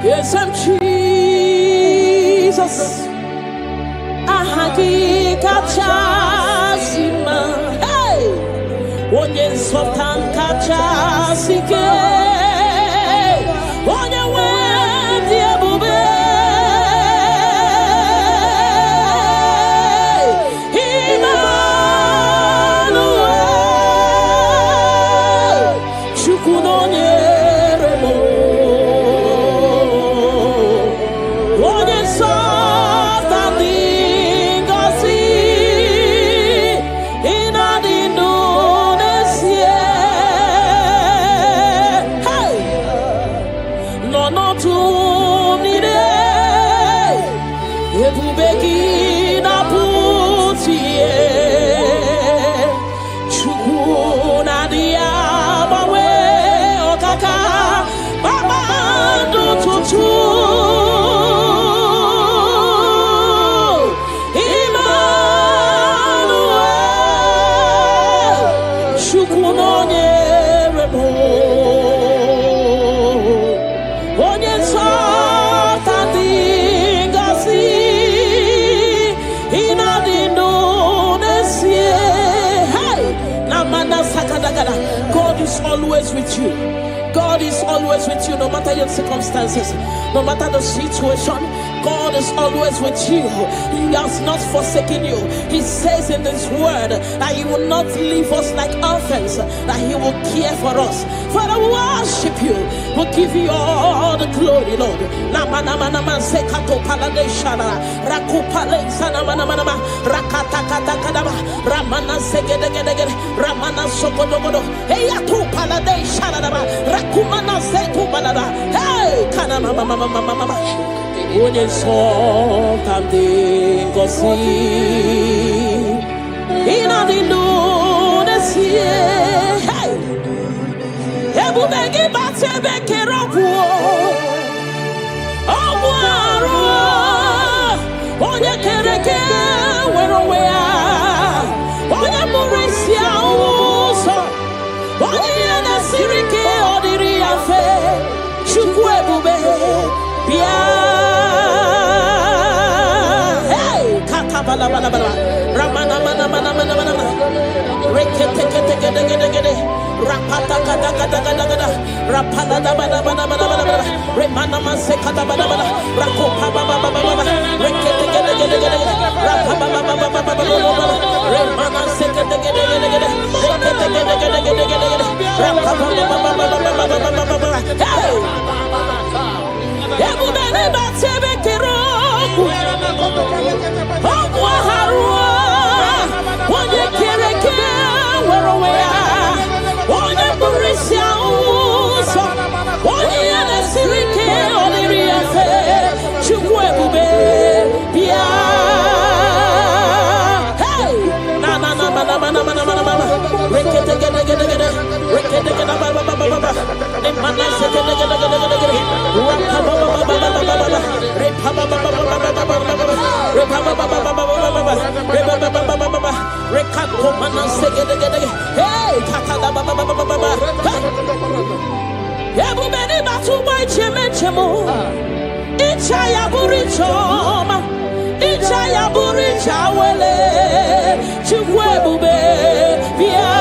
Yes, I'm Jesus. Ahagi kachasima. Hey, onye nsọpụta kachasike. Onye nwere ebube. God is always with you. God is always with you, no matter your circumstances, no matter the situation. God is always with you. He has not forsaken you. He says in His word that He will not leave us like orphans, that He will care for us. Father, we worship you. We'll give you all the glory, Lord. Onye nsọpụta ndị ngọzi ịnọdụ ndụ n'ezie. Ebube gị bata ebe kere ọgwụ arụ onye kere eke nwere onwe ya, onye mụrụ isi ụzọ, onye ihe na-esiri ike ọ dịrị ya mfe. Chukwu ebube bịa. Bala bala bala ramana mana mana mana mana rekete kete kete kete kete rapata kata kata kata kata rapala da bala bala bala bala remana manse kata bala bala rakopa baba baba baba rekete kete kete kete rapapa baba baba baba remana se kete kete kete kete rekete kete kete kete kete rapapa baba baba baba baba hey ebu bene batebe kero onye kere eke nwere onwe ya, onye bụrụ isi ụzọ, onye ihe na-esiri ike ọ dịrị ya mfe. Chukwu ebube bịa. Hey na na na mana mana mana mana mana rekete gede gede gede rekete gede baba baba baba ne mana se gede gede gede gede rapa baba baba baba baba repa baba baba baba baba repa baba baba baba baba repa baba baba baba rekako mana se gede gede hey kaka baba baba baba ebu beni batu boy cheme chemo icha ya burichoma icha ya buricha wele Chukwu ebube bịa.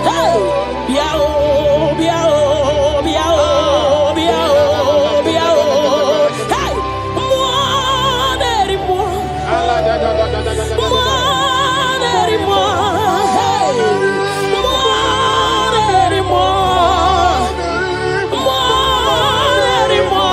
Hey bịa o bịa o bịa o bịa o bịa o hey mmụọ na-eri mmụọ mmụọ na-eri mmụọ hey mmụọ na-eri mmụọ mmụọ na-eri mmụọ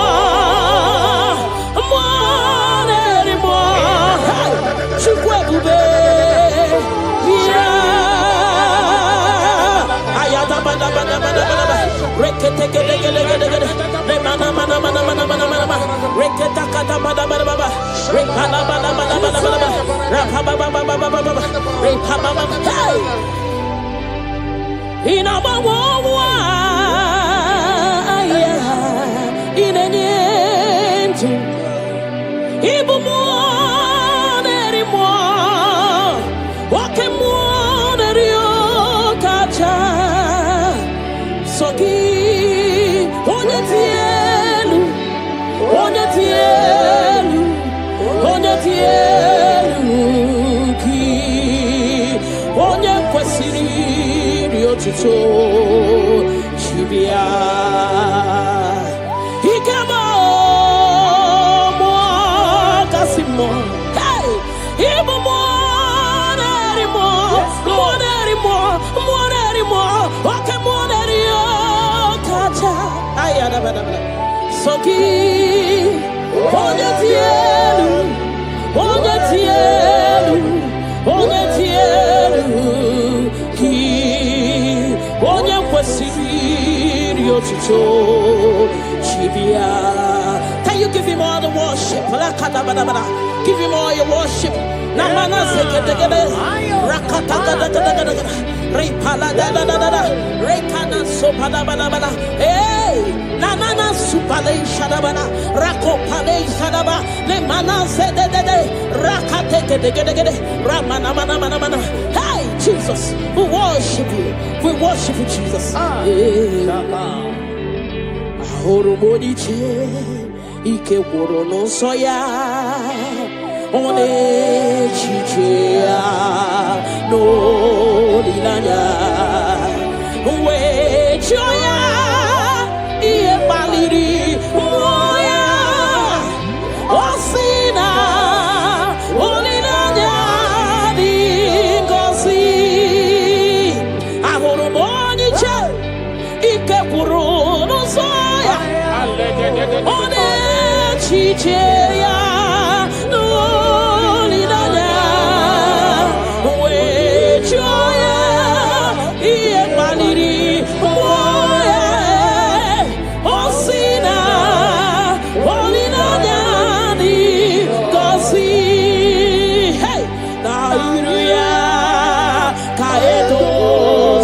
Chibia, he came on, Casimo, hey, even more anymore, okay, more anymore, Kacha, Ayada, Soki, can you give him all the worship? Give him all your worship. Namana sekete rakata repala rekana sopada hey nanana supale shadabana rakopale shadaba le mana zede rakate ramana mana hey Jesus, we worship you Jesus. Ahoromoniche ike woro no soya one chichea no linanya we choya iye baliri moya osina olinanya dingosi ahoromoniche ike woro no soya one chichea no linanya we choya iye baliri moya osina olinanya di gosi hey na iruya kaedo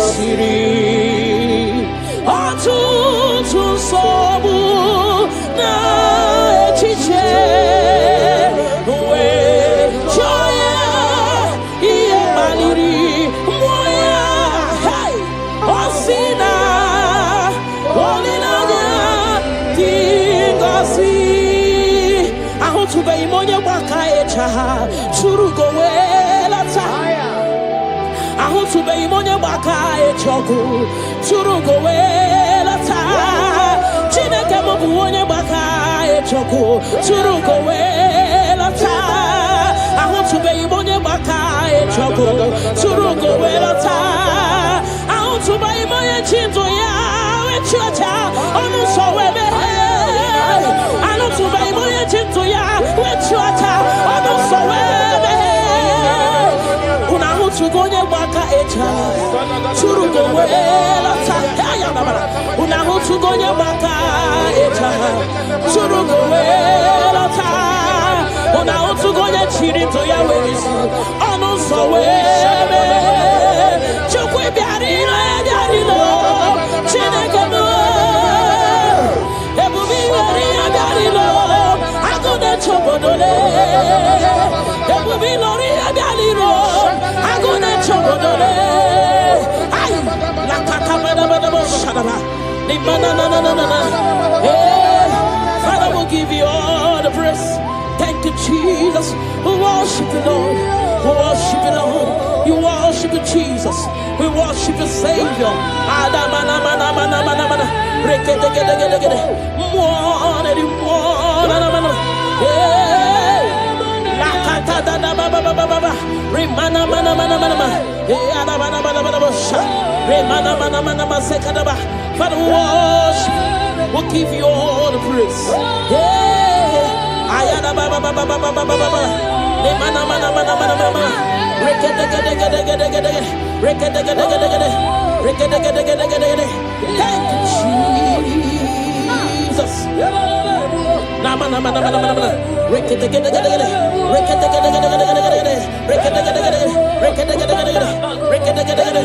siri atu sobu na chiche we choya iye baliri moya hey osina olinanya tingosi ahotuba imonye baka echa churugo wela taya ahotuba imonye baka echoku churugo wela taya chineke mobu onye baka echoku churugo wela taya ahotuba imonye baka echoku churugo wela taya ahotuba imonye chinzo ya wechocha onu so webe ahotuba imonye chinzo ya wechocha onu so webe una ahotuba onye baka echa churugo wela taya una ahotuba onye baka echa churugo wela taya una ahotuba onye chirinzo ya werisi onu so webe chukwu biarilo chineke mo ebubi weri biarilo agune chobodole ebubi lori biarilo agune chobodole ay la kakabada shadaba ni manana hey Father, will give you all the praise. Thank you, Jesus. We worship you, Lord. We worship you, Lord. You worship you, Jesus. We worship you, Savior. Father, we worship you. We'll give you all the praise. Ayana baba baba baba baba baba. Le mana mana mana mana mana. Rekete gede gede gede gede. Rekete gede gede gede. Rekete gede gede gede gede. Thank you, Jesus. Na mana mana mana mana mana. Rekete gede gede gede. Rekete gede gede gede gede gede. Rekete gede gede gede. Rekete gede gede gede. Rekete gede gede.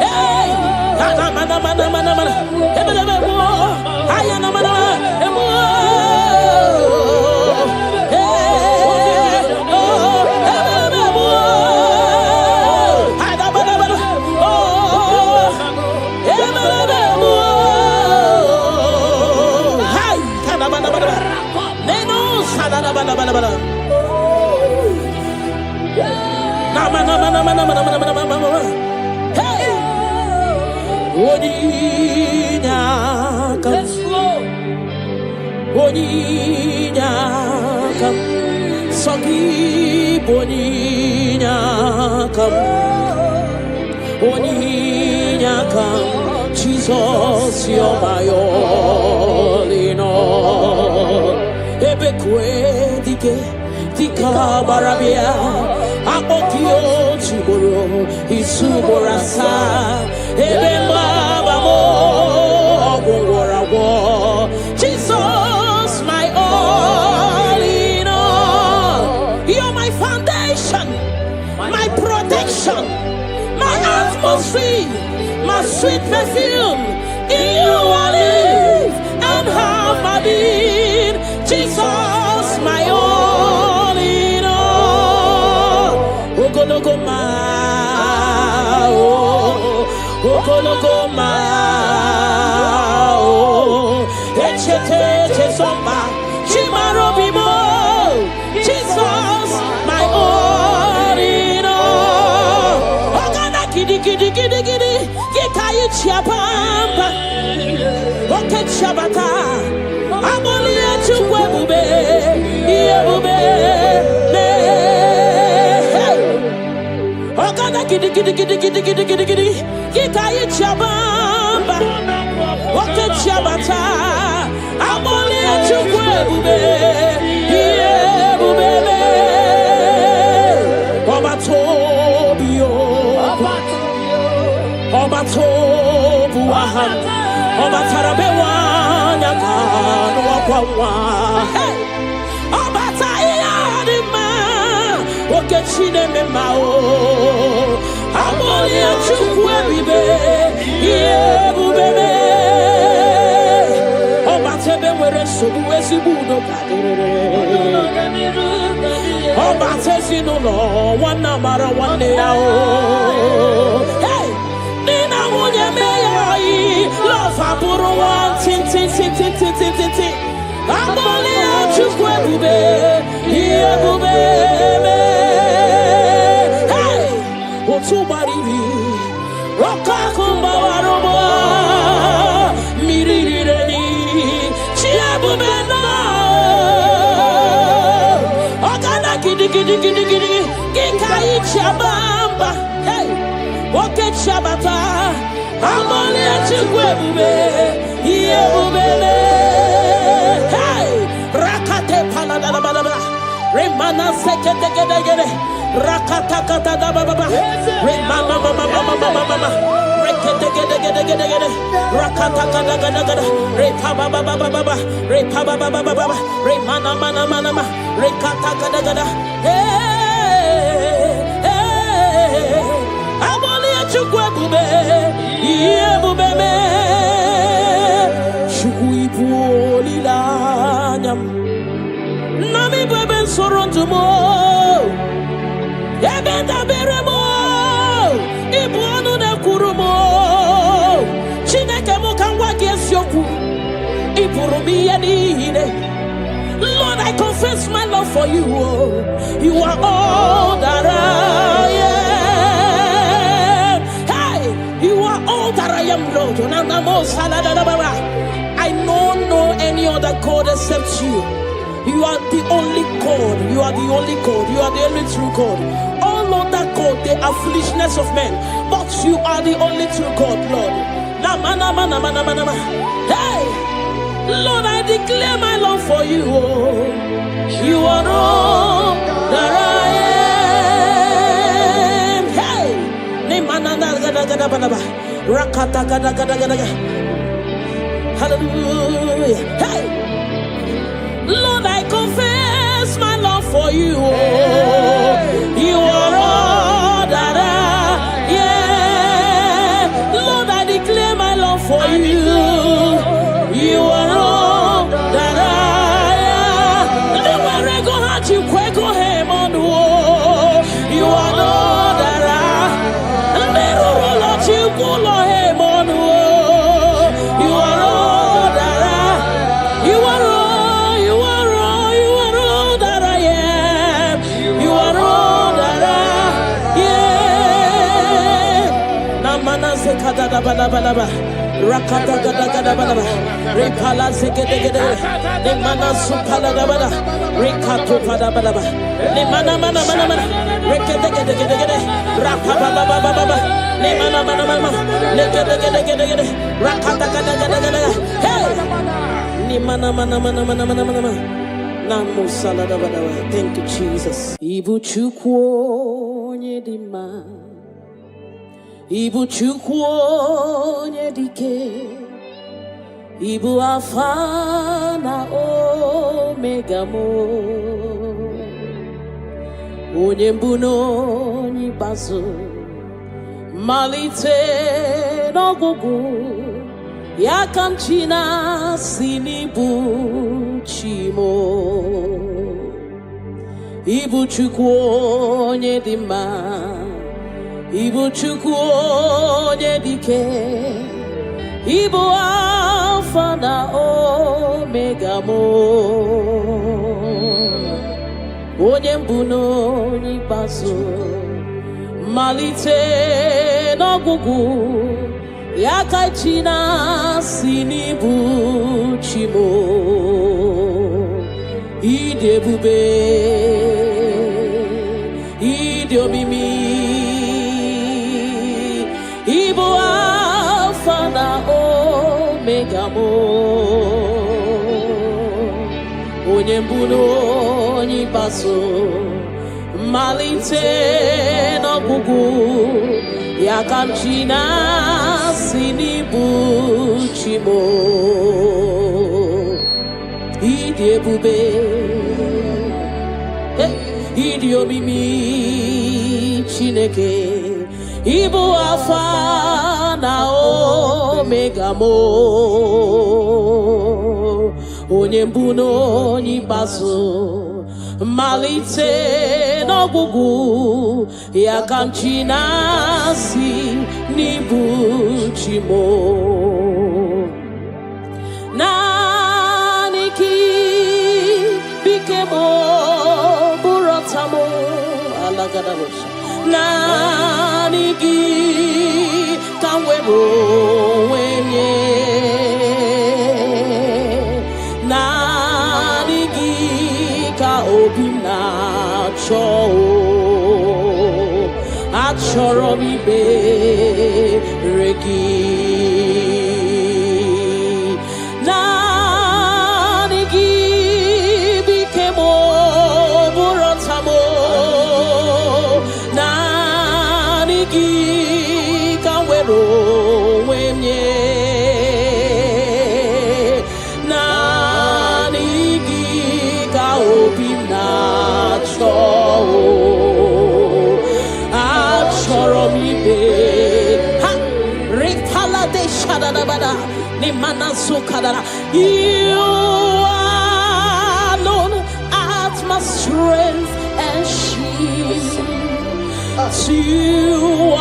Hey! Na mana mana mana mana. Ebele mo. Ayana mana mana. Neno Oninyakam. Oninyakam. Sogi Boninyakam. Oninyakam. Jesus, you're my all in all. Ebekwe dike dika barabia. Akokio chiboro isuborasa. Ebemba bamo ogwarawo. Jesus, my all in all. You're my foundation, my protection, my atmosphere, my sweet perfume. In you I live and have my being. Jesus, my all in all. Ogologoma, ogologoma, echete chesomba, chimarobimo. Jesus, my all in all. Ogana kidi kidi kidi kidi, kikayi chiapamba, oke chabata. Aboli echukwe bube, iye bube, ne. Ogana kidi kidi kidi kidi kidi kidi kidi, kikayi chiabamba, oke chabata. Aboli echukwe bube, iye bube, ne. Obatobio, Obatobuaha, Obatarabewa. Hey, Obatayadima, Okechine Memao, Amolia Chukwebibe, Yebube, Obatebe were Subuesibudo, Obatesino, one number one day. Hey, Nina Munyamei, love Aburo one, tin. Amole achukwe bube, iye bube me. Hey, otubaribi, okakumba warobo, mirireni, chia bube no. Okana kidi kidi kidi kidi, kikai chabamba. Hey, oke chabata, amole achukwe bube, iye bube me. Remana sekete gede rakata kata da baba remana mama rekete gede rakata kata gada repa baba repa baba remana mana rekata gada hey aboli chukwe bube iye bube me chukui boli la nyam Nami beben sorontumo, ebenda beremo, ibuanu na kurumo, chineke mukangwa gesyoku, ipurumi yenine. Lord, I confess my love for you. You are all that I am. Hey, you are all that I am, Lord. I don't know any other God except you. You are the only God. You are the only God. You are the only true God. All other God, they are foolishness of men. But you are the only true God, Lord. Hey, Lord, I declare my love for you. You are all that I am. Hey, hallelujah. Hey. Lord, I confess my love for you. You are all that I am. Lord, I declare my love for you. You are all that I am. You are all that I am. You are all that I am. You are all that I am. balabalaba. Rakata gada gada balaba. Repala segede gede. Le mana supala gada. Rekato pada balaba. Le mana mana mana mana. Rekete gede gede gede. Rapaba baba baba. Le mana mana mana. Le gede gede gede gede. Rakata gada gada gada. Hey. Ni mana mana mana mana mana mana. Namo salada bada. Thank you, Jesus. Ibu chukwu nyedima. Ibu chukwu nyedike. Ibu Alpha na Omega mo. Onye mbụ n'onye ikpeazụ. Malite n'ọgwụgwụ. Ya ka m chi na-asị n'ibu chi mo. Ibu chukwu onye dị mma. Ibu chukwu onye dike. Ibu Alpha na Omega mo. Onye mbụ n'onye ikpeazụ. Malite n'ọgwụgwụ. Ya ka chi na-asị n'ibu chi mo. Ịdị ebube. Ịdị omimi. Ibu Alpha na Omega mo. Onye mbụ n'onye ikpeazụ. Malite n'ọgwụgwụ. Ya ka m chi na-asị n'ibu chi mo. Ịdị ebube. Ịdị omimi Chineke. Ibu Alpha na Omega mo. Onye mbụ n'onye ikpeazụ. Malite n'ọgwụgwụ. Ya ka m chi na-asị n'ibu chi mo. Naanị gị bike mo bụrụ ọta mo. Alagadabosha. Naanị gị ka m were onwe nye. Naanị gị ka obi m na-achọ. Achọrọ m ikpere gị. Naanị gị bike m bụrụ ọta m. Naanị gị ka m were onwe m nye. Naanị gị ka obi m na-achọ. Achọrọ m ibe. Ha! Repala de shadadabada. Ni mana zukadara. You alone art my strength and shield. You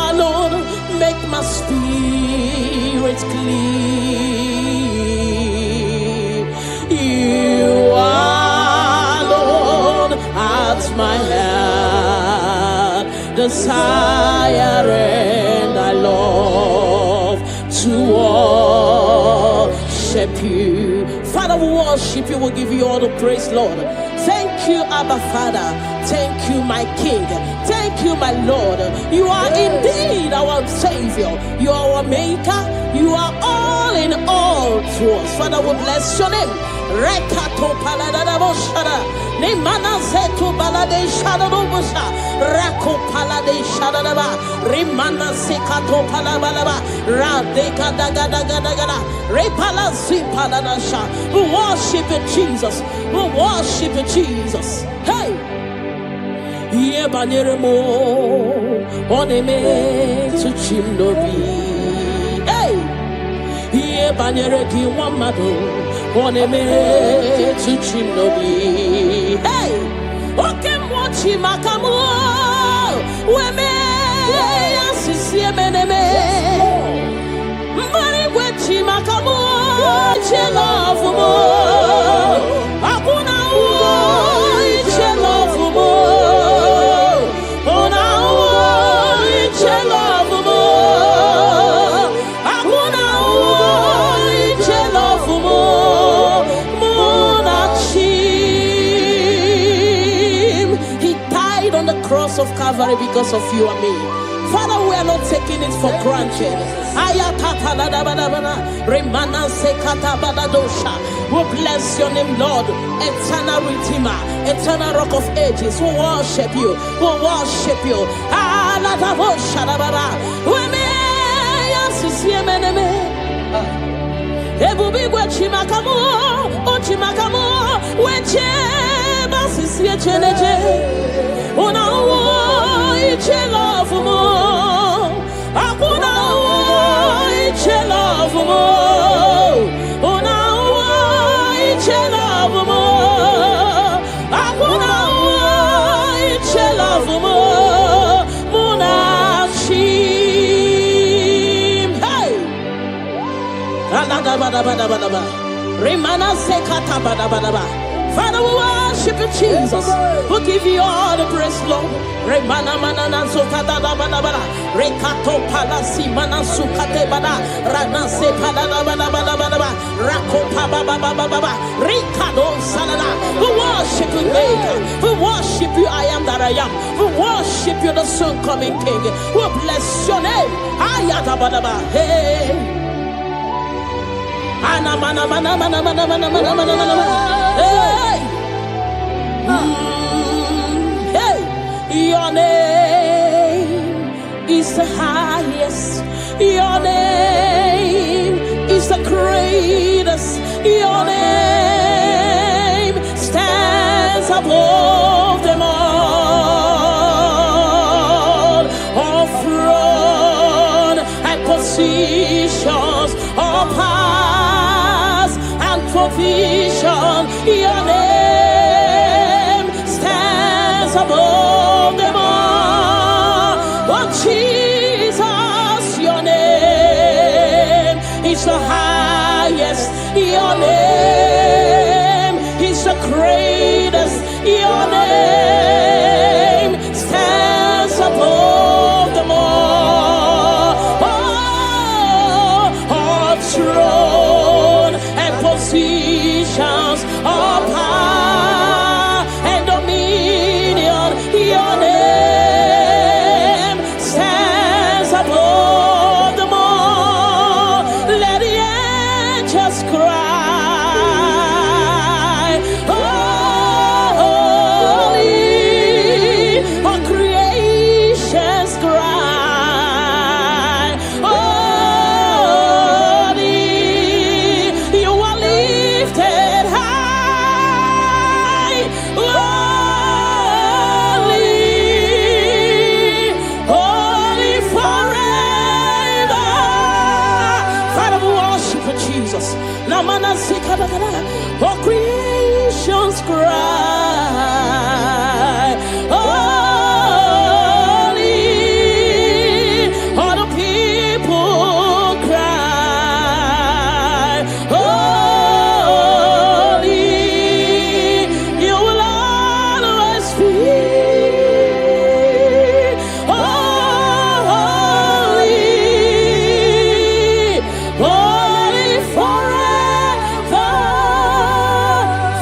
alone make my spirit clean. You alone art my heart desire, and I love to worship you. Father, we worship you. We'll give you all the praise, Lord. Thank you, Abba Father. Thank you, my King. Thank you, my Lord. You are indeed our Savior. You are our Maker. You are all in all to us. Father, we bless your name. Rekato paladadaboshara. Nemana zeto balade shadadobosha. Rako palade shadadaba. Rimana sekato palabalaba. Radeka dagadagada. Repala zipaladasha. We worship you, Jesus. We worship you, Jesus. Hey! Iye banyere mo. Oneme to chimnobi. Hey! Iye banyere ki wamado. Oneme to chimnobi. Hey! Oke mwachi makamu. Weme asisi emeneme. Mbari wechi makamu. Chelofu mo. Akuna uo. Chelofu mo. Ona uo. Chelofu mo. cross of Calvary because of you and me. Father, we are not taking it for granted. We bless your name, Lord. Eternal Redeemer, eternal Rock of Ages. We worship you. We worship you. Father, we worship you, Jesus. We give you all the praise, Lord. Remana manana zokata da bada bada. Rekato palasi mana sukate bada. Rana se bada bada bada bada. Rako pa baba baba baba. Rikado salada. We worship you, Maker. We worship you, I am that I am. We worship you, the soon coming King. We bless your name. Ayata bada bada. Hey. Ana mana mana mana mana mana mana mana mana. Hey. Hey. Your name is the highest. Your name is the greatest. Your name stands above them all. All throne and positions, all powers and provision. Your name stands above them all. Oh Jesus, your name is the highest. Your name is the greatest. Your name stands above them all. Oh, all throne and positions, all power and dominion. Your name stands above them all. Let the angels cry, holy, all creations cry, holy, you are lifted high, holy, holy forever. Father, we worship you, Jesus. Namana Sikadagada, all creations cry, holy, all the people cry, holy, you will always be holy, holy forever.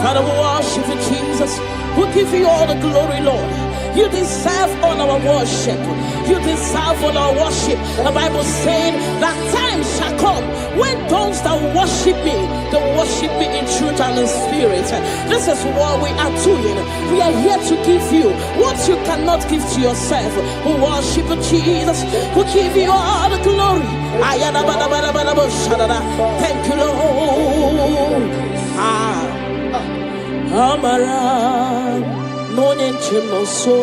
Father, we worship you, Jesus. We give you all the glory, Lord. You deserve all our worship. You deserve all our worship. The Bible saying that time shall come when those that worship me, they worship me in truth and in spirit. This is what we are doing. We are here to give you what you cannot give to yourself. We worship you, Jesus. We give you all the glory. Thank you, Lord. Amara no nyenchimoso,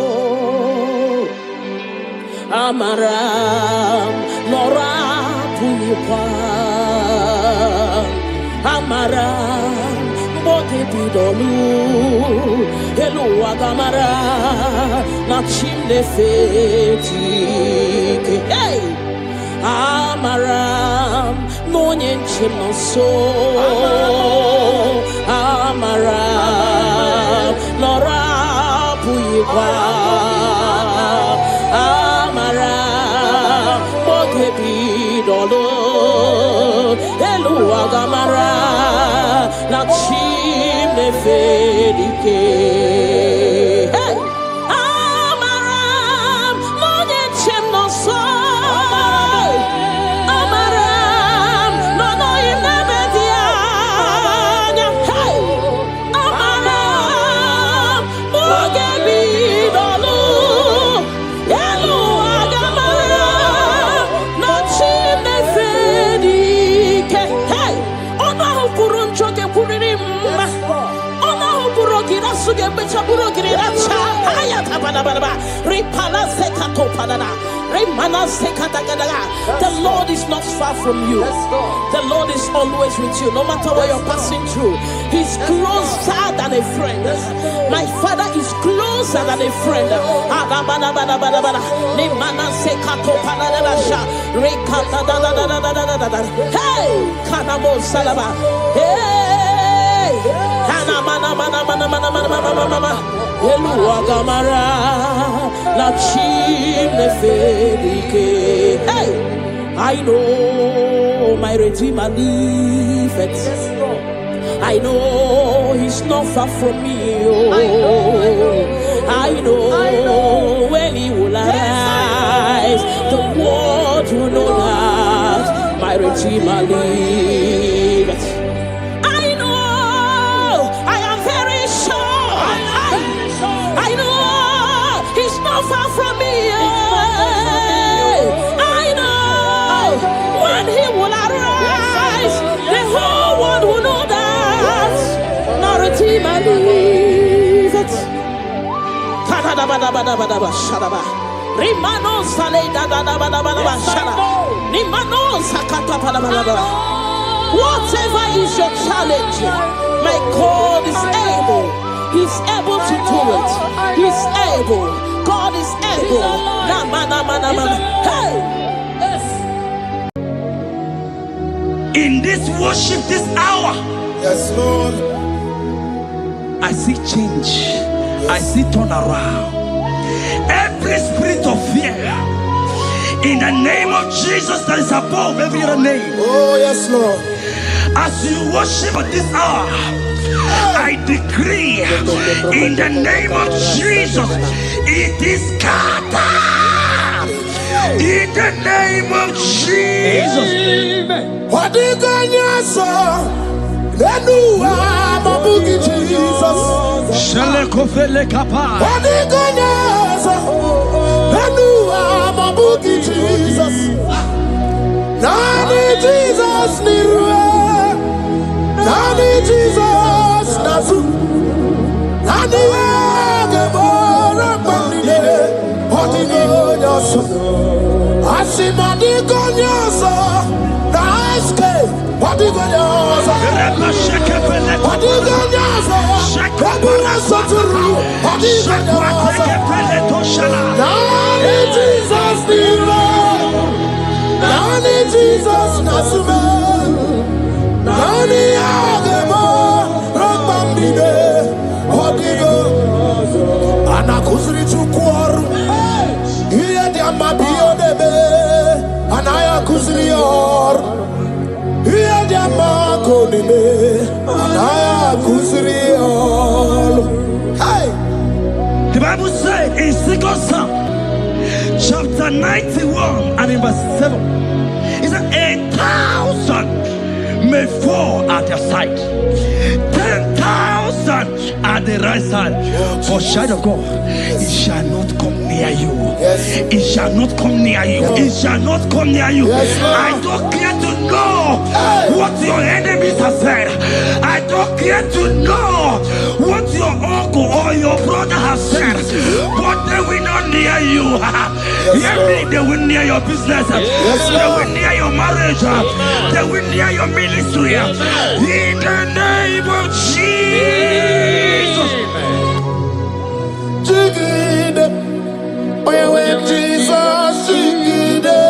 Amara nora puyipa, Amara bote bidolu, Elu agamara na chimne feti. Hey, Amara no nyenchimoso, Amara nora puyipa, Amara bote bidolu, Elu agamara na chimne fedike. Hey, Amara The Lord is not far from you. The Lord is always with you, no matter what you're passing through. He's closer than a friend. My Father is closer than a friend. Hey, Kanamo Salaba. Hey, hey, I know my Redeemer liveth. I know he's not far from me. I know when he will arise, the world will know that my Redeemer liveth. I know, I am very sure. I know he's not far from me. I know when he will arise, the whole world will know that my Redeemer liveth. Rimano sale da da da ba da ba da ba shara. Rimano sakata pa da ba da ba. Whatever is your challenge, my God is able. He's able to do it. He's able. God is able. Na ma na ma na ma. Hey. In this worship, this hour, yes, Lord, I see change. Yes. I see turnaround. Every spirit of fear, in the name of Jesus that is above every other name. Oh, yes, Lord. As you worship at this hour, I decree in the name of Jesus, it is scattered. In the name of Jesus. What did God say? Jesus. What did God say? Jesus. Nani Jesus niruwe. Nani Jesus nazu. Nani agebora bandide. Odi gonyoso. Asimadi gonyoso. Naiske. Odi gonyoso. Odi gonyoso. Kabura soturu. Odi gonyoso. Nani Jesus niruwe. Nani Jesus nasume. Nani agemo rambambide odigo anakuzri chukwaru iye diamabio debe anaya kuzrior iye diamakonime anaya kuzrior. Hey, the Bible said in 2 Psalm chapter 91 and in verse 7, it said 1,000 may fall at your side, 10,000 at the right side, for child of God, it shall not come near you. It shall not come near you. It shall not come near you. I don't care to know what your enemies have said. I don't care to know what your uncle or your brother has said, but they will not near you. They will near your business. They will near your marriage. They will near your ministry. In the name of Jesus. Jigide, when Jesus jigide,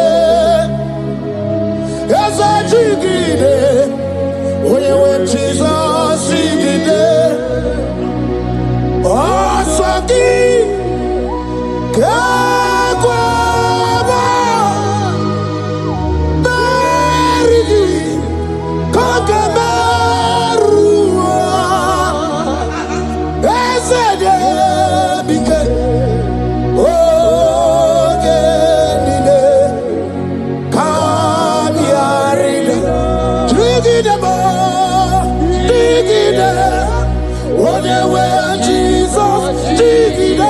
yes I jigide, when Jesus jigide, oh Saki, Kakwaba, Berigi, Kakabarua, Ezede Bike, Ogenine, Kanyarina, Trigidaba, Trigida, when Jesus, Trigida.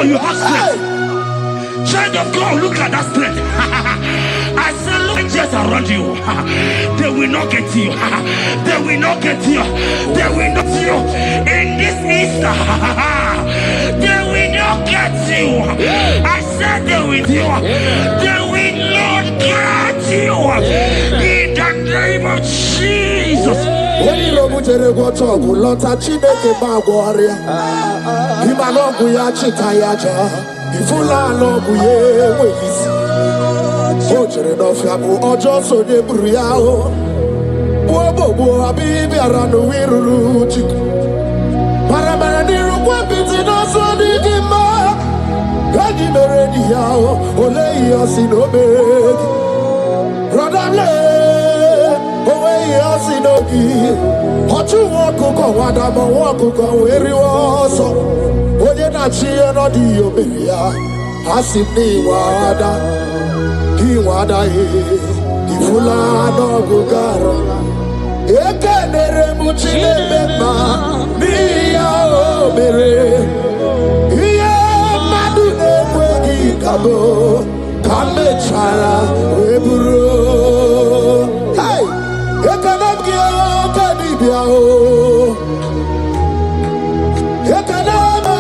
You have strength. Child of God, look at that strength. I said, look just around you. They will not get you. They will not get you. They will not get you. In this Easter, they will not get you. I said they will you. They will not get you. In the name of Jesus. Ifula logu ye weyisi Ojere no fiabu ojo so de bruya o Bobo abibi aranu wiruru chiku Paramana ni rukwa piti no so di gima Gadi meredi ya o Ole ya sinobegi Rodamle Owe ya sinogi Ochu wakuko wadamo wakuko weri woso Oye na chiye no di oberia Asipni wada Ki wada Ifula no gugara Eke nere muchile bema Miya obere Iye madune kwegi kabo Kame chala weburo Hey Eke nemgio kadibia o Eke nema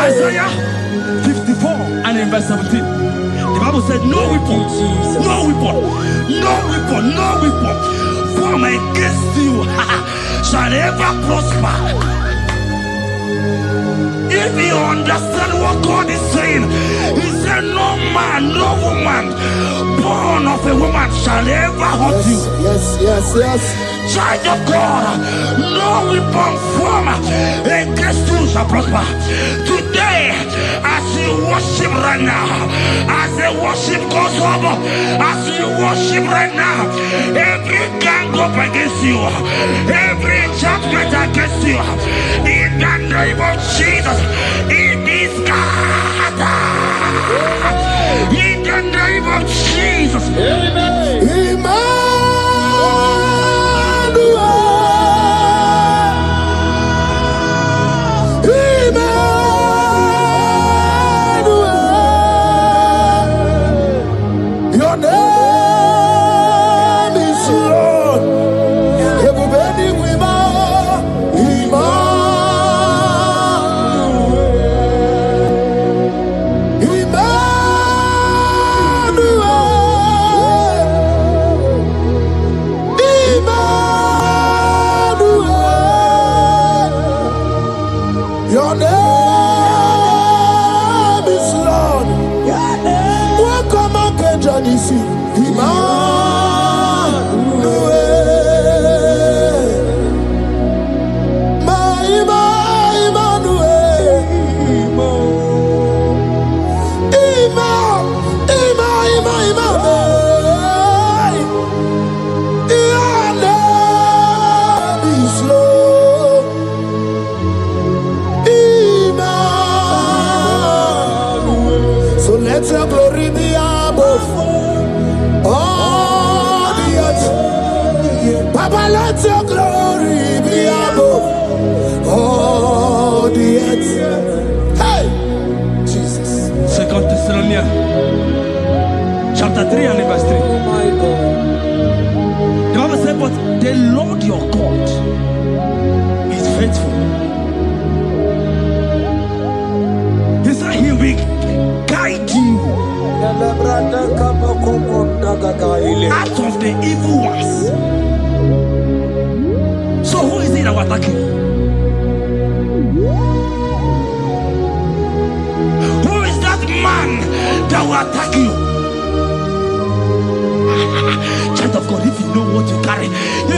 Isaiah 54 and in verse 17. The Bible said, no weapon, no weapon, no weapon, no weapon formed against you shall ever prosper. If you understand what God is saying, He said, no man, no woman born of a woman shall ever hurt you. Yes. Child of God, no weapon formed against you shall prosper. Today, as you worship right now, as the worship goes over, as you worship right now, every gang up against you, every judgment against you, in the name of Jesus, it is God. In the name of Jesus. Amen. Your name is Lord. Welcome again, Janisi. Let your glory be above all the earth. Papa, let your glory be above all the earth. Hey, Jesus. 2 Thessalonians chapter 3 and verse 3. Oh my God. The Bible said, but the Lord your God is faithful. He said he will guide you out of the evil ones. So who is it that will attack you? Who is that man that will attack you?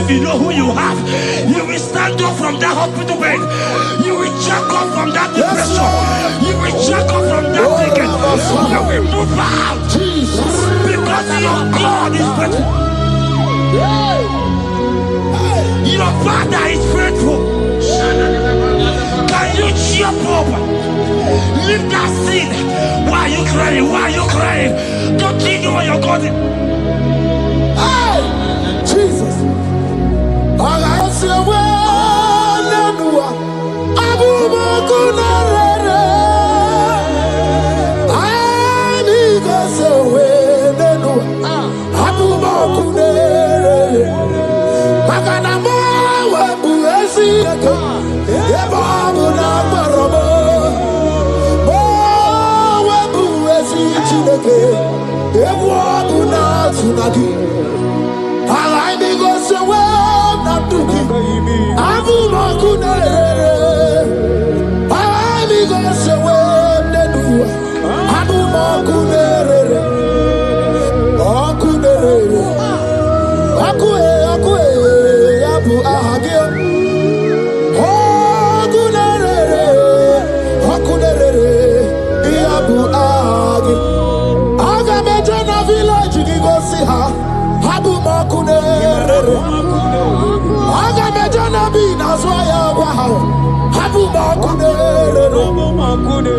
if you know who you have, you will stand up from that hospital bed. You will jack up from that depression. You will jack up from that ticket. You will move out. Because your God is faithful. Your Father is faithful. Can you jump up? Leave that seed. Why are you crying? Why are you crying? Continue on your God. Hey, Jesus. I see a way. Abu Makunere. I need to see a way. Abu Makunere. Makanama webu esi eke. Eba abu na marobo. Mo webu esi chineke. Ebu abu na tunagi. I need to see a way. Natuki. Abu Makunere. I need to see a way. Abu Makunere. Makunere. Akue, Abu Ahagio. Akunere, Abu Ahagio. Agamejana village, you go see her. Abu Makunere. Agamejana Binazwaya Wahao. Abu Makunere.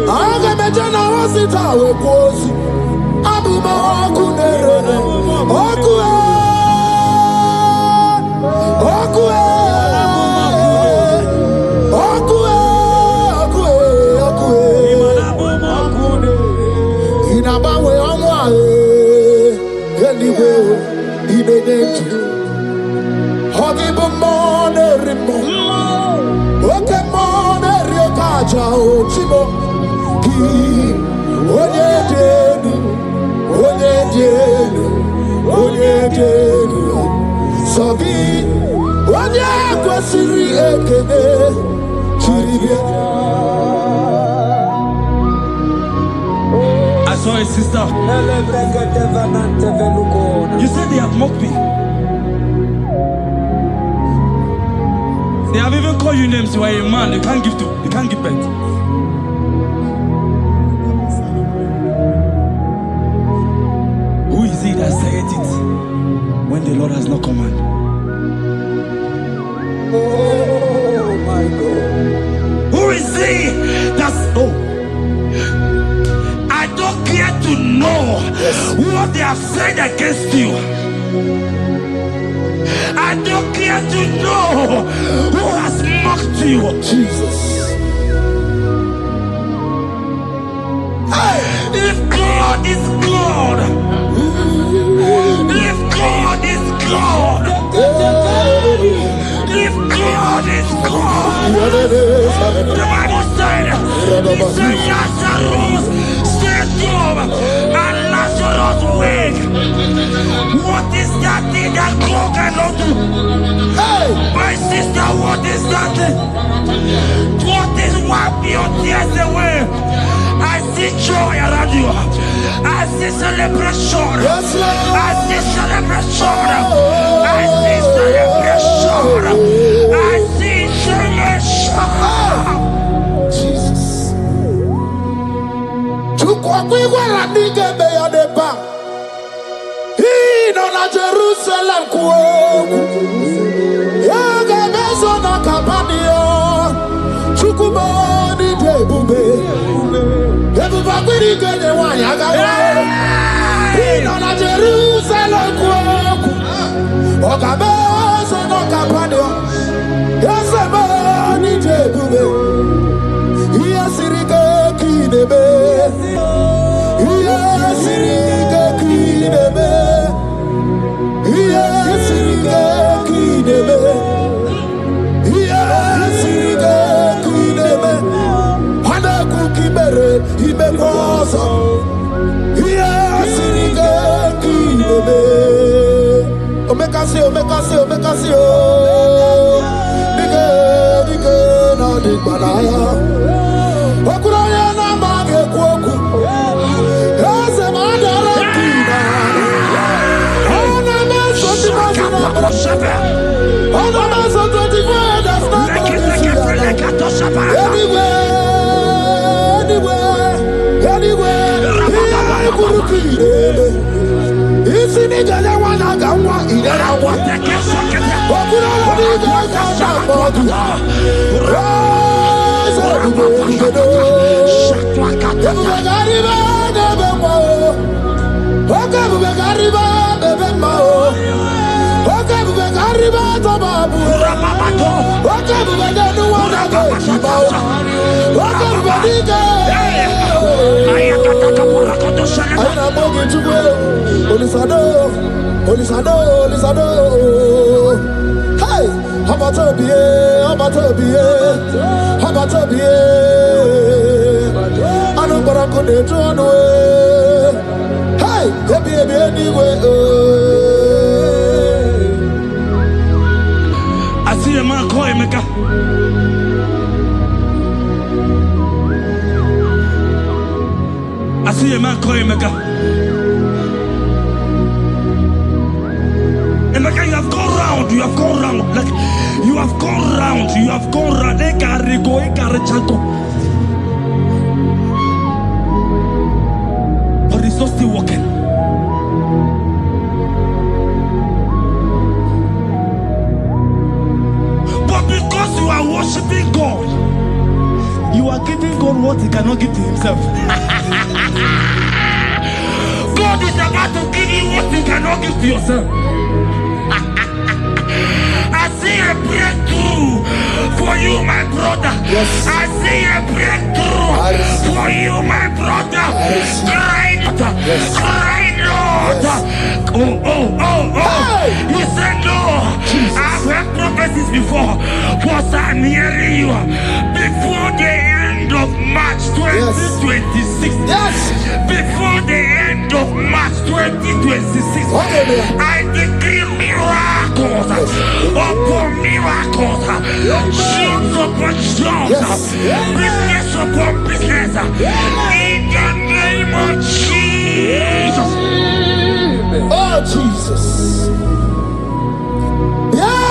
Agamejana Wasita Wekosi. Abu Makunere. Akue. Inabawe amwae anyway inenentu hogibo mone rimo oke mone riokaja ochimo ki onyedenu sogi onye kwesịrị ekele chiribia. I saw a sister. You said they have mocked me. They have even called you names. You are a man. You can't give birth. Who is he that said it when the Lord has not commanded? Oh my God. Who is he that's I don't care to know what they have said against you. I don't care to know who has mocked you. Jesus. If God is God, if God is God, if God is God, the Bible said, he said Lazarus stayed up and Lazarus wake. What is that thing that God cannot do? My sister, what is that thing? What is wiping your tears away? I see joy around you. I see celebration. Yes, Lord. I see celebration. I see celebration. I see celebration. Jesus. Tukwakwiwala nigebe ya deba. Ino na Jerusalem kuoku. Yaga mezo na kapanio. Chukumoni debube. Everybody get the one. Ino na Jerusalem kuoku. Okabezo na kapanio. Yasemani debube. Iyasirike kinebe. Iyasirike kinebe. Iyasirike kinebe. Iyasirike kinebe. Hana kukibere imekosa. Iyasirike kinebe. Omekasi. Dige na digbanaya. Okuraya na mage kwoku. Ese madara kina. Ona meso ti masina. Sini jaya wana gawa idera wa. Okura lodi gaga bodu. Raza bubedo. Ebubegariba nebe mo. Oke bubegariba nebe mo. Oke bubegariba tobabu. Oke bubeganu wana gawa. Oke bubediga. Ayana mogi chukwe. Olisado. Hey, Habatobie. Anu barako de tuano. Hey, baby anyway. I see a man call Emeka. I see a man call Emeka. Emeka, you have gone round. Like, you have gone round. But it's not still working. But because you are worshiping God, you are giving God what he cannot give to himself. God is about to give you what you cannot give to yourself. I see a breakthrough for you, my brother. Yes. I see a breakthrough for you, my brother. Cry not. Yes. Cry not. Yes. Oh. Hey. He said no. Jesus. I've heard prophecies before. But I'm hearing you before the end of March 2026. Yes. Before the end of March 2026, I decree miracles upon miracles, jobs upon jobs, business upon business, in the name of Jesus. Oh, Jesus. Yeah,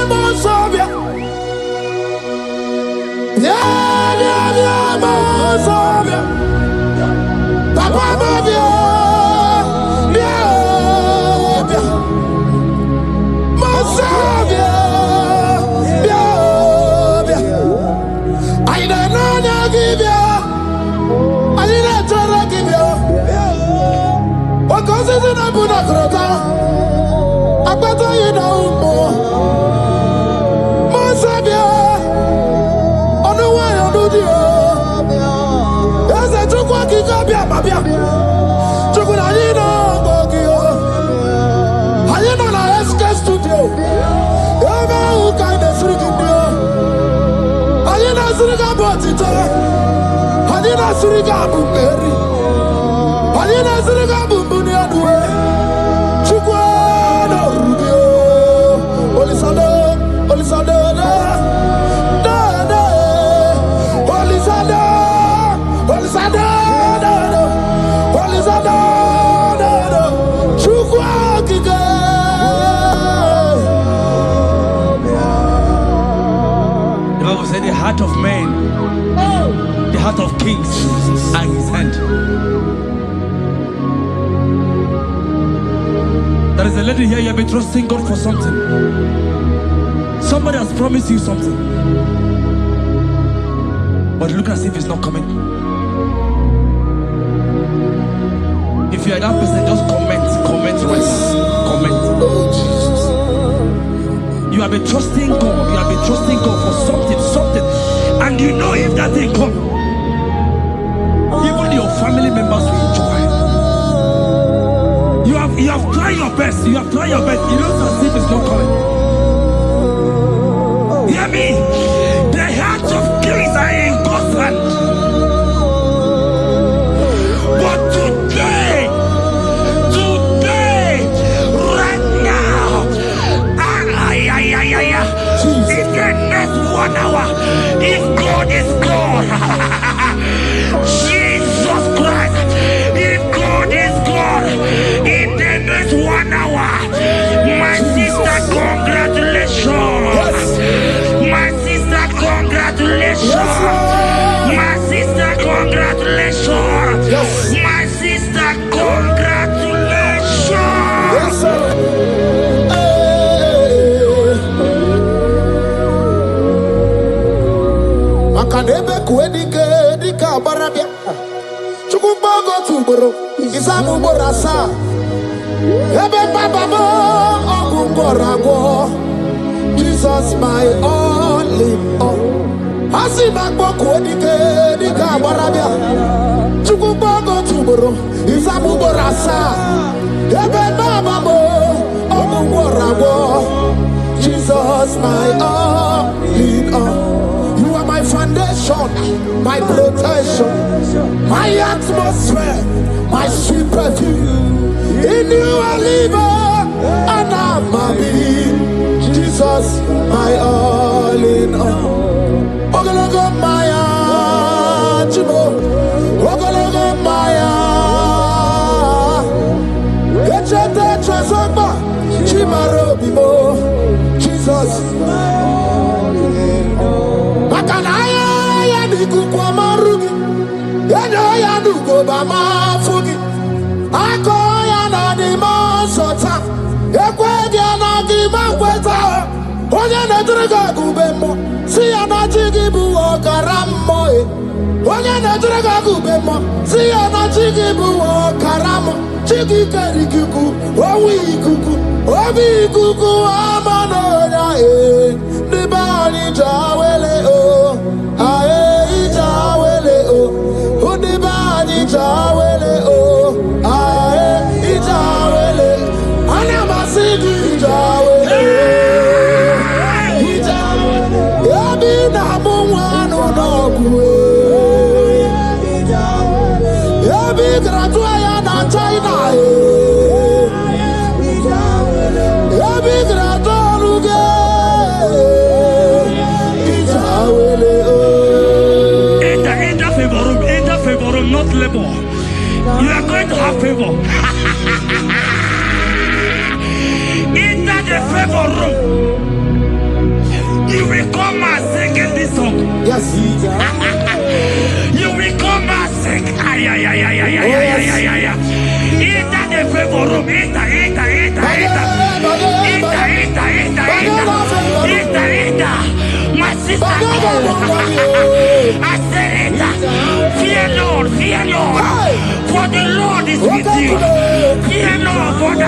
Monsovia. Yeah, Monsovia. Papa Mavia. Yeah, Monsovia. Yeah. I don't know, give you. I didn't try to give you. What causes it? I put a crota. I better you know more. Monsovia. On the way, on the deal. There's a truck walking up here, Babia. Chukunanino, Gogio. I know the SK studio. Ever who kind of studio. I know Suriga Botito. I know Suriga Bumberi. I know Suriga Bumbunia. Chukwano Rubio. Olisado. The Bible said the heart of man, the heart of kings are in his hand. There is a lady here, you have been trusting God for something. Somebody has promised you something, but look as if it's not coming. If you are that person, just comment right now. Comment. Oh, Jesus. You have been trusting God for something, and you know if that thing come, even your family members will enjoy. You have tried your best. You looks as if it's not coming. Hear me? The hearts of kings are in God's hand. But today, right now, in the next 1 hour, if God is God, Jesus Christ, if God is God, in the next 1 hour, my sister, congratulations. My sister, Ebe Baba mo Ogungorago. Jesus my all in all. Asibakboko dike abarabia. Chukuboko tuboro. Isabubo rasa. Ebe Baba mo Ogungorago. Jesus my all in all. You are my foundation, my protection, my atmosphere, my sweet perfume. In you I live and have my being. Jesus, my all in all. Ogologo Maya, Chibo, Ogologo Maya. Echete Chazamba, Chimaro Bibo, Jesus. Makanaya ya niku kwa marugi, ya nuko ba mafugi. Ako ya na di masota, ekwe dia na di makweta. Onye na driga gubemo, si ya na chigibu okaramo. Onye na driga gubemo, si ya na chigibu okaramo. Chigi keri kuku, owi kuku, obi kuku amano ya Nibani jawele o, ae jawele o. Nibani jawele o, ae jawele. Anamasidi jawele. Yabi na mungwanu nogwe. Yabi gratua ya na China e. Yabi gratua luge. Enter favor room, not labor. You are going to have favor. Enter the favor room. You will come and sing in this song. Yes. You will come and sing. Enter the favor room. Enter. My sister, I said it. Fear Lord. For the Lord is with you. Fear Lord. For the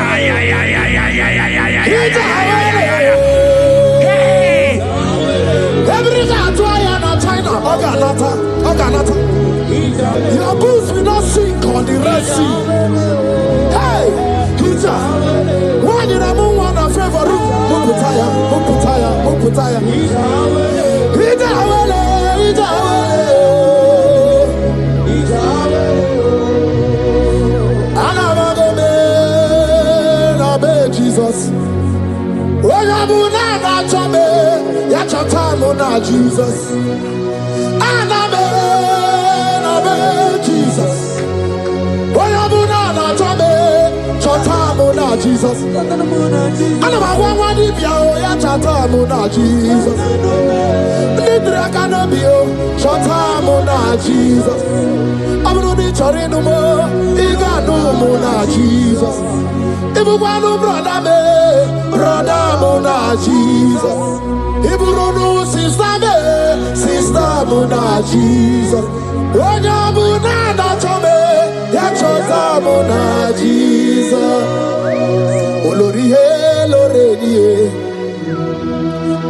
Hey. Oganata. Your boots will not sink on the Red Sea. Hey, Peter. Why did I move on a favor room? Muputaya. Jesus. When I'm not chame, yachatamuna Jesus. Anabe Jesus. When I'm not chame, chatamuna Jesus. Anamawani biao yachatamuna Jesus. Nidra kanabio chatamuna Jesus. Amruni charinumo iganumuna Jesus. Ibuwanu brother muna Jesus. Iburunu sister muna Jesus. Onya muna na chome, ya chota muna Jesus. Olorihe lorenie,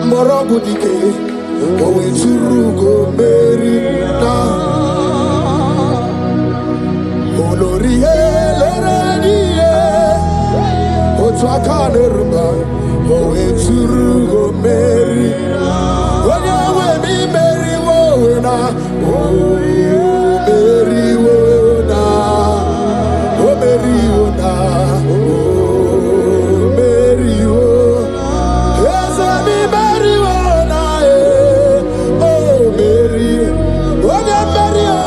morogu dike, owe turugo meri na. Olorihe lorenie. Twakanerba, owe turugo meri. Onya we mi meri wo na, o meri wo na, o meri wo na, o meri wo. Ese mi meri wo na o meri. Onya meri o,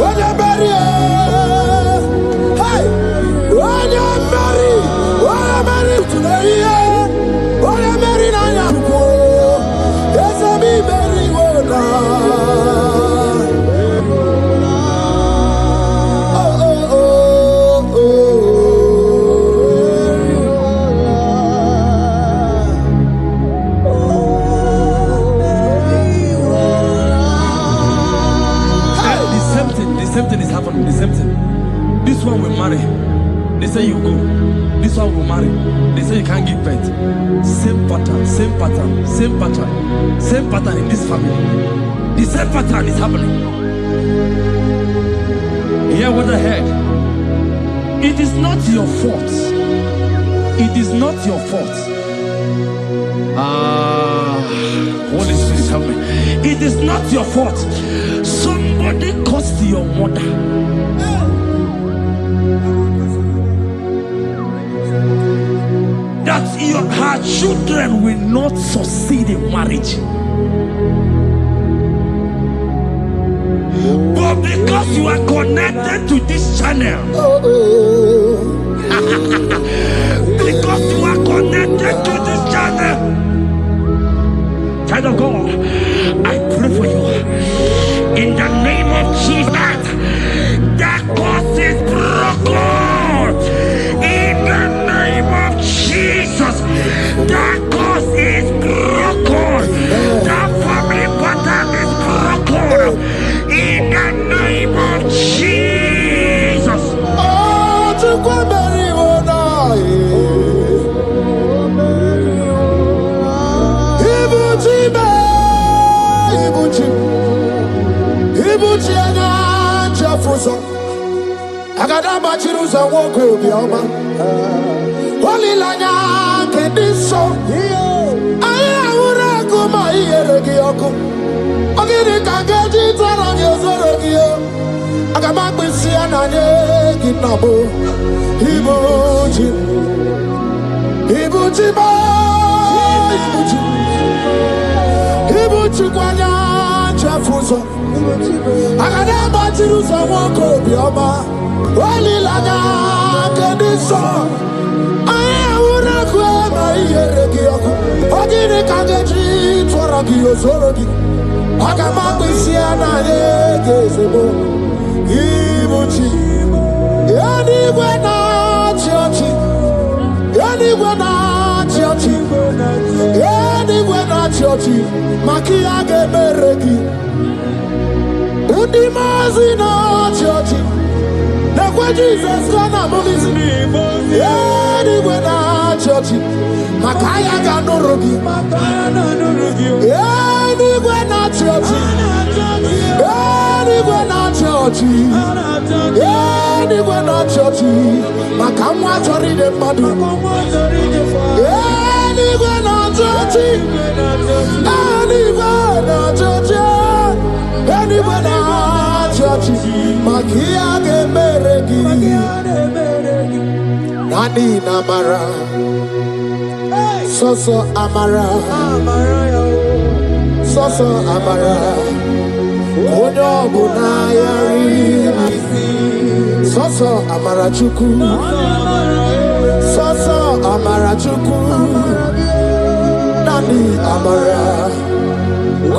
onya meri o. Hey, onya meri. The same thing is happening. The same thing. This one will marry. They say you go, this one will marry. They say you can't give birth. Same pattern, same pattern, same pattern, same pattern in this family. The same pattern is happening. Hear what I heard. It is not your fault. It is not your fault. Holy Spirit, help me. It is not your fault. Somebody caused your mother. That her children will not succeed in marriage. But because you are connected to this channel, because you are connected to this channel, child of God, I pray for you in the name of Jesus. That curse is broken in the name of Jesus. That curse is broken. That family pattern is broken in the name of Jesus. Oh, to go bury one eye. Ibuchi anya chafuso. Agada bachirusa woko bioma. Holy lanya kediso. Aya ura kuma iyeregi oku. Ogiri kangeji twarangi ozorogi yo. Agama kwisi ananye kinabo. Ibuchi. Ibuchi ba. Ibuchi. Ibuchi kwanya chafuso. Agada bachirusa woko bioma. Holy lanya kediso. Aya ura kuma iyeregi oku. Ogiri kangeji twarangi ozorogi. Agama kwisi ananye kinabo. Ibuchi. Anywhere na chiochi. Anywhere na chiochi. Anywhere na chiochi. Makia geberegi. Undi mazi na chiochi. Nekwe Jesus gonna move. Anywhere na chiochi. Makaya ganorogi. Anywhere na chiochi. Anywhere na chiochi. Anywhere na chiochi. Makamwa chori de madu. Anywhere na chiochi. Anywhere na chiochi. Anywhere na chiochi. Makia gemeregi. Nani namara. Soso amara. Soso amara. Onyo bunayari. Soso amara chuku. Soso amara chuku. Nani amara.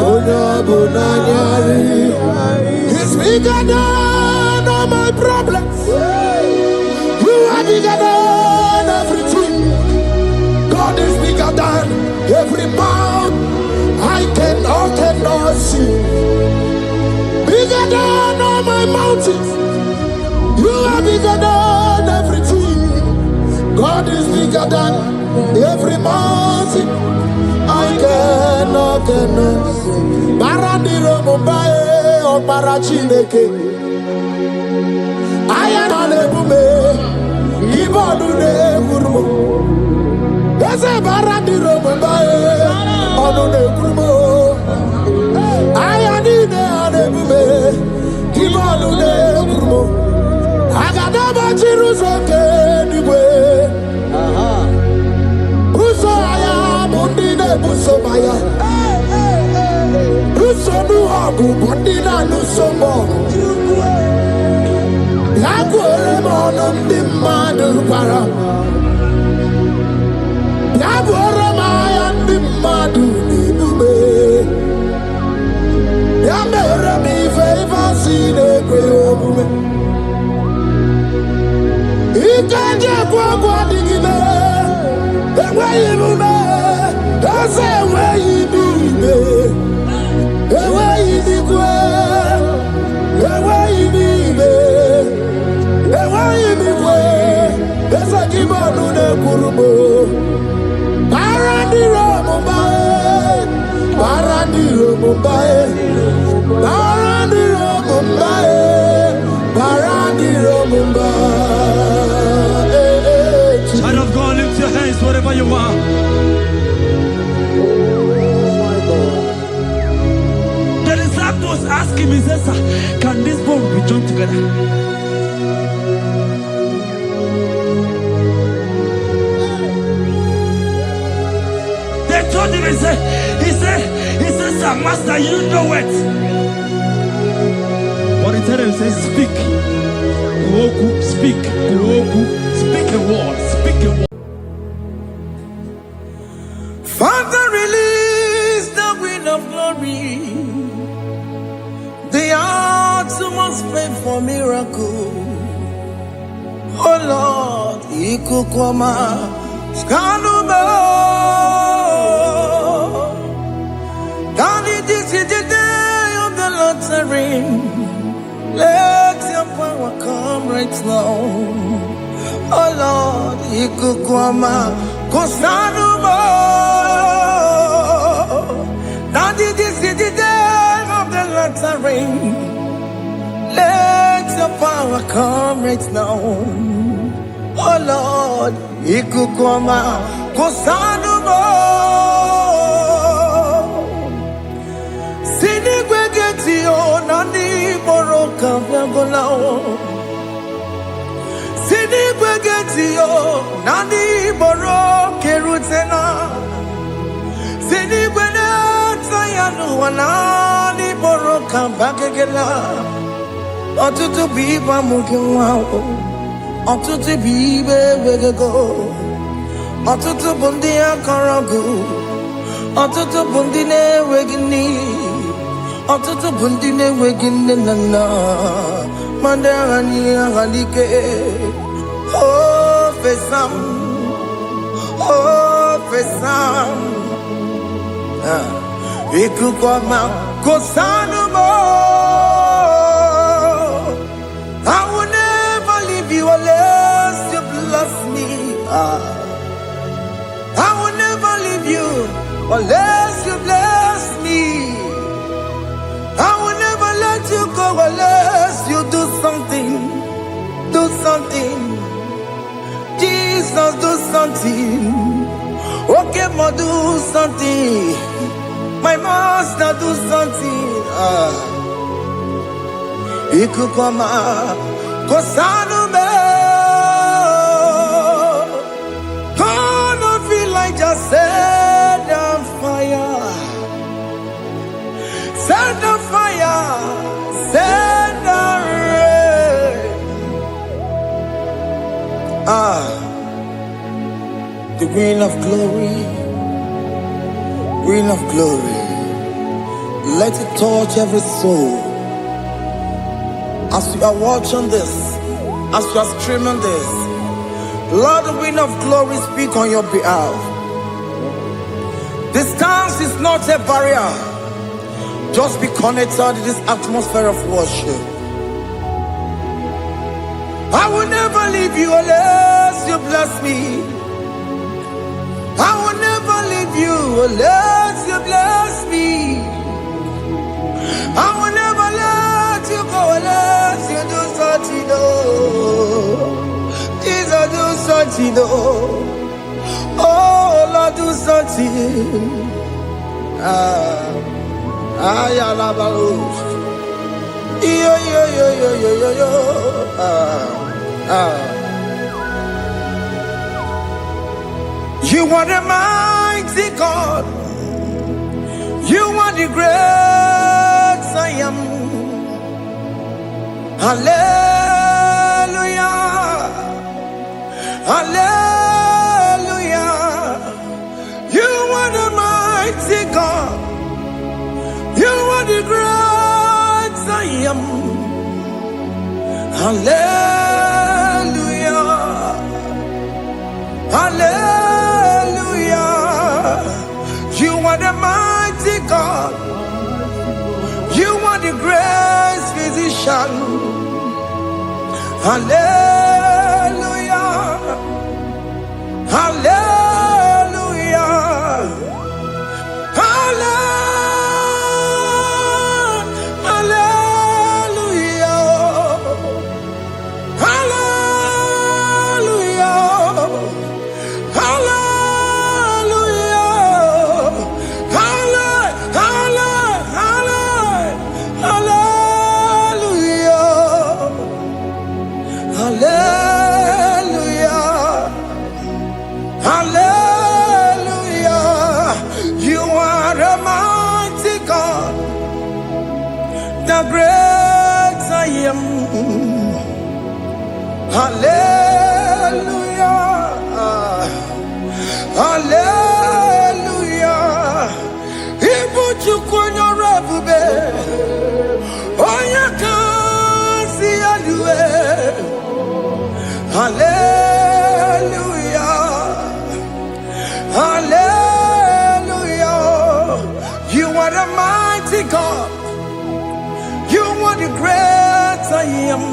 Onyo bunayari. He's bigger than all my problems. You are bigger than everything. God is bigger than every mountain I cannot see. Bigger than all my mountains. You are bigger than everything. God is bigger than every mountain I cannot see. Barandiro Mumbai or Parachineke. I am on a bume. Ibodune Kurmo. There's a Barandiro Mumbai on a Kurmo. I am in a bume. Ibodune Kurmo. I got a Bachirusoke anyway. Busaya, Bundina Busomaya. Busonu Hagu, Bundina Nusomo. Yaguelemon the Madu Para. Yaguelemaya and the Madu Nube. Yamerami favor see the great woman. Ikaje kwa digime, ewe ibume, ase ewe ibibe, ewe ibikwe, ewe ibibe, ewe ibikwe, you are. The disciples asked him, he says, can this bone be joined together? They told him, he said, sir, master, you don't know it. But he told him, he said, speak. Speak. Speak a word. Speak a word. Father, release the wind of glory. The hearts must pray for miracle. Oh Lord, Ikukwama, Skanuba. Daddy, this is the day of the Lord's ring. Let your power come right now. Oh Lord, Ikukwama, Kosanuba. Daddy, this is the day of the Lord's ring. Let your power come right now. Oh Lord, Ikukwama, Kosanuba. Sinigwegetio nani boroka vyangolao. Sinigwegetio nani boroke rutena. Sinigweneta yanu wanani boroka bagegela. Otutu biba mukiwao. Otutu bibe wegego. Otutu bundi akaragu. Otutu bundi ne wegini. Otutu bundi ne wegini nana. Mandani ahalike. Oh fesam. Oh fesam. Ikukwama kosanumo. I will never leave you unless you bless me. I will never leave you unless you bless me. I will never let you go unless you do something. Do something. Jesus, do something. Okay, ma, do something. My master, do something. Ikukwama, Kosanume. Gonna feel like just set on fire. Set on fire. Set on rain. The wind of glory. Wind of glory. Let it touch every soul. As you are watching this, as you are streaming this, Lord, the wind of glory speak on your behalf. Distance is not a barrier. Just be connected to this atmosphere of worship. I will never leave you unless you bless me. I will never leave you unless you bless me. I will never let you go unless you do something. Jesus, do something. Oh Lord, do something. Ayalabalush. Yo. You are the mighty God. You are the great I am. Hallelujah. Hallelujah. You are the mighty God. You are the great I am. Hallelujah. Hallelujah. You are the mighty God. You are the great physician. Hallelujah. Hallelujah. Hallelujah. Hallelujah. Hallelujah. Ibuchukwu rebube. Oya kasi alue. Hallelujah. Hallelujah. You are the mighty God. You are the great I am.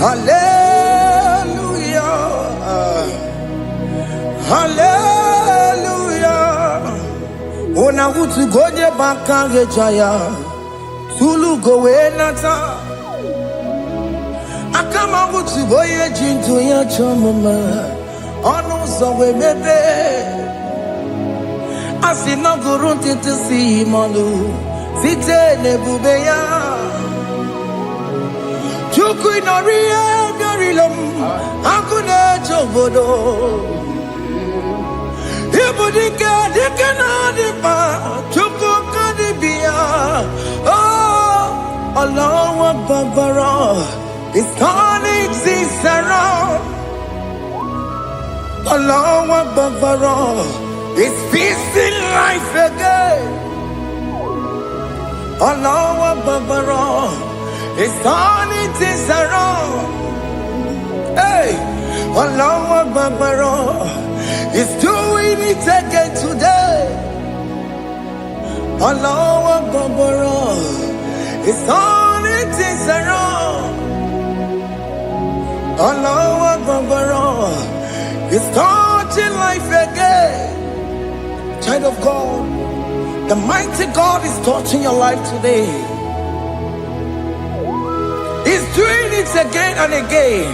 Hallelujah. Hallelujah. Ona utu goje bakange jaya. Tulu gowe nata. Akama utu boye jintu ya chomama. Onu sowe mebe. Asina gurunti tisi manu. Site nebubeya. Chuku inoria garilom. Akune chobodo. Ibudika dikana dipa. Chuku kadibia. Oh, Allah Babara. It's turning things around. Allah Babara. It's peace in life again. Allah Babara. It's turning things around. Hey, Allah Babara. It's doing it again today. Allah Babara. It's turning things around. Allah Babara. It's touching life again. Child of God, the mighty God is touching your life today. He's doing it again and again.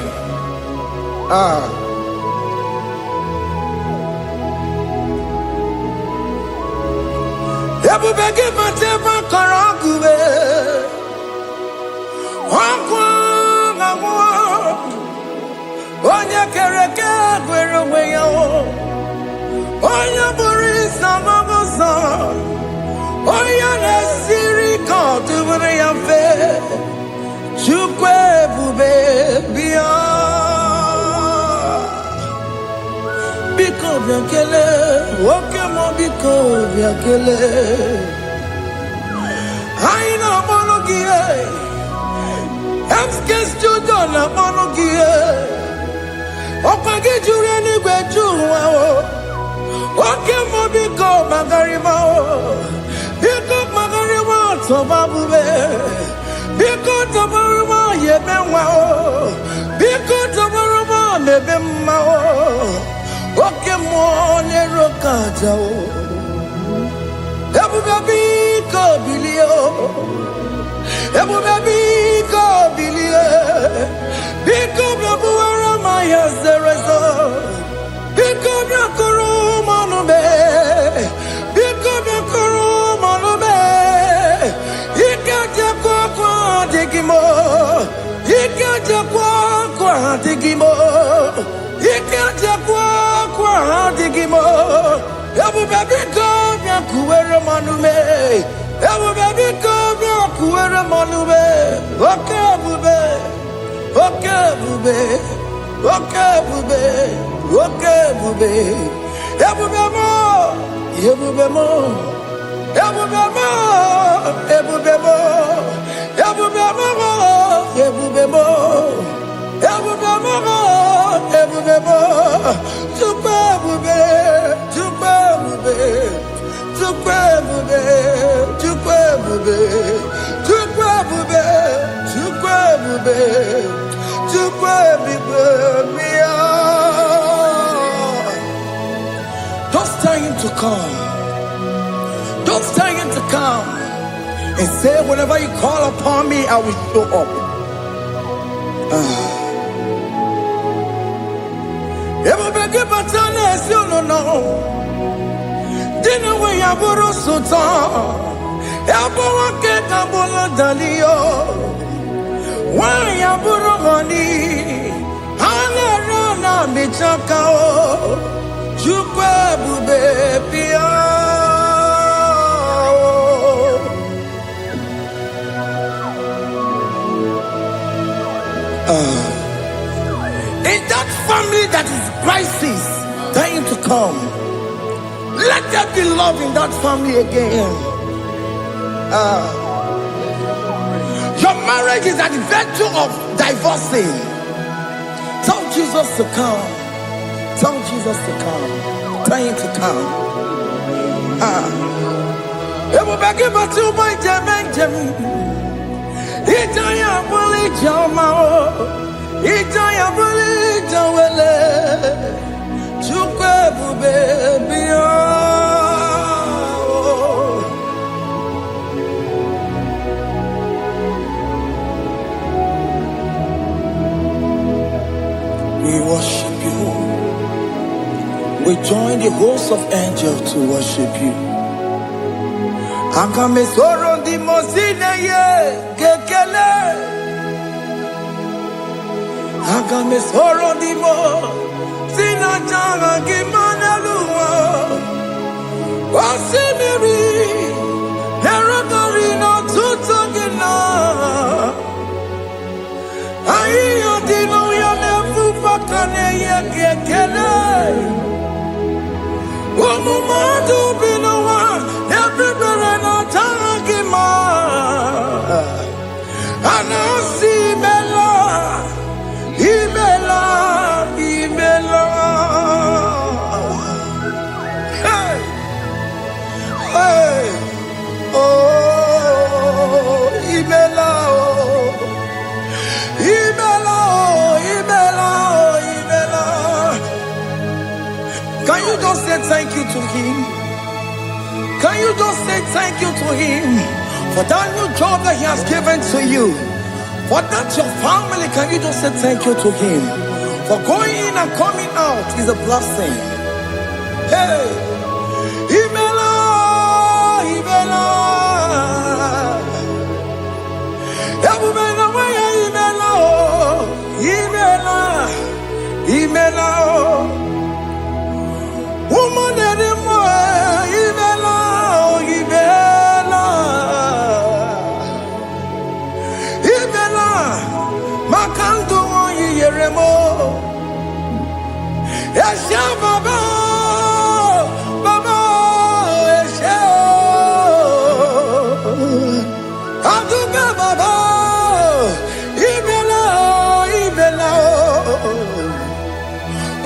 Ebubege matema karagube. Wakwa ngwa. Onya kereke gwerowe yo. Onya burisa magosa. Onya nesiri kotubune yafe. Chukwe bube bia. Biko biakele. Woke mo biko biakele. Aina monogie. Emskes judona monogie. Opage jure ni gwejuwa o. Oke mo biko magarima o. Biko magarima tobabube. Biko tobaruma yebenwa o. Biko tobaruma mebemma o. Oke mo nero kaja o. Ebube biko bilio. Ebube biko bilie. Biko bebuara maya zerezo. Biko biakuru manube. Biko biakuru manube. Ikaja kwa digimo. Ikaja kwa digimo. Ikaja kwa digimo. Ebube biko biakuere manube. Ebube biko biakuere manube. Okay bube. Okay bube. Okay bube. Okay bube. Ebube mo. Ebube mo. Ebube mo. Ebube mo. Ebube mo. Ebube mo. Ebube mo. Ebube mo. Tukwe bube. Tukwe bube. Tukwe bube. Tukwe bube. Tukwe bube. Tukwe bube. Tukwe bube. Don't tell him to come. Don't tell him to come. And say, whenever you call upon me, I will show up. Everybody but honest, you don't know. Dinner when you borrow sultan. Everyone can come dalio. Why you borrow honey? Halerona michakao. Chukwe bube pia. that family that is crisis, tell him to come. Let there be love in that family again. Your marriage is at the verge of divorcing. Tell Jesus to come. Tell Jesus to come. Tell him to come. It will be given to my Jemen. Itaya buli jamao, itaya buli jawele, chukwe bubebia. We worship you. We join the host of angels to worship you. Akame soro di mosine ye kekele. Akame soro di mo sina changa kimana luwa. Wasimiri nerotori no tutogina. Ayo di no ya nefu fakane ye kekele. Wamumadu binowa everybody no tangima. Anasi bela, ibela, ibela. Hey, hey, oh, ibela, oh, ibela, oh, ibela, oh, ibela. Can you just say thank you to him? Can you just say thank you to him for that new job that he has given to you? For that your family, can you just say thank you to him? For going in and coming out is a blessing. Hey, Imela, Imela, Imela, Imela, Imela, woman anymore, Imela, Imela, Imela, Makandu Yeremo, Yasha Baba, Baba, Yasha, Aduka Baba, Imela, Imela,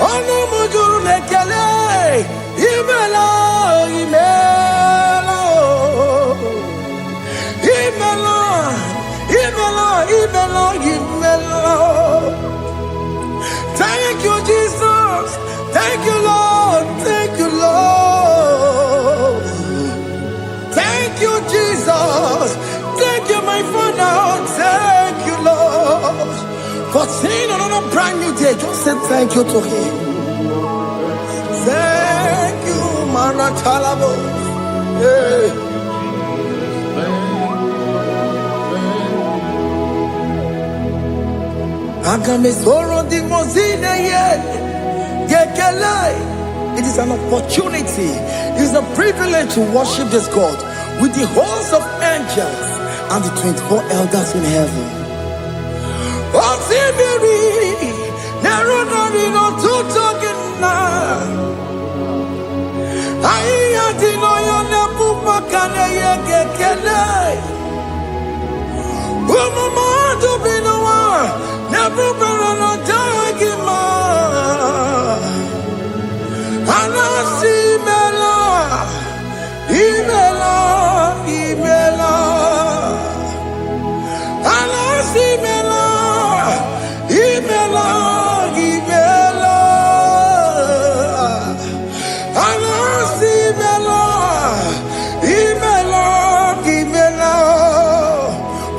Onu Mujuru Lekele. Imela, Imela, Imela, Imela, Imela, Imela. Thank you, Jesus. Thank you, Lord. Thank you, Lord. Thank you, Jesus. Thank you, my Father. Thank you, Lord. For seeing another brand new day, just say thank you to him. Thank you, Manatalabo. Hey. It is an opportunity, it is a privilege to worship this God with the host of angels and the 24 elders in heaven.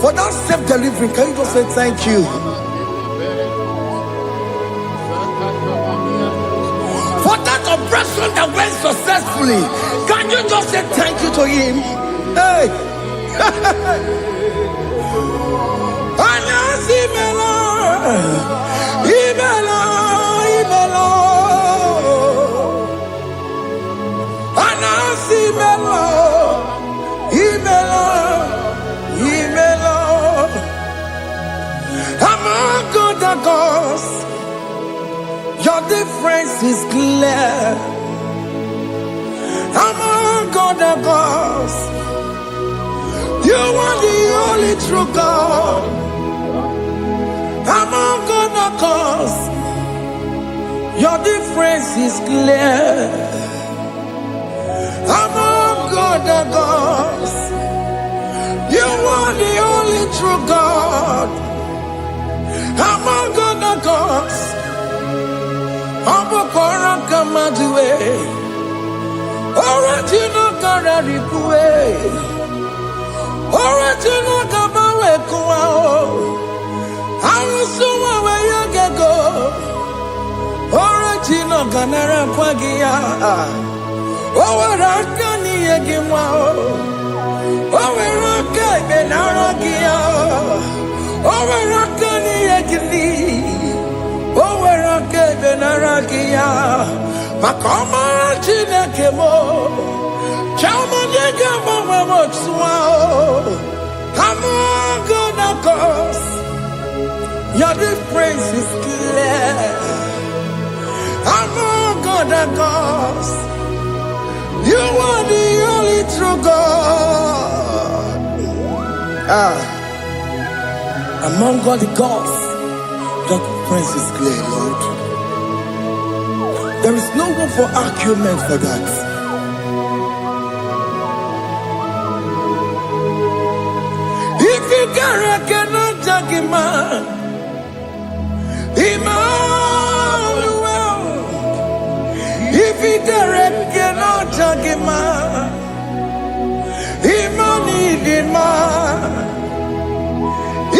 For that self-delivery, can you just say thank you? For that operation that went successfully, can you just say thank you to him? Hey! Your difference is clear. Among other gods, you are the only true God. Among other gods, your difference is clear. Among other gods, you are the only true God. Among other gods, Abokora Kamadue, Original Kararikue, Original Kabawe Kuao, Arusuma Wayagego, Original Ganara Kwagia, Owarakani Yagimao, Owaraka Benaragia, Owarakani Yagini. Owerake benarakia, makoma chinekemo, chama nega mama swao. Among other gods, your difference is clear. Among other gods, you are the only true God. Among all the gods, your difference is clear, Lord. There is no room for argument for that. If you cannot judge him, Emmanuel. If you cannot judge him, Emmanuel.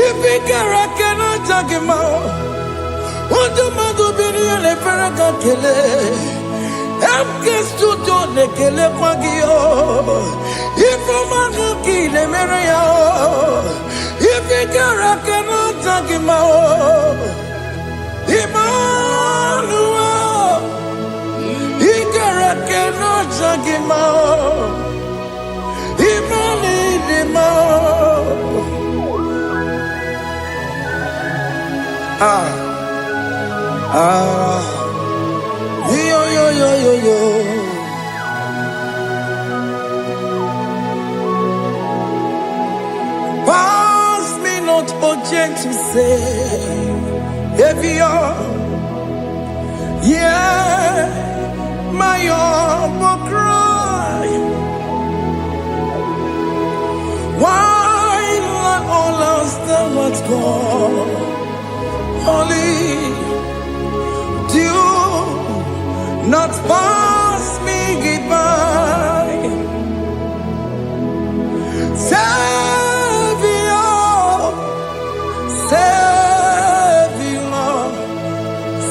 If you cannot judge him, what do you do? Be the Ferraga Kele. I'm guest to John the Kele Pagio. If I'm a key, the Maria. If you cannot judge him, Emmanuel. He cannot judge him, Yo. Pass me not, oh gentle say, if you're, yeah, my will cry. Why let all else than what's gone? Only do not pass me goodbye.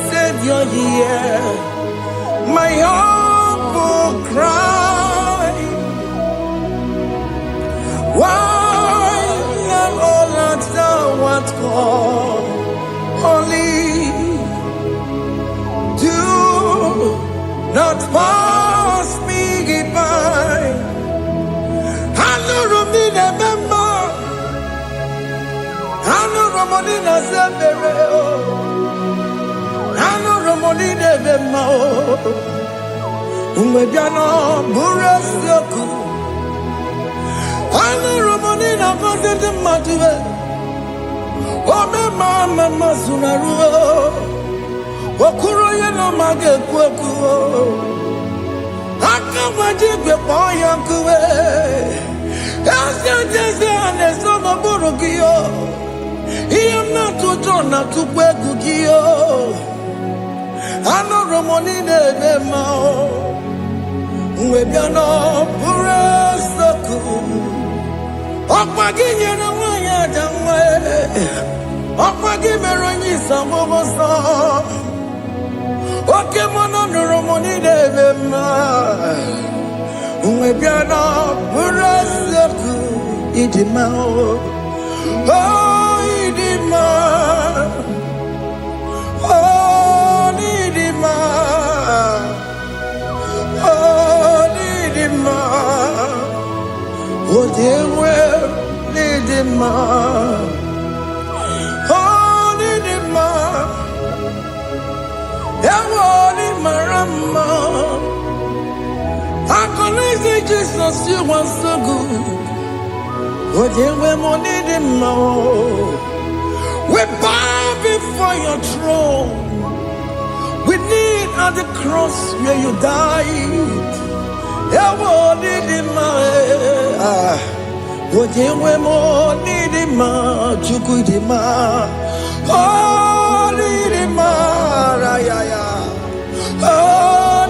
Savior, here, my humble cry. Why not all that thou art called? Only do not pass me by. Hello, Romina, member. Hello, Romonina, Zebero. Hello, Romonina, member. Umebiano, Burasioku. Hello, Romonina, Gonde Matue. Ome mama masunaruo, okuro yeno mage kuokuo, akawajigwe poyankuwe, jese anesono burukio, iyamna tutona tukwegukio, ano romonine bemao, uwebiano burasoku, okwaginye na wanya jamwe. Okwagi meronyi samobosa. Oke mono nuromoni debema. Uwebiana buraseku idimao. Oh idima. Oh idima. Oh idima. Oh dewe idima. mama. I can say Jesus, you are so good. Oh, yeah, we need him more. We bow before your throne. We need at the cross where you died. Yeah, we need him more. Oh, yeah, we need him more. You could him more. Oh, need him more. Yeah, yeah. Oh,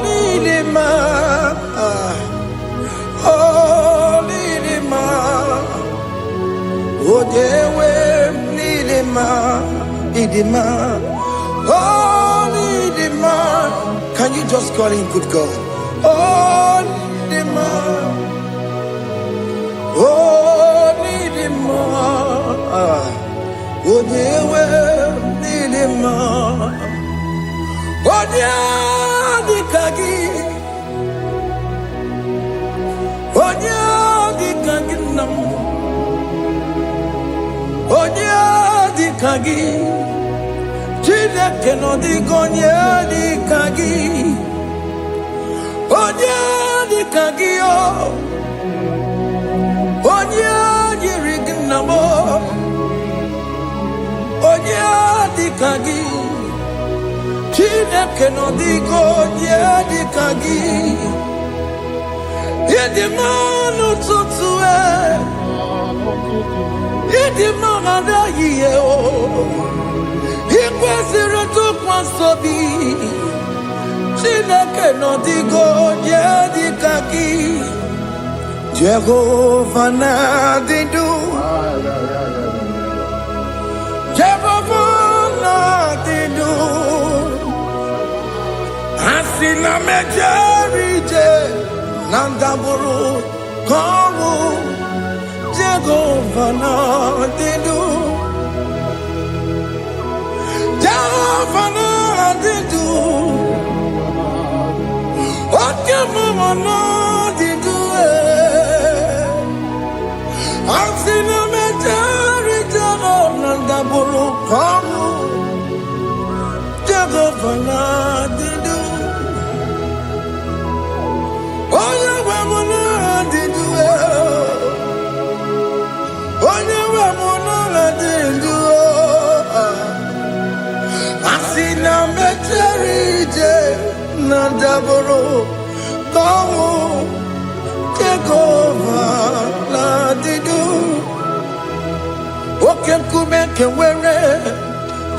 need him more. Oh, need him more. Oh, yeah, we need him more. Need him more. Oh, need him more. Can you just call him good God? Oh, need him more. Oh, need him more. Oh, yeah, we need him more. Oh, yeah, the kagi. Oh, yeah, the kagi nam. Oh, yeah, the kagi. Chile que no digo yeah, the kagi. Oh, yeah, the kagi. Oh, yeah, the rignamo. Oh, yeah, the kagi. Chile que no digo yeah, the kagi. Yedi manu tutue, yedi magada yeo, ikwesire tu kwansobi, chineke no digo yedi kaki, Jehovah na didu, Jehovah na didu, asina mejerije. Nandaburu kawu Jehovah na didu Jehovah na didu Oke mama na didu Asina mejari Jehovah Nandaburu kawu Jehovah na didu Asina meterije Nandaburu kawu Jehovah na didu Oke kume kewere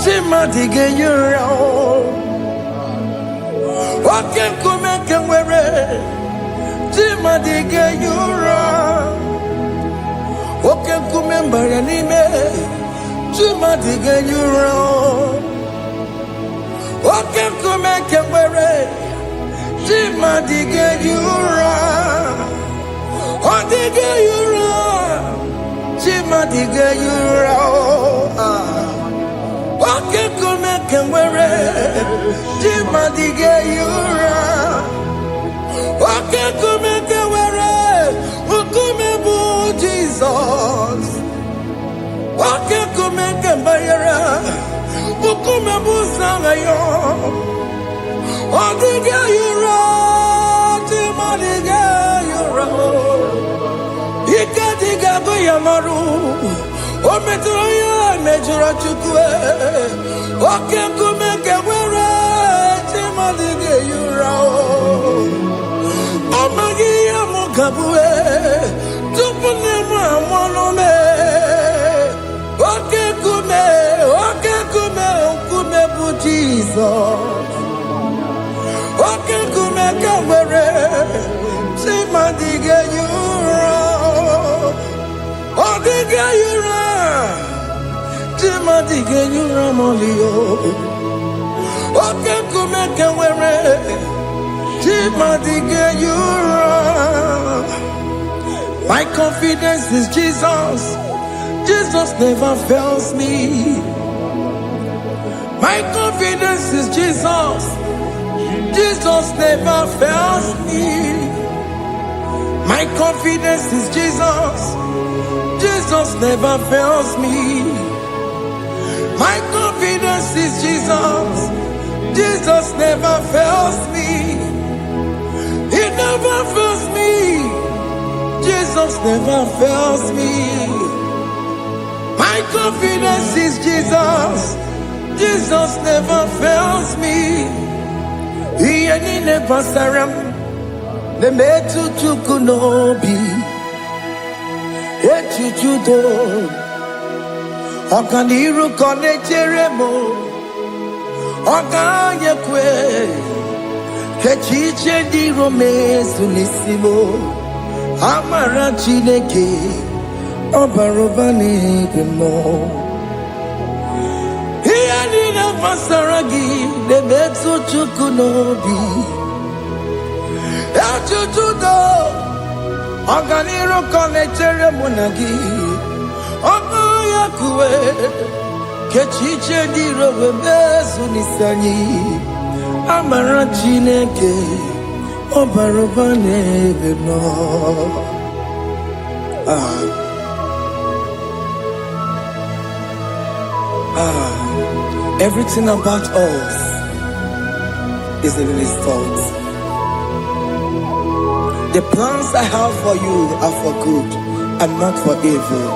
Chima dige yura Oke kume kewere Chima dige yura Oke kume mbara nime Chima dige yura Oke kume kewere Chima dige yura Odige yura Chima dige yura Oke kume kewere Chima dige yura Oke kume kewere Ukume bu Jesus Oke kume kembayera Ukume bu sangayo Odige yura Chima dige yura Ika diga buyamaru Ometro ya mejura chukwe Oke kume kewere Chima dige yura Omagi ya mukabue Tupune mwa mwanome Oke kume bu Jesus Oke kume kewere Chima dige yura Odige yura Chima dige yura molio Oke kume kewere Chima dige yura My confidence is Jesus Jesus never fails me My confidence is Jesus Jesus never fails me My confidence is Jesus Jesus never fails me My confidence is Jesus Jesus never fails me. He never fails me. Jesus never fails me. My confidence is Jesus. Jesus never fails me. He never saram. The metu chukunobi. Echuchudo. Okaniru kone jeremo. Okanye kwe. Kechiche di romezu nisimo. Amara Chineke. Obarobane gemo. Hiya ni na pasaragi de betu chukunobi. Echuchudo. Oganiro konechere monagi. Ogoya kuwe. Kechiche diro bezu nisani. Amara Chineke. Obarobane gemo. Everything about us is in His thoughts. The plans I have for you are for good and not for evil.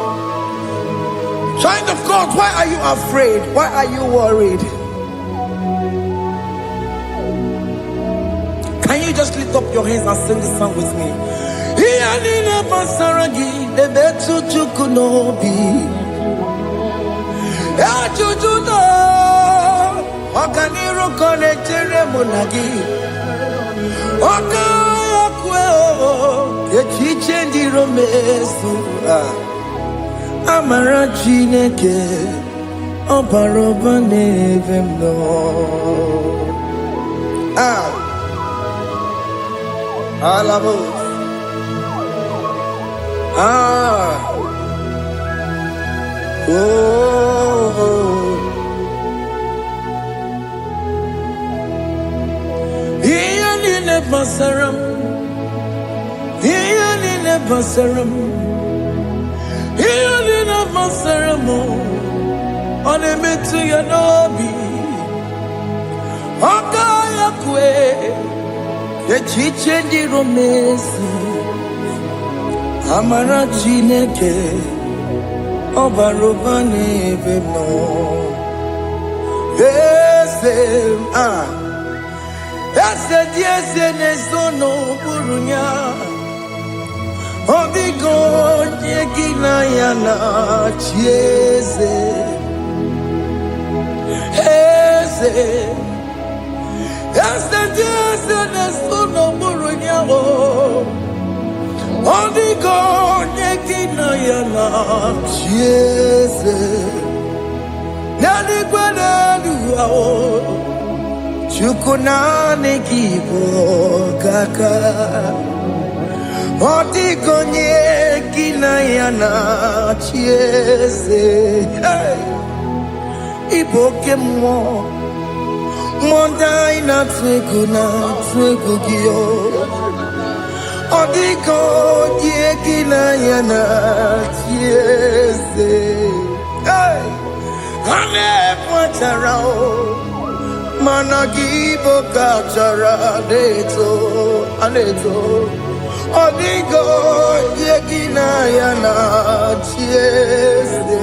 Child of God, why are you afraid? Why are you worried? Can you just lift up your hands and sing this song with me? Echuchudo, Okaniro konechere monagi. Okaya kweo, kechiche ndi romesu. Amara Chineke, Obarobane vemno. Alabo. Basaram, Healing Basaram, Healing Basaram, on a metu yanobi, Okaya kwe, Kechiche di romesi, Amara Chineke, Obarobane vemo, Ese diese ne sono burunya. Odigo nyekina yana chiese. Ese diese ne sono burunya. Odigo nyekina yana chiese. Nani kwena duao. Chukunane kibo kaka. Otikonye kinayana chiese. Iboke mo. Mondai na twegu giyo. Otikonye kinayana chiese. Ane pacharao. Managibo kachara aneto Odigo yegina yana chiese.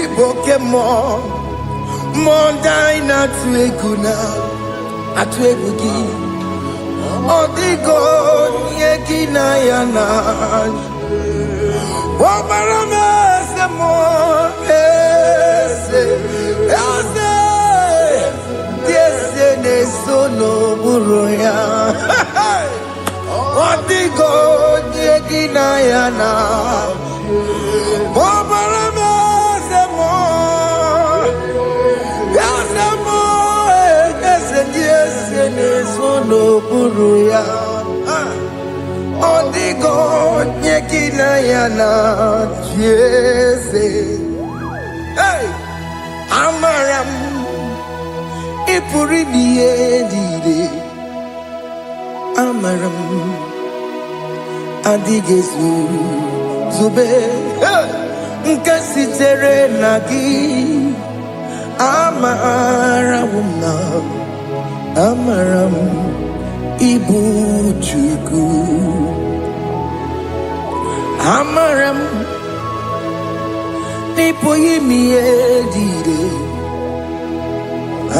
Ibokemo Mondai na atwegugi Odigo yegina yana Wabarame semo sono buruya. Odigo yegina yana. Bobarame semo. Yasemo esene sono buruya. Odigo yegina yana. Jese. Hey, Amaram. Ipuri diye Amaram Adigezu Zube Nkasitere nagi Amarawumna, Amaram, Ibuchuku, Amaram, Nipoyimi Edide,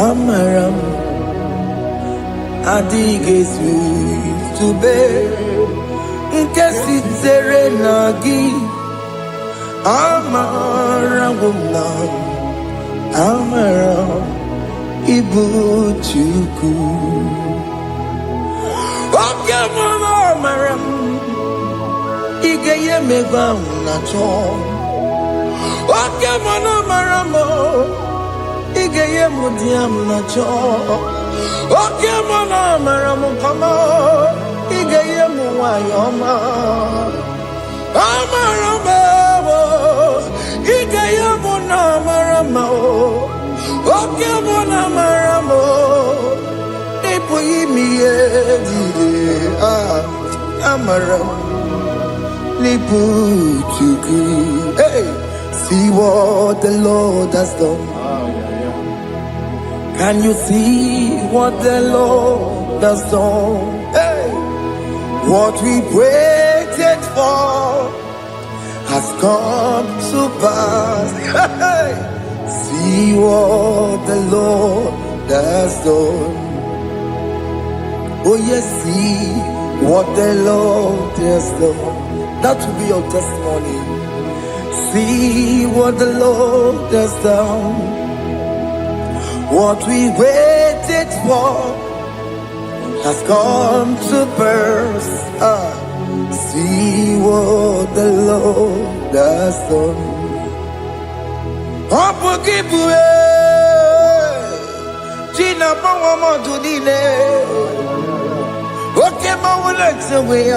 Amaram, Adigesu, Tube, Nkesitere Nagi, Amarawumna, Amaram, Ibuchuku. Okamana Amaram, Igeye Megam Nacho. Okamana Maramo, Igeye Mudiam Nacho. Okamana Maramo Kama, Igeye Muayoma. Amaramo, Igeye Munamaramo. Okamana Maramo, Nipoyimi Edide, Amaram, Nipuchuku. Hey, see what the Lord has done. Can you see what the Lord has done? Hey, what we waited for has come to pass. Hey, see what the Lord has done. Oh yes, see what the Lord has done. That will be your testimony. See what the Lord has done. What we waited for has come to pass. See what the Lord has done. Opukibue, Gina Pawamo Dudine, Okema Wulexaway,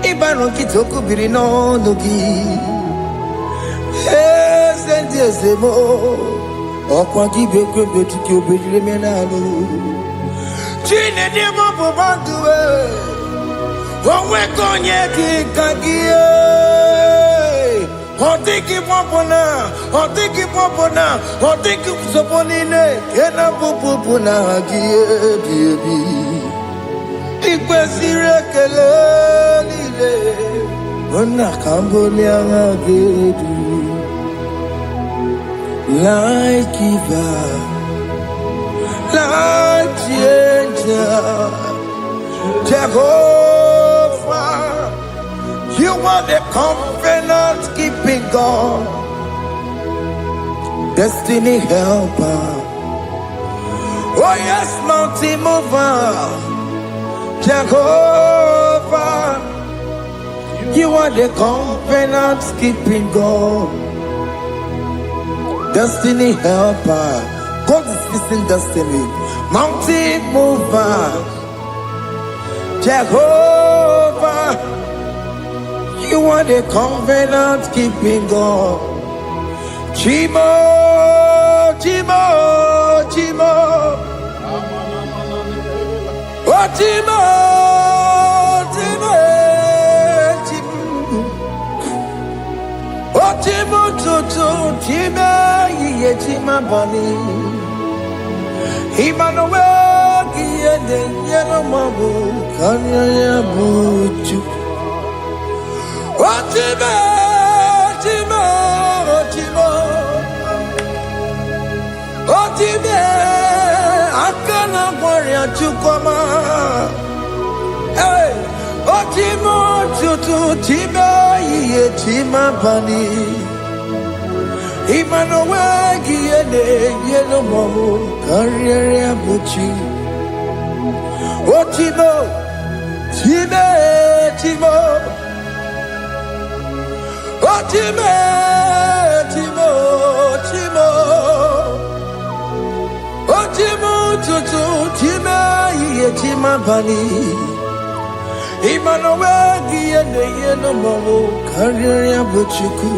Ibano Kitoku Birino Nogi, Sentiasemo, Okwaki Beke to Kyobi Menano, Gina Demo Bobandue, Owekonya Kagia. Otiki popona, otiki soponine, kena pupuna giebi. Ikwesire kelele, ona kambonia gedu. Like Eva, like Ginger, Jehovah. You are the covenant keeping God, destiny helper. Oh yes, mountain mover, Jehovah. You are the covenant keeping God, destiny helper. God is fixing destiny. Mountain mover, Jehovah. You are the covenant keeping God. Chimo, Chimo, Chimo. Oh, Chimo, Chimo, Chimo. Oh, Chimo, Chimo, Chimo, Ye Chima Bani. Emmanuel, Yede, Yeno Mabu, Kanya Buchu. Otime, Otime, Otime, Otime, Akana Warrior Chukoma. Hey, Otimo, Tutu, Tima, Ye Tima Bani. Emmanuel, Yede, Yeno Momo, Carrier Buchi. Otimo, Time, Timo. Otime, Timo, Timo, Otimo, Tutu, Tima, Ye Tima Bani. Emmanuel, Yede, Yeno Momo, Carrier Buchiku.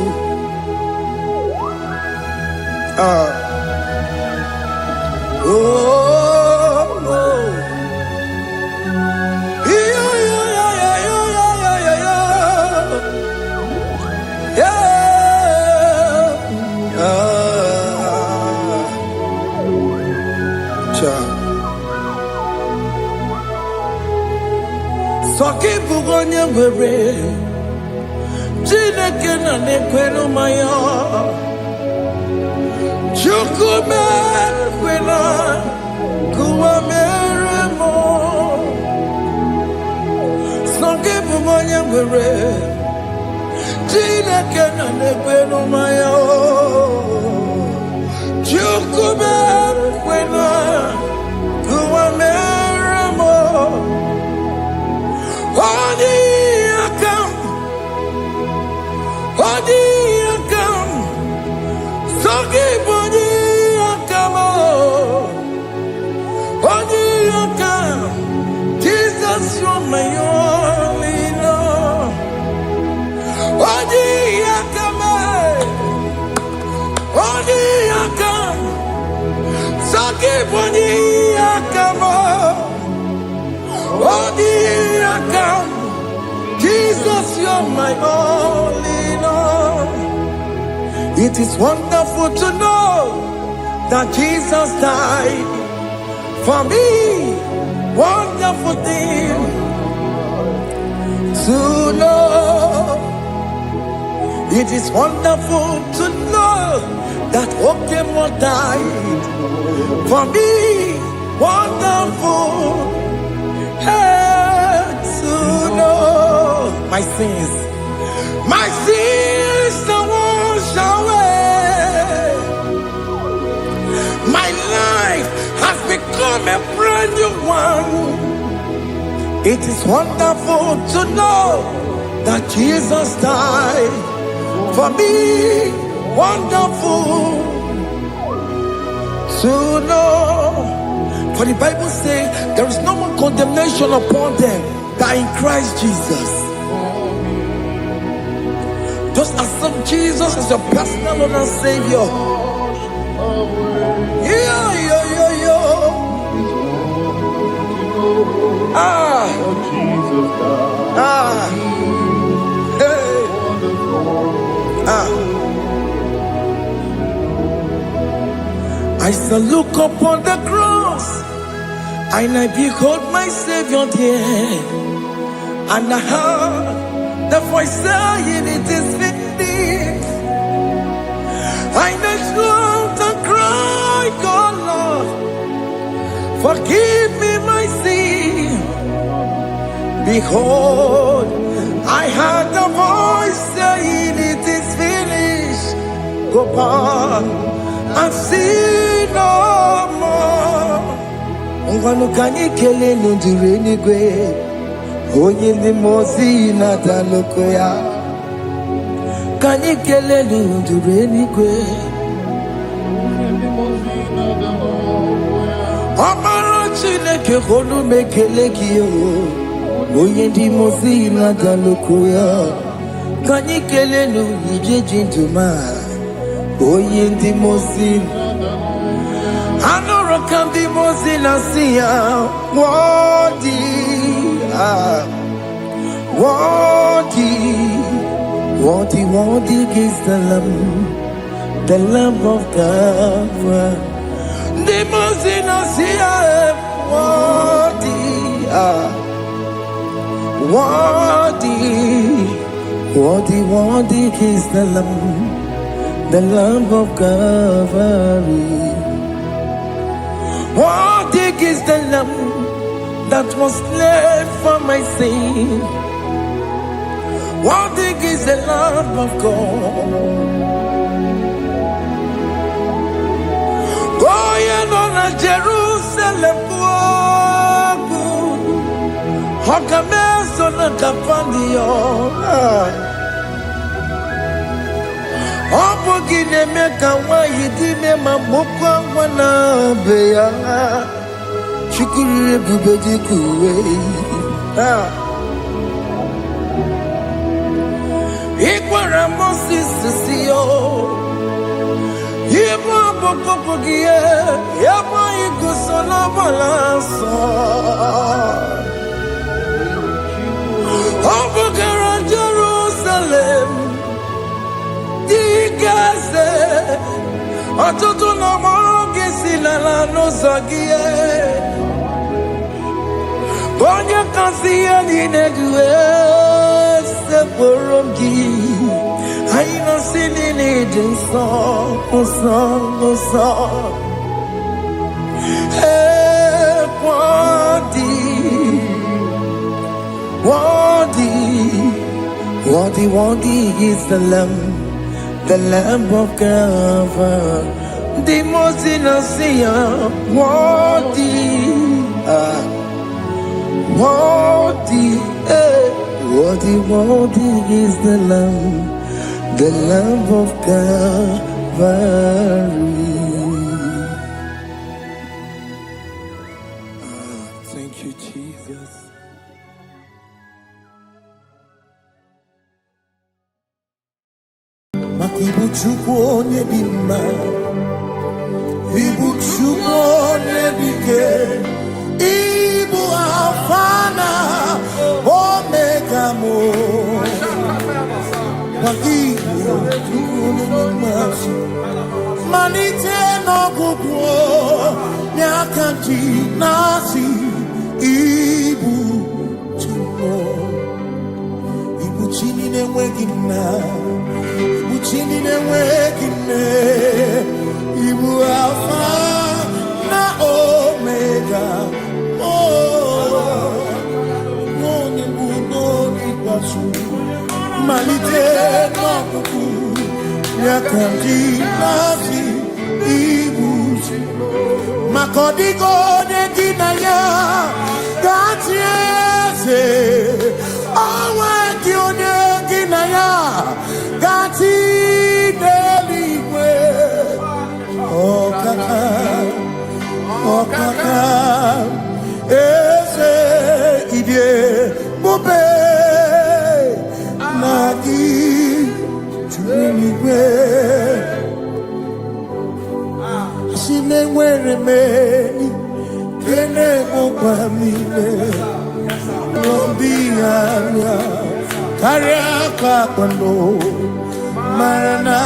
Soki bugonye were Chineke na nekwenu maya Chukume kwena Kuwa meremo Soki bugonye were Chineke na nekwenu maya Chukume kwena Kuwa meremo Odi akam, Soki bodi akam, Odi akam, Jesus you're my only love. Odi akam, Soki bodi akam, Odi akam. Jesus, you're my only Lord. It is wonderful to know that Jesus died for me. Wonderful thing to know. It is wonderful to know that Okemo died for me. Wonderful. To know my sins are washed away. My life has become a brand new one. It is wonderful to know that Jesus died for me. Wonderful to know. For the Bible says there is no more condemnation upon them that in Christ Jesus. Just accept Jesus as your personal Lord and Savior. Yeah. Hey. I shall look upon the cross, and I behold my Savior there, and I heard the voice saying, "It is finished." I knelt and cried, "God, Lord, forgive me my sin." Behold, I heard the voice saying, "It is finished." Go back and sin no more. Ngwanu kanyi kele nundure nigwe, onye ndi mozi na taloko ya. Kanyi kele nundure nigwe, Amara Chineke honu mekele kiyo, onye ndi mozi na taloko ya. Kanyi kele nundure jintuma, onye ndi mozi. Anoro kandi mozi nasia, wadi, wadi is the Lamb of God. The mozi nasia, wadi is the Lamb of Calvary. What is the Lamb that was slain for my sin? What is the Lamb of God? Going on a Jerusalem, Hokameso na Kapandio. Opogine meka wa yidime mamokwa wana beya. Chukuri bubeji kuwe. Ikwara Moses siyo. Yebo bokopogie. Yebo ikusola balanso. Opogara Jerusalem. Digaze. Ọtụtụ na mọrọ gị si la no zagie. Onye kazi ni negwe se porongi. I no sini ni jinso, oso. Hey, Worthy is the Lamb of God, the most innocent. Worthy is the Lamb of God. Thank you, Jesus. Ibuchukwu onye dị mma, Ibuchukwu onye dị ike, Ibu Alfa na Omega mo. Ibuchukwu onye dị mma, malite n'ọgwụgwụ n'aka ji na-asị Ibuchukwu, Ibuchi na-enweghị nna. Chini newekine, Ibu Alpha na Omega. Noni bunoni basu, malite n'ọkụkụ nyakandi nasi Ibu. Makodigo ne dinaya gatieze, awe kionye dinaya gati. Okaka eze idie bube nagi chuniwe sine nwere meni kene mopamile lombianya karia kwando marana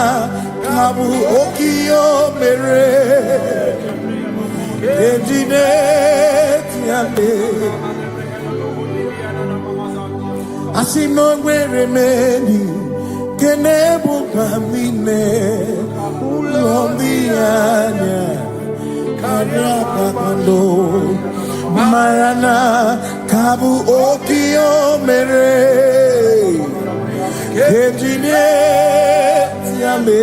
kabu okio mere Ejinetiale Asino nwere meni Kenebu kamine Ulombianya Kariaka kwando Marana Kabu okio mere Ejinetiale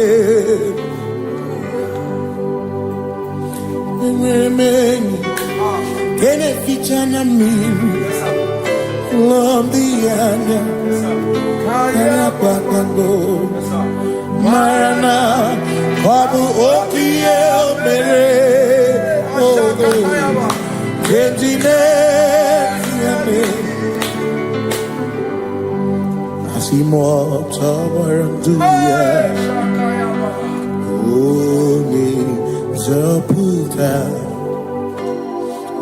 Meni kene fichana mimi Lombianya Kaya pakando Marana Babu okie mere Kentine Yame Asimo Tabaranduya Oni Zaputa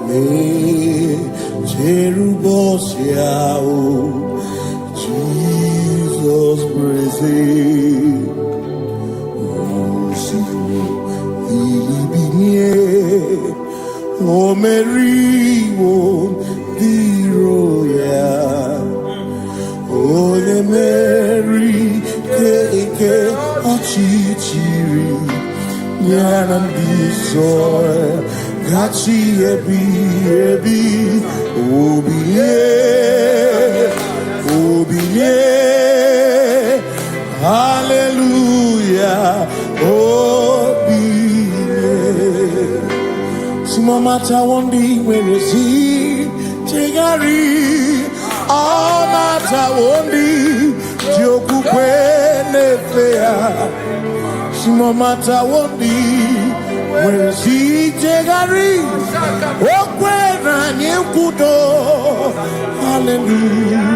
me Jerubosiao Jesus praise Ilibinye O Mary O Diroya O le Mary Keke Achichiri Yanambisoy Gachi ebi Obiye Hallelujah Obiye Simomata wondi werezi Tegari Amata wondi Jokukwe nefea Simomata wondi werezi Tegari Okwena nyekudo Hallelujah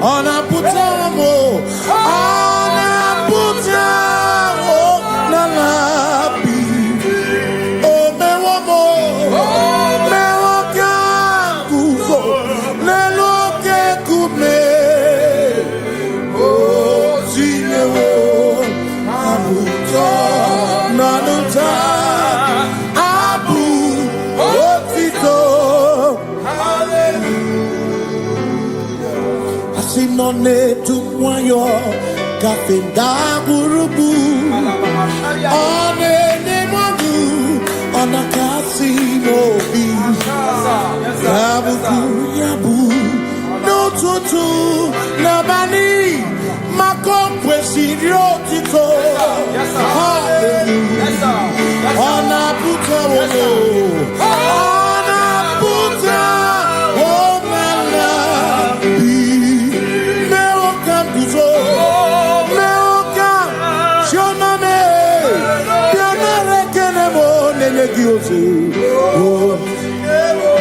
Ona putamo Nalabi O mewamo Mewokanguzo Neloke kume O zinewo Nanuta One to one yo cafe da gurubu. On any manu on a casino be. Yabu yabu no tutu nabani makom presidio tito. Hallelujah. On a puta wono. On a puta womala be. Meokam duzo. Meokam shoname. Pianare kenemo nenegioze.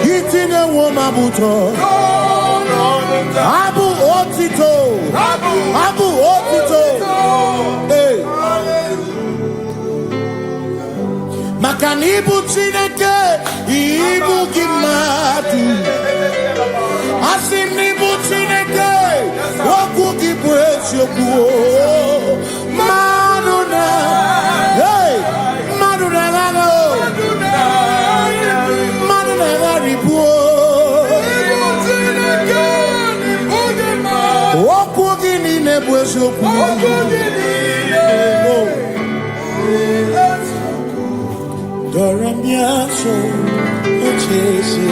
Gitine womabuto. Abu otito. Abu otito. Hey. Makanibu chineke ibu kimatu. Asinibu chineke woku kibwesyoku. Maduna. Hey. Maduna gano. Maduna garibu. Woku gini nebwesyoku. Doramiaso, ochese.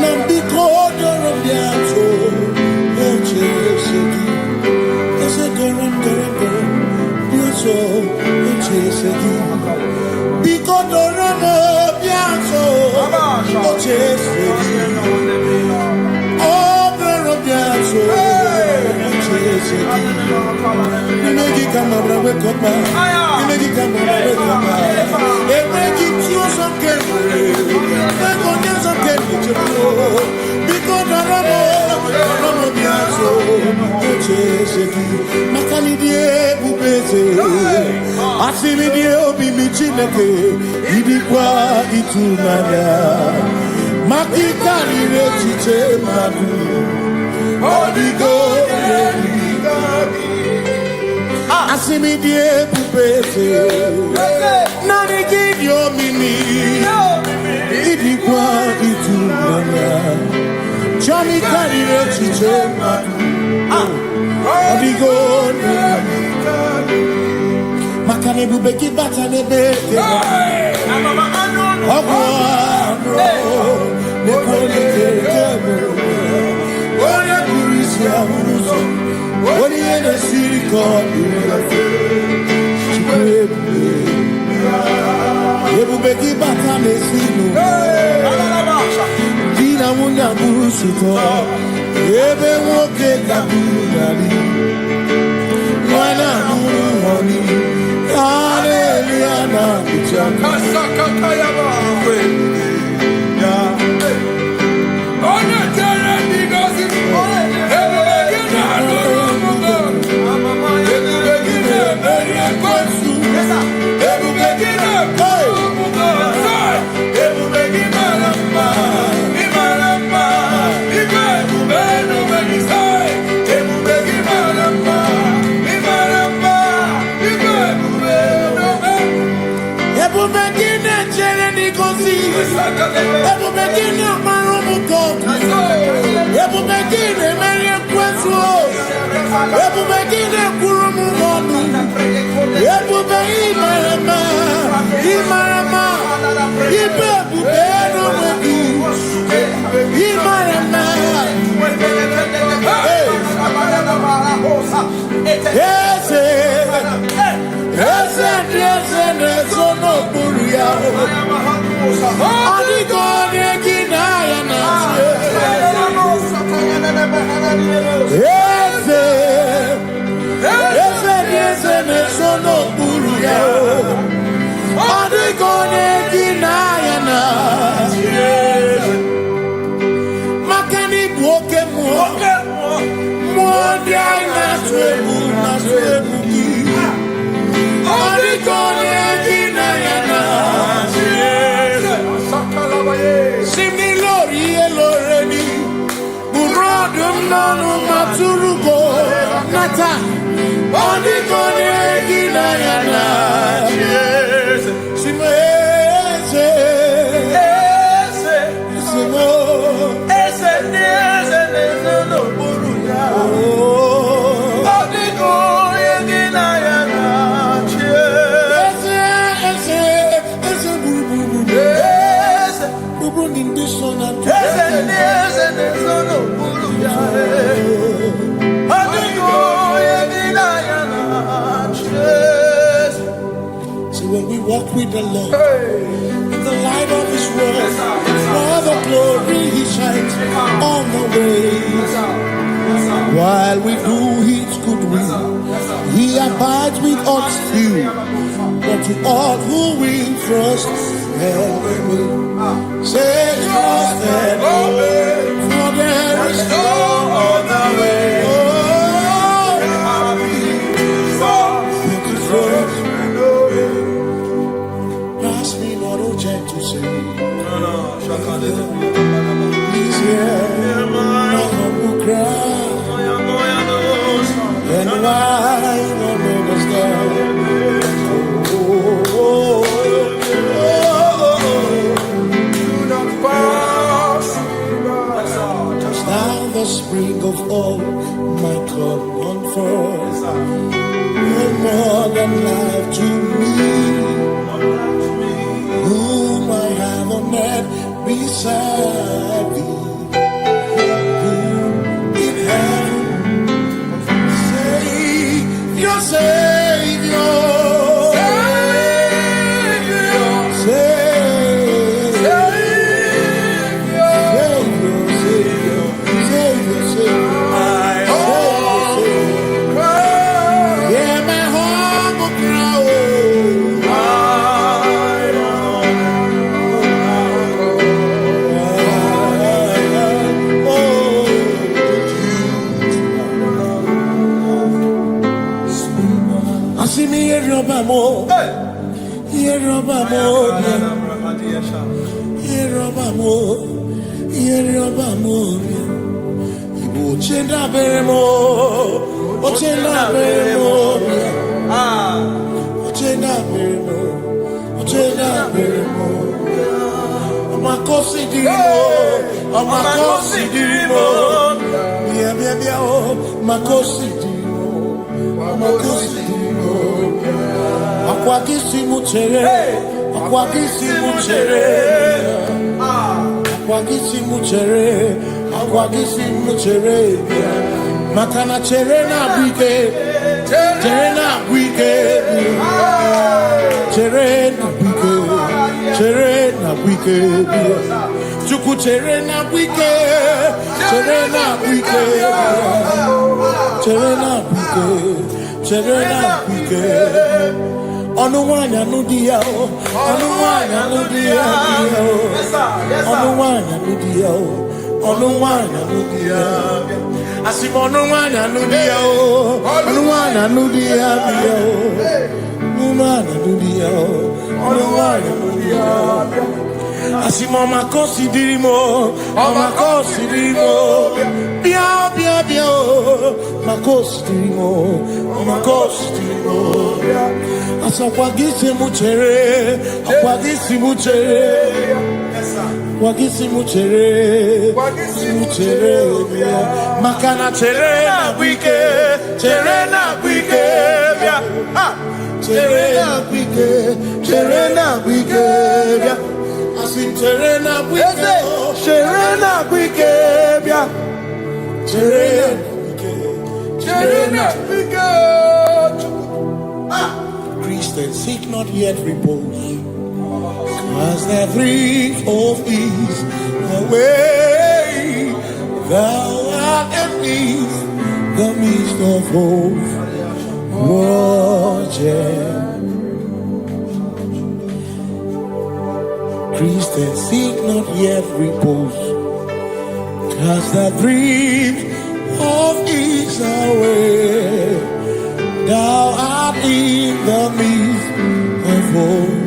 Nambiko doramiaso, ochese. Ese doram, biaso, ochese. Biko doramiaso, ochese. Oh, doramiaso, ochese. Nimegi kamabra wekopa. Nimegi kamabra wekopa. Asilidie obi michineke idikwa itunanya makikani rechiche madu odigo asimidie pupete nani gidio mimi idikwa itunanya chami kani rechiche madu odigo makane bubeki bata nebeke ogwaro nekoleke ore kurisia uruzo ore ene siriko ebubeki bata nesinu dina munya burusito ebe woke kabunali wana muhoni Hallelujah, See, when we walk with the Lord, in the light of His word, for the glory He shines on the way. While we do His good will, He abides with us still. But to all who will trust and obey, say trust and obey, for there is no other way. Oh, pass me not a chance to say, He's here, my humble cry. And I don't understand. Just now the spring of all my cup unfolds. You're more than life to me, whom I have on earth beside thee. Savior, Makana cherena bike, cherena bike, cherena bike, cherena bike, chuku cherena bike, cherena bike, cherena bike, cherena bike. Onuwanya nudia, onuwanya nudia, onuwanya nudia, onuwanya nudia. Asim onuwanya nudia, onuwanya nudia, onuwanya nudia, onuwanya nudia. Asim omakosi dirimo, omakosi dirimo, bia bia bia, makosi dirimo, omakosi dirimo. Asakwagisi muchere, akwagisi muchere, wagisi muchere, makana chere na wike, chere na wike, chere na wike, asim chere na wike, chere na wike, chere na wike. Christians seek not yet repose, as the three of ease the way thou art beneath the midst of hope. Christians seek not yet repose, as the dreams of ease away. Thou art in the midst of hope.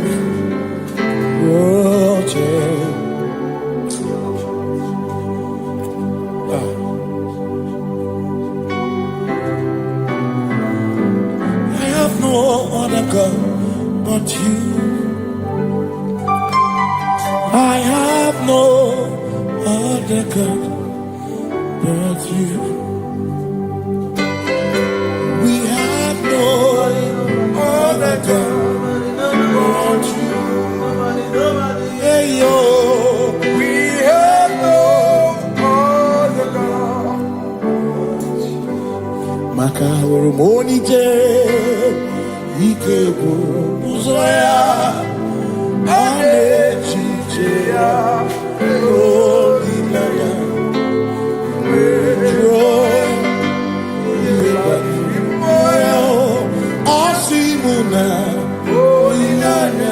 I have no other God but you. I have no other God but you. We have no other God but you. Hey yo, we have maka hormoni je ike bụ ụzọ ya echiche ya olileanya ọsị mụ na olileanya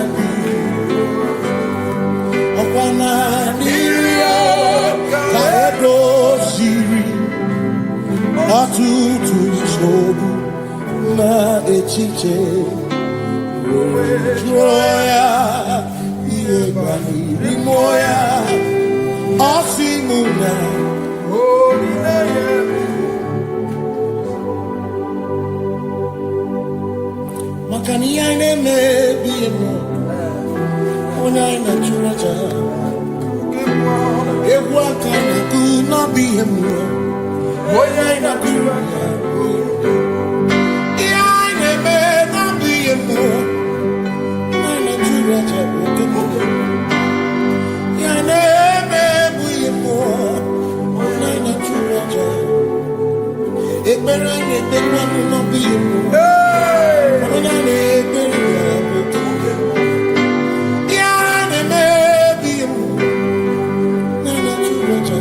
ọkwa na n'iri ya ka edoziri ọtụtụ nsogbu na echiche jụọ ya ihe gbalịrị mụọ ya ọsị mụ na maka na ihe anyị na-emebi onye anyị na-achụrụ aja egwu aka na-ekwu n'ọbụ ihe mmụọ onye anyị na-akụrụ anya ihe anyị na-eme n'ọbụ ihe mmụọ onye anyị na-achụrụ aja bụ oke mmụọ ihe anyị na-eme bụ ihe mmụọ onye anyị na-achụrụ aja ekpere anyị na-ekpekwa n'ọbụ ihe mmụọ onye anyị na-ekpere ya bụ oke mmụọ ihe anyị na-eme bụ ihe mmụọ onye anyị na-achụrụ aja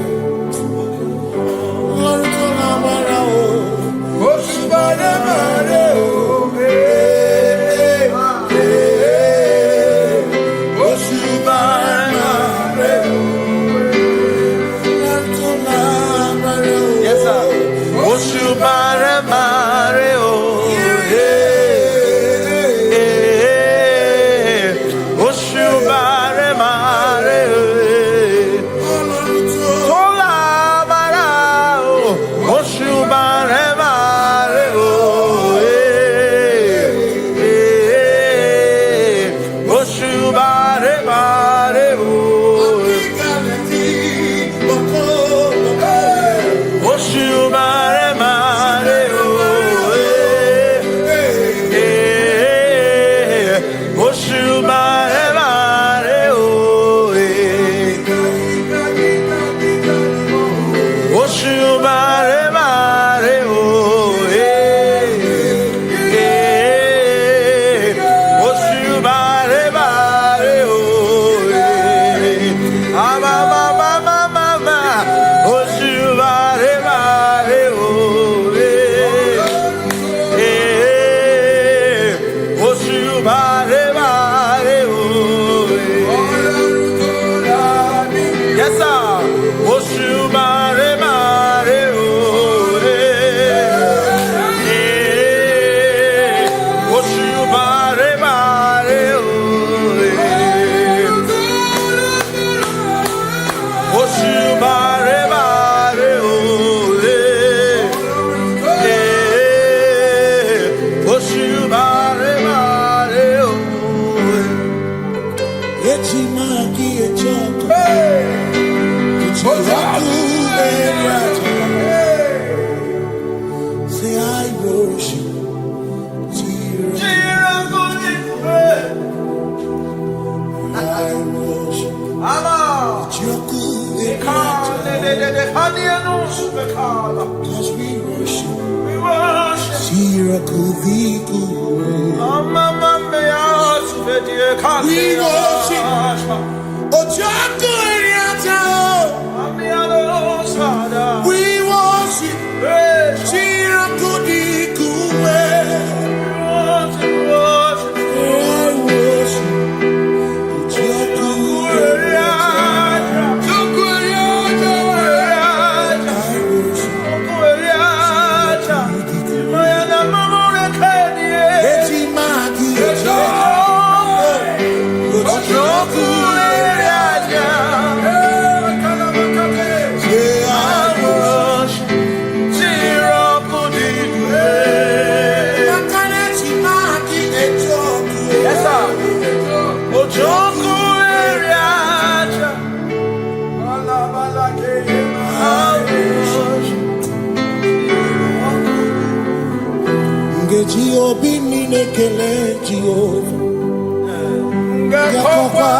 Ngakokwa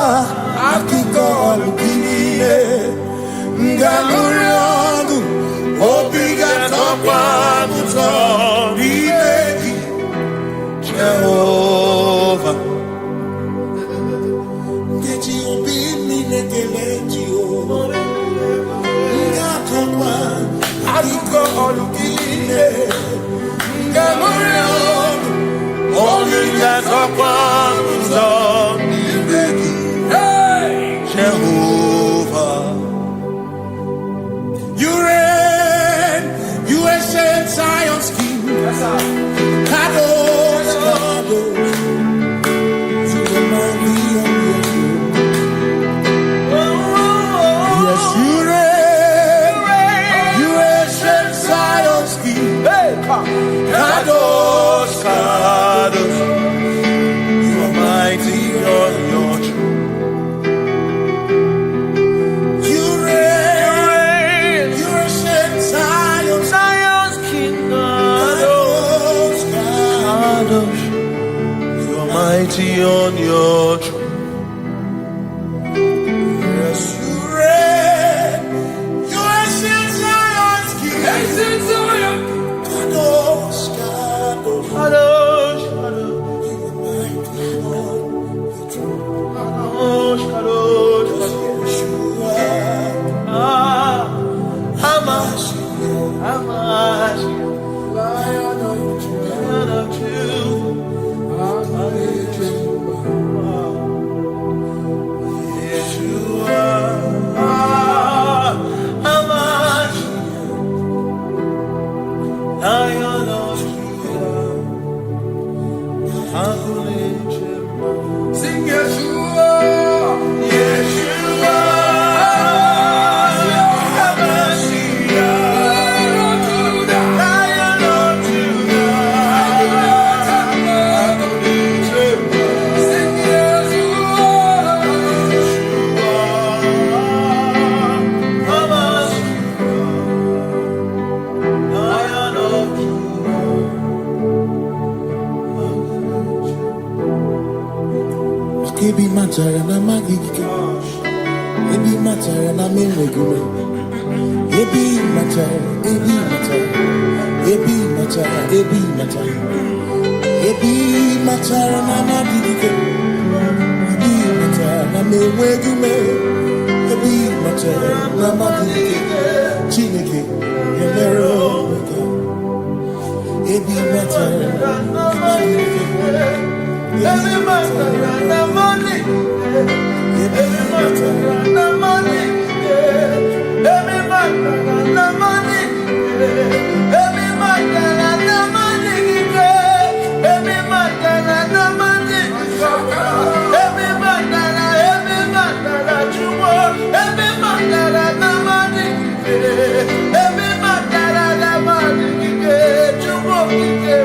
akiko alukile Ngaluri ogu Obiga tokwa muto matara na magigike. Ebi matara na menwegume. Ebi matara, ebi matara. Ebi matara, ebi matara. Ebi matara na magigike. Ebi matara na menwegume. Ebi matara na magigike. Chineke, yemero weke. Ebi matara na magigike. Ebi matara na money. Ebi matara na money. Ebi matara na money. Ebi matara na money. Ebi matara na money. Ebi matara chumo. Ebi matara na money. Ebi matara na money. Chumo kike.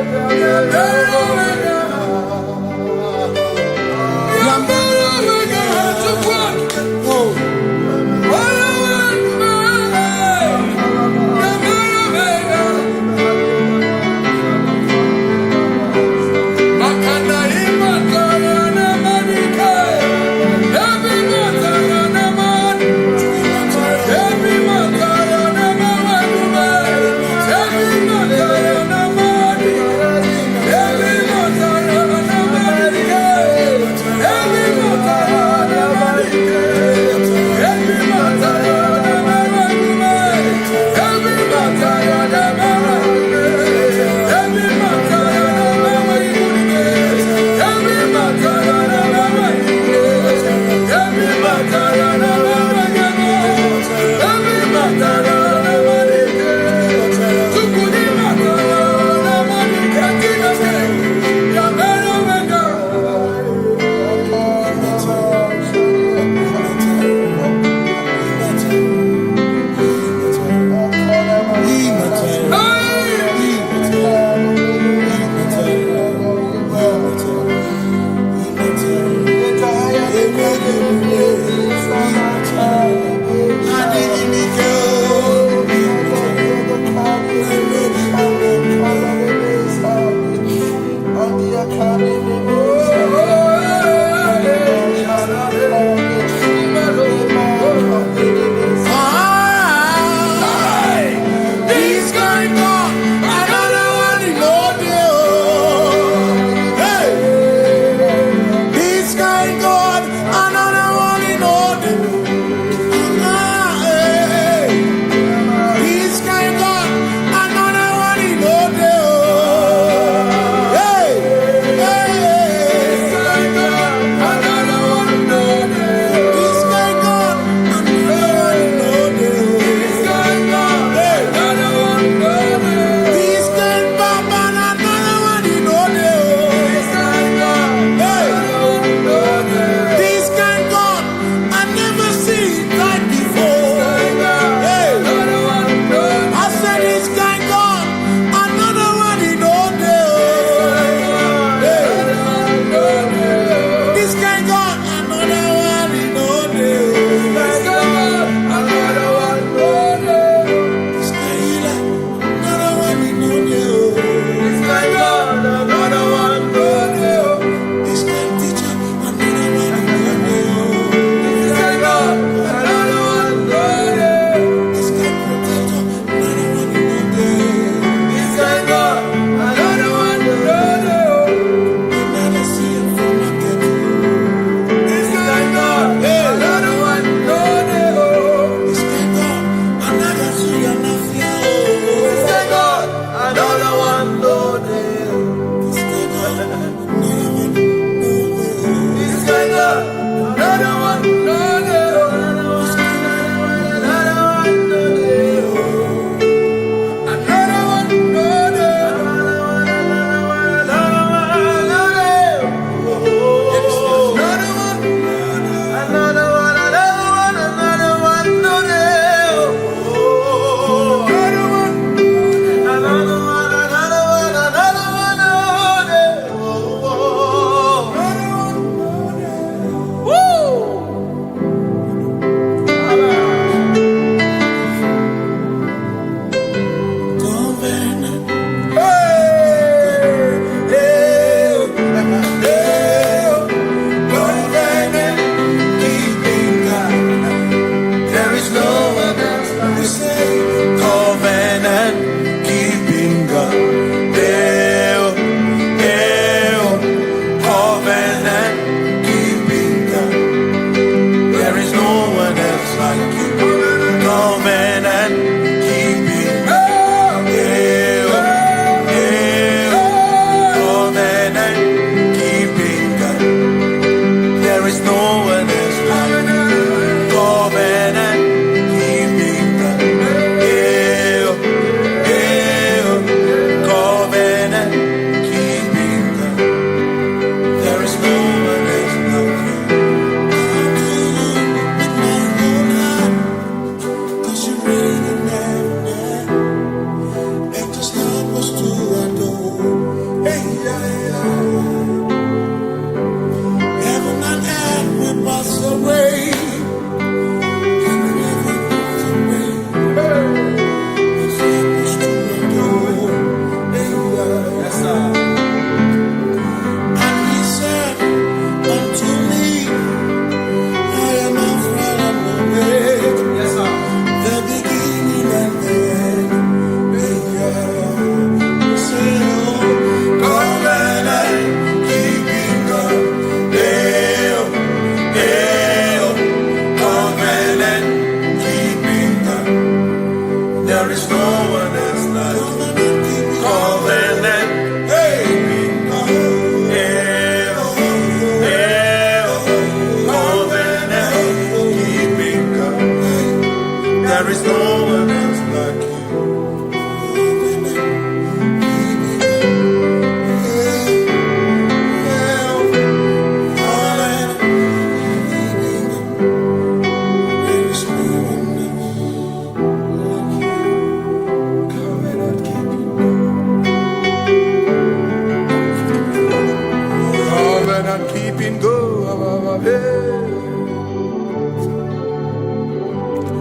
There is no one else like you.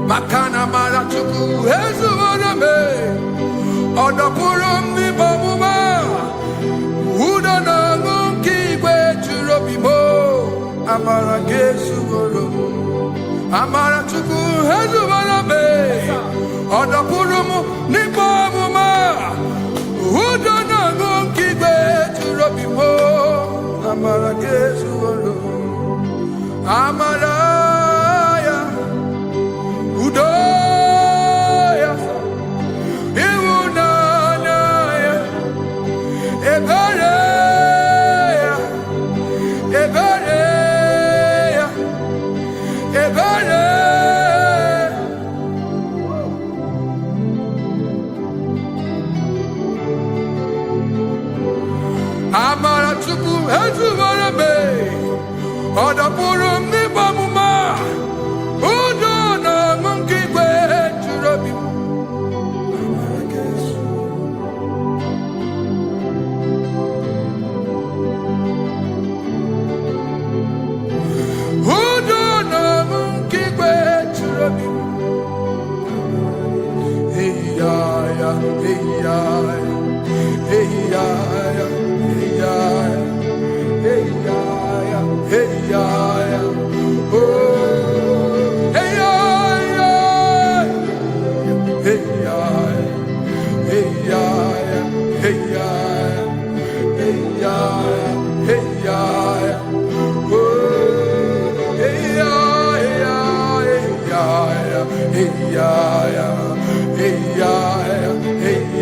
Makana mara chuku hezu waname Odapurum ni bamuma Uda na ngunki kwe churobimo Amara gesu wolo Amara chuku hezu waname Odapurum ni bamuma Uda na ngunki kwe churobimo Amara gesu wolo Amara Amara chuku hezu warabe Odapurum ni bamuma Udo na mungi kwe churabi Amara gesu Udo na mungi kwe churabi Hey ya ya, hey ya ya, hey ya ya, hey ya ya, hey ya ya, oh, hey ya ya, hey ya ya, hey ya ya, hey ya ya, hey ya ya, oh, hey ya ya, hey ya ya, hey ya ya, hey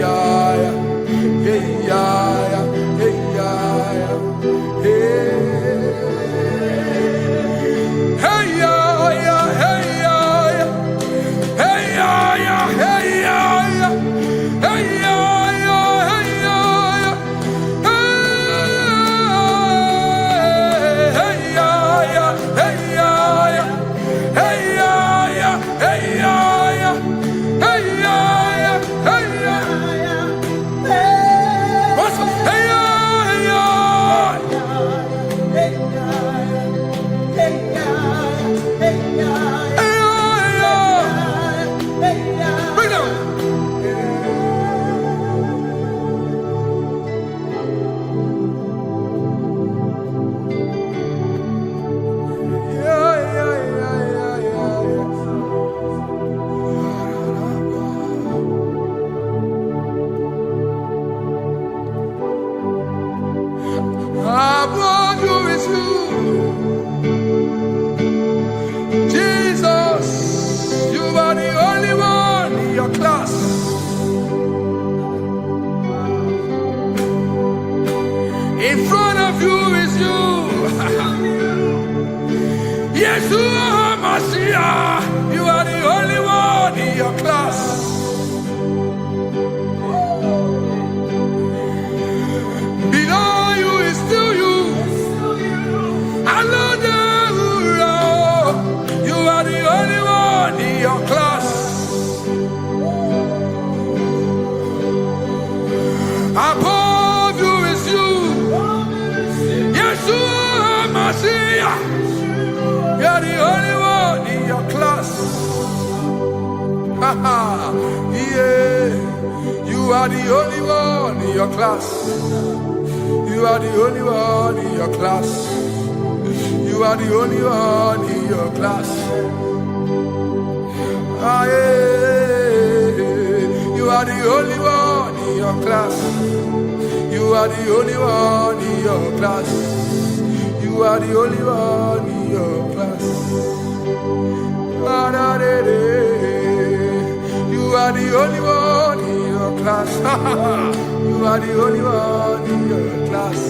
ya ya, hey ya ya. Hey ya ya, hey ya ya, hey ya ya, hey ya ya, hey ya ya, hey ya ya, hey ya ya, hey ya ya, hey ya ya, hey ya ya, hey ya ya, hey ya ya, hey ya ya, hey ya. In front of you is you. Yeshua Mashiach, you are the only one in your class. Below you is still you. You are the only one in your class. Above you is you. Yeshua Mashiach, you are the only one in your class. Yeah, you are the only one in your class. You are the only one in your class. You are the only one in your class. Ah, yeah. You are the only one in your class. You are the only one in your class. You are the only one in your class. You are the only one in your class. You are the only one in your class.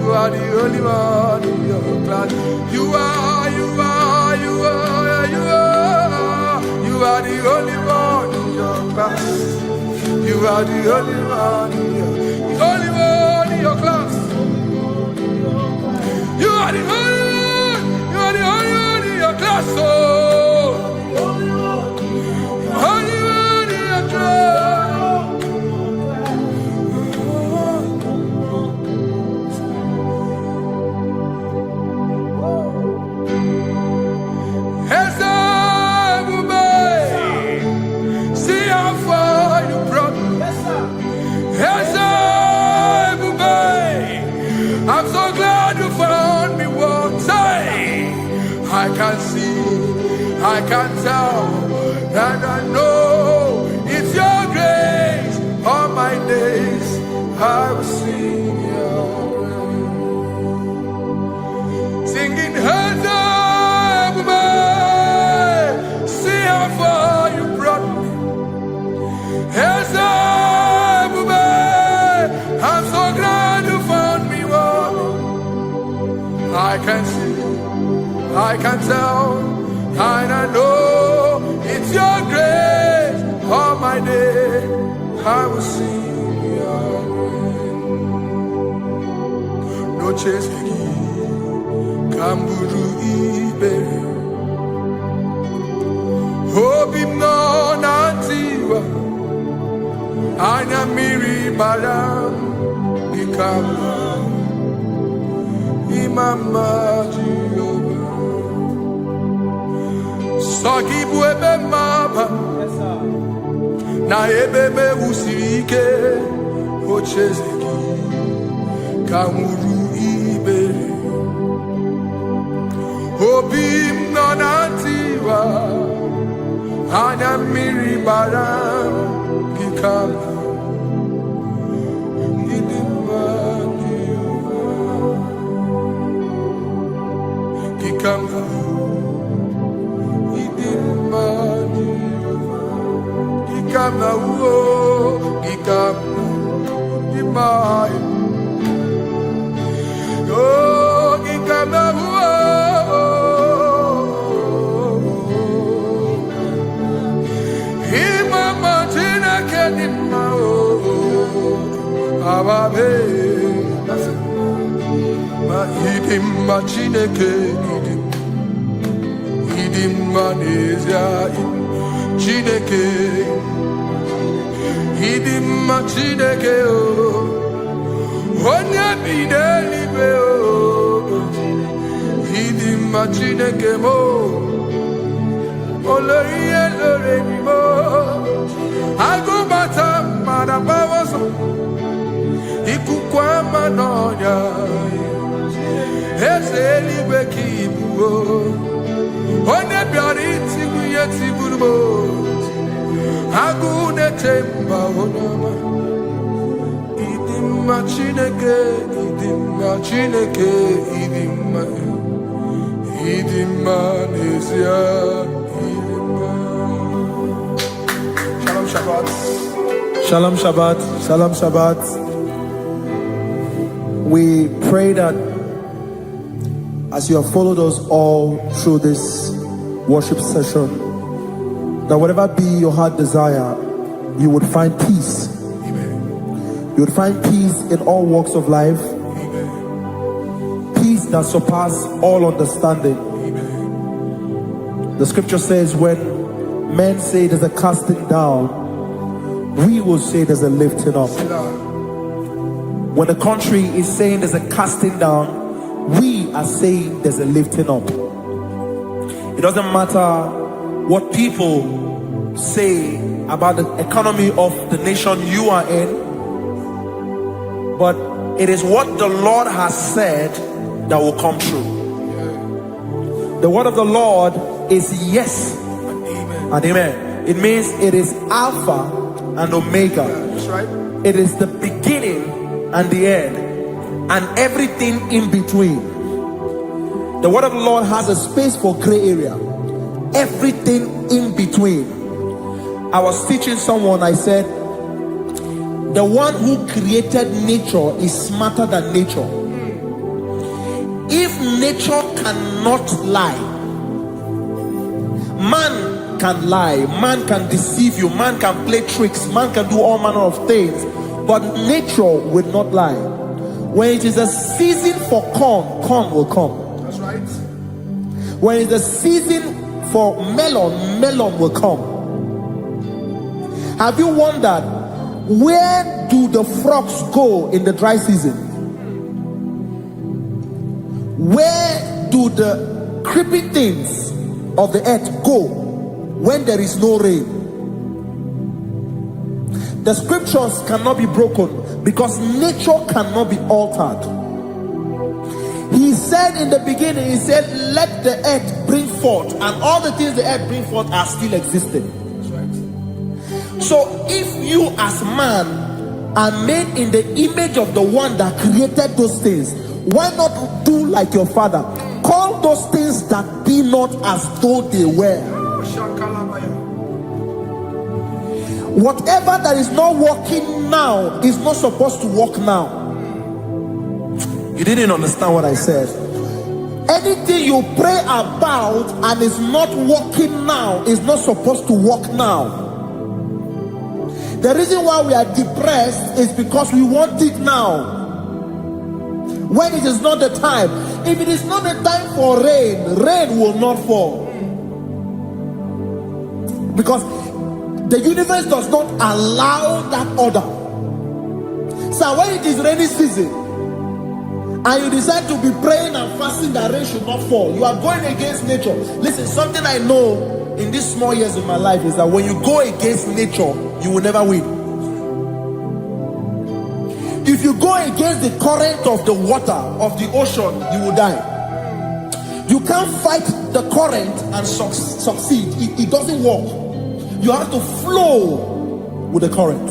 You are the only one in your class. You are the only one in your class. You are the only one in your class. You are the only one in your class. Oh, only one in your class. See how far you brought me. I'm so glad you found me one day. I can see, I can tell, and I know it's your grace. All my days I will sing your praise. Singing hands up, see how far you brought me. Hands up, I'm so glad you found me one. I can see, I can tell, and I know it's your grace. All my day I will sing your praise. No chase Kamburu Ibe Hobim no Nantiwa Anya Miri Baram Ikama Imama Jehovah Sagi Buebe Maba Na Ebebe Usirike Ochezeki Kamuru Ibere Obim Nonantiwa Anya Miri Baram Ikama Gikama Gikama Gikama Dimai Oh Gikama Imama Tina Kedima Ababe Idim machineke idim manezia chineke idim machineke o onya bidelibe o idim machineke mo oloye lore mi mo agubata marabawoso ikukwa manonya Ezeli bekibu, one biari tibu yetibu mo, agune temba onama. Idimma chineke, idimma nezia, idimma. Shalom Shabbat, Shalom Shabbat, Shalom Shabbat. We pray that as you have followed us all through this worship session, that whatever be your heart desire, you would find peace. Amen. You would find peace in all walks of life. Amen. Peace that surpasses all understanding. Amen. The scripture says when men say there's a casting down, we will say there's a lifting up. When the country is saying there's a casting down, we are saying there's a lifting up. It doesn't matter what people say about the economy of the nation you are in, but it is what the Lord has said that will come true. The word of the Lord is yes and amen. It means it is Alpha and Omega. That's right. It is the beginning and the end, and everything in between. The word of the Lord has a space for gray area. Everything in between. I was teaching someone, I said, the one who created nature is smarter than nature. If nature cannot lie, man can lie, man can deceive you, man can play tricks, man can do all manner of things, but nature will not lie. When it is a season for corn, corn will come. That's right. When it's a season for melon, melon will come. Have you wondered, where do the frogs go in the dry season? Where do the creepy things of the earth go when there is no rain? The scriptures cannot be broken because nature cannot be altered. He said in the beginning, he said, let the earth bring forth, and all the things the earth bring forth are still existing. So if you as man are made in the image of the one that created those things, why not do like your father? Call those things that be not as though they were. Whatever that is not working now is not supposed to work now. You didn't understand what I said. Anything you pray about and is not working now is not supposed to work now. The reason why we are depressed is because we want it now, when it is not the time. If it is not the time for rain, rain will not fall, because the universe does not allow that order. So when it is rainy season and you decide to be praying and fasting that rain should not fall, you are going against nature. Listen, something I know in these small years of my life is that when you go against nature, you will never win. If you go against the current of the water of the ocean, you will die. You can't fight the current and succeed. It doesn't work. You have to flow with the current.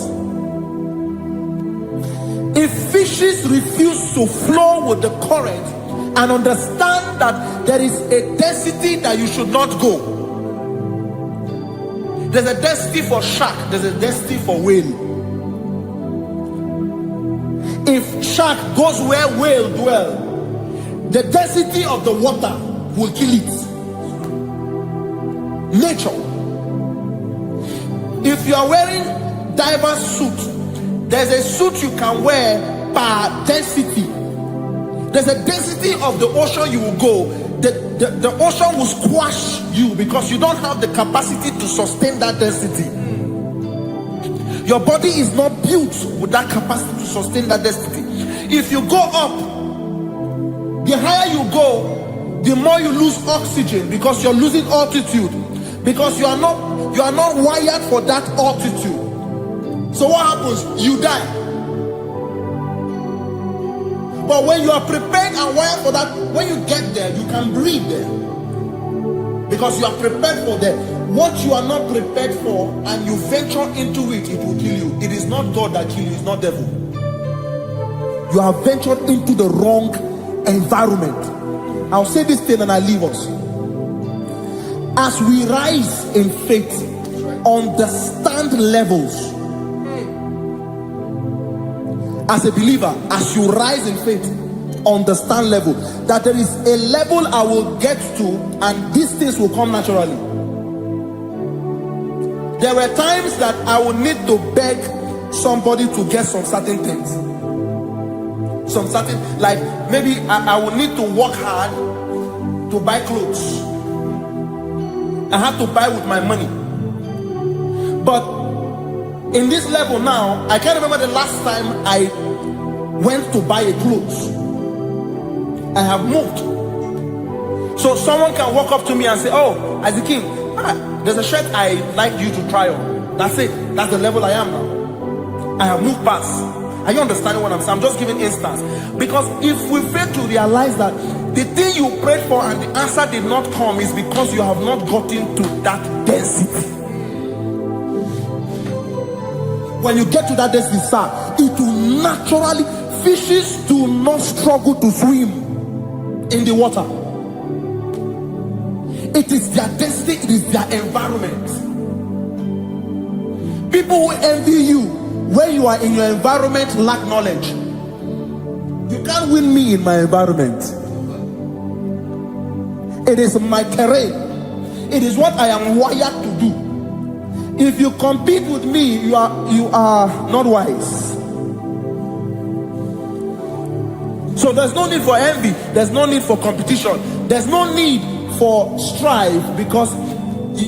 If fishes refuse to flow with the current and understand that there is a density that you should not go, there's a density for shark, there's a density for whale. If shark goes where whale dwell, the density of the water will kill it. Nature. If you are wearing diver's suit, there's a suit you can wear per density. There's a density of the ocean you will go. The ocean will squash you because you don't have the capacity to sustain that density. Your body is not built with that capacity to sustain that density. If you go up, the higher you go, the more you lose oxygen because you're losing altitude, because you are not wired for that altitude. So what happens? You die. But when you are prepared and wired for that, when you get there, you can breathe there, because you are prepared for that. What you are not prepared for and you venture into it, it will kill you. It is not God that kills you, it's not devil. You have ventured into the wrong environment. I'll say this thing and I leave us. As we rise in faith, understand levels. As a believer, as you rise in faith, understand level. That there is a level I will get to and these things will come naturally. There were times that I would need to beg somebody to get some certain things. Some certain, like maybe I would need to work hard to buy clothes. I had to buy with my money. But in this level now, I can't remember the last time I went to buy a clothes. I have moved. So someone can walk up to me and say, oh, Isaac King, there's a shirt I like you to try on. That's it. That's the level I am now. I have moved past. Are you understanding what I'm saying? I'm just giving instance. Because if we fail to realize that the thing you prayed for and the answer did not come is because you have not gotten to that density. When you get to that density, sir, it will naturally, fishes do not struggle to swim in the water. It is their density, it is their environment. People who envy you when you are in your environment lack knowledge. You can't win me in my environment. It is my terrain. It is what I am wired to do. If you compete with me, you are not wise. So there's no need for envy. There's no need for competition. There's no need for strife, because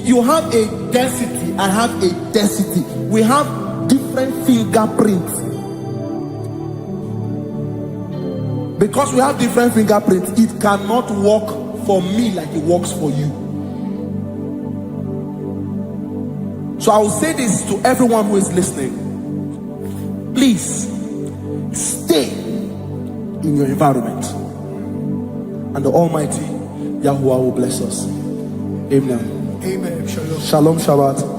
you have a density. I have a density. We have different fingerprints. Because we have different fingerprints, it cannot work for me like it works for you. So I will say this to everyone who is listening. Please stay in your environment, and the Almighty Yahuwah will bless us. Amen. Amen. Shalom. Shalom Shabbat.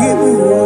Give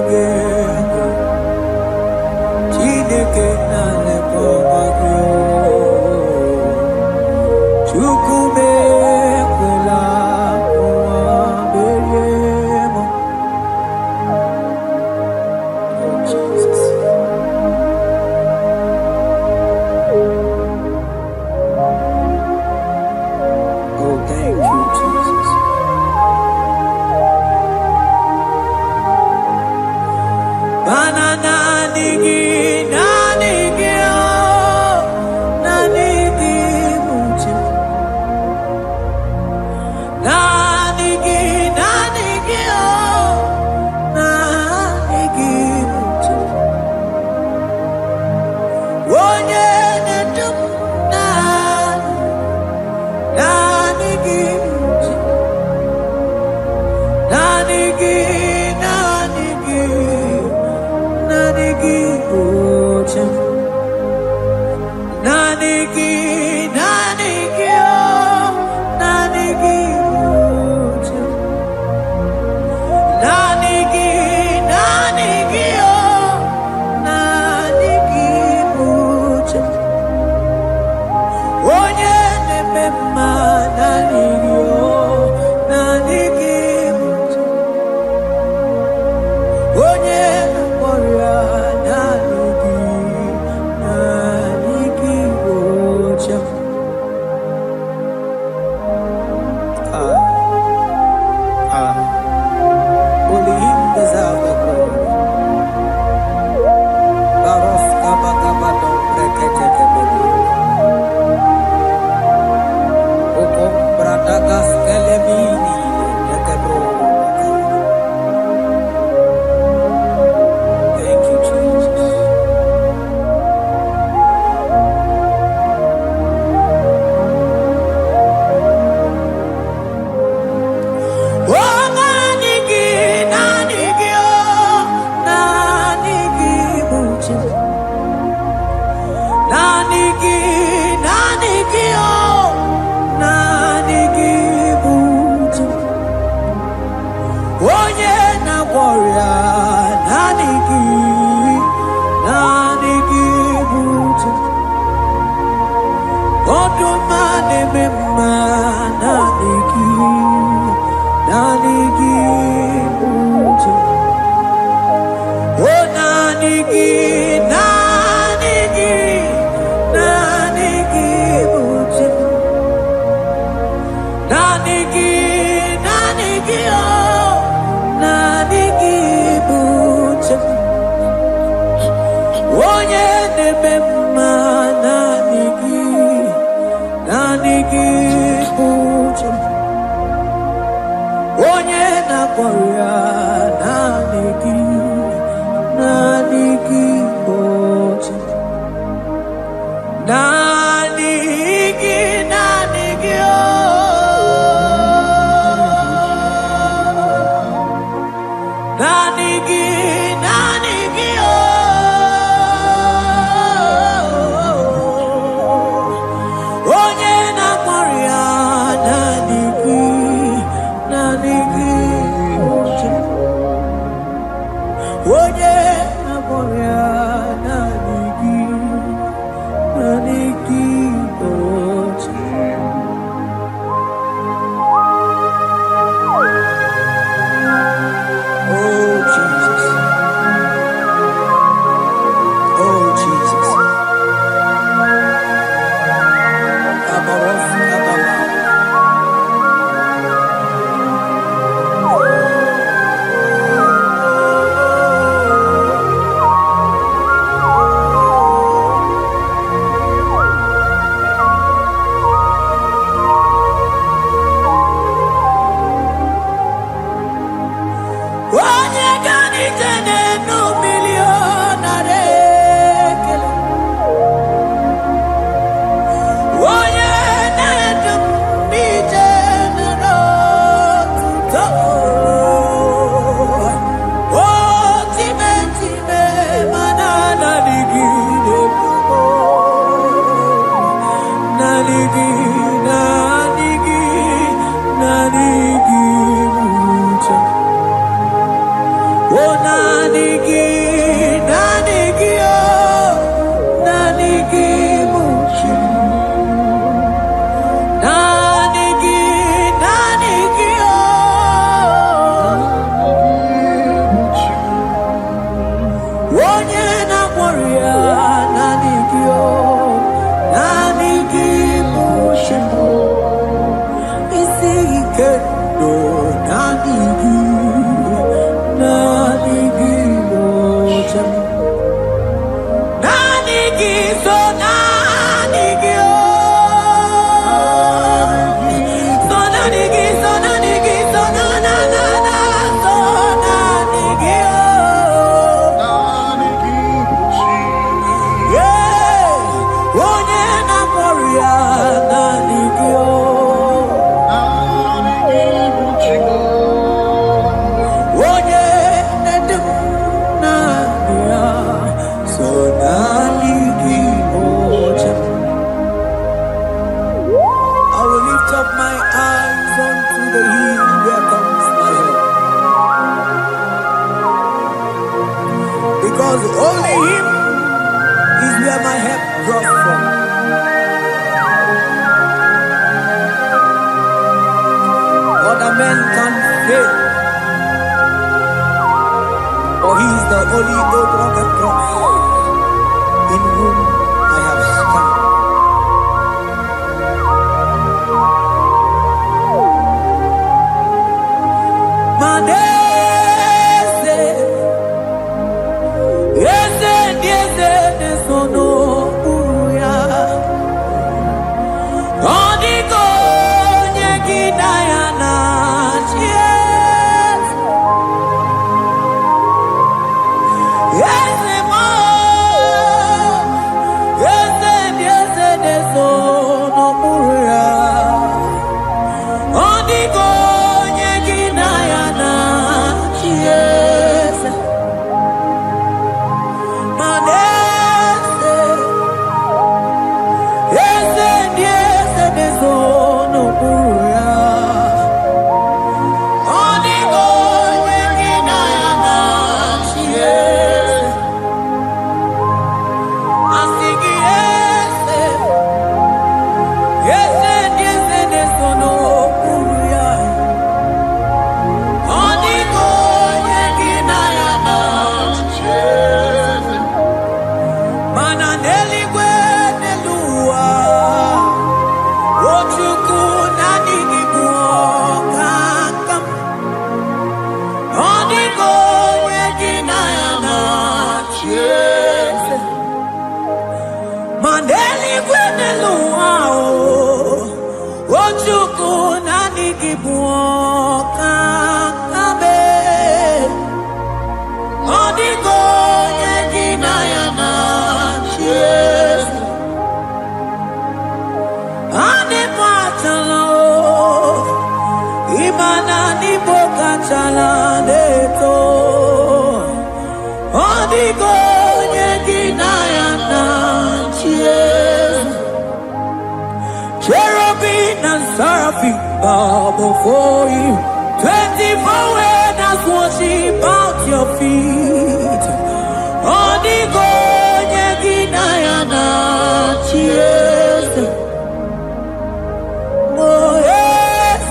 Oh, Holy Ghost, in whom I have stand. Manese, yese, yese, nesono uya. Onigo nyekina yana yes. Yese mo, yese, yese, nesono uya. Onigo nyekina yana yes. Manese, yese, yese, nesono uya. Onigo nyekina yana yes. Asigi yese, yese, yese, nesono uya. Onigo nyekina yana yes. Mananeli gwenelua, ochuku nanigi buokakam. Onigo nyekina yana yes. Maneli gwenelua, ochuku nanigi buokakam. Onigo nyekina yana yes. Ane patala o, imana ni boka chala neto. Onigo nyekina yana yes. Cherubim and seraphim bow before you. 24 elders worship at your feet. Onigo nyekina yana yes. Oh yes.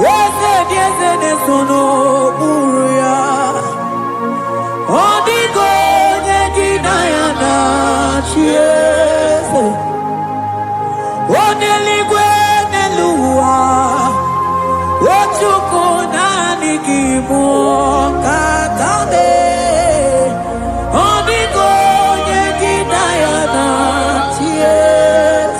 Yes, yes, yes, no uria. Onigo nyekina yana yes. Oneligwe nelua, ochuku nanigi buokakame. Onigo nyekina yana yes.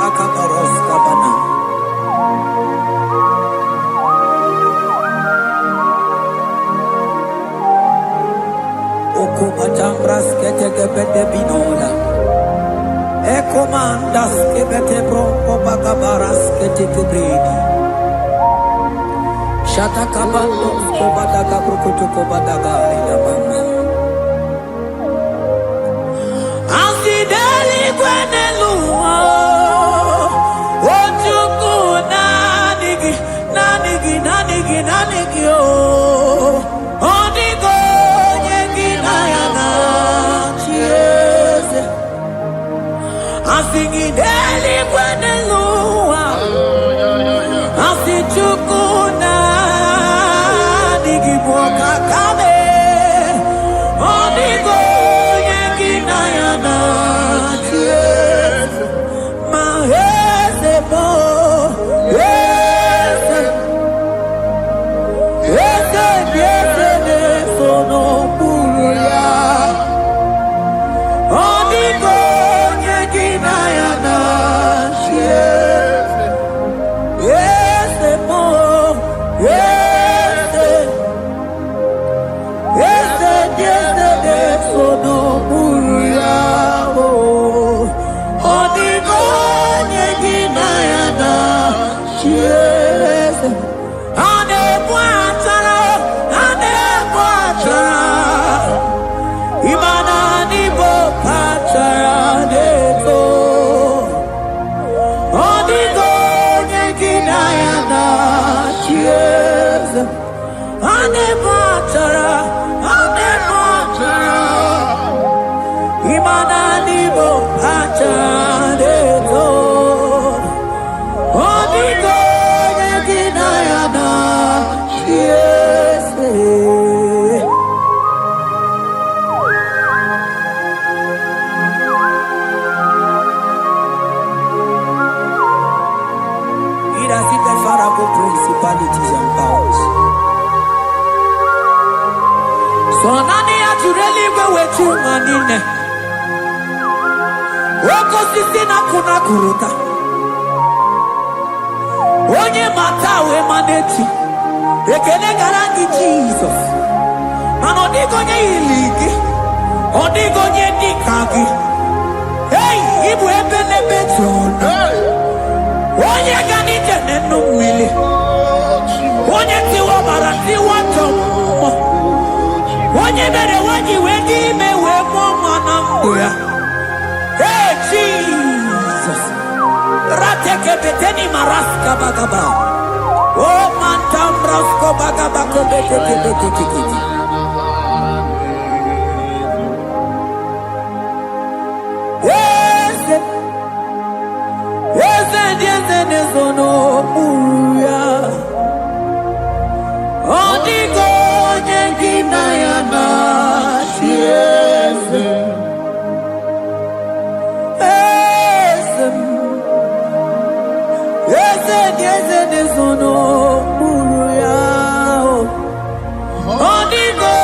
Akabaros kabana. Okupatambras ketekebete binola. Ekomandas kebete bronco bagabaras ketekebredi. Shatakabandos kobadaga brukutu kobadaga ilabama. Asideli gwenelua, ochuku nanigi, nanigi, nanigi, nanigi o. Onigo nyekina yana yes. Asigideli gwenelua, asichuku nanigi buokakame. Onigo nyekina yana yes. Mahese mo yes. Yes, yes, yes, sono uria. Onigo nyekina yana yes. Yes, mo yes. Yes, yes, yes, sono uria. Onigo nyekina yana yes. Ane buatara, imana ni bokatara neto. Onigo nyekina yana yes. Ane buatara, Imananibo achadeto Onigo yeginayana Yes It has hit the Pharaoh principalities and powers. So nani ajureli wetu manine Woko sisi na kuna kuruta Onye matawe maneti Ekele garangi Jesus Mano digonye iligi Odigonye dikagi Hey, ibu ebele betona Onye ganite nenu mwili Onye tiwa barati watomo Onye bere wanyi wengi mewe mwana mbuya Hey Jesus Rateke beteni maraska bagaba Oh mantambrasko bagaba kobeteke beteke Yes Yes nezono uya Odigo nyengina yana Yes Yes nezono uya Odigo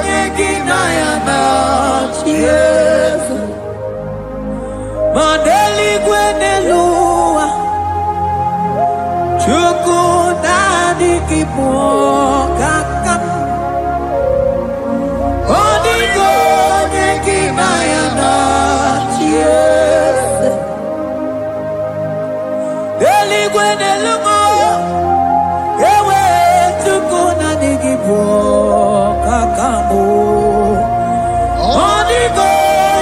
nyengina yana Yes Mandeli gwenelua Chuku nadi kipo kakam Odigo nyekina yana Yes Deli gwenelua Ewe chuku nadi kipo kakamu Odigo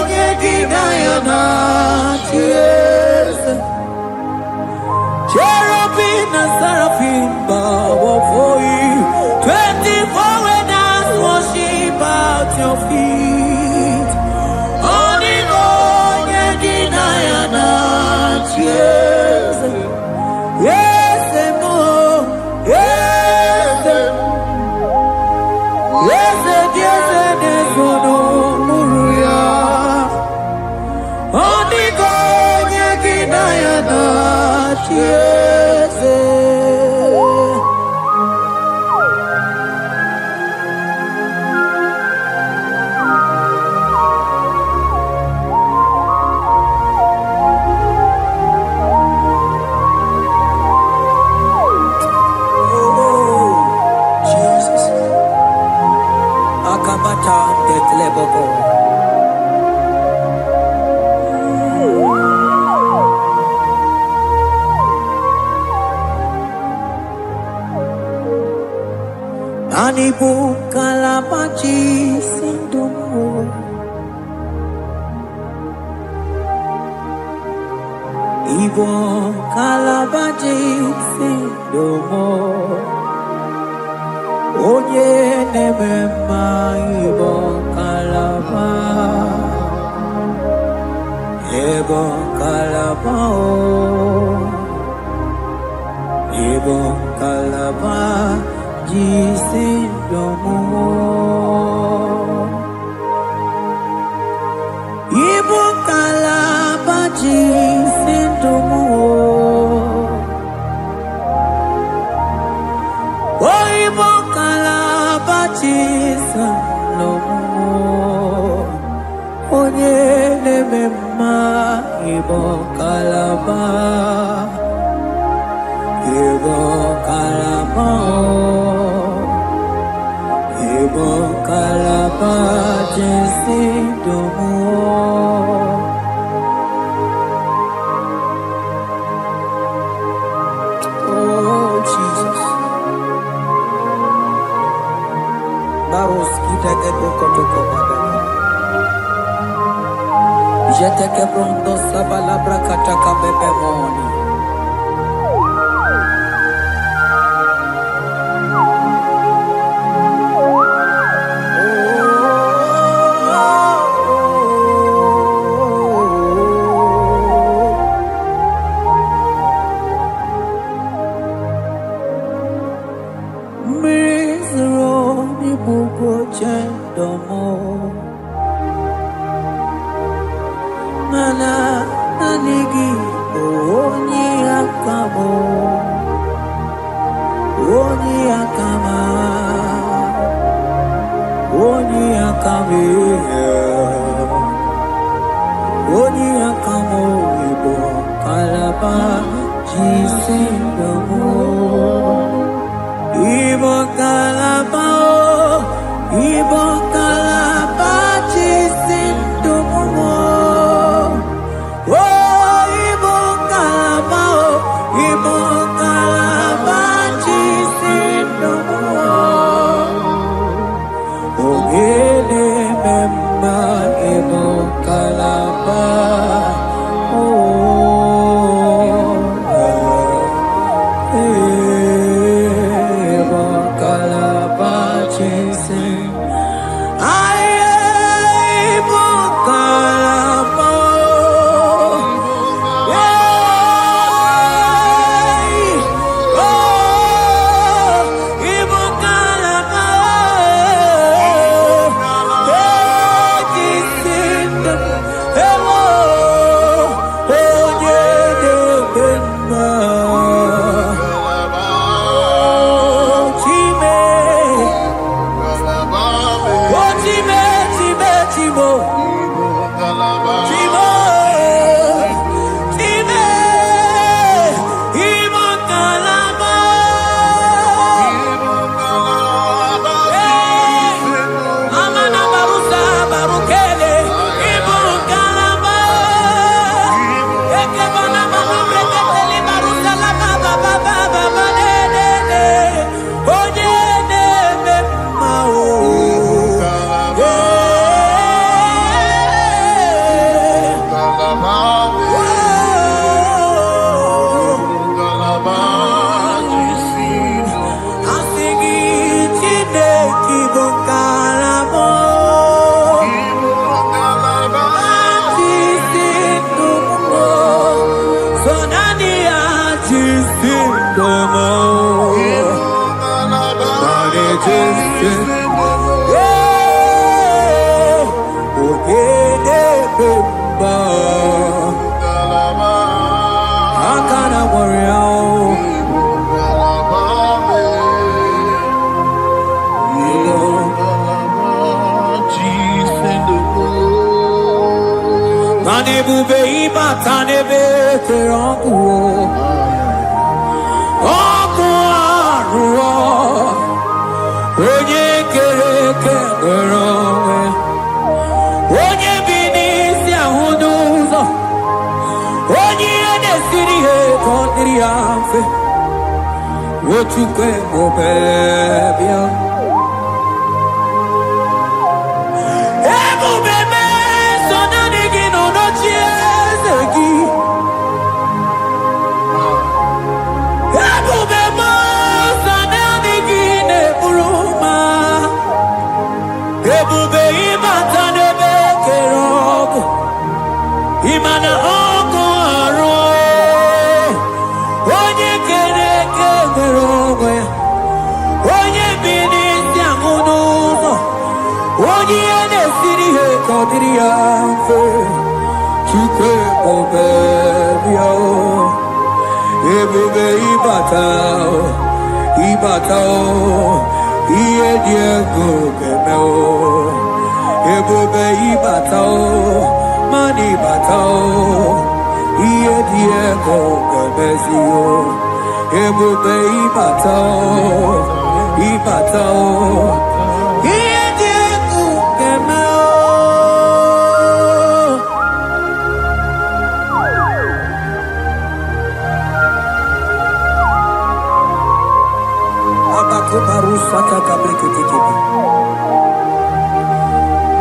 nyekina yana Yes Cherubim and seraphim bow before you 24 elders worship at your feet Onigo yeginayana Yes Yes mo Yes Yes Yes Nezono Muruya Onigo yeginayana Yes Jesus Akabata Deklebogo Anibu kalabaji sindumu Ibo kalabaji sindumu Oye nemema ibo kalaba Ibo kalaba Ibo kalaba Jisindomo Ibu kalaba jisindomo Oh ibu kalaba jisindomo Onye nemema ibu kalaba Ibu kalaba Ibu kalaba jisindomo Oh Jesus Baros kita kekoko baba Jete ke pronto sabala brakata kabebe moni nigi onye akamo onye akama onye akame onye akamo ibo kalaba jisindomo ibo kalaba jisindomo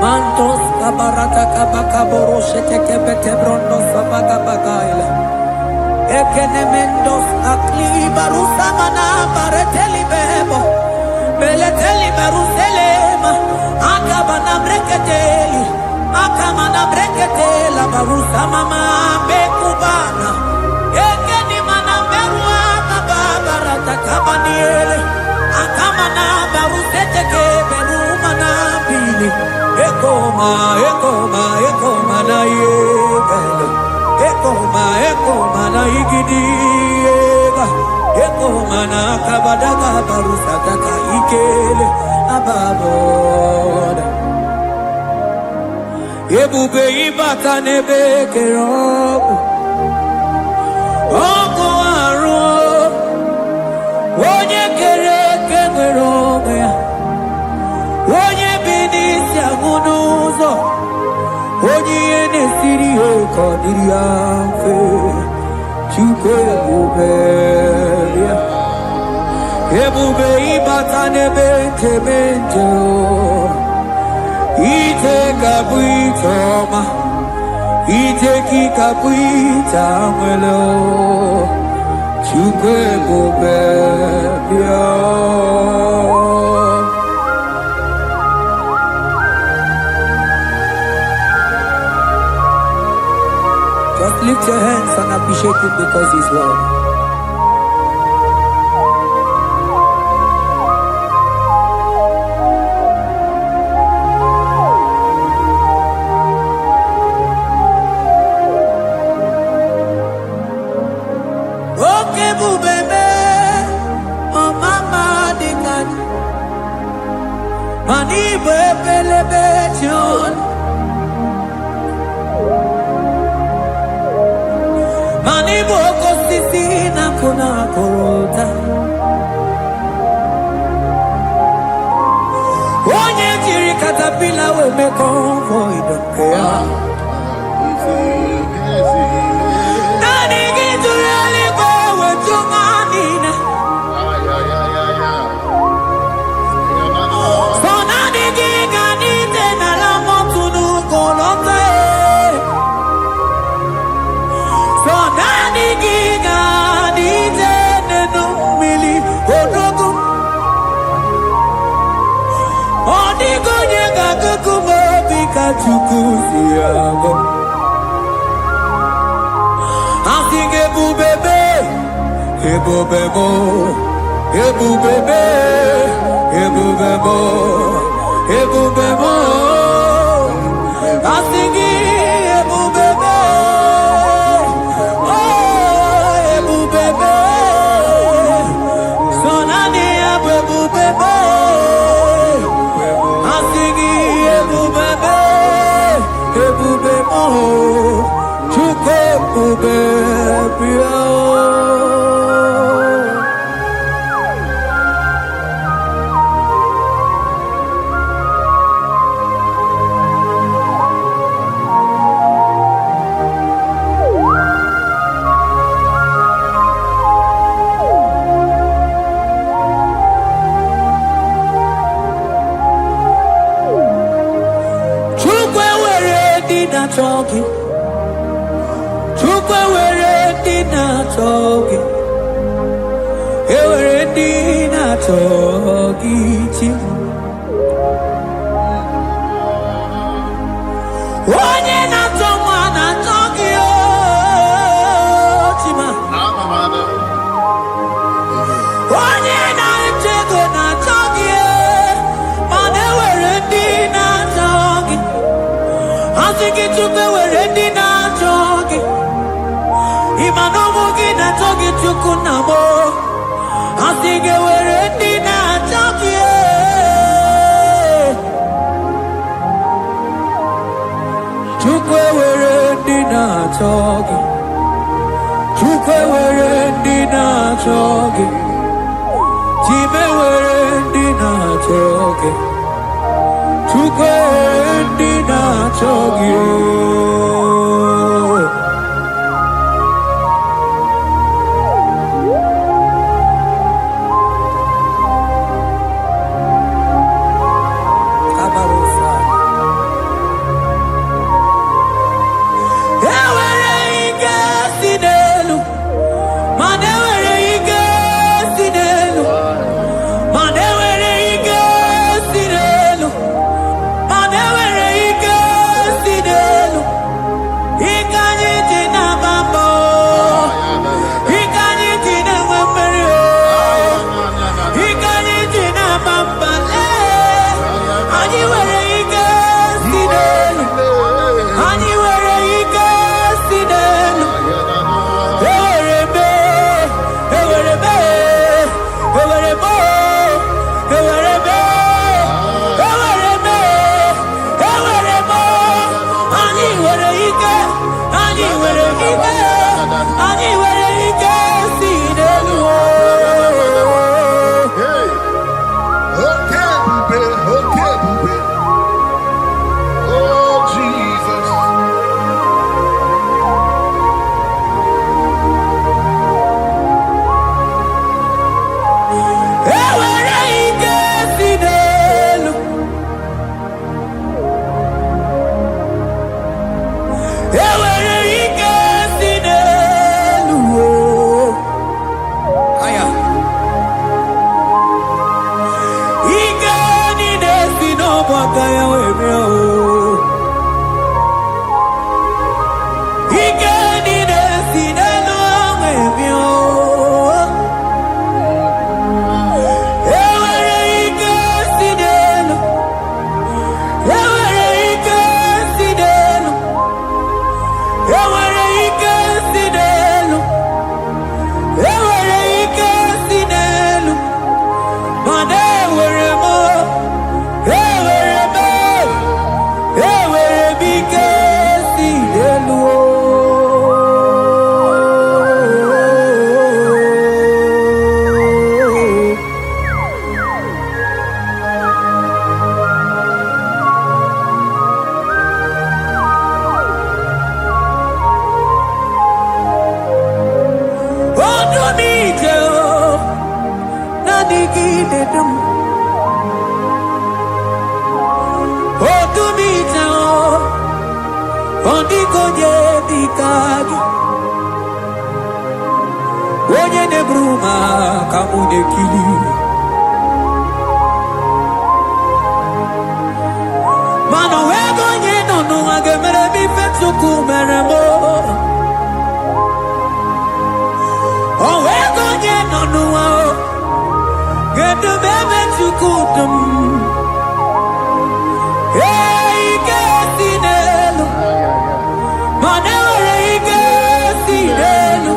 Mantos kabarata kabaka boroshe teke bete brondo sabaga bagaila. Ekenemendos akli barusa mana bareteli bebo. Beleteli baruselema. Akabana breketeli. Akamana breketela barusa mama bekubana. Ekeni mana berua kabarata kabaniele. Akamana baruseteke berumana bili. Ekoma na ye, ekoma. igidiega eko mana kabadaga barusataka ikele ababoda ebube ibata nebe kerobu oko aru onye kere kenwere onwe ya onye bi n'isi ahụ n'ụzọ onye ihe na-esiri ya ka ọ dịrị ya mfe Chukwu ebube ya ebube ịbata n'ebe nkebe njọ ije ga-abụ ije ọma ije gị ga-abụ ije anwele Chukwu ebube ya. Just lift your hands and appreciate Him because He's worthy. Okay, bubebe, oh mama dikan, mani bebelebe John. Mani boko sisi na kuna korota onye jiri katapila we me convoy dokea nani gidurali go we tumanina so nani gigani tena la motunu kolota Chukusiago Asing ebubebe Ebubebo Ebubebe Ebubebo Ebubebo Asing ebubebe Oh ebubebe Sonani ebubebe Asing ebubebe Ebube mo, Chukwu ebube bịa. Talking, Chukwu were dina talking, were dina talking. Onye na toma na talking, chima. Onye na chego na talking, mane were dina talking. Asiki Chukwu were dina talking. Imanomu gina talking Chukwu namo. Asiki were dina talking. Chukwu were dina talking. Chukwu were dina talking. Chime were dina talking. Chukwu dina talking. ewere ike si n'elu aya ike niile si n'ọgbakọ ya wee bịa ike niile si n'elu wee bịa ewere ike si n'elu ewere ike si n'elu ewere ike si n'elu ewere ike si n'elu mana ewere m ike si n'elu onye na-eburu ma ka mụ na-ekili mana ebe onye nọ n'ụwa ga-emere m ife Chukwu mere m ebe onye nọ n'ụwa ga-edube ebe Chukwu dum ike si n'elu mana ewere ike si n'elu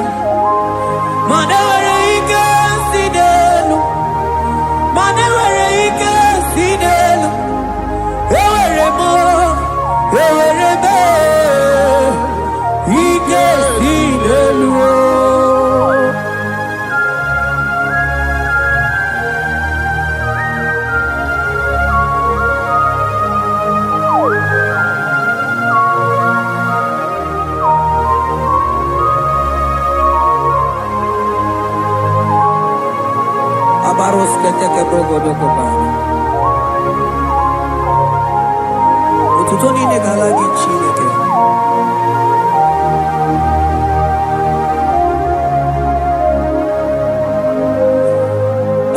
mana ewere ike si n'elu mana ewere ike si n'elu ewere m ike si n'elu Abaros keteke brogodo kopano otuto niile gara gị Chineke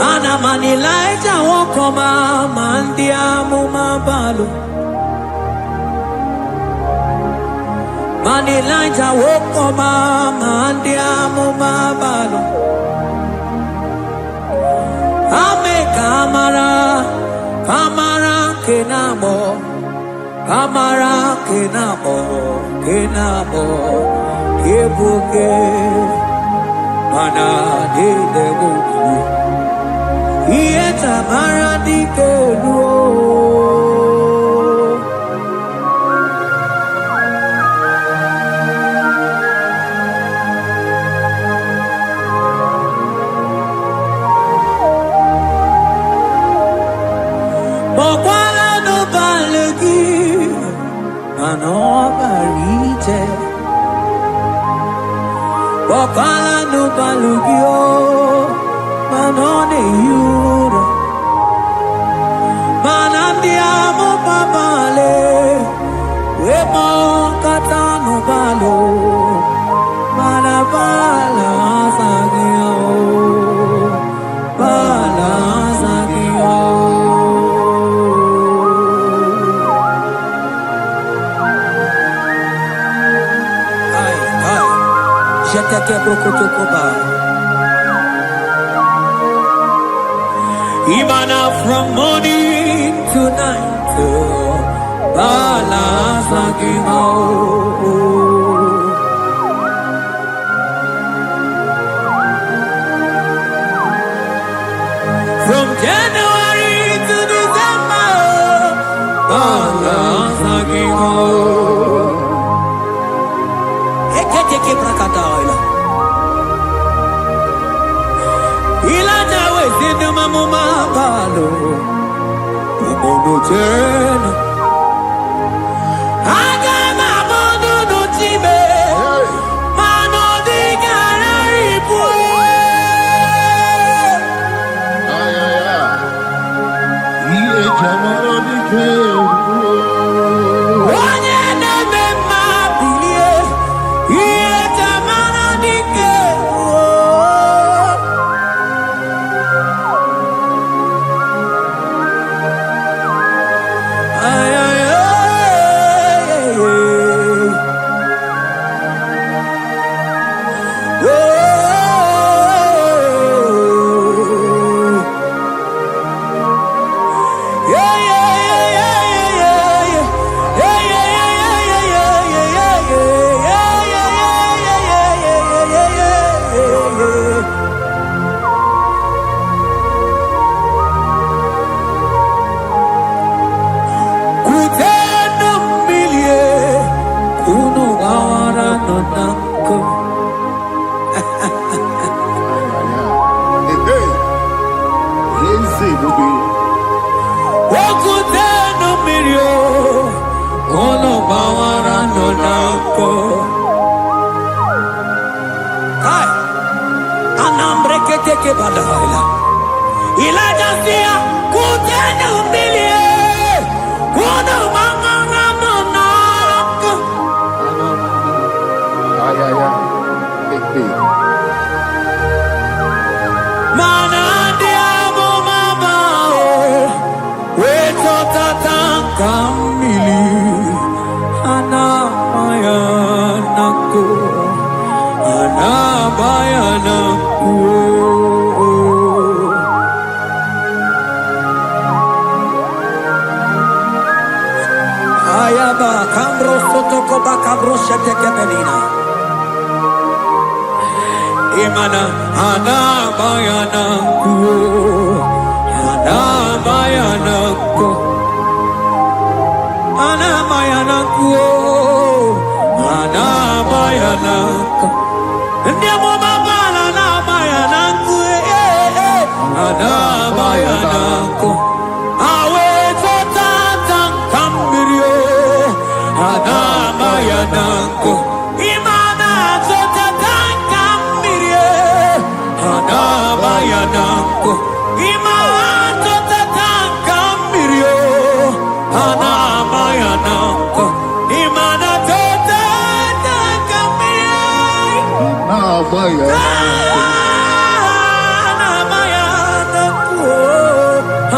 ana m Elijah nwokọma ma ndị amụma balụ ma Elijah nwokọma ma ndị amụma balụ ame kamara kenamo kamara kenamo kebuke mana dedebu iye tamara dikelu Bokala no balugio manone yuro manandi amo babale wemo katano balo manabala sagio bala sagio Jeteke brokotokoba Imana from morning to night Bala sagimo From January to December Bala sagimo Eketeke brakadaila Ilana wezinu mamuma balo Umono tena Aga mamono no time Mano di gararipue Iye jamano di ke Onye neme mabili nonako. Wakute no mirio, kono bawara nonako. Kai, anambre keteke badaila. Ilaja siya kute no mirio, kono bawara nonako. Kamili anabayanaku ayaba kambro sotoko bakabro shetekebelina imana anabayanaku Anamayanaku, anamayanaku. Ndiamo mabala anamayanaku, anamayanaku. Awe totata kambirio, anamayanaku. Imana totata kambirio, anamayanaku. Imana totata kambirio, anamayanaku. Imana totata kambirio, anamayanaku.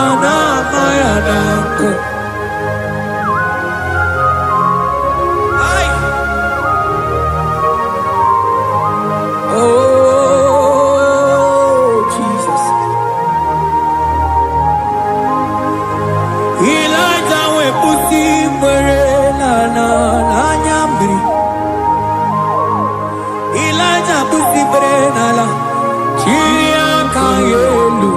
Anamayanaku. Ay. Oh, Jesus. Elijah we pusi mwere na nyambri. Elijah pusi mwere na la chiria kayelu.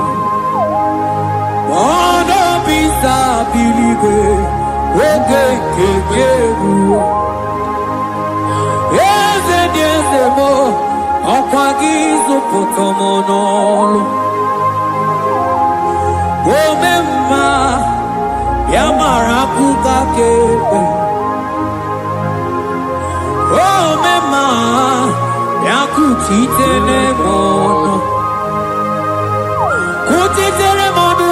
Mono bisa biligwe wege kekeru. Eze diese mo okwagizo potomonolo. Omemma yamarakuka kebe. Omemma yakutitene mono. Kutitere mono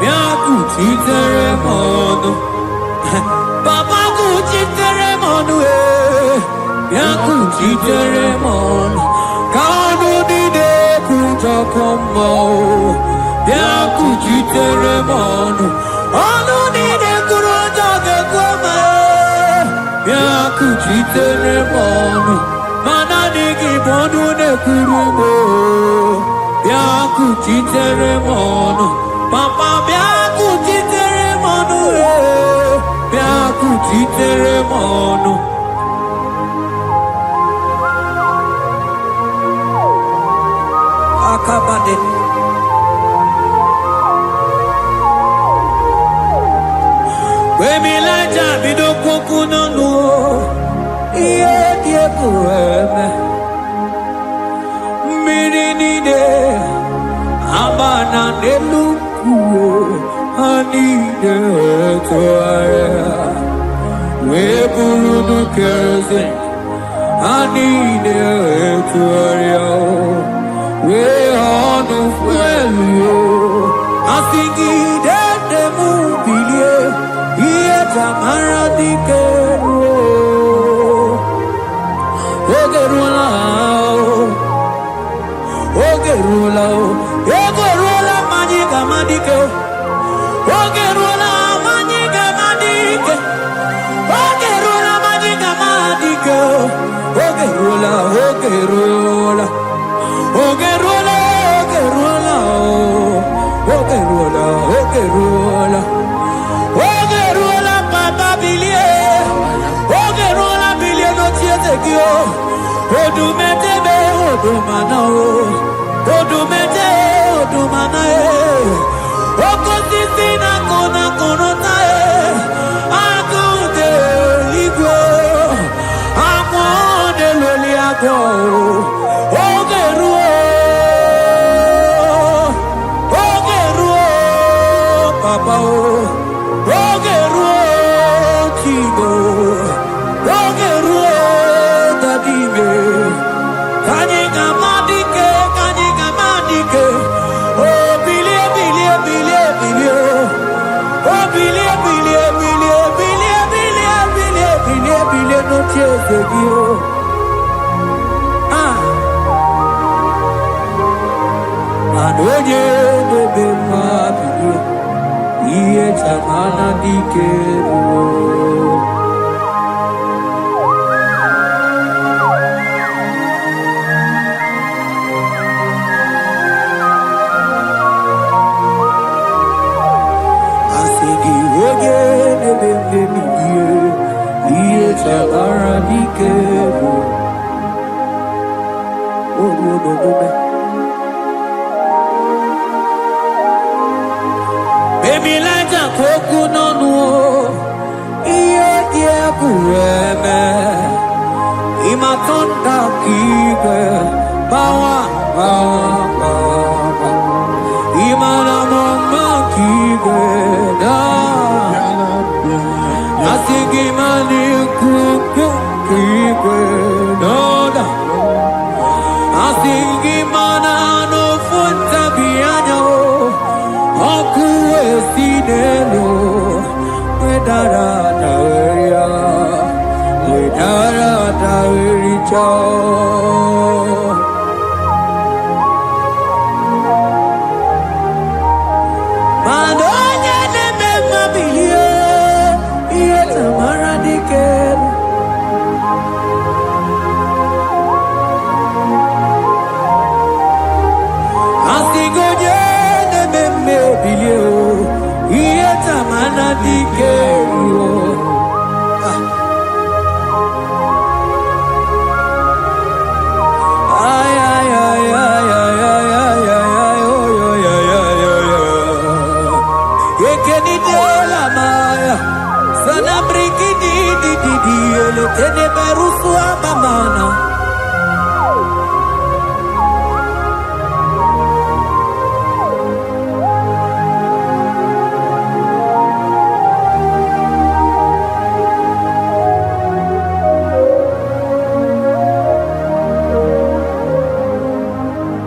yakutitere mono. Baba kutitere mono yakutitere mono. Kanu dide kutokomo yakutitere mono. Anu dide kurojoge kwame yakutitere mono. Mananigi mono ne kurumo yakutitere mono. Papa yakutitere mono yakutitere mono. Akabade Wemilaja bidokokunonu iye diekueme mirinide abana nelukuo anide toaya weburudu kerze anide toaya we onu fuelio asingi de mubilie iye tamara dikero ogerula ogerula majiga madike ogerula majiga madike ogerula majiga madike ogerula papa bilie ogerula bilie no tietekio odumetebe odumana okosisi na kona konota akunde igwe akwa you. Anoye bebe mabi, iye chamana dikeru. Asigi oye bebe iye chamana dikeru. Oh. Baby, like a coconut, yeah, kueme. Imatonda kike, bawa. Imana mama kike, da. Asigi mani kuku kike, da. Asigi mana no funta bianyo. Sinelo, wedara taweria, wedara tawericha. Madonya neme mabiye, iye tamara dikeru. Asigoje neme mebiye. Mana dikeru, ay ay ay ay ay ay ay ay Yekeni de la maya, sana briki di ele tene berusu amamana.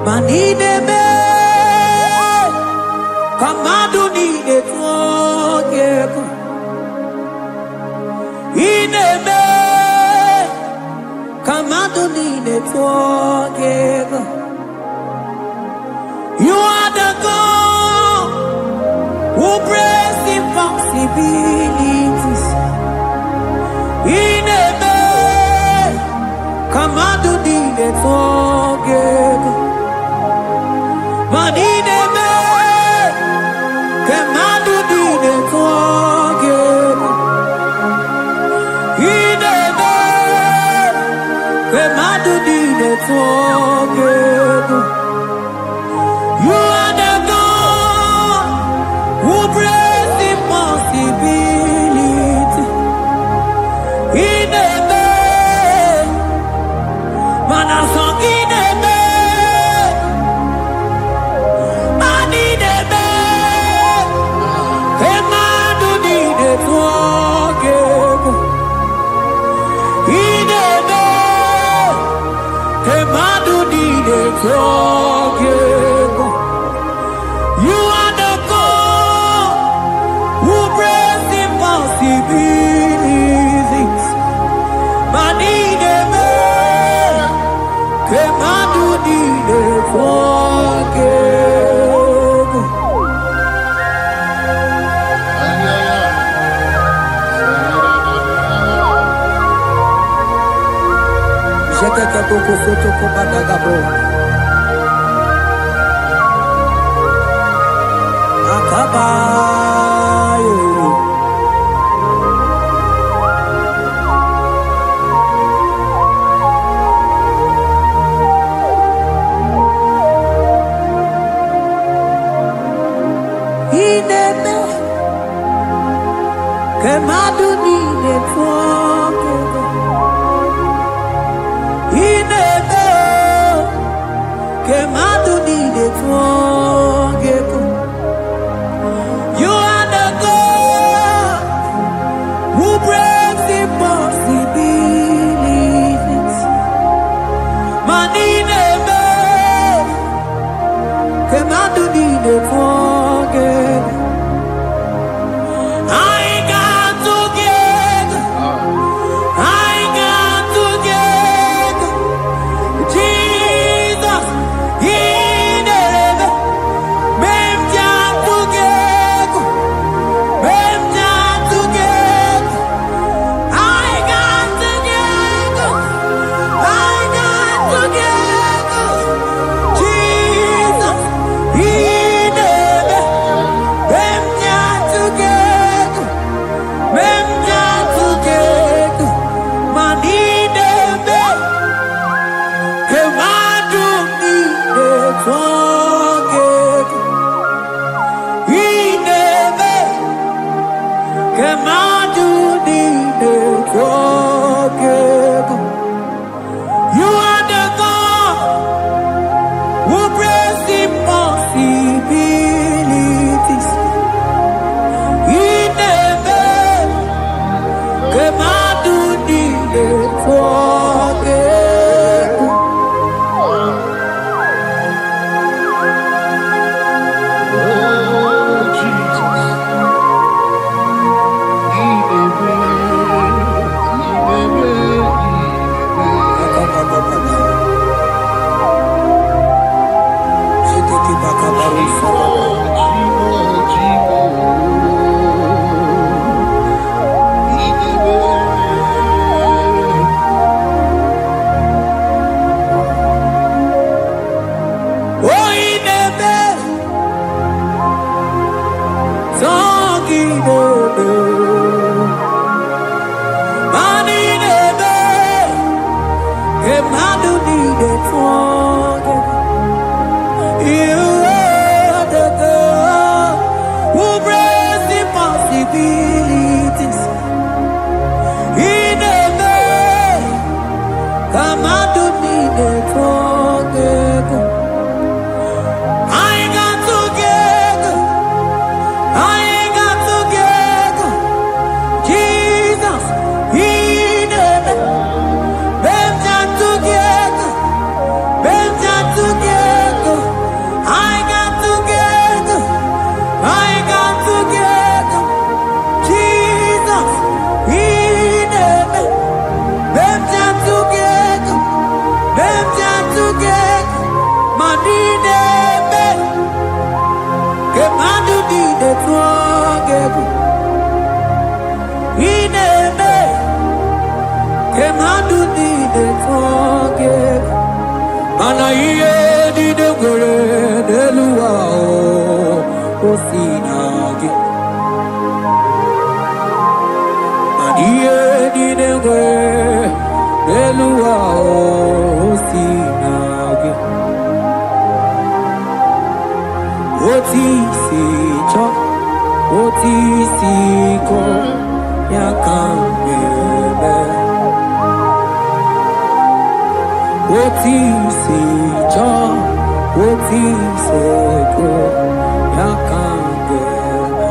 Manideme, kamadu nide twogeko. Ineme, kamadu nide twogeko. You are the God who breaks impossibilities. Ineme, kamadu nide twogeko. Manideme, kemadu dide twogeko. Ineme, kemadu dide twogeko. You are the God who breaks impossibility. Ineme, manasong ineme. You are the God who breaks impossibilities. Manideme, kemadu dide twogeko. Jekeke boko soto kubadagabo. Akabayo. Ineme, kemadu nide twogeko. Ineme, kemadu nide twogeko. You Kemadu di the twang. You are the God who brings impossibilities. In a man, Kemadu di the twang. I got together. I got together. Jesus, in a man. Mana iye di degore delua o sinagi. Mana iye di degore delua o sinagi. Oti si cho, oti si ko yakambebe. Oti si cho, oti se ko yakambebe.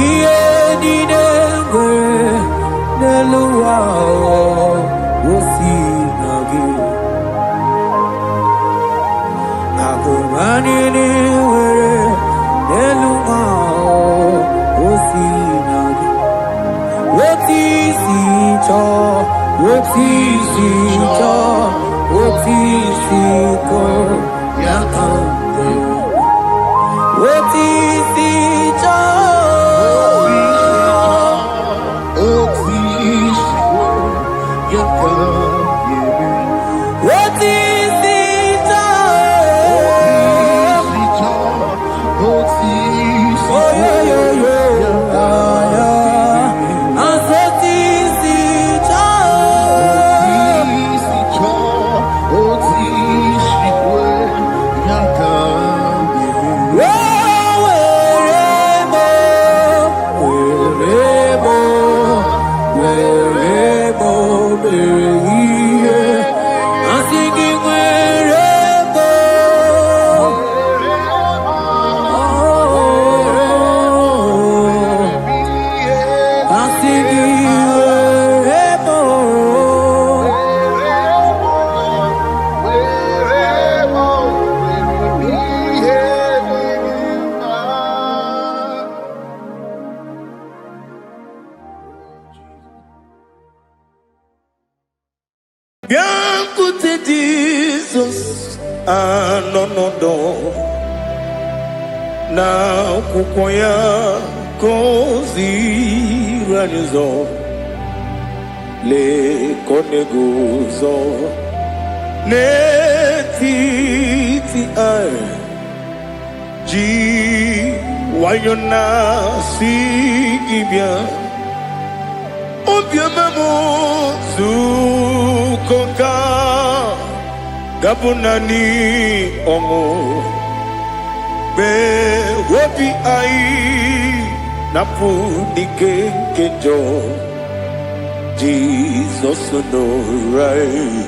Iye di degwe delua o sinagi. Agumani ni were delua o sinagi. Oti si cho, oti si cho, oti si ko yakambebe. Oti si cho, oti si ko yakambebe. Oti si cho, oti si ko Biankute Jesus anonodo na kukoya kozi ranizo le koneguzo netiti ai ji wayona sigibia obiamamu zukoka gabunani ongo be wopi ai napu dike kejo Jesus no right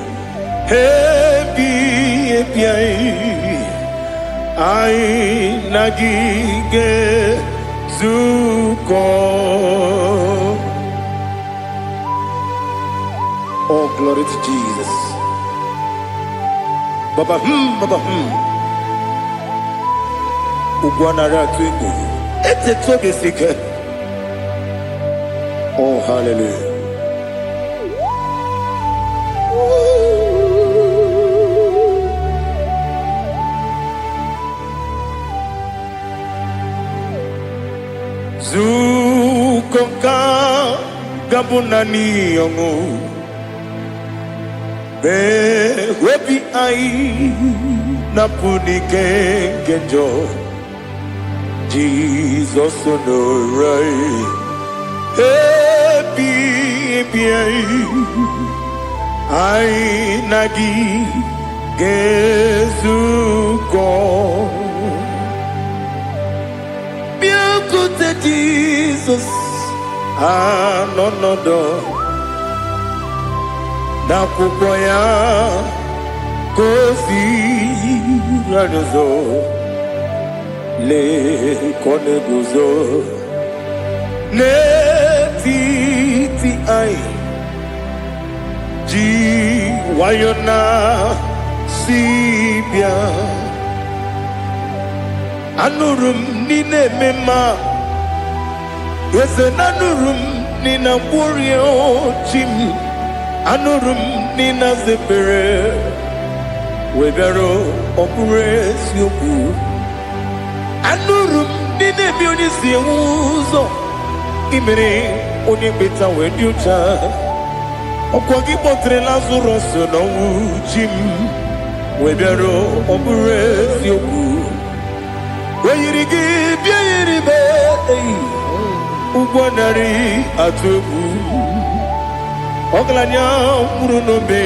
happy ai nagige zuko. Oh, glory to Jesus. Baba Baba Ugwanara twingu. Ete toge sike. Oh, hallelujah. Zukoka gabunani yongu. Be wepi ai napuni kenjo Jesus no right happy I nagi gezuko. Beautiful Jesus, no. Nakupoya kosi ranuzo le koneguzo ne titi ai ji wayona sibia anurum nine mema yese nanurum nina burio chim anurum nina zepere webero opure sioku anurum nine bioni siuzo imere oni beta wediucha okwagi potre Lazarus no chim webero opure sioku weyirigi biayiribe ugwanari atubu Oglanya murunombe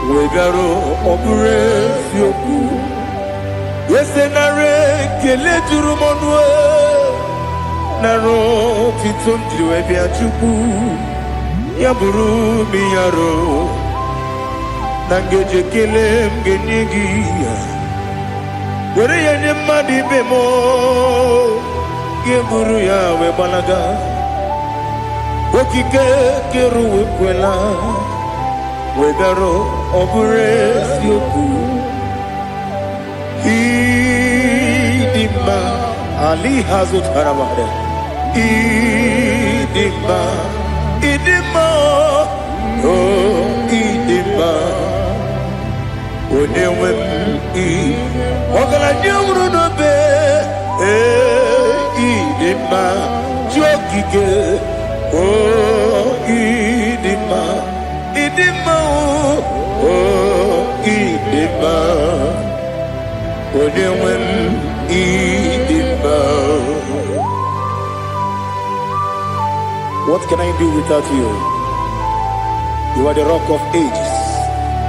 wegaro obure fioku yesenare kele jurumonwe naro titum diwe biachuku yaburu miyaro nangeje kele mgenyigi were yenye madi bemo yeburu yawe balaga Okike keru kwela wegaro obure sioku idima ali hazut haramade idima idima onewem ogala nyumru no be idima jokike Oh, idima, oh, idima, onewem idima. What can I do without you? You are the rock of ages,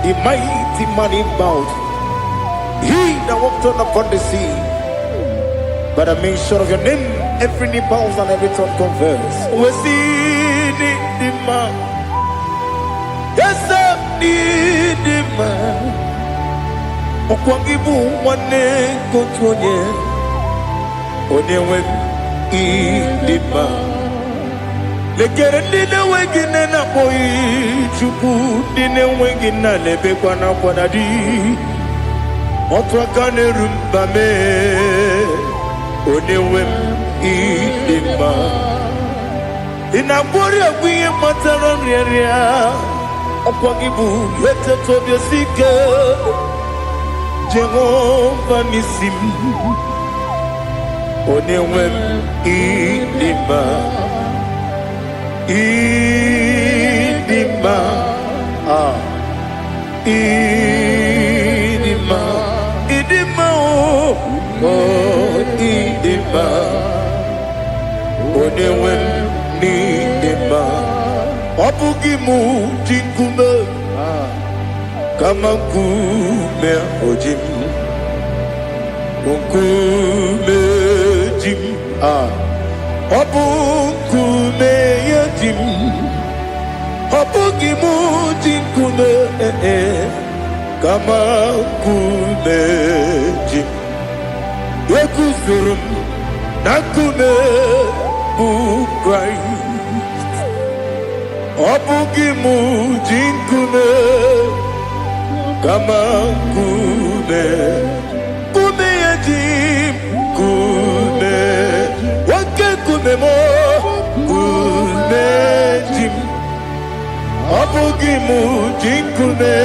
the mighty man in mountain, he that walked upon the sea. But I make sure of your name. Every knee bows and every tongue confess. We see the man. Yes, the man. Okwangibu wane kotonye. Onewe the man. Lekere dine wengine na boy chuku dine wengine lebe kwa na kwanadi. Otwakane rumbame. Onewe idima inabori agwiye matara nriaria okwagibu yete tobia sike Jehova nisim onewem idima idima idima idima oh idima onewem idima obugimu jinkume kama nkume ojim nkume jim obu nkume yajim obugimu jinkume kama nkume jim yekuzurum nakume bukrai obugimu jinkume kama kume kume yajim kume wake kume mo kume jim obugimu jinkume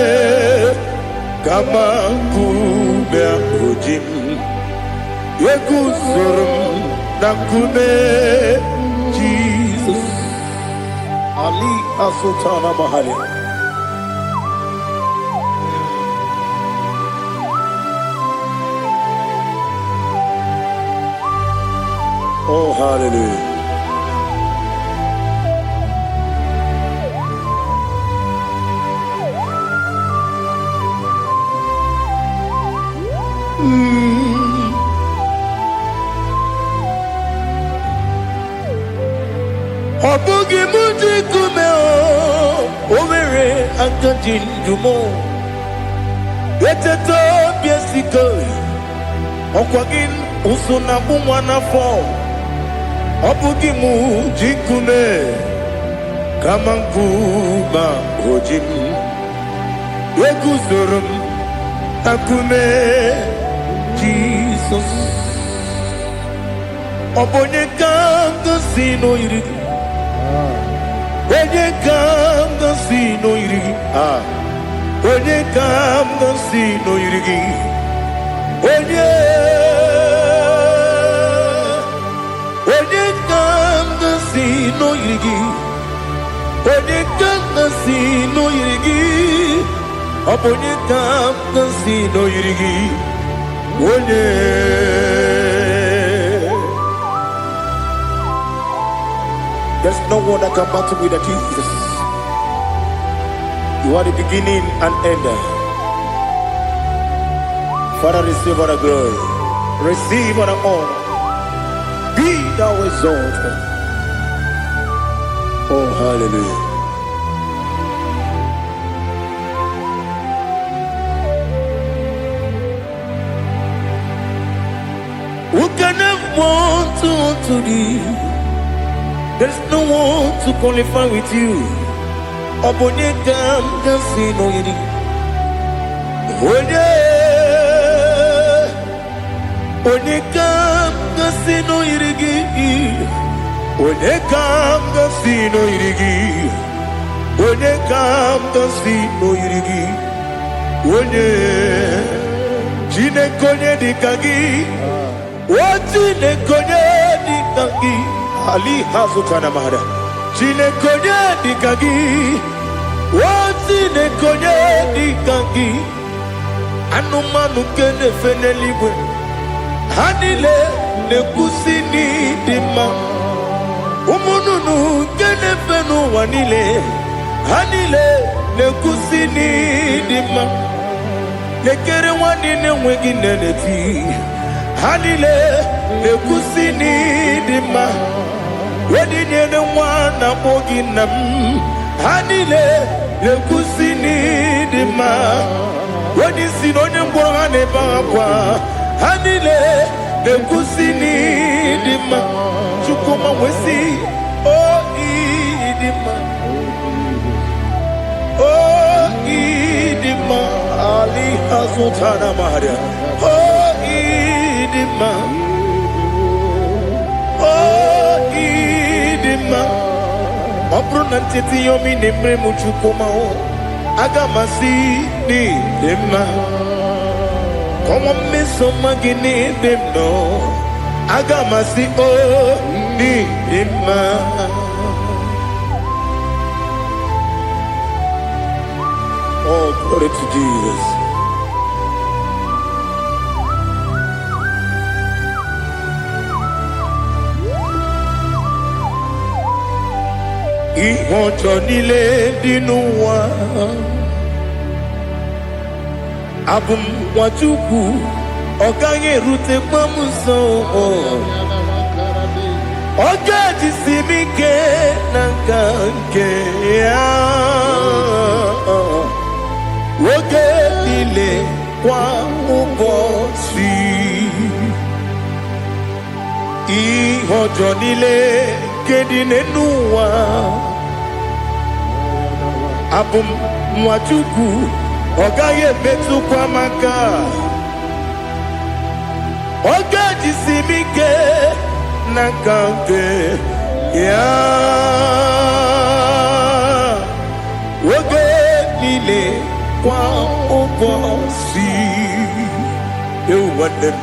kama kume ojim yekuzurum nakume Jesus Ali Asultana Mahali. Oh, hallelujah. kajin jumo. Eteto biesiko. Okwagin usuna bumwana fo. Obugimu jikume. Kamanguba hojim. Eguzorum akume. Jesus. Obonye kanga sino irigi. Onye kanga sino irigi. Onye kanga sino irigi. Onye kanga sino irigi. Onye kanga sino irigi. Obonye kanga sino irigi. Onye. There's no one that can battle with Jesus. You are the beginning and end. Father, receive all the glory. Receive all the honor. Be thou exalted. Oh, hallelujah. Who can have one to thee? There's no one to qualify with you. Obonye kam kasino yiri. Onye kam kasino yiri. Onye kam kasino yiri. Onye kam kasino yiri. Onye jine konye dikagi. Wajine konye dikagi. Ali hazutana mahada. Chine konye dikagi. Wajine konye dikagi. Anumanu kene fene libwe. Hanile ne kusini dima. Umununu kene fenu wanile. Hanile ne kusini dima. Nekere wanine wegi neneti. Hanile ne kusini dima. Wedi nyene wana moginam. Hanile ne kusini dima. Wedi sinonye mborane bakwa. Hanile ne kusini dima. Chukuma wesi oh idima. Oh idima. Ali hazutana maharia. Oh idima. Oh idima. Obro nanteti yomi nemre muchukuma o. Agamasi ni dema. Como me somagini demno. Agamasi o ni dema. Oh, glory to Jesus. Ìwọ̀njọ́ nílé nínú wa. Abumwachukwu ọ̀gá yẹn rute gbọ́mú sàn. Ọjọ́ àjísí mi ké na nke ya. Oge nílé kwa ụbọchị. Ìwọ̀njọ́ nílé kedi nínú wa. Abumwachukwu ọ̀gá yẹn metụkwa maka. Ọ̀gá jisi mi ké na nke ya. Oge niile kwa ụbọchị. Ewuwande m,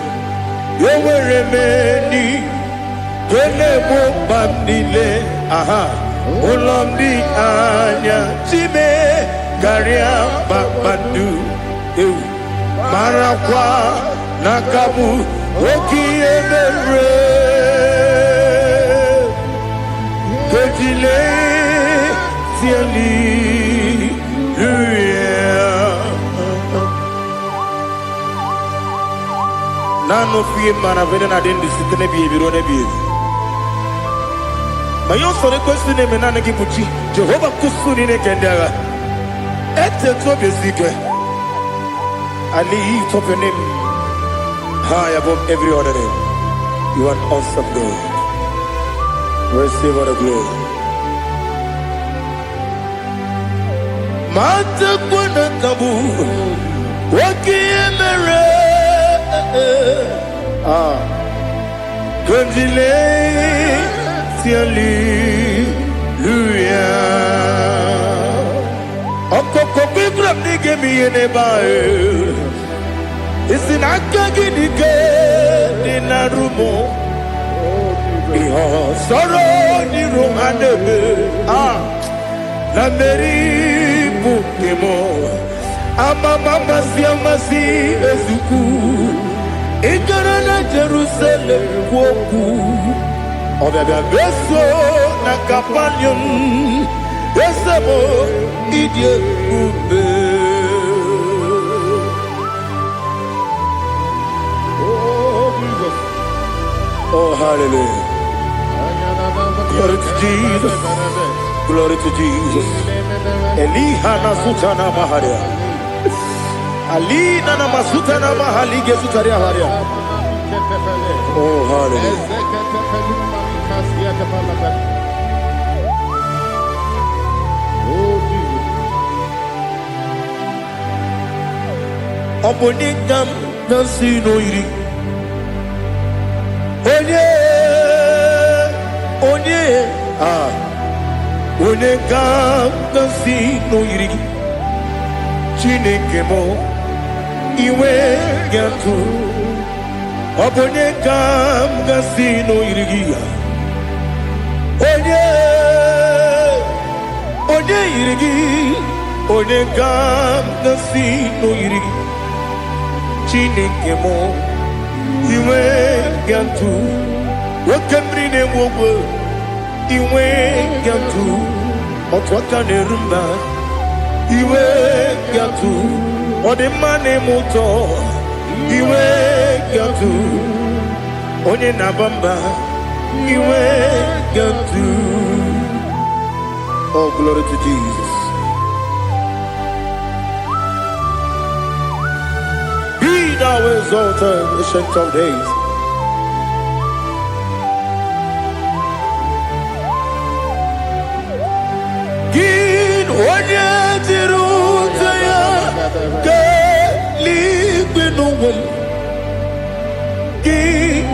ewere m eni. Kele mo bandile, aha, ulam di anya, chime garia babandu, marakwa nakabu, oki emere, kejile tiali, nano fiye mana vene na dendi sitene biye birone biye. Mayo sore kwesi ne menane kipuchi Jehova kusuni ne kendaga I lift up your name high above every other name. You are an awesome God. Receive all the glory. Mata kuna kabu wakiemere Kanjile tiali luya Okoko bibram nige miyene bae Isinaka ginike dinarumo Iho soro ni romanebe La meri bukemo Ama mama siamasi ezuku Ikarana Jerusalem woku Obebe beso na kapanion Esemo idye ube Oh Jesus Oh hallelujah Glory to Jesus Glory to Jesus Elihana sutana maharia Alina na masutana mahalige sutaria haria Oh hallelujah Oponingam nasino iri Onye Onengam nasino iri Chineke mo iwe yatu Onengam nasino iri Onye iri Onengam nasino iri Chineke mo iwe yatu Wakemrine wogo iwe yatu Otwaka nerumba iwe yatu Odemane moto iwe yatu Onye nabamba iwe yatu Oh glory to Jesus. Be thou exalted, ancient of days. Gin onye tiruta ya ke ligbinu Gin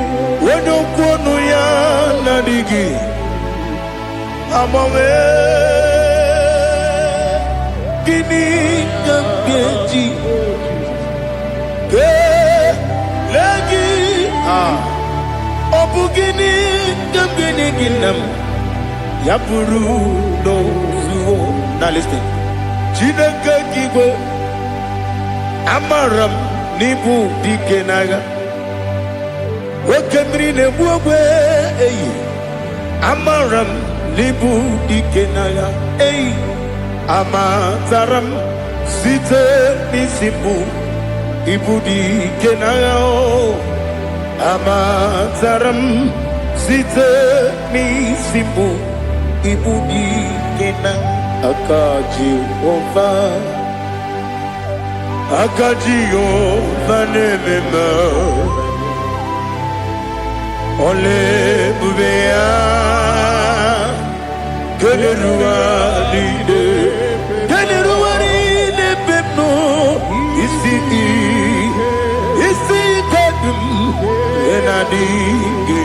onye kwonu ya nadigi Amame Gini gamgeji Lagi Obu gini gamgini ginam Yapuru no suho Now listen Chineke kigwe Amaram nibu dikenaga Wekemri nebuwe Amaram nibu dikenaga Amataram site nisimbu Ibu dikenaga Amataram site nisimbu Ibu dikenaga Akaji Ova nemema Ole bubea Kelerua lide pepno Isi kadum Enadingi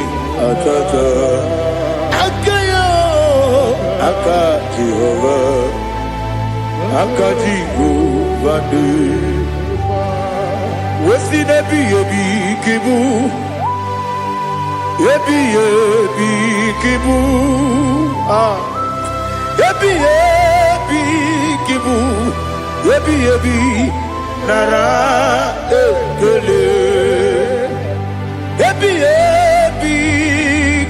atata Akayo Akaji Jehovah de Wesi nebi yebi kibu Yebi kibu Yebi kibu Yebi nara ekele Yebi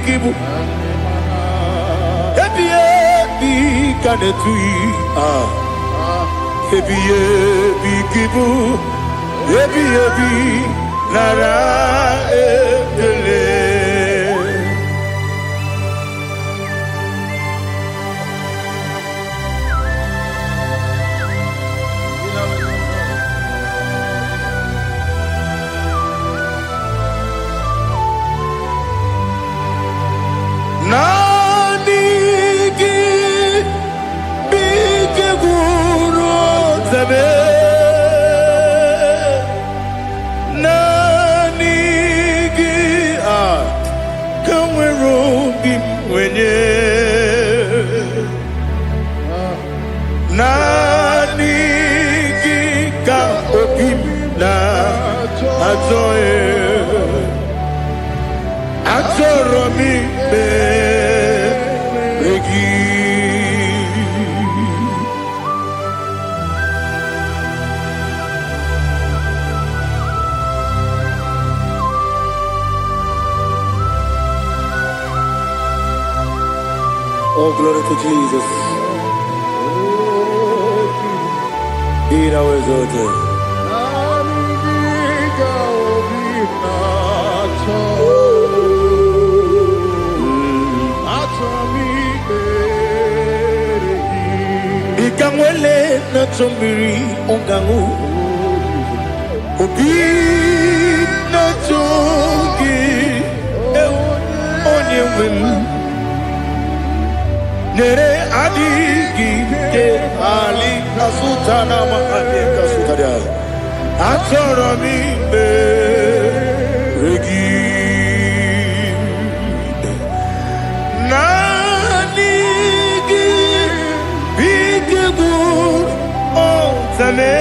kibu Yebi kanetui Yebi kibu Yebi nara ekele Otame Nanigi Kamwerubi Mwenye Nanigi Kaopim Na Atoe Atoromi Regi. Oh, glory to Jesus. Be thou exalted. Ikamwele na chombiri ongangu Obi na chogi onye wim Nere adigi ke ali kasutana ma ali kasutaria Atoromi regi Nanigi bigegu otame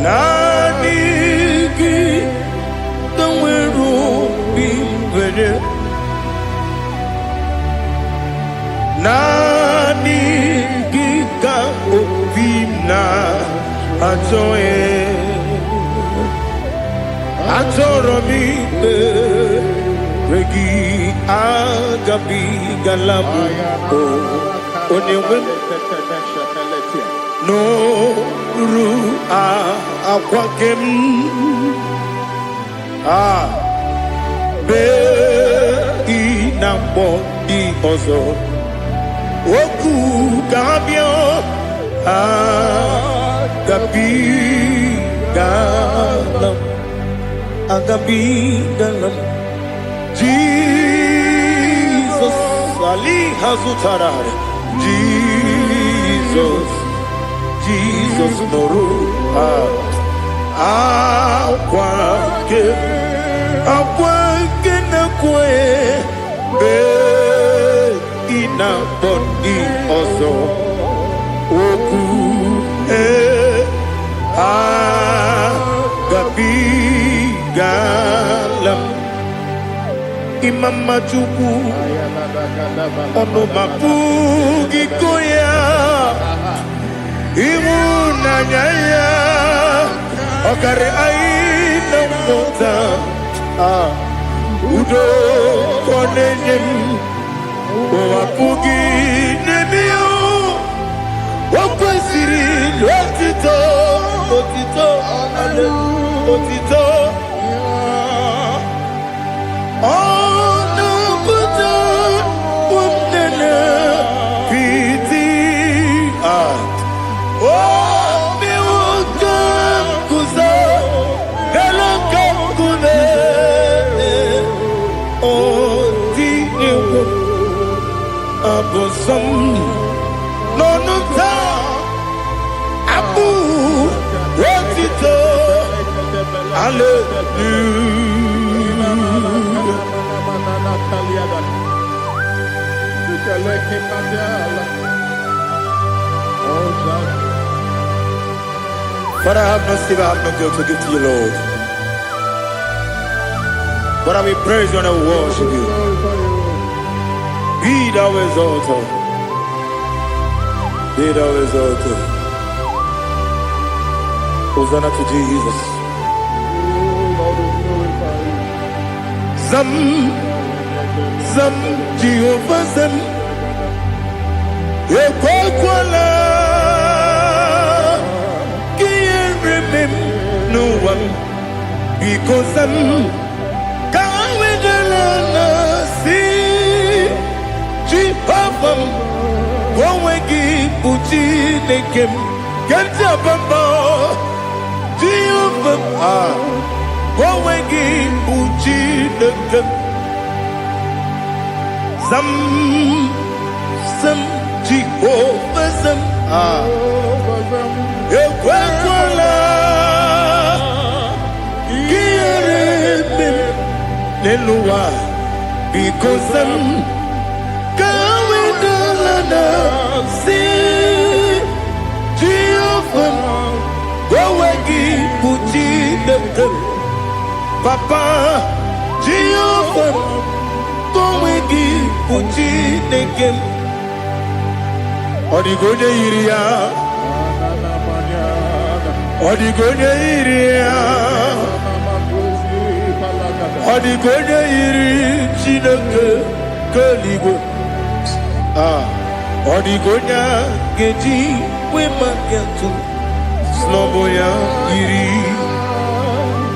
Nanigi kamweru bimwenye Nanigi ka opina atoe Atoromi regi agabi galabu onewem no ru akwakem be inambo di ozo oku gabio agabi galam agabi galam Jesus Ali Hazutarare Jesus Noru Akwake na kwe be ina bodi ozo oku gabi galam Imam Majuku ono mapugi koya imu nanyaya okare aina mota udo konenyem wapugi nemio wakwesiri otito ale otito Abosam nonuta abu wotito Father, I have no silver, I have no gold to give to you, Lord. But I will praise you and I will worship you. Be thou exalted. Be thou exalted. Hosanna to Jesus. Zam Jehovah Zam Ekwakwala Can't remember no one because Zam Can't wait see Jehovah Gowegi Uchi Nekem Kanjabamba Jehovah Gowegi Uchi Nekem Zam Jehovah Zam Nelua, because I'm going to Lana, see Jehovah, go away, put the Papa, Jehovah, go away, put the game. Odigonya iria, Odigonya iria. Odigonya iri chineke keligwe Odigonya geji wemakiatu Slobo ya iri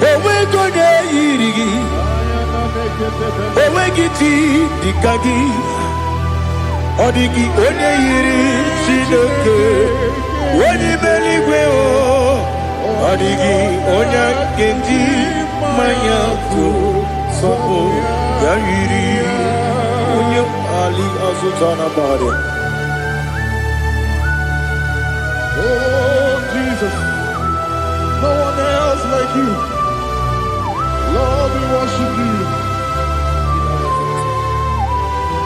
Owegonya iri Owegiti dikagi Odigi onye iri chineke Onye meligwe o Odigi onya geji Mayatu Sopo Yayiri Unyo Ali Azutana Bari. Oh Jesus, no one else like you. Lord, we worship you.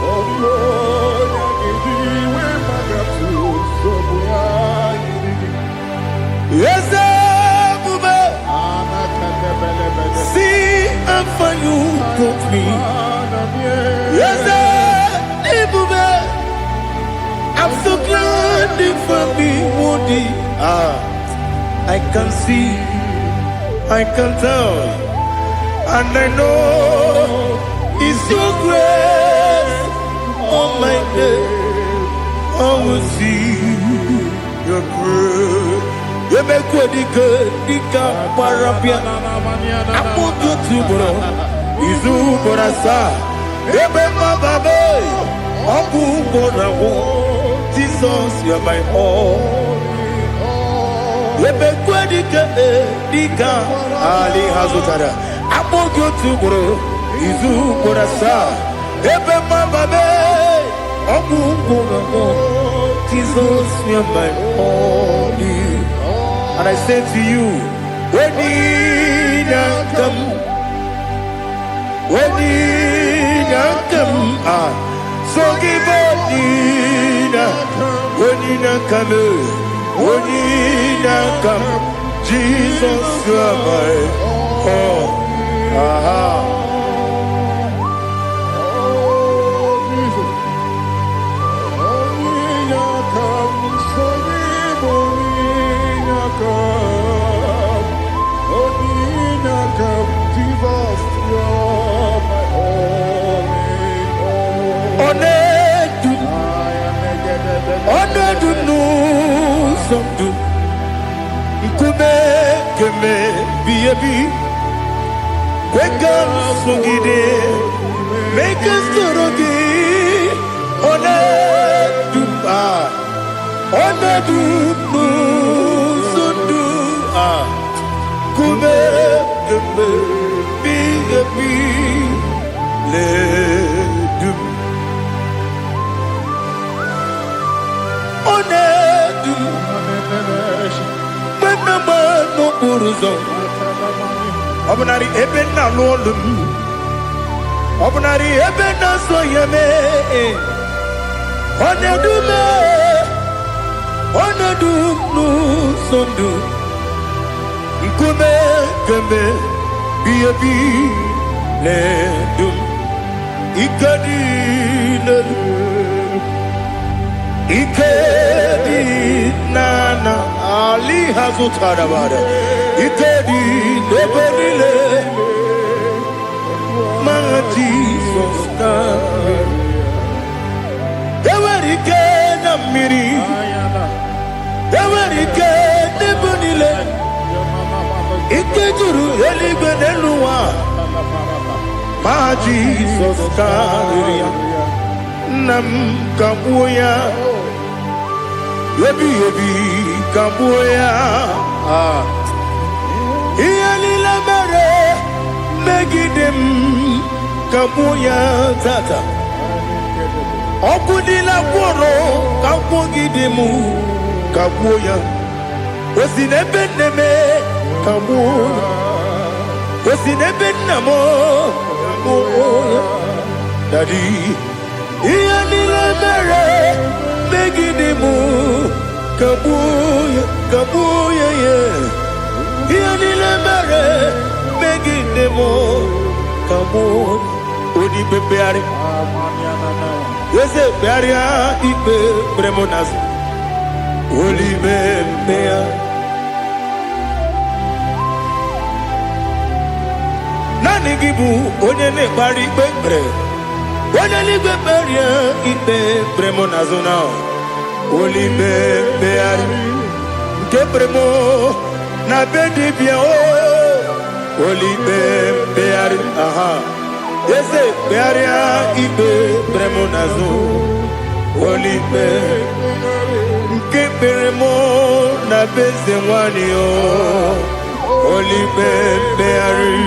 Oh Lord, yes, see how far you brought me. Yes, I'm so glad you found me, Woody. I can see, I can tell, and I know it's your grace. Oh my God, I will see your grace. You make what you could, you can't parapia. I'm not good to bro. Izu borasa. You make my baby. Abu borawo. Jesus, you're my all. You make what you could, you can't. Ali Hazutara. I'm not good to bro. Izu borasa. You make my baby. Abu borawo. Jesus, you're my all. And I say to you, when you come, so give up, when you come, Jesus, you are my all. Make us Obunari ebena lolum Obunari ebena soyeme Onedume sondu Nkume keme biyabi ledum Ikadi nana Ali Hazutara Bada Ikadi neberile My Jesus Ewerike na miri Ewerike nebunile Ikejuru eligwe neluwa My Jesus Nam kabuya Yebi kabuya Iyalila mere Megidem kabuya tata Okudila kworo Kabugidemu kabuya Osinebeneme kabuya Osinebenamo kabuya. Daddy, iyanile mere megidimu kabuya kabuya ye. Iyanile mere megidimu kabuya. Odi bebeari, yese bearia ibe bremonas. Oli bebea. Nani gibu onye ne bari bebre. Onye ni beberia ibe bremonazona. Oli bebeari. Ke bremo na bedi bia o. Oli bebeari. Aha. Yese bearia ibe bremonazo. Oli bebeari. Keperemo na beze wani o. Oli bebeari.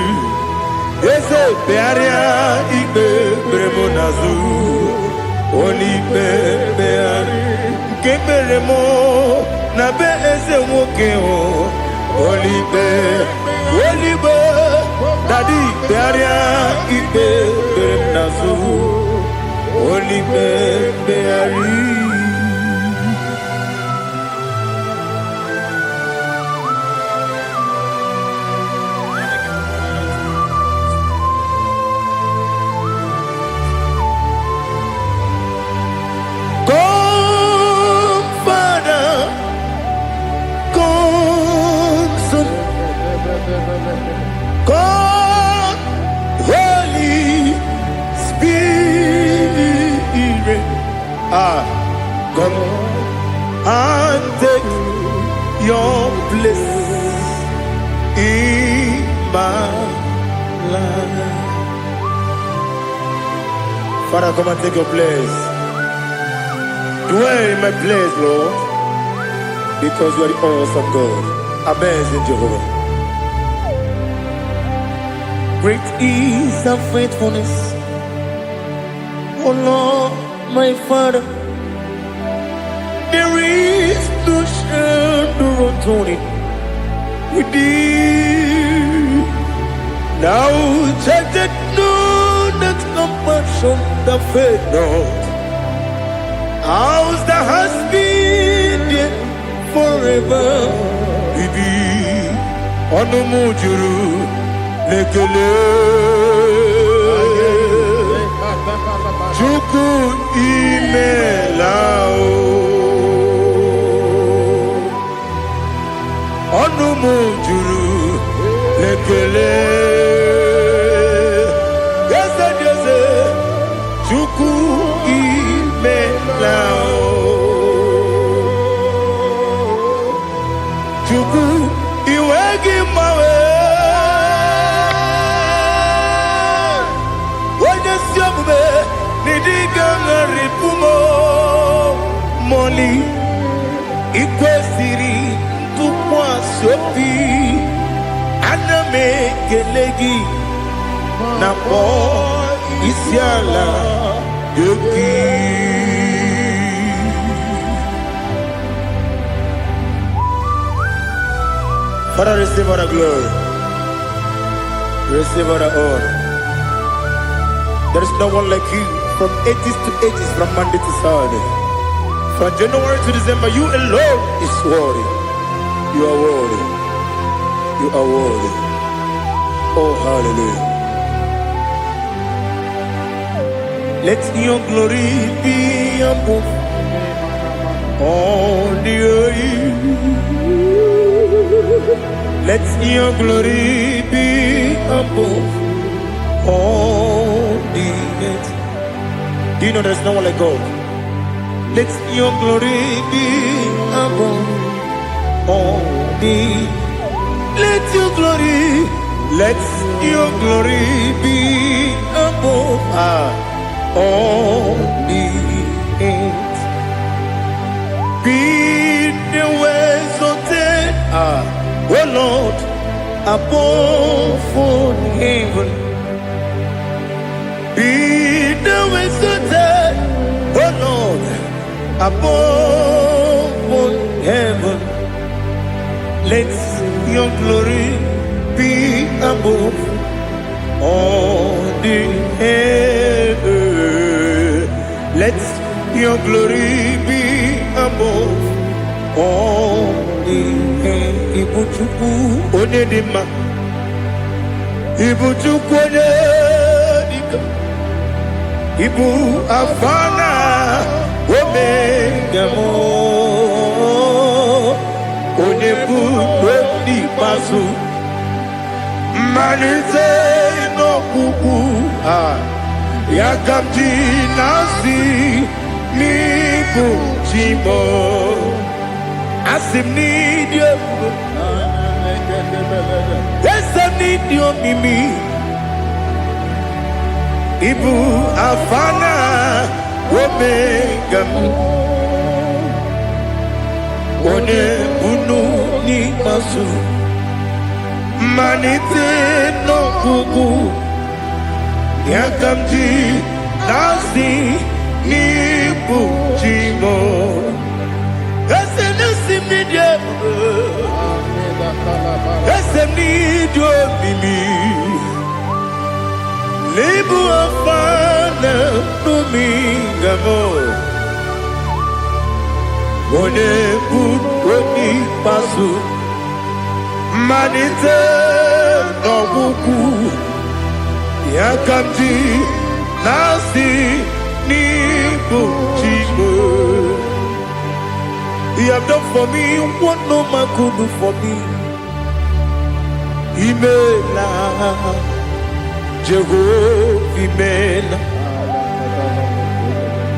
Yese bearia ibe bremo nazu. Oli bebeari. Keperemo na beze woke o. Oli be. Daddy bearia ibe bremo nazu. Oli bebeari. God, Holy Spirit, come and take your place in my life. Father, come and take your place. Dwell in my place, Lord, because you are the awesome God. Amazing Jehovah. Great is thy faithfulness, oh Lord, my Father. There is no shadow of turning with thee. Now check that no that compassion that faith not. Ours that has been there forever with thee. Onomujuru lekele Chuku imelao Onomujuru lekele Yese yese Chuku imelao Chuku iwegi mawe Nidigangaripumo Moli Ikwesiri Tukwa sopi Aname kelegi Napo Isiala Yoki Father, receive all the glory. Receive all the honor. There is no one like you. From ages to ages, from Monday to Saturday, from January to December, you alone is worthy. You are worthy. You are worthy. Oh, hallelujah. Let your glory be above all the earth. Let your glory be above all the earth. Do you know there's no one like God? Let your glory be above all the. Let your glory be above all the earth. Be the ways of death, oh Lord, above all heaven. Be the ways of death, oh Lord, above all heaven. Let your glory be above all the Ibuchukwu onye dị mma, Ibuchukwu onye dịka, Ibu Alfa na Omega m, onye bụ ndị ikpeazụ, mmalite n'ọgwụgwụ ya ka m ji na-asị n'ịbụ chi m. Asị m n'ịdị ebube, ese m n'ịdị omimi, Ibu Alfa na Omega m, onye unu n'ikpeazụ, mmalite n'ọgwụgwụ ya ka m ji na-asị n'ịbụ chi m. Ese m n'ịdị ebube, ese m n'ịdị omimi, Ibu Alfa na Omega m, onye bụ onye ikpeazụ, mmalite n'ọgwụgwụ ya ka m ji na-asị n'ịbụ chi m. You have done for me what no man could do for me. Imela, Jehovah, Imela.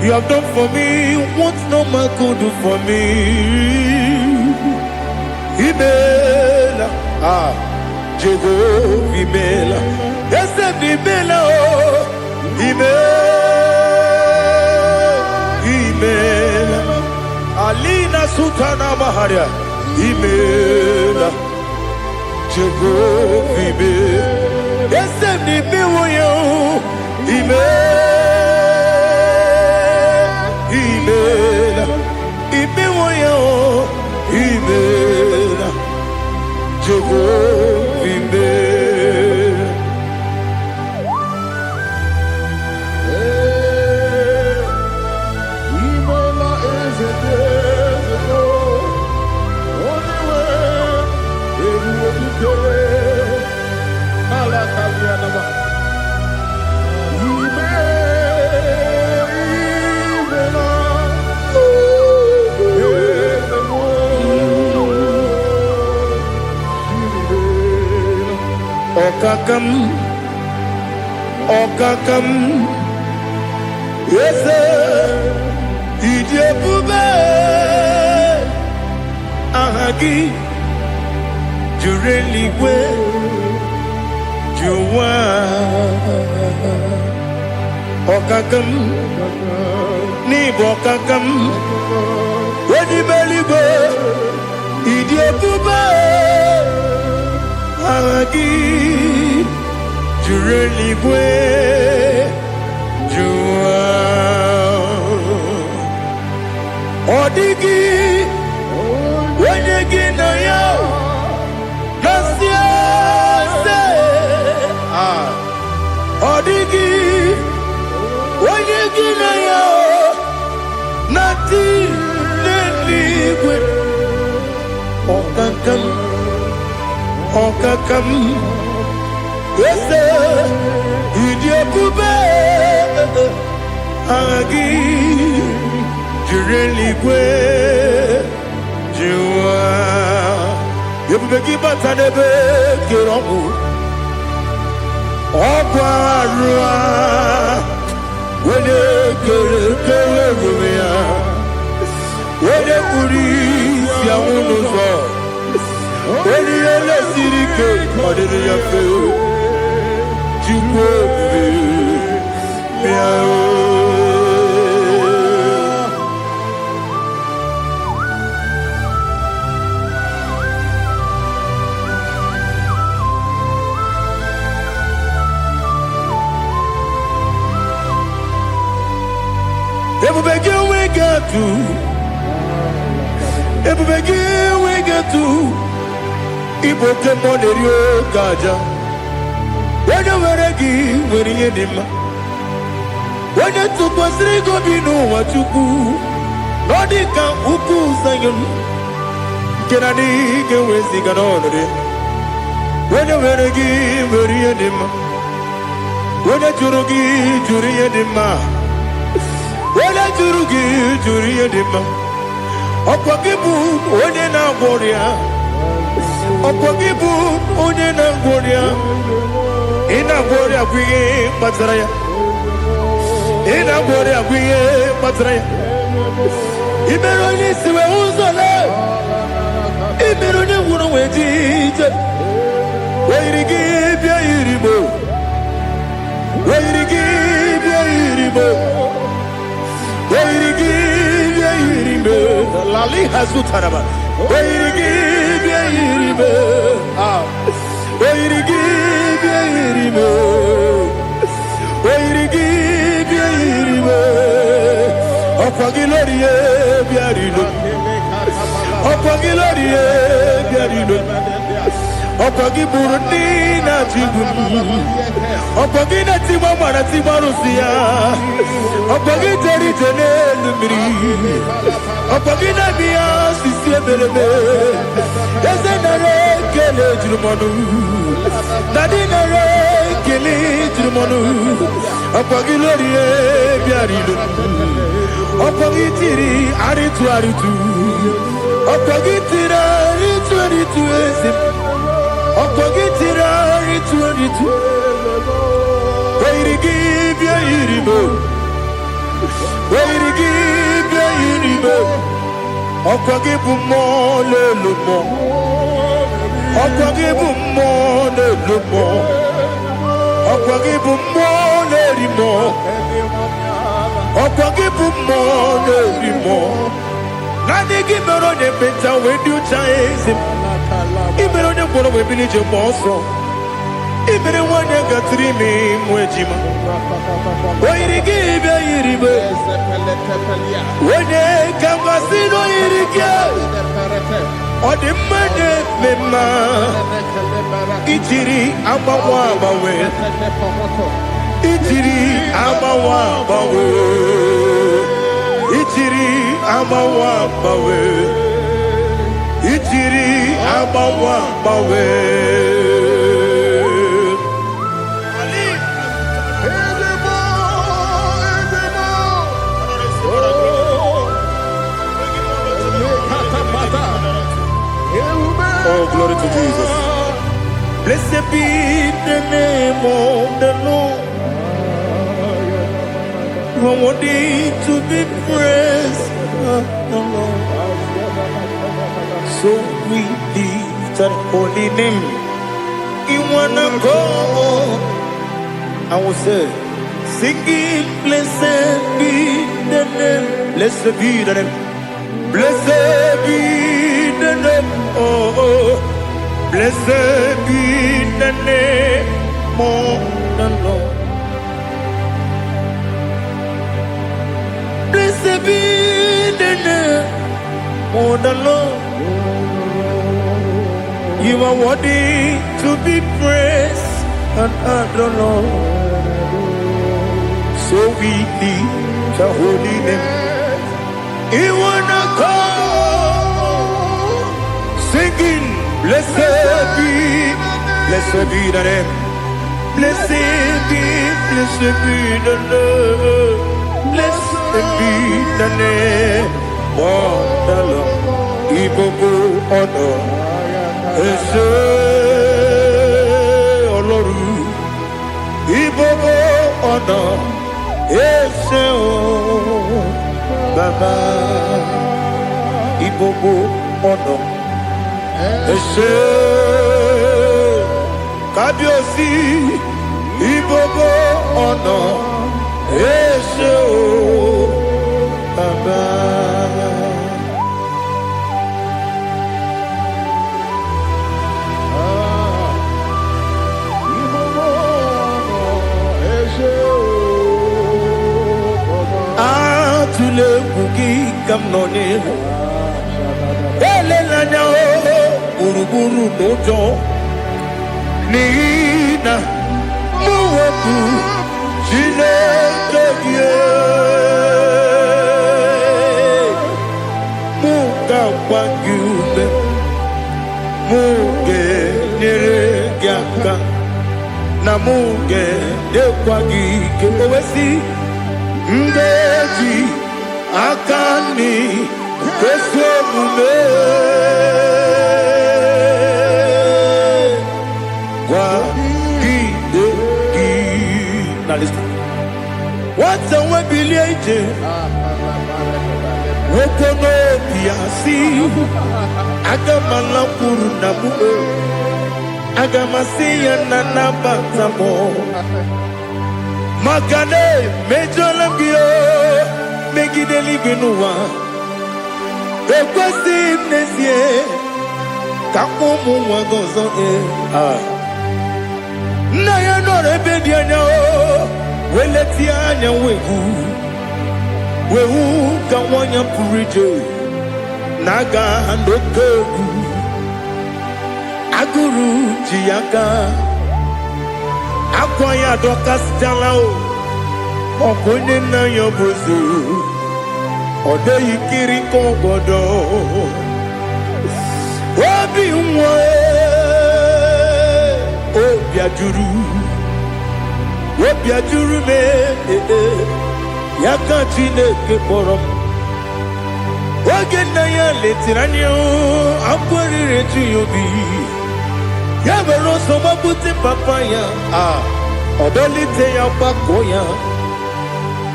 You have done for me what no man could do for me. Imela, Jehovah, Imela. Yes, Imela, oh, Imela. Alina Sutana Maharia, Imela, Jehovah, Imela. Yes, Imela, Imela, Imela, Jehovah, Imela. Imela is a desert, only way everyone to go. Malakavianama. Okakam, Okakam, yes, Idiabube, Ahagi, Jureligwe, Juwa, Okakam, Nibokakam, Wedibeligo, Idiabube, Ahagi, Jureligwe, Juwa, Odigi, Wedigi na yo, Nasia se, Odigi, Wedigi na yo, Nati Leligwe, Okakam, Okakam, Ese, Idiabube, Agi, Jureligwe, Jua, Yabubeki Batanebe, Kiromu, Okwarua, Wene Kere Rumia, Wene Kuri, Siamunuzo, Wene Ele Sirike, Odini Yafe, Jukwe, Miao. Ebubege we get to, Ebubege we get to, Iboke Monerio Gaja. When you were a gee, when you did ma. When you took was Rigo Bino, what you do, Nodika Uku Sayon, Kenani ke wezi ganonore. When you were give very edema. When you jurugi juri edema. When you jurugi juri edema. Okwagibu onye na gloria. Okwagibu onye na gloria. Ina gloria kwiye matraya. Ina gloria kwiye matraya. Imeroni siwe uzole. Imeroni wunu wejije. Weirigibya iribo. Weirigibya iribo. Weirigibya iribo. Lali hazutaraba. Weirigibya iribo. Weirigibya iribo. Weirigibya iribo. Opagiloriye biarilo. Opagiloriye biarilo. Opagi Burundi na Jibum. Opagi na Timama na Timarusia. Opagi Teri Tene Lumiri. Opagi na Mia Sisi Belebe. Ezenare Kele Jumanu. Nadinare Kele Jumanu. Opagi Lorie Biarilu. Opagi Tiri Aritu Aritu. Opagi Tira Aritu Aritu Esim. Opagitira ritu. Weirigibya iribo. Weirigibya iribo. Opagibu mole lumo. Opagibu mole lumo. Opagibu mole rimo. Opagibu mole rimo. Nani gibero ne penta wedu chaise. Ibero ne koro we bilije monso. Ibere wane gatrimi mwejima. Oirigibya iribe. Wene kambasino irige. Odimane mema. Itiri amawa bawe. Itiri amawa bawe. Itiri amawa bawe. Itiri amawa bawe. Oh, glory to Jesus. Blessed be the name of the Lord. You are worthy to be praised. So we lift that holy name. You wanna go? I will say, singing, blessed be the name. Blessed be the name. Blessed be the name. Oh, blessed be the name of the Lord. Blessed be the name of the Lord. You are worthy to be praised and adored, Lord. So we lift the holy name. You wanna call, singing, blessed be the name. Blessed be the name. Blessed be the name of the Lord. Ibobo honor. Ese Oloru. Ibobo honor. Ese o Baba. Ibobo honor. Ese Kabiosi. Ibobo honor. Ese o Baba. Atule bugi kamnoni. Ele lanya o buruburu nojo. Nina muweku Chineke ye. Muka wangyume. muge niregyaka na muge dekwagi ke owesi ndeji akani keso mume kwa gide gi na listen what's on we bilieje wokono biasi agamala kuru na mu agamasiya na nabatamo magane mejolambio megideli binuwa ekwesi nezie kakumu wagozo na ya nore bedi anya weleti anya wehu kawanya purije naga ndokogu aguru jiyaga akwanya dokas jalao okonye na yobozu ode yikiri kogodo obi nwa obi ajuru me yaka Chineke kpọrọ m oge nna ya letiri anya akwarịrị eju ya obi ya mere ọsọ gbapute papa ya ọdọlite ya gbakọ ya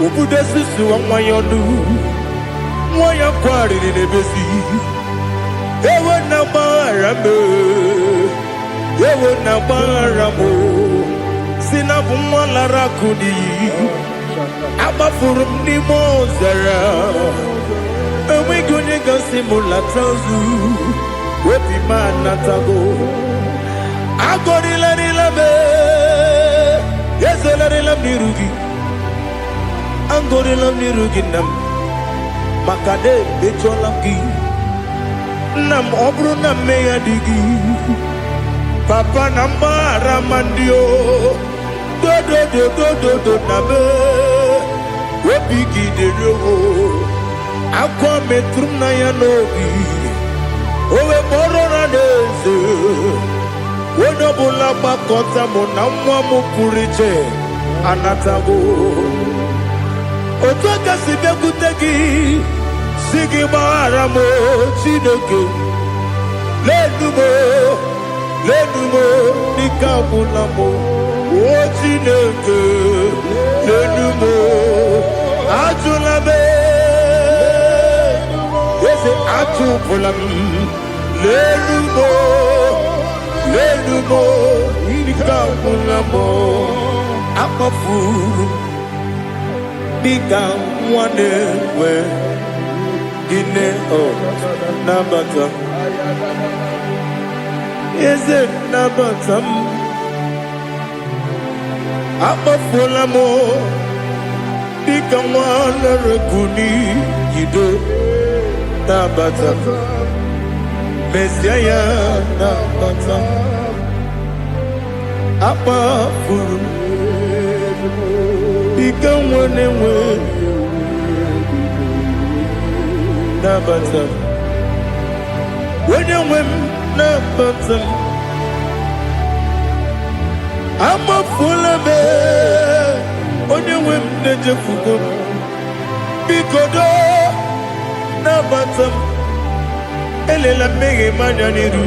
obodo susu nwa ya ọnụ nwa ya kwarịrị n'ebezi ewe na gbaghara m ewe na gbaghara m si na bụ nwa lara akụ n'iyi agbafuru m n'ime ọzara enweghị onye gasị m lata ozu obi m anatago agọrịlarịla m ezolarịla m n'iru gị agọrịla m n'iru gị nna m maka na emejọla m gị nna m ọ bụrụ na mmehie dị gị papa na mgbaghara ma ndị o dodododododo na me obi gị dịrị owo akwa metụrụ m na ya n'obi owe kpọrọ na n'eze onye ọbụla gbakọta mụ na nwa m pụrụ iche anatago otu aka si bịakwute gị si gị gbaghara m Chineke lenumo dịka ọbụla m o Chineke lenumo ajụla m eze atụpụla m lenumo dịka ọbụla m akpafuru dịka nwa na-enwe gịnị nabata eze nabata m akpafuola m dịka nwa na-erekuni yido nabata mesia ya nabata akpafuru dịka nwa na-enwe nabata onye nwe m nabata m amafuola m onye nwe m na-ejefugo m biko do nabata m elela mmehie m anya n'iru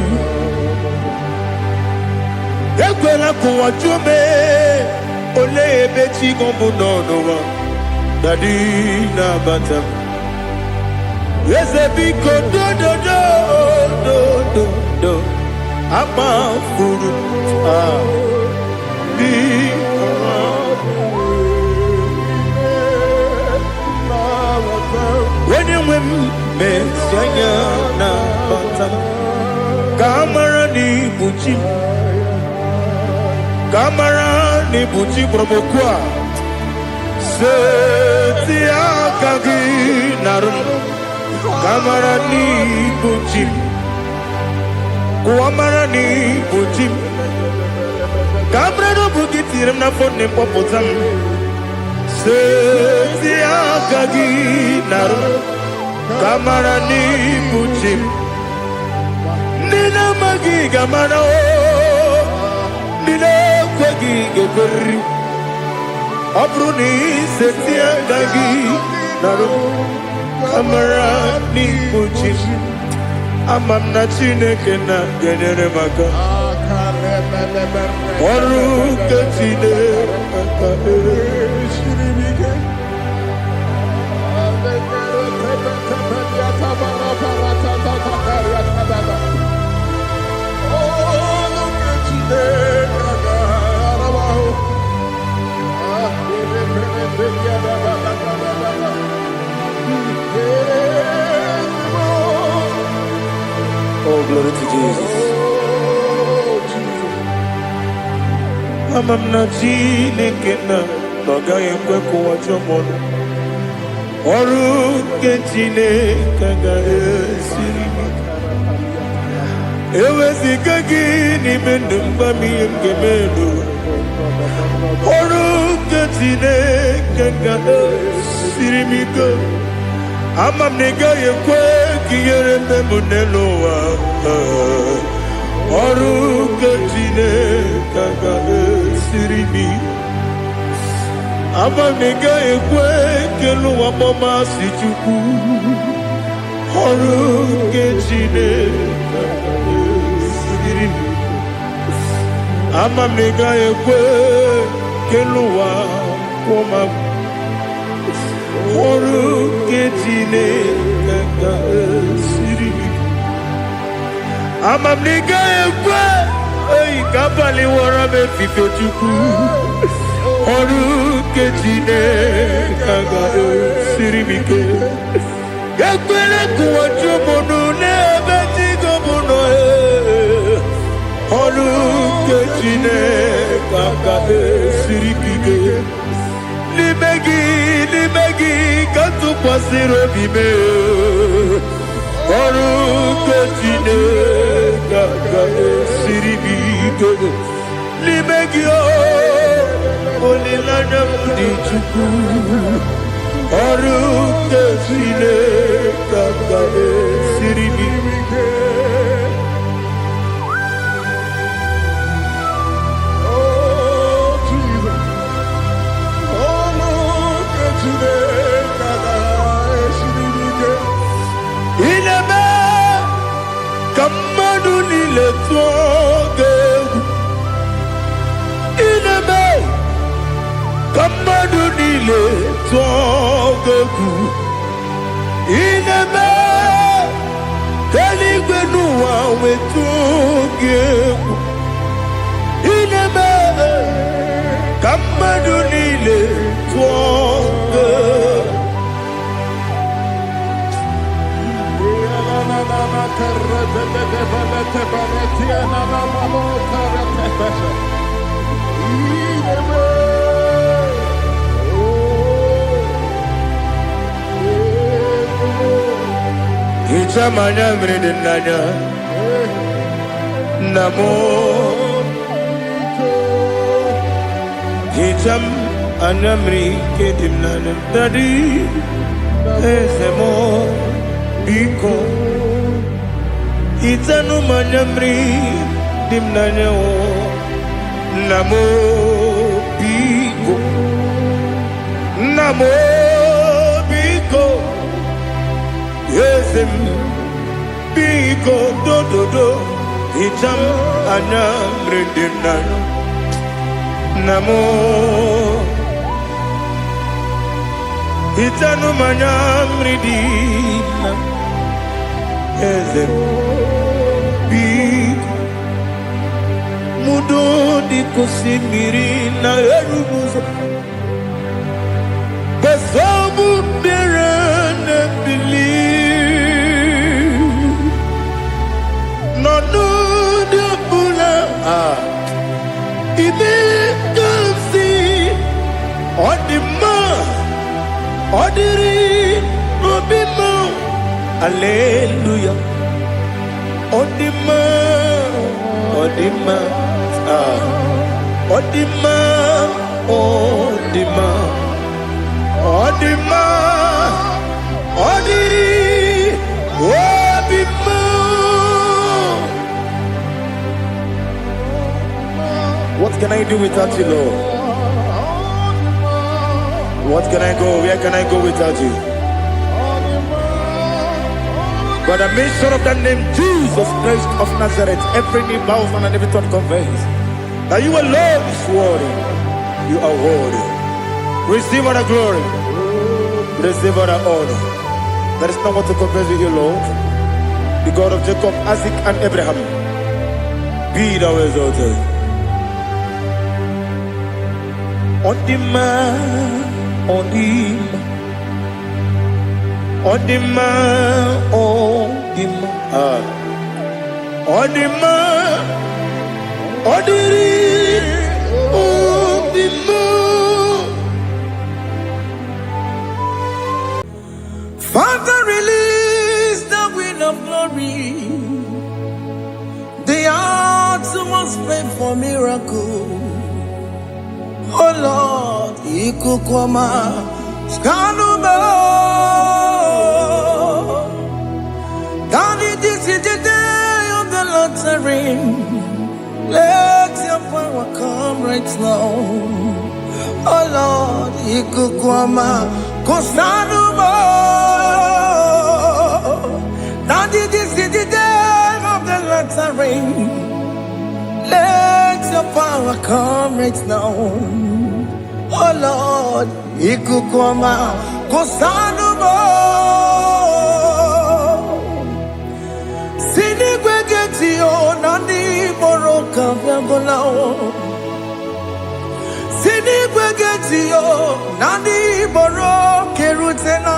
ekwela ka ụwa jụọ m olee ebe chi gị bụ n'ụwa dadi nabata m eze biko do akpafuru onye nwe m mesi anya na bata ka amara n'ibu chi ka amara n'ibu chi kpọrọmokwu a seti aka gị narụ ka amara n'ibu chi kuamara n'ibu chi ka amara n'obu gị tiri m n'afọ na mkpọpụta m seti aka gị narụ ka amara n'ibu chi ndị Nina magiga mana o Nina kwagiga berri Abruni setia dagi Naru kamara ni muji Amam na chineke na genere maka Oru ketine maka Shiribike Oh, glory to Jesus. Amam na chineke na noga yekwe kuwa chomono. Oru ke chineke ga esiri. Ewezi kagi ni mendumba mi ngemelo. Oru ke chineke ga esiri miko. Amam nega yekwe kiyere memunelo wa. Oru ke chineke ga esiri miko. Amam nega yekwe kelu wa mama si chuku. Oru ke chineke ga esiri miko. Amam nega yekwe kelu wa mama. Oru ketine kaka siri. Amam nega ekwe ei kapali wara me fife chuku. Oru ketine kaka siri mike. Yakwele kuwa chumono ne beti gomono e. Oru ketine kaka siri mike. Limegi kantu kwasiro bime Oru ketine kaka siribike Limegi o Olilana mudi chuku Oru ketine kaka siribike Kamadu nile tuoge Inebe Kamadu nile tuoge Inebe Keligwe nuwa wetuge Inebe Kamadu nile tuoge Ichamanya mridinanya Namo Icham anamri kedimnana Dadi Ezemo Biko Itanu manamri dimnanya o Namo Biko Namo Biko Yesem Biko do do do Itam anamri dimnanya Namo Itanu manamri dimnanya Yesem Mudo di kusimiri na erumuzo Besobu berene bili Nonu de bula Ibe kansi Odima Odiri Obima Alleluia Odima Odima Odima Odima Odima Odiri Obima can I do without you, Lord? What can I go? Where can I go without you? But the mention of that name, Jesus Christ of Nazareth, every knee bows and every tongue confesses that you alone is worthy. You are worthy. Receive all the glory. Receive all the honor. There is no one to compare with you, Lord. The God of Jacob, Isaac, and Abraham. Be thou exalted. On the man, on the man. On the man, on the man, on the man, on the man. Father, release the wind of glory. The hearts must pray for miracle. Oh Lord, Ikukwama, Skanuma. Daddy, this is the day of the lottery. Let your power come right now. Oh Lord, Ikukwama, Kosanuma. Daddy, this is the day of the lottery. Let your power come right now. Oh Lord, Ikukwama, Kosanuma. Sinigwegetio nani moroka vyangolao. Sinigwegetio nani moroke rutena.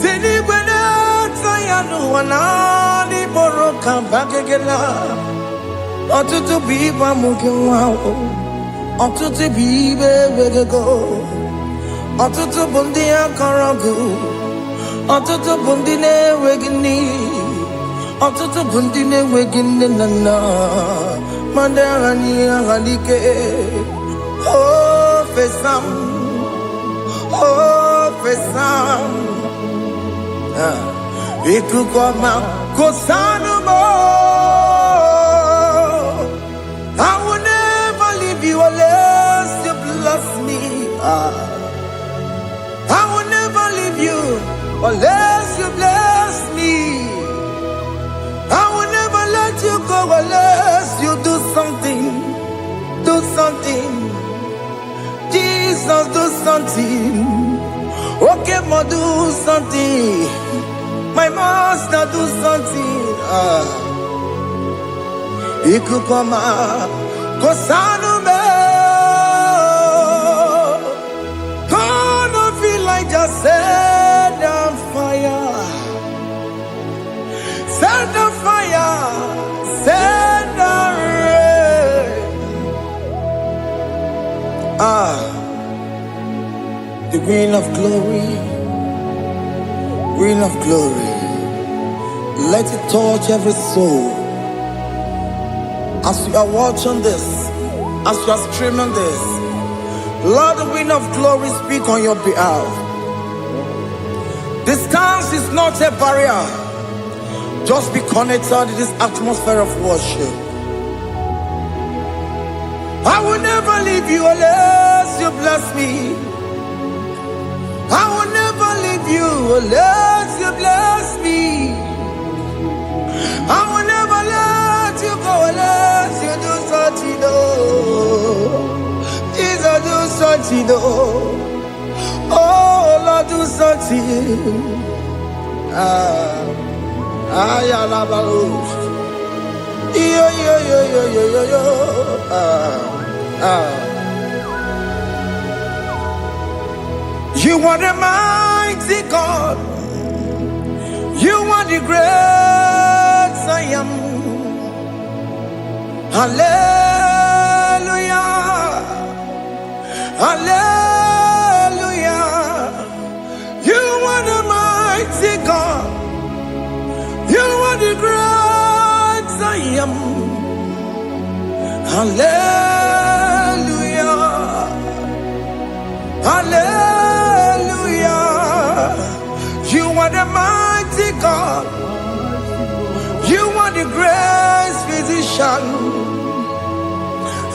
Sinigweneta yanu wanani moroka bagegela. Otutu biba mukewao. Otutu bibe wegego. Otutu bundia karagu. Otutu bundine wegini. Otutu bundine wegini nana. Mandarani ahalike. Oh fesam. Oh fesam. Ikukwama kosanuma. I will never leave you unless you bless me. I will never leave you unless you bless me. I will never let you go unless you do something. Do something. Jesus, do something. Okay, ma, do something. My master, do something. Ikukwama, Kosanume. Gonna feel like just set on fire. Set on fire. Set on rain. The green of glory. Green of glory. Let it touch every soul. As you are watching this, as you are streaming this, Lord, the wind of glory speak on your behalf. Distance is not a barrier. Just be connected to this atmosphere of worship. I will never leave you unless you bless me. I will never leave you unless you bless me. I will never let you go unless you do something. Jesus, do something. Oh Lord, do something. Ayalabalush. Yo. You are the mighty God. You are the great I am. Hallelujah. Hallelujah. You are the mighty God. You are the great I am. Hallelujah. Hallelujah. You are the mighty God. You are the great physician.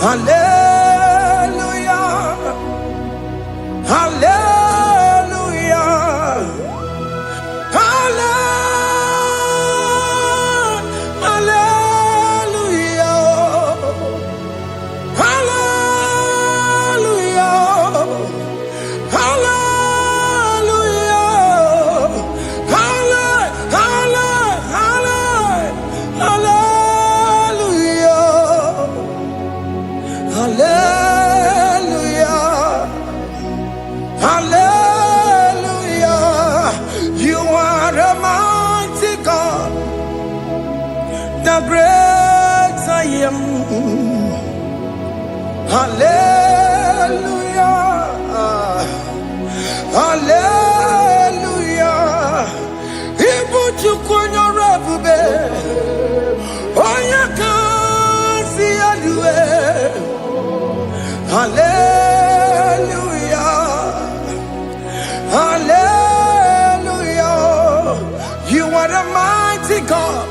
Hallelujah. Hallelujah. The great I am. Hallelujah. Hallelujah. Ibu chukunyo rabube. Oya kasi alue. Hallelujah. Hallelujah. You are the mighty God.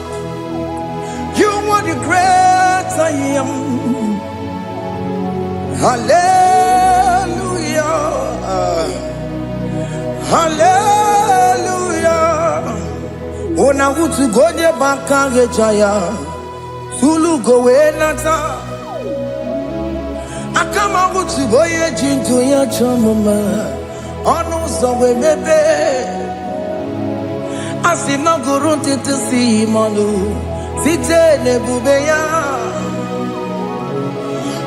You are the great I am. Hallelujah. Hallelujah. Ona utu goje bakage jaya. Sulu gowe nata. Akama utu boye jintu ya chamama. Onu sowe mebe. Asina gurunti tusi manu. Site nebubeya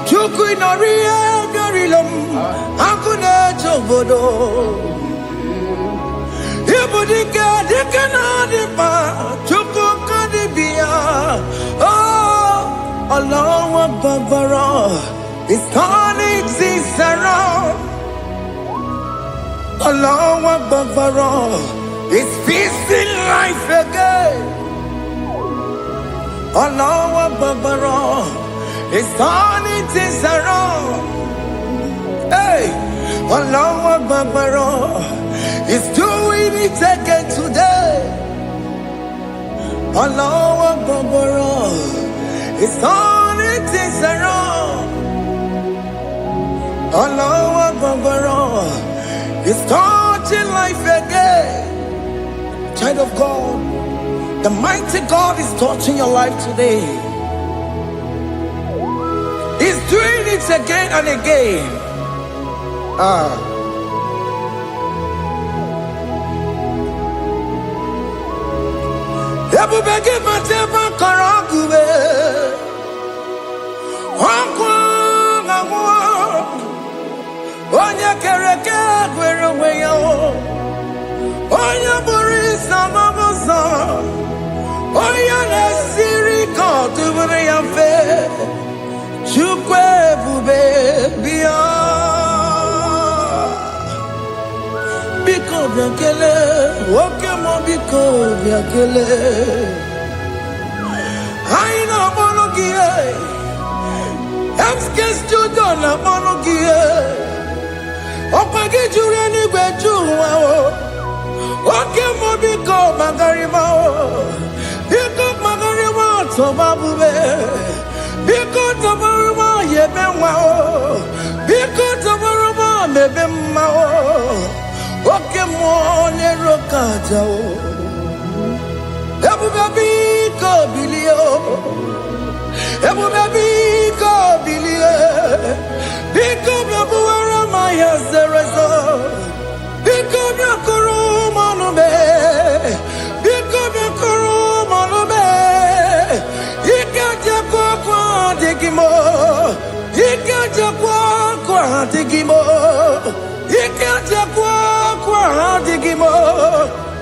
Chuku inoria garilom Akune chobodo Ibudika dikana dipa Chuku kadibia Oh Allah Akbar His turning things around Allah Akbar His peace in life again Allah Akbar is turning things around. Hey, Allah Akbar is doing it again today. Allah Akbar is turning things around. Allah Akbar is touching life again. Child of God, the mighty God is touching your life today. He's doing it again and again. Ebubege mateba karagube. Onya kereke gwerewe yo. Onya burisa mamosa. Oya nesiri kotubure yamfe. Chukwe bube biya. Biko biakele, woke mo biko biakele. Aina monogie, emskes judo na monogie. Opage jure ni gwejuwa o. Woke mo biko magarima o. Biko magarima toba bube. Biko tobaruma yebenwa o. Biko tobaruma mebemma o. Oke mo ne rokaja o. Ebu baby ko bilio. Ebu baby ko bilie. Biko babu ara maya zerezo. Biko bakuru manube. Biko bakuru manube. Ikaja kwa digimo. Ikaja kwa digimo. Ikaja kwa digimo.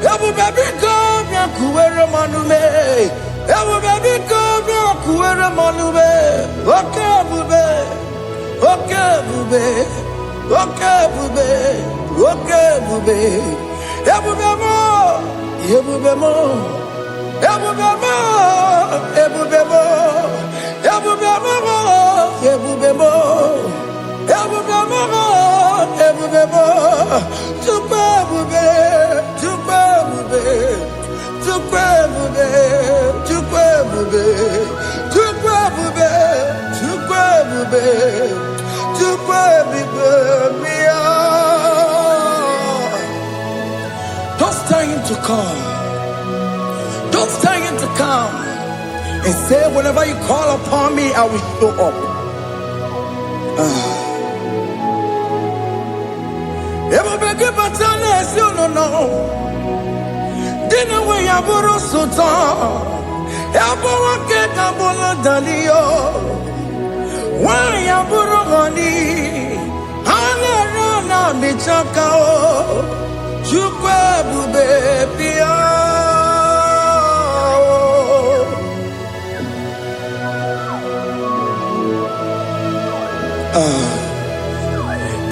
Ebu baby come ya kuwere manume. Ebu baby come ya kuwere manume. Okay bube. Okay bube. Okay bube. Okay bube. Ebu bemo. Ebu bemo. Ebu bemo. Ebu bemo. Ebu bemo. Ebu bemo. Ebu bemo. Ebu bemo. Tupe bube. Tupe bube. Tupe bube. Tupe bube. Tupe bube. Tupe bube. to come. Just tell him to come and say, whenever you call upon me, I will show up. Dinner way I borrow so tall. Why I borrow money? I me chakao. Chukwe baby.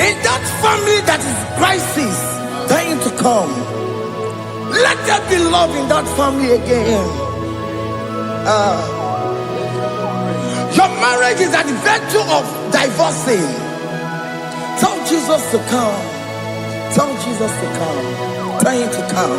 In that family that is crisis, dying to come, let there be love in that family again. Your marriage is at the verge of divorcing. Tell Jesus to come. Tell Jesus to come. Tell him to come.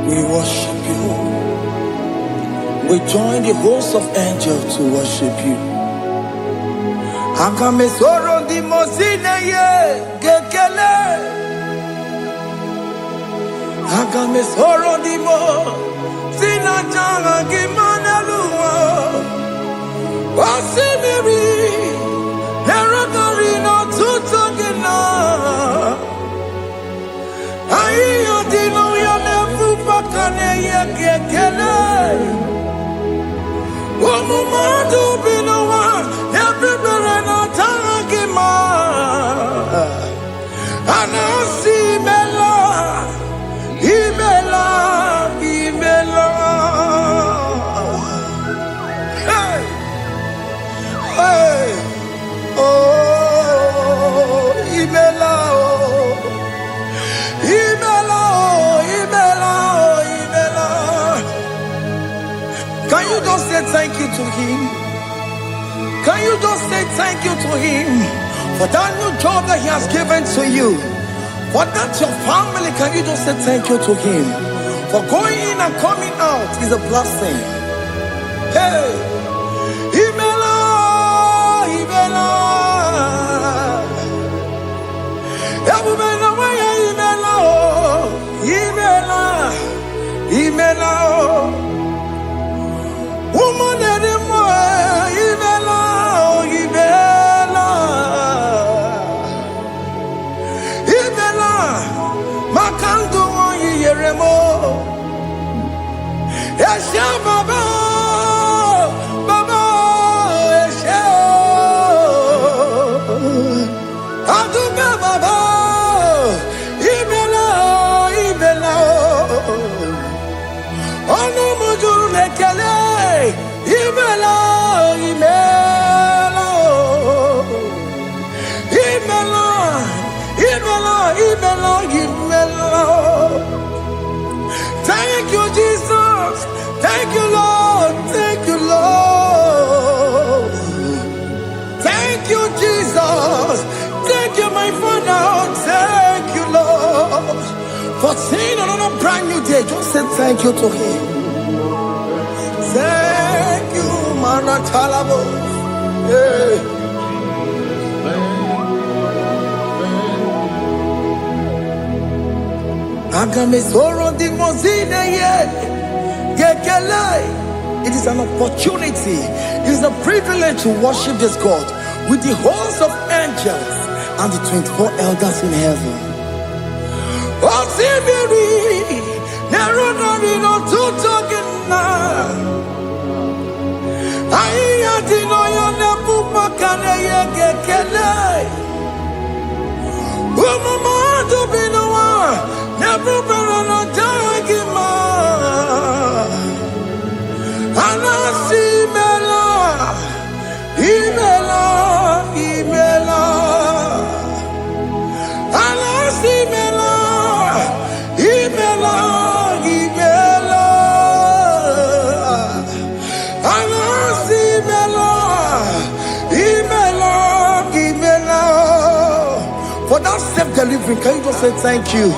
We worship you. We join the host of angels to worship you. Akame soro di mosine ye gekele. Akame soro di mo sina changa gimana luwa. Wasimiri nerogari no tutogina. Ayo dino ya nefu pakane ye gekele. Omumadu binowa everybody no tangima. Anasi mela, imela, imela. Hey, hey, oh, imela, oh, imela, oh, imela, oh, imela. Can you just say thank you to him? Can you just say thank you to him for that new job that he has given to you? For that your family, can you just say thank you to him? For going in and coming out is a blessing. Hey, Imela, Imela, Imela, Imela, Imela, woman anymore, Imela, Imela, Imela, Makandu Yeremo, Esha Baba, Baba, Esha, Aduba Baba, Imela, Imela, Ono Mujuru Lekele. Imela, Imela, Imela, Imela, Imela, Imela. Thank you, Jesus. Thank you, Lord. Thank you, Lord. Thank you, Jesus. Thank you, my Father. Thank you, Lord. For seeing another brand new day, just say thank you to him. Thank you, Manatalabo. Yeah. It is an opportunity, it is a privilege to worship this God with the host of angels and the 24 elders in heaven. I For that self-delivery, can you just say thank you?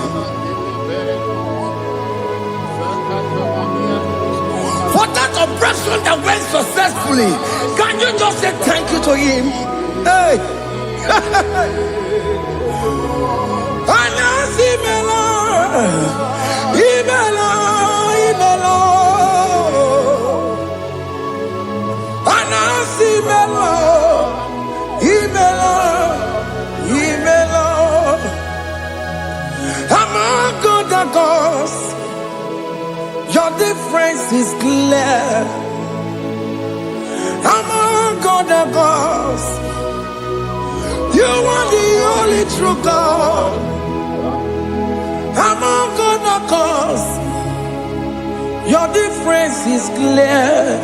For that operation that went successfully, can you just say thank you to him? Hey! Among other gods, your difference is clear. Among other gods, you are the only true God. Among other gods, your difference is clear.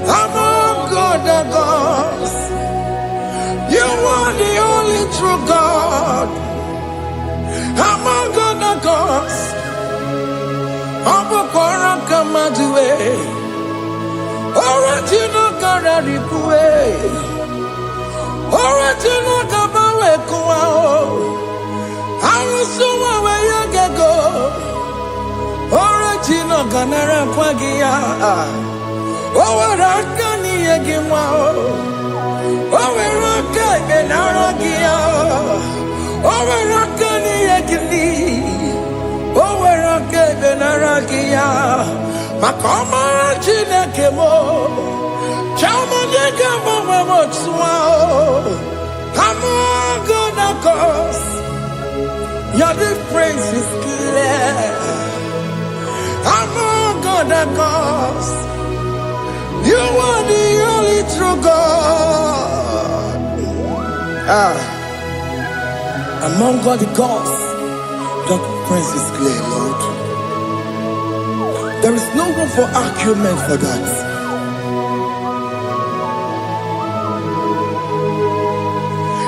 Among other gods, you are the only true God. Among other gods, Abukora Kamadue, original Kararipue, original Kabawe Kuao, Arusuma Wayagago, original Ganara Kwagia, Owarakani Yagimao, Owaraka Benaragia, Owarakani Yagini, Owaraka Benaragia, Makoma Chinakemo, Chamanega Mamamotswao, Among other gods, your difference is clear. Among other gods, you are the only true God. Among all the gods, your difference is clear, Lord. There is no room for argument for that.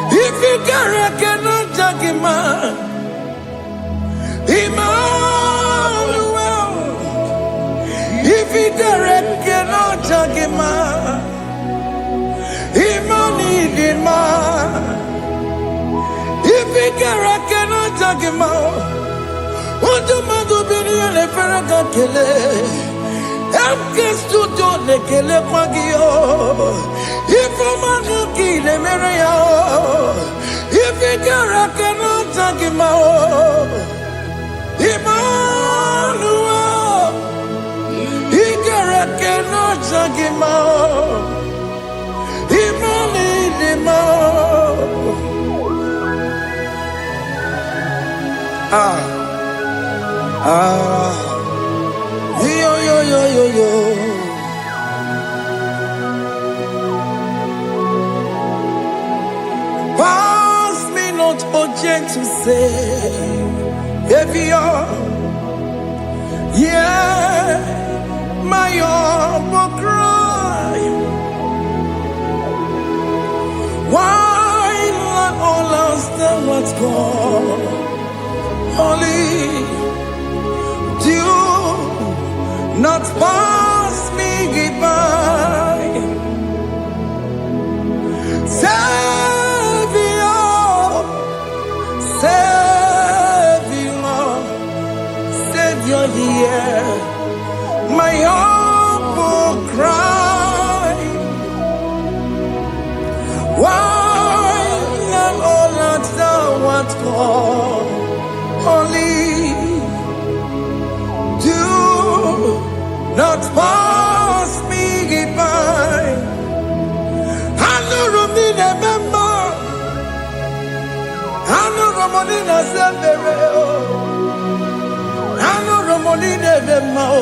If you cannot judge him, Emmanuel. If you cannot judge him, Emmanuel. If you cannot judge him, what do you do? Le ferraga kele, emke studio le kele kwagio. If you ki le mereya, if you cannot judge him, Emmanuel. He cannot judge him, yo. Pass me not urgent to say, if you're, yeah, my humble cry. Why not all lost and what's gone? Only do not pass me by. Savior, hear my humble cry. Why not all that thou art gone? Only do not pass me by. I know Romina member, I know Romonina Selvero, I know Romonina member,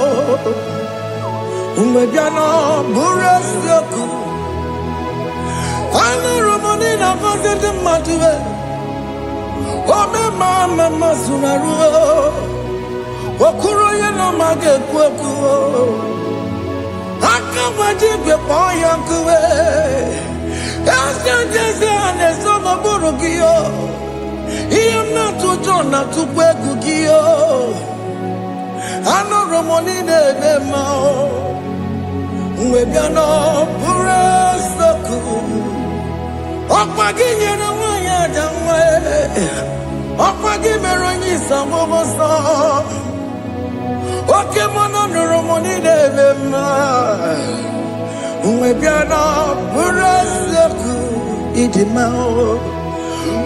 Umediano Burasioku, I know Romonina Vaset Matue. Oh, mama sunaru, okuro ye no mage kweku, akamaji gbe poyankuwe, jese ane somo burugiyo, iyem na tujo na tukwegu giyo, ano romoni nebe mao, Webiano Burasoku, Okpagi Yena Wayada. Okwagi meronyi sangogo sa. Oke mono nurumoni devema. Umebiana buraseku idima.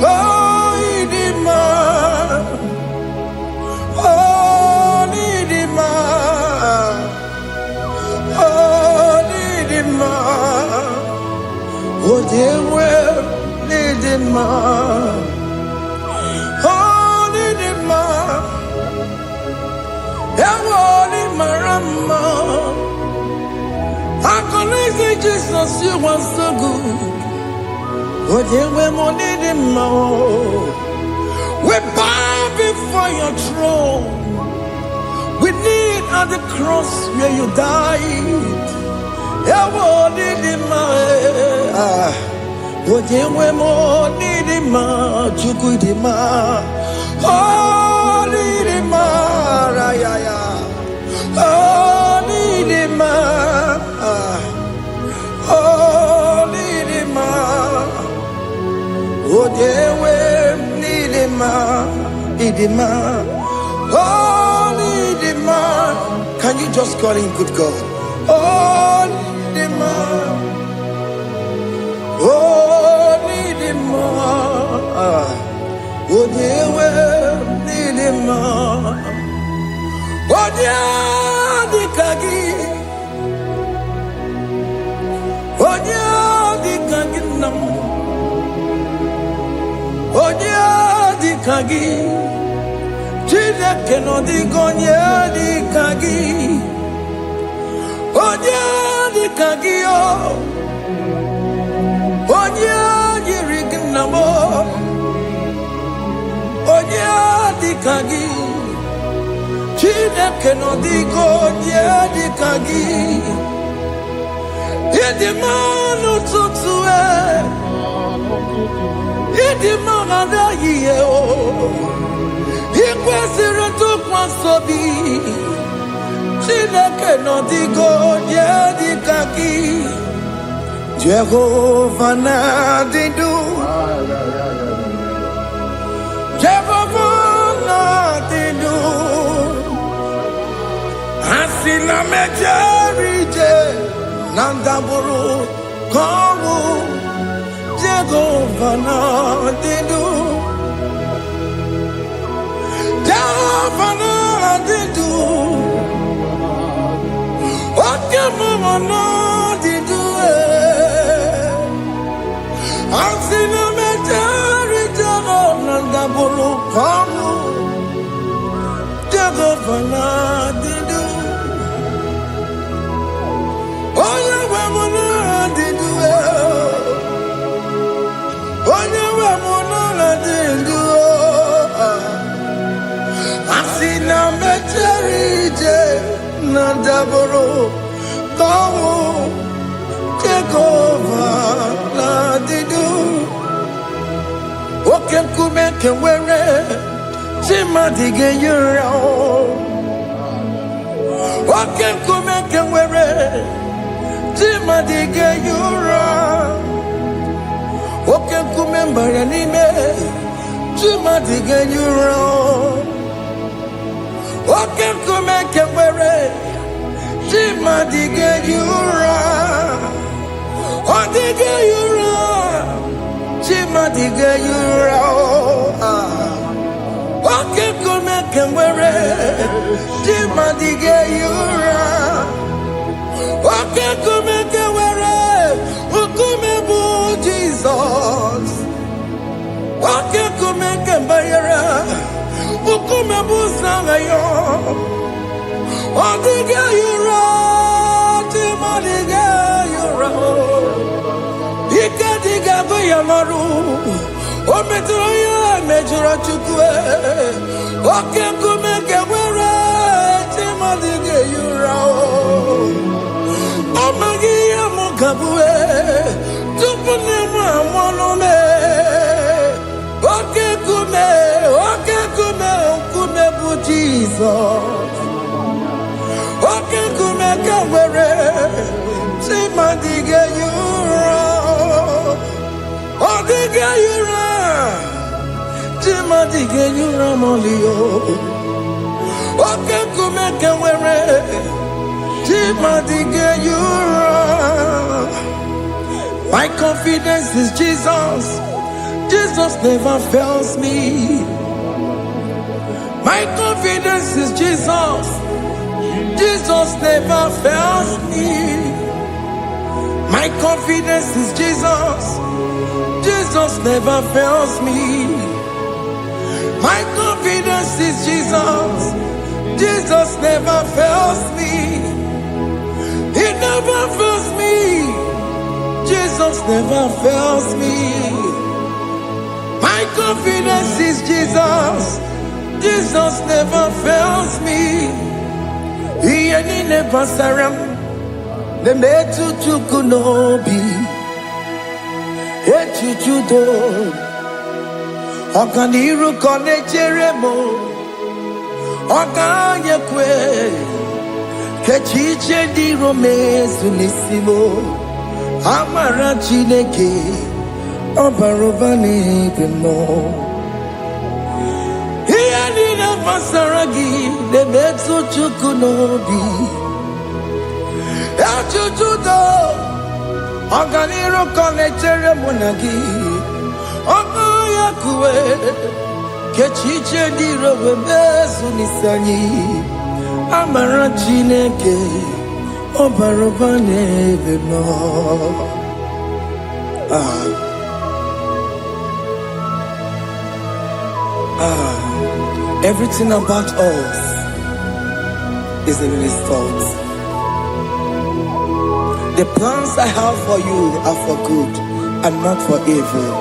Oh idima. Oh idima. Oh idima. Oh dewe idima. Marama, I connect Jesus, you are so good. Oh, dear, we're more needing more. We bow before your throne. We need at the cross where you died. Yeah, we're needing more. Oh, dear, we're more needing more. Chukudima. Oh, needing more. Yeah. Oh, Nidima, oh, Nidima, oh, dewe, Nidima, Nidima, oh, Nidima. Can you just call him good God? Oh, Nidima, oh, Nidima, oh, dewe, Nidima. Odia di kagi nam. Odia di kagi. Chile que no digo di kagi. Odia di kagi o. Odia di rignamo. Odia di kagi. Chine que no digo di kagi. Yedi manu tutue. Yedi manada ye o. Ikwesire tu kwasobi. Chine que no digo di kagi. Jehovah na didu. Jehovah na didu. Asina mejerije nandaburu komu Jehovah na didu. Jehovah na didu. Okemo na didu. Asina mejerije nandaburu komu Jehovah na didu. Asina mecherije nandaboro komu Jehovah na didu. Oke kume kewere chimadige yura. Oke kume kewere chimadige yura. Oke kume mbaranime chimadige yura. Oke kume kewere chimadige yura. Odige yura chimadige yura. Oke kume kewere chimadige yura. Oke kume kewere ukume bu Jesus. Oke kume kembayera ukume bu sangayo. Odige yura chimadige yura. Ike diga goyamaru ometro ya mejura chukwe. Oke kume kewere chimadige yura. Omagi ya mukabue tupune mwamonome. Oke kume bu Jesus. Oke kume kewere chimadige yura. Odige yura Chimadige Yuramolio. Okay, Kumeke Were. Chimadige Yura. My confidence is Jesus. Jesus never fails me. My confidence is Jesus. Jesus never fails me. My confidence is Jesus. Jesus never fails me. My confidence is Jesus. Jesus never fails me. He never fails me. Jesus never fails me. My confidence is Jesus. Jesus never fails me. He never saram. The metu chukunobi. Echuchudo. Okaniru kone jeremo. Okanyekwe. Kechiche di romezu nisimo. Amara Chineke. Obarobane bemo. Masaragi, the Metsu Chukunobi, Achuchudo, Oganiro Connectere Monagi, Ogoyakue, Kechiche di Robesunisani, Amara Chineke, Obarobane Bemo. Everything about us is in His thoughts. The plans I have for you are for good and not for evil.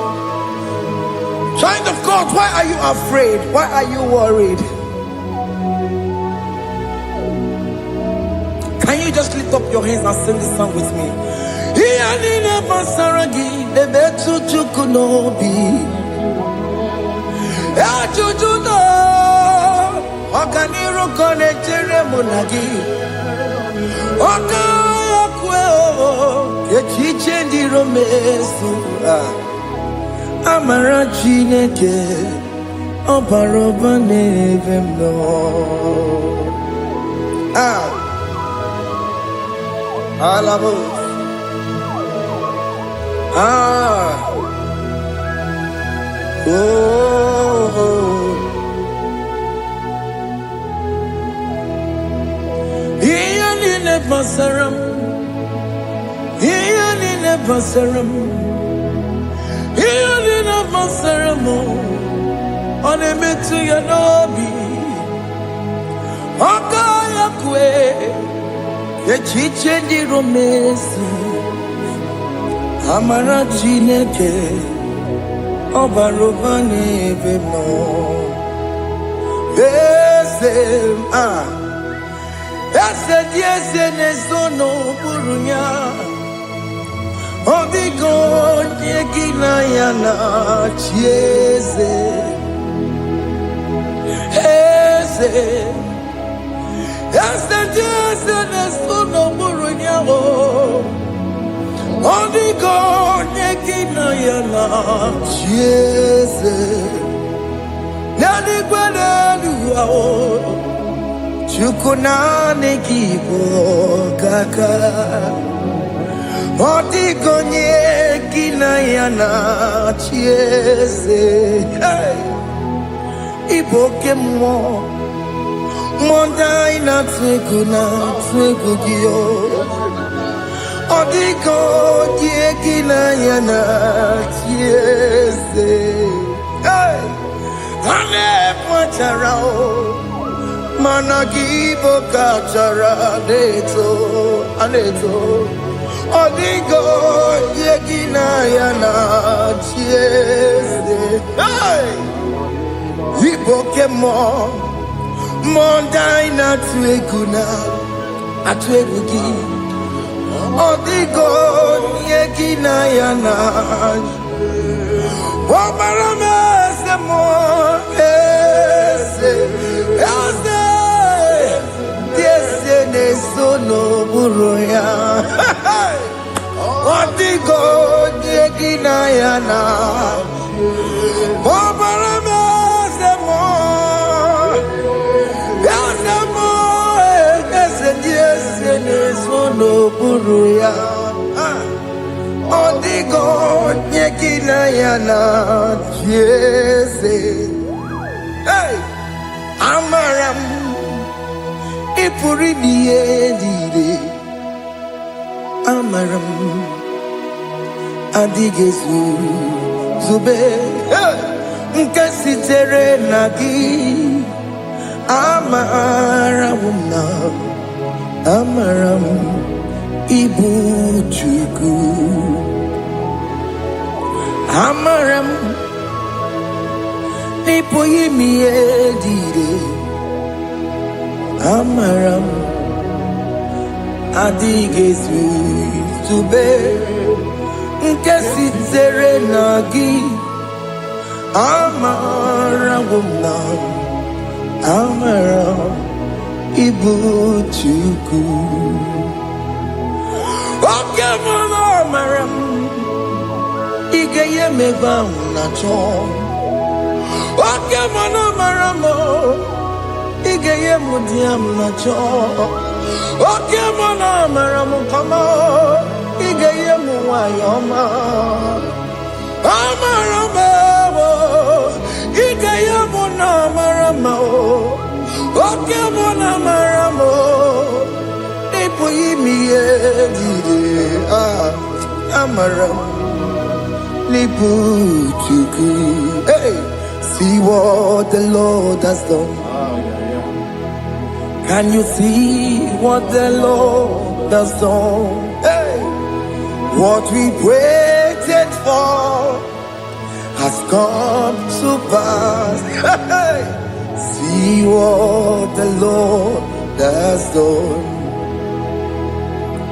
Child of God, why are you afraid? Why are you worried? Can you just lift up your hands and sing this song with me? Okaniro connectere monagi. Okayakwe Kechiche di romesu. Amara Chineke Obarobane bemo. Alabo. Basaram, Hianina Basaram, Hianina Basaramo, on a metu Yanobi, Okayakwe, Kechiche di Romesi, Amara Chineke, Obarobane Bemo, Yes, no burunya. Odigo yekina yana chiese. Yes, no burunya. Odigo yekina yana chiese. Nani gwaneluwa. Chukunane kibo kaka. Odigonye kinayana chiese. Iboke mo. Mondai na twegugio. Odigonye kinayana chiese. Ane pacharao. Managibo kachara aneto Odigo yegina yana chiese. Iboke mo Mondai na tweguna atwegugi Odigo yegina yana Omarame se mo Sono buruya. Odigo yegina yana. Obarame Uruya Odigo Nyekina Yana Jese Hey Amaram Ipuri Diedide Amaram Adigezu Zube Nkasitere Nagi Amaramuna Amaram Ibu Chuku Amaram Nipoyimi Edide Amaram Adigezu Zube Nkasitere Nagi Amaramuna Amaram Ibu Chuku Okemana Amaram Igeye Meba Nacho Okemana Amaramo Igeye Mudiam Nacho Okemana Amaramu Kama Igeye Muwayoma Amaramo Igeye Munamaramo Okemana Amaramo Nipoyimi Edide Amaram Nipu Chuku. Hey, see what the Lord has done. Can you see what the Lord has done? Hey, what we waited for has come to pass. Hey, see what the Lord has done.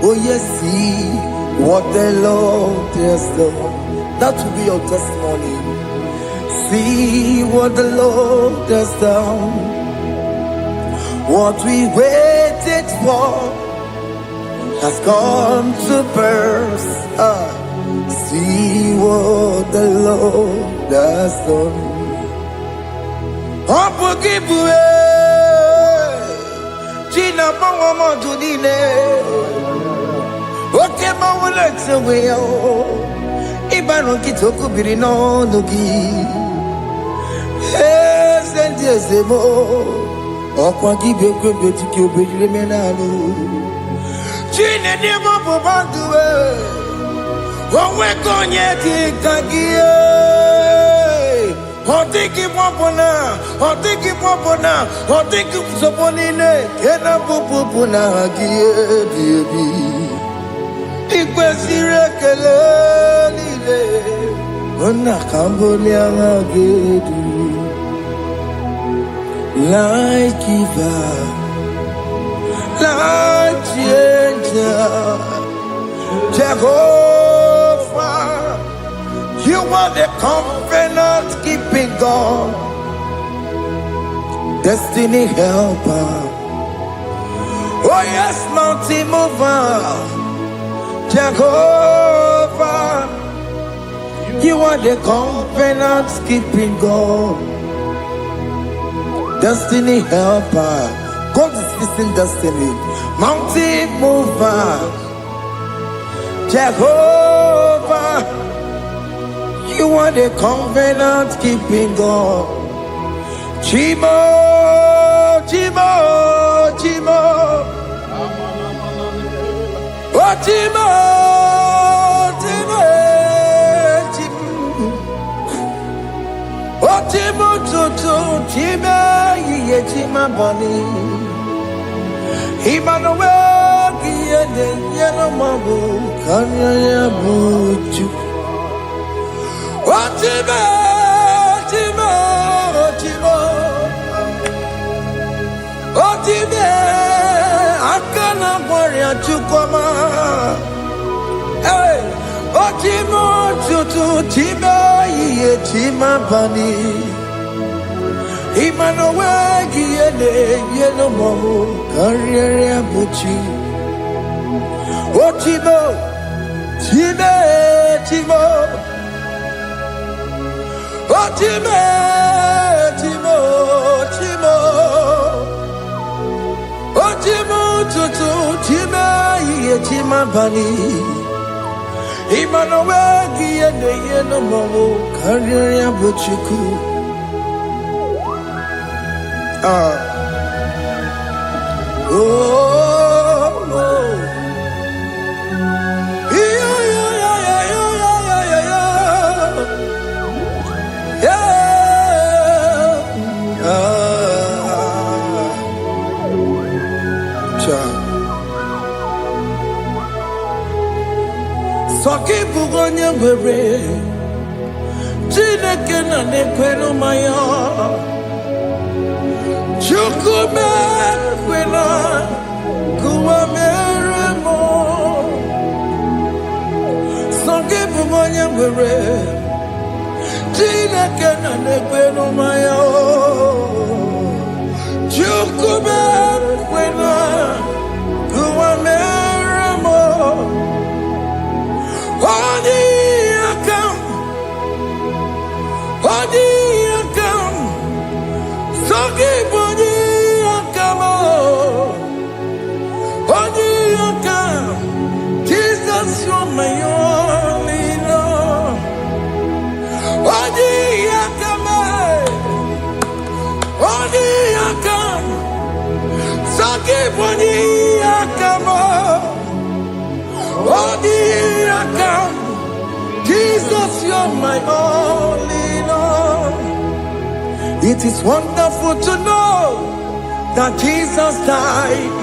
Oh yes, see what the Lord has done. That will be your testimony. See what the Lord has done. What we waited for has come to pass. See what the Lord has done. China Mama Tudine. Okay, Mama, let's away. Ibano Kitoku Birino Nuki. Yes, and yes, the more. Okwagi Beko Betiki Bejimenalo. China Demo Bobandue. One going yet, Kagia. Hotiki Popona, Hotiki Popona, Hotiki Soponine, Kena Pupuna, Gie, Ikwesire Kelele, Ona Cambodia, Gedu, like Eva, like Ginger, Jehovah. You are the covenant keeping God, destiny helper. Oh yes, mountain mover, Jehovah. You are the covenant keeping God, destiny helper. God is fixing destiny. Mountain mover, Jehovah. You are the covenant keeping God. Chimo, Chimo, Chimo. Oh, Chimo, Chimo, Chimo. Oh, Chimo, Chimo, Chimo, Ye, Chimo, Bani. Emmanuel, Ye, Yellow Mabu, Kanya, Buchu. Otimo, Otimo, Otimo, Otime, Akana Boria Chukoma. Hey, Otimo, Tutu, Tima, Ye, Tima Bani. Emmanuel, Giene, Yellow Momo, Carrier Buchi. Otimo, Time, Timo. Otime, Timo, Timo, Otimo, Tutu, Tima, Ye, Tima. mabani. Imano wegi ene yeno momo karya buchuku. Oh, oh. Yeah, yeah, yeah, yeah, yeah, yeah, yeah, yeah. Soki bugonye were, Chineke na nekweno maya. Chukume kwena kuwa meremo. Soki bugonye were, Chineke na nekweno maya. Chukume kwena kuwa meremo. Odi akam, soki bodi akam, odi akam. Jesus, you're my only love. Odi akam, soki bodi akam, odi akam. Jesus, you're my only Lord. It is wonderful to know that Jesus died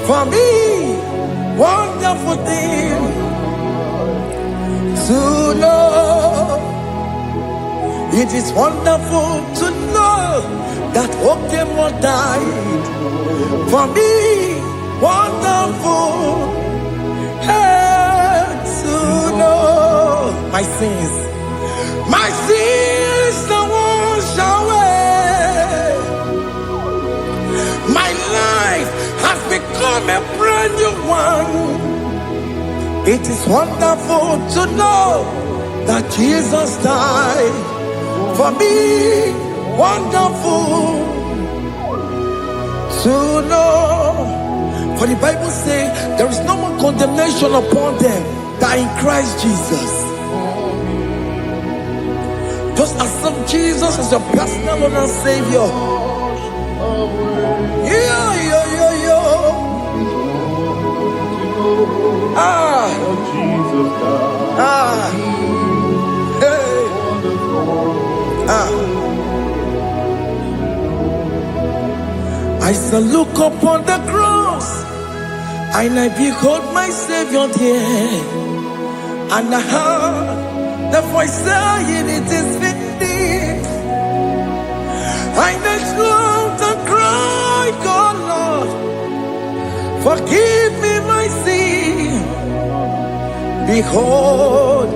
for me. Wonderful thing to know. It is wonderful to know that Okemo died for me. Wonderful. To know my sins are washed away. My life has become a brand new one. It is wonderful to know that Jesus died for me. Wonderful to know. For the Bible says there is no more condemnation upon them that in Christ Jesus. Just accept Jesus as your personal Lord and Savior. Yeah. I shall look upon the cross, and I behold my Savior there, and I heard the voice saying, "It is finished." I knelt and cried, "God, Lord, forgive me my sin." Behold,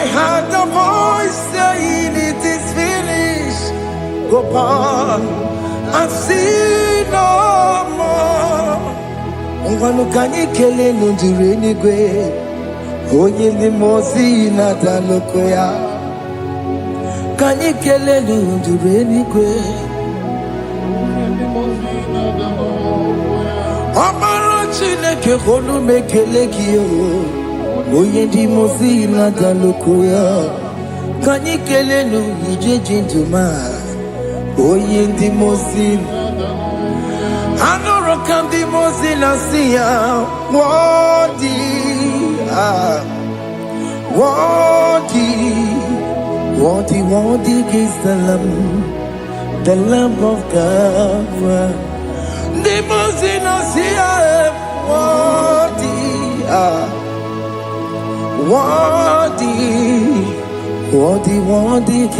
I heard the voice saying, "It is finished. Go back and sin no more." Ungwanu kanyi kele nundure nigwe, onye ndi mozi na daloko ya. Kanyi kele nundure nigwe, Amara Chineke honu mekele kiyo, onye ndi mozi na daloko ya. Kanyi kele nundure jinduma, onye ndi mozi. Anoro kandi mozi na siya, worthy is the Lamb of God. The mozi na siya, worthy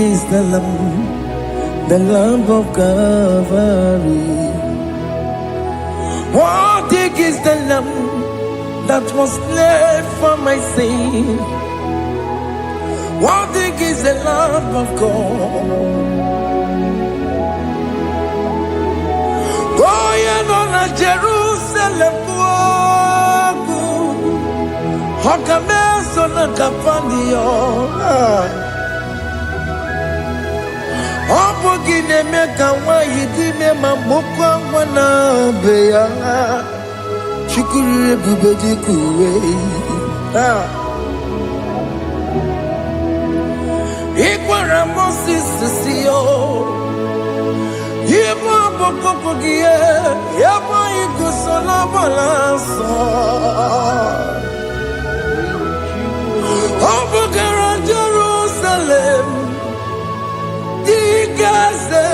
is the Lamb of Calvary. Worthy is the Lamb that was slain for my sin. Worthy is the Lamb of God. Going on a Jerusalem walk, Hokameso na kapandio. Opogine meka wa yidime mamukwa wana beya. Chukuru bubedi kuwe. Ikwara Moses siyo. Ibo boko gie. Yabo igusala balansa. Obogara Jerusalem. Digaze.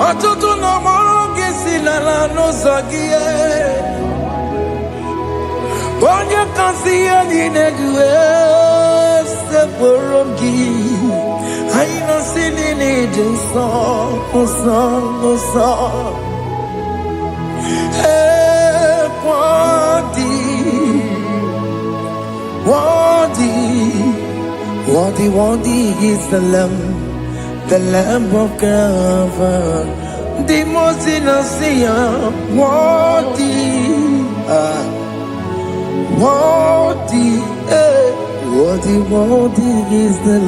Atutu na mogi silala no zagie. Onye kansiye dinedue seporongi. Aino sinini jinso osa. Wadi is the lamb of God. The most innocent, Wadi is the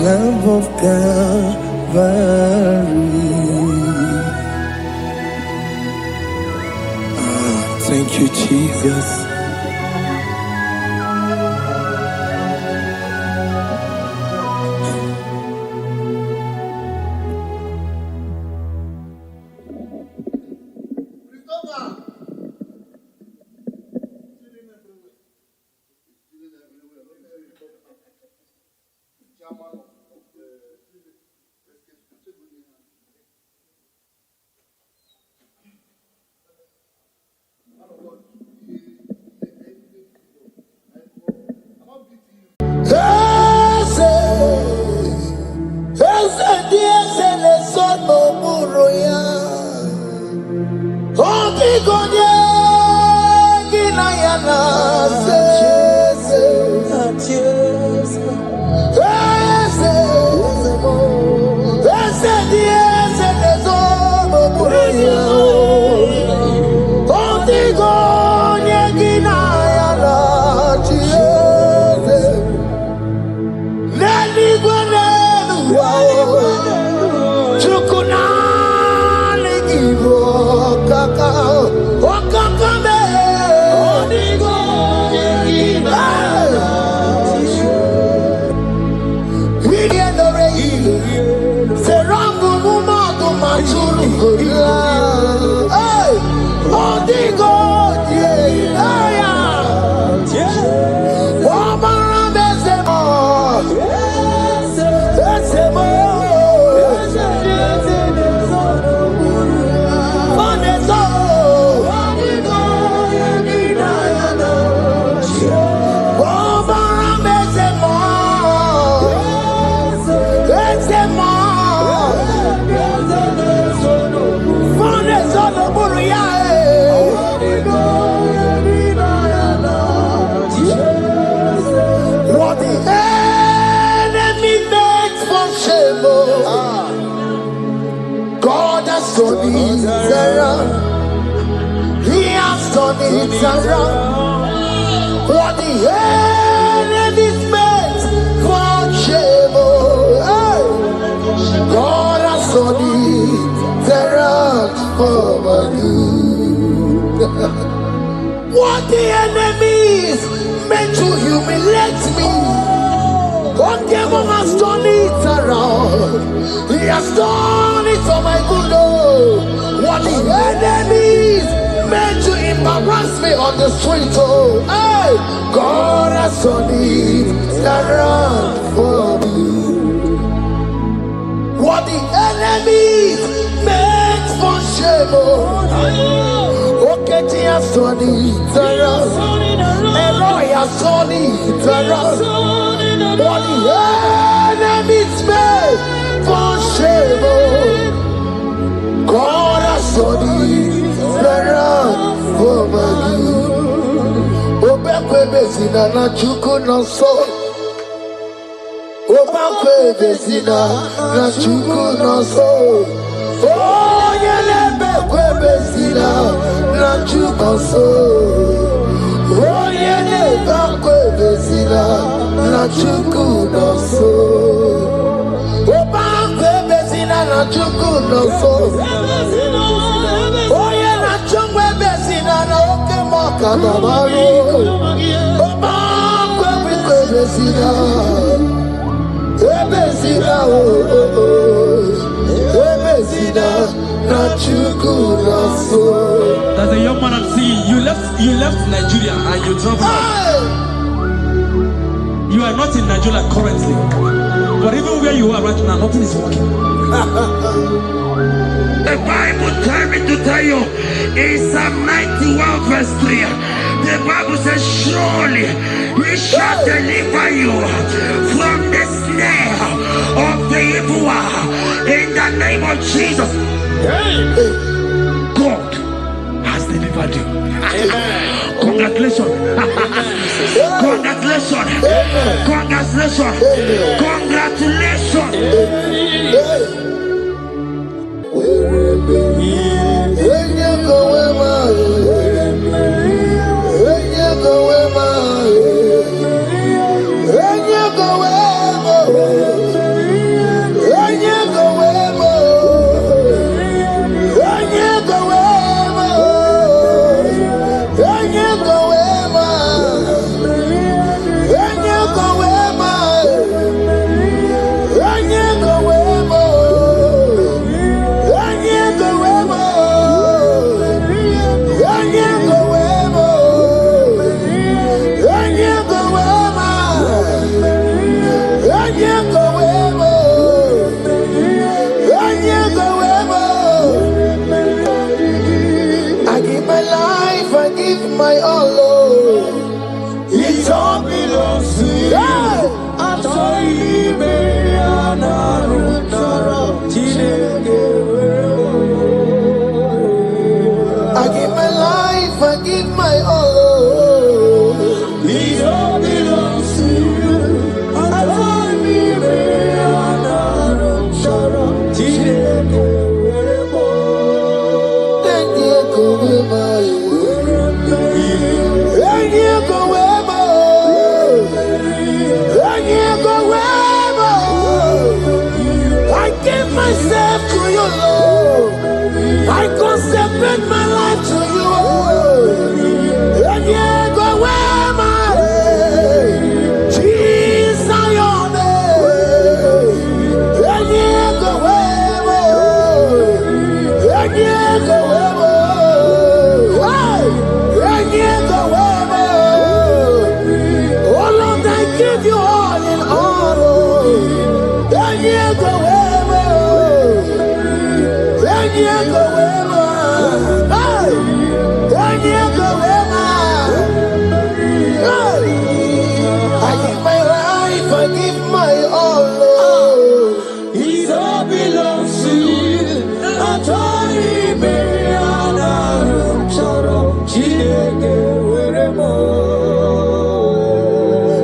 lamb of Calvary. Thank you, Jesus. What the enemy's meant for shame, God has done it around for my good. What the enemies meant to humiliate me, what devil has done it around. He has done it for my good. What the enemies meant to embarrass me on the street, hey, God has done it around for me. What the enemies meant for shame, okay, he has done it around. Eloi has done it around. What the enemies meant for shame, God has done it around for my good. Obekwe bezina na chuku no so. Obekwe bezina na chuku no so. Oh, yelebekwe bezina na chuku no so. Oh, yelebekwe bezina na chuku no so. Obekwe bezina na chuku no so. Oh, Kadabaro, Oba, Kwebesina, Ebesina, Ebesina, Nachukuraso. There's a young man I'm seeing. You left Nigeria and you traveled. You are not in Nigeria currently, but even where you are right now, nothing is working. The Bible tells me to tell you in Psalm 91 verse 3. The Bible says, surely he shall deliver you from the snare of the evil one. In the name of Jesus. God has delivered you. Congratulations. Congratulations. Congratulations. Congratulations. My all, it all belongs to you. I give my life, I give my all. It all belongs to you. Myself to you, Lord. I consecrate my life to you. And you go where my Jesus, your name. And you go where and you go where and you go where. Oh Lord, I give you all in all. And you go where. I give my life, I give my all. It all belongs to you.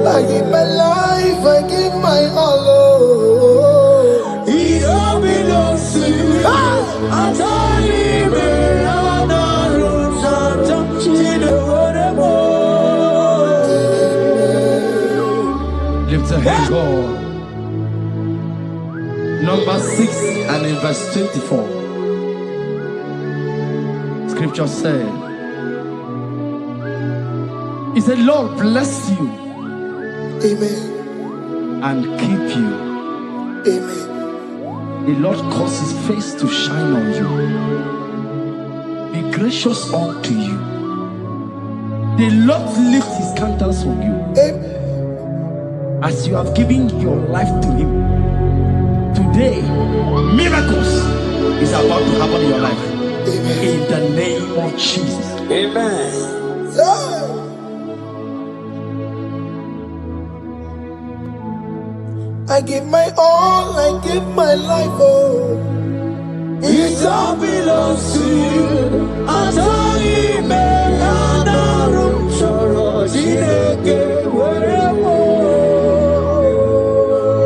I give my life, I give my all. It all belongs to you. Lift a hand, God. Number 6 and in verse 24. Scripture said, He said, Lord bless you. Amen. And keep you. Amen. The Lord cause his face to shine on you. Be gracious unto you. The Lord lift his countenance on you. Amen. As you have given your life to him. Today, miracles is about to happen in your life. Amen. In the name of Jesus. Amen. I give my all, I give my life, oh. It all belongs to you.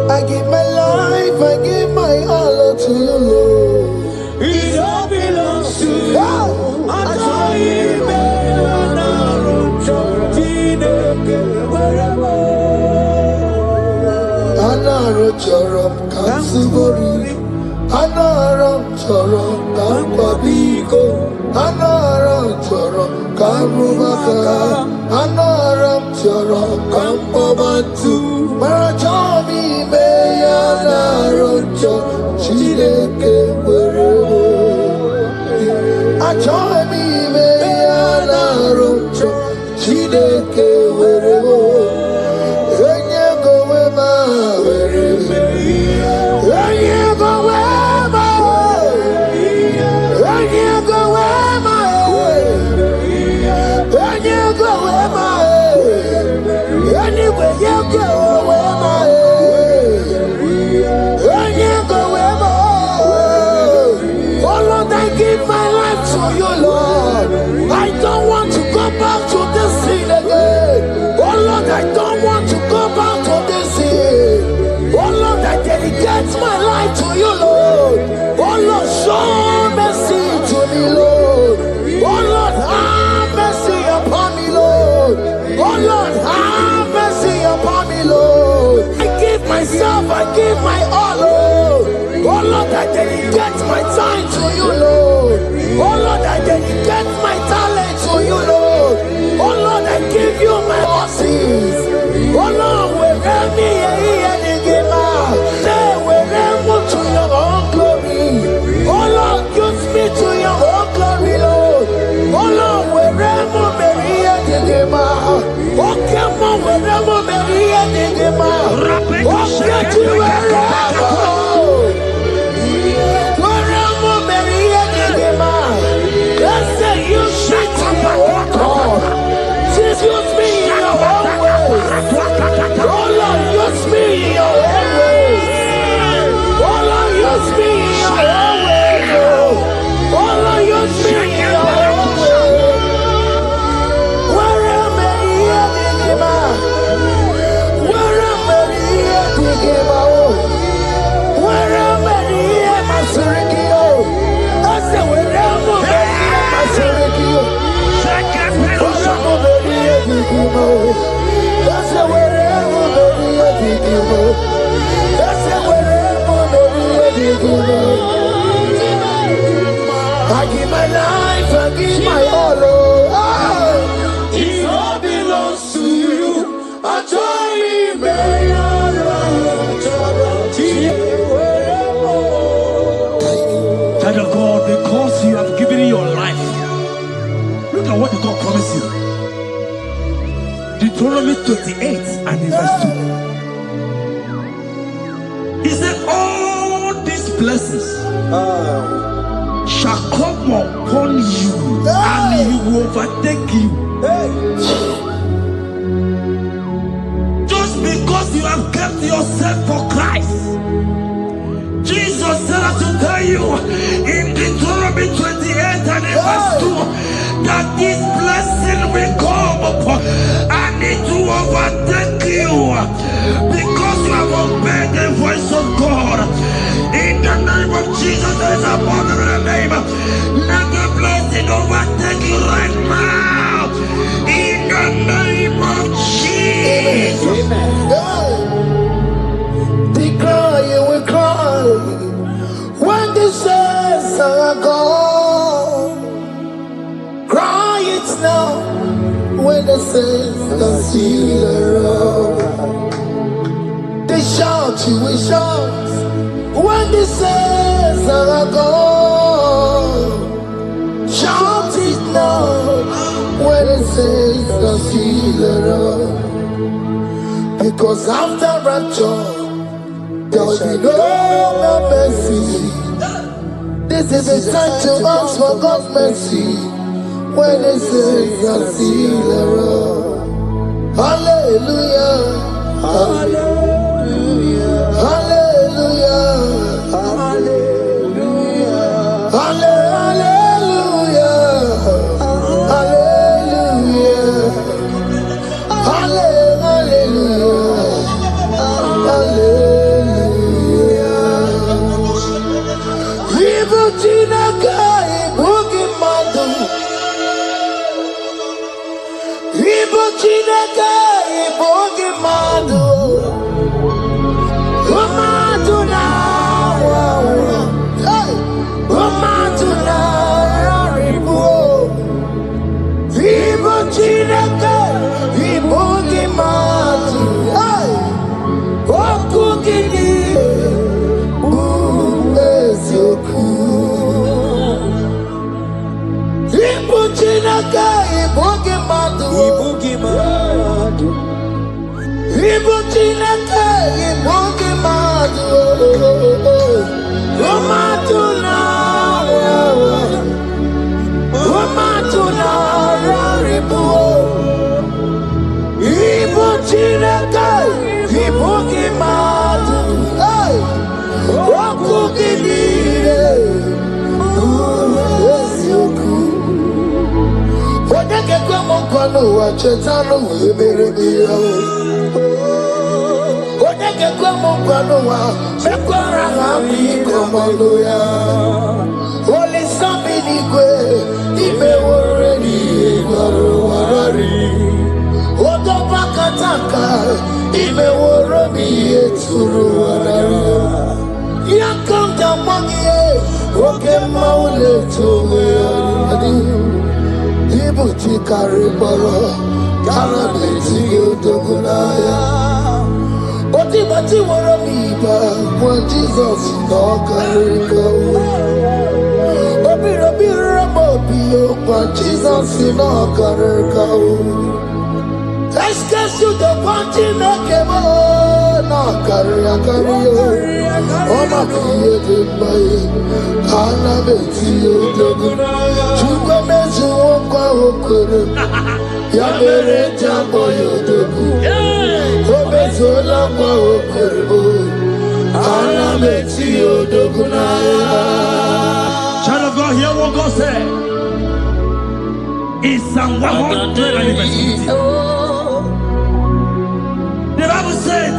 I give my life, I give my all to you, Lord. It all belongs to you. Anaram choro kampabiko, anaram choro kampubaka, anaram choro kampabatu. Marachami meya narocho chideke werebo. Achami meya narocho chideke werebo. Enye gowema werebo. Enye gowema. Enye gowema. Enye gowema. Anyway, you go wema. Enye gowema. Oh Lord, I give my life to you, Lord. I don't want to go back to this sin again. Oh Lord, I don't want to go back to this sin. Oh Lord, I dedicate my life to you, Lord. Oh Lord, show mercy to me, Lord. Oh Lord, have mercy upon me, Lord. Oh Lord, have mercy upon me, Lord. I give myself, I give my all, Lord. Oh Lord, I dedicate my time to you, Lord. Oh Lord, I dedicate my talent to you, Lord. Oh Lord, I give you my horses. Oh Lord, wherever me and give out, wherever to your own glory. Oh Lord, use me to your own glory, Lord. Oh Lord, wherever me and give out. Oh come on, wherever me and give out. Oh get you wherever. Use me in your own way. Oh Lord, use me in your own way. Oh Lord, use me in your own way. Oh Lord, use me in your own way. Where am I here, Digima? Where am I here, Digima? Where am I here, Masurikio? I said, where am I here, Masurikio? That's the wherever baby I take you. That's the wherever baby I take you. I give my life, I give my all. It all belongs to you. I join Child of God, because you have given your life, look at what God promised you. Deuteronomy 28 and verse 2. He said, all these blessings shall come upon you and you will overtake you. Just because you have kept yourself for Christ. Jesus said, I should tell you in Deuteronomy 28 and verse 2 that this blessing will come upon and it will overtake you because you have obeyed the voice of God. In the name of Jesus, there is a above the name. Let the blessing overtake you right now. In the name of Jesus. Declare you will cry when the saints are gone. Cry it now when the saints are still around. They shout, you will shout when the saints are gone. Shout it now when the saints are still around. Because after rapture, there will be no more mercy. This is a time to ask for God's mercy when the saints are still around. Hallelujah, hallelujah, hallelujah, hallelujah, hallelujah, hallelujah, hallelujah. Ibu Chineke, Ibu Gimadu. Chetano weberebiya Onye kwa mkwano wa mekwara ngami komodoya Holy Sabini kwe ime woreni warari Odoba kataka ime woroni eturu warari Yakamda mangie oke maule tuwe Ibuti karibara Karabeti yodogunaya Oti bati warabiba When Jesus no karika Obi ramobi When Jesus no karika Eskesu the panti no kemo No karika Oma kiye dembaye Karabeti yodogunaya Chukwa mezu okwa okere Ya mere jambo yodogu Obezola kwa okorbo Alameti yodogu na ya. Child of God, hear what God said. In Psalm 150. The Bible said,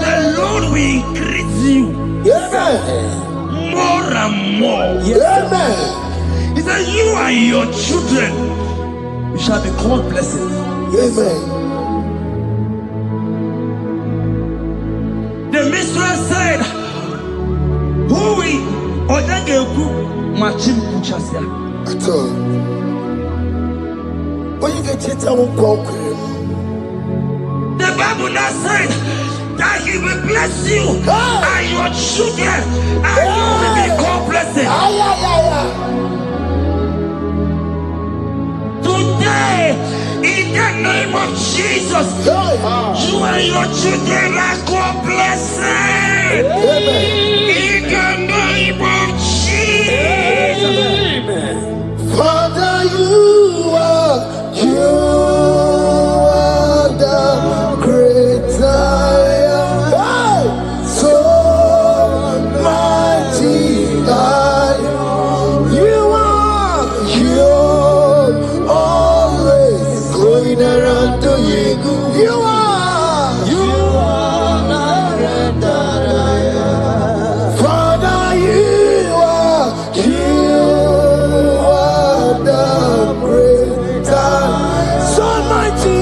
the Lord will increase you more and more. Amen. He said, you and your children, you shall be called blessed. Amen. The mistress said, who will Odageku Machim Kuchasia? At all. When you get it, I won't conquer him. The Bible now said that he will bless you and your children and you will be called blessed. Today, in the name of Jesus, you and your children are called blessed. In the name of Jesus. Father, you are the great I am. So mighty I am. You are always going around to you. You are Father, you are the great I am. So mighty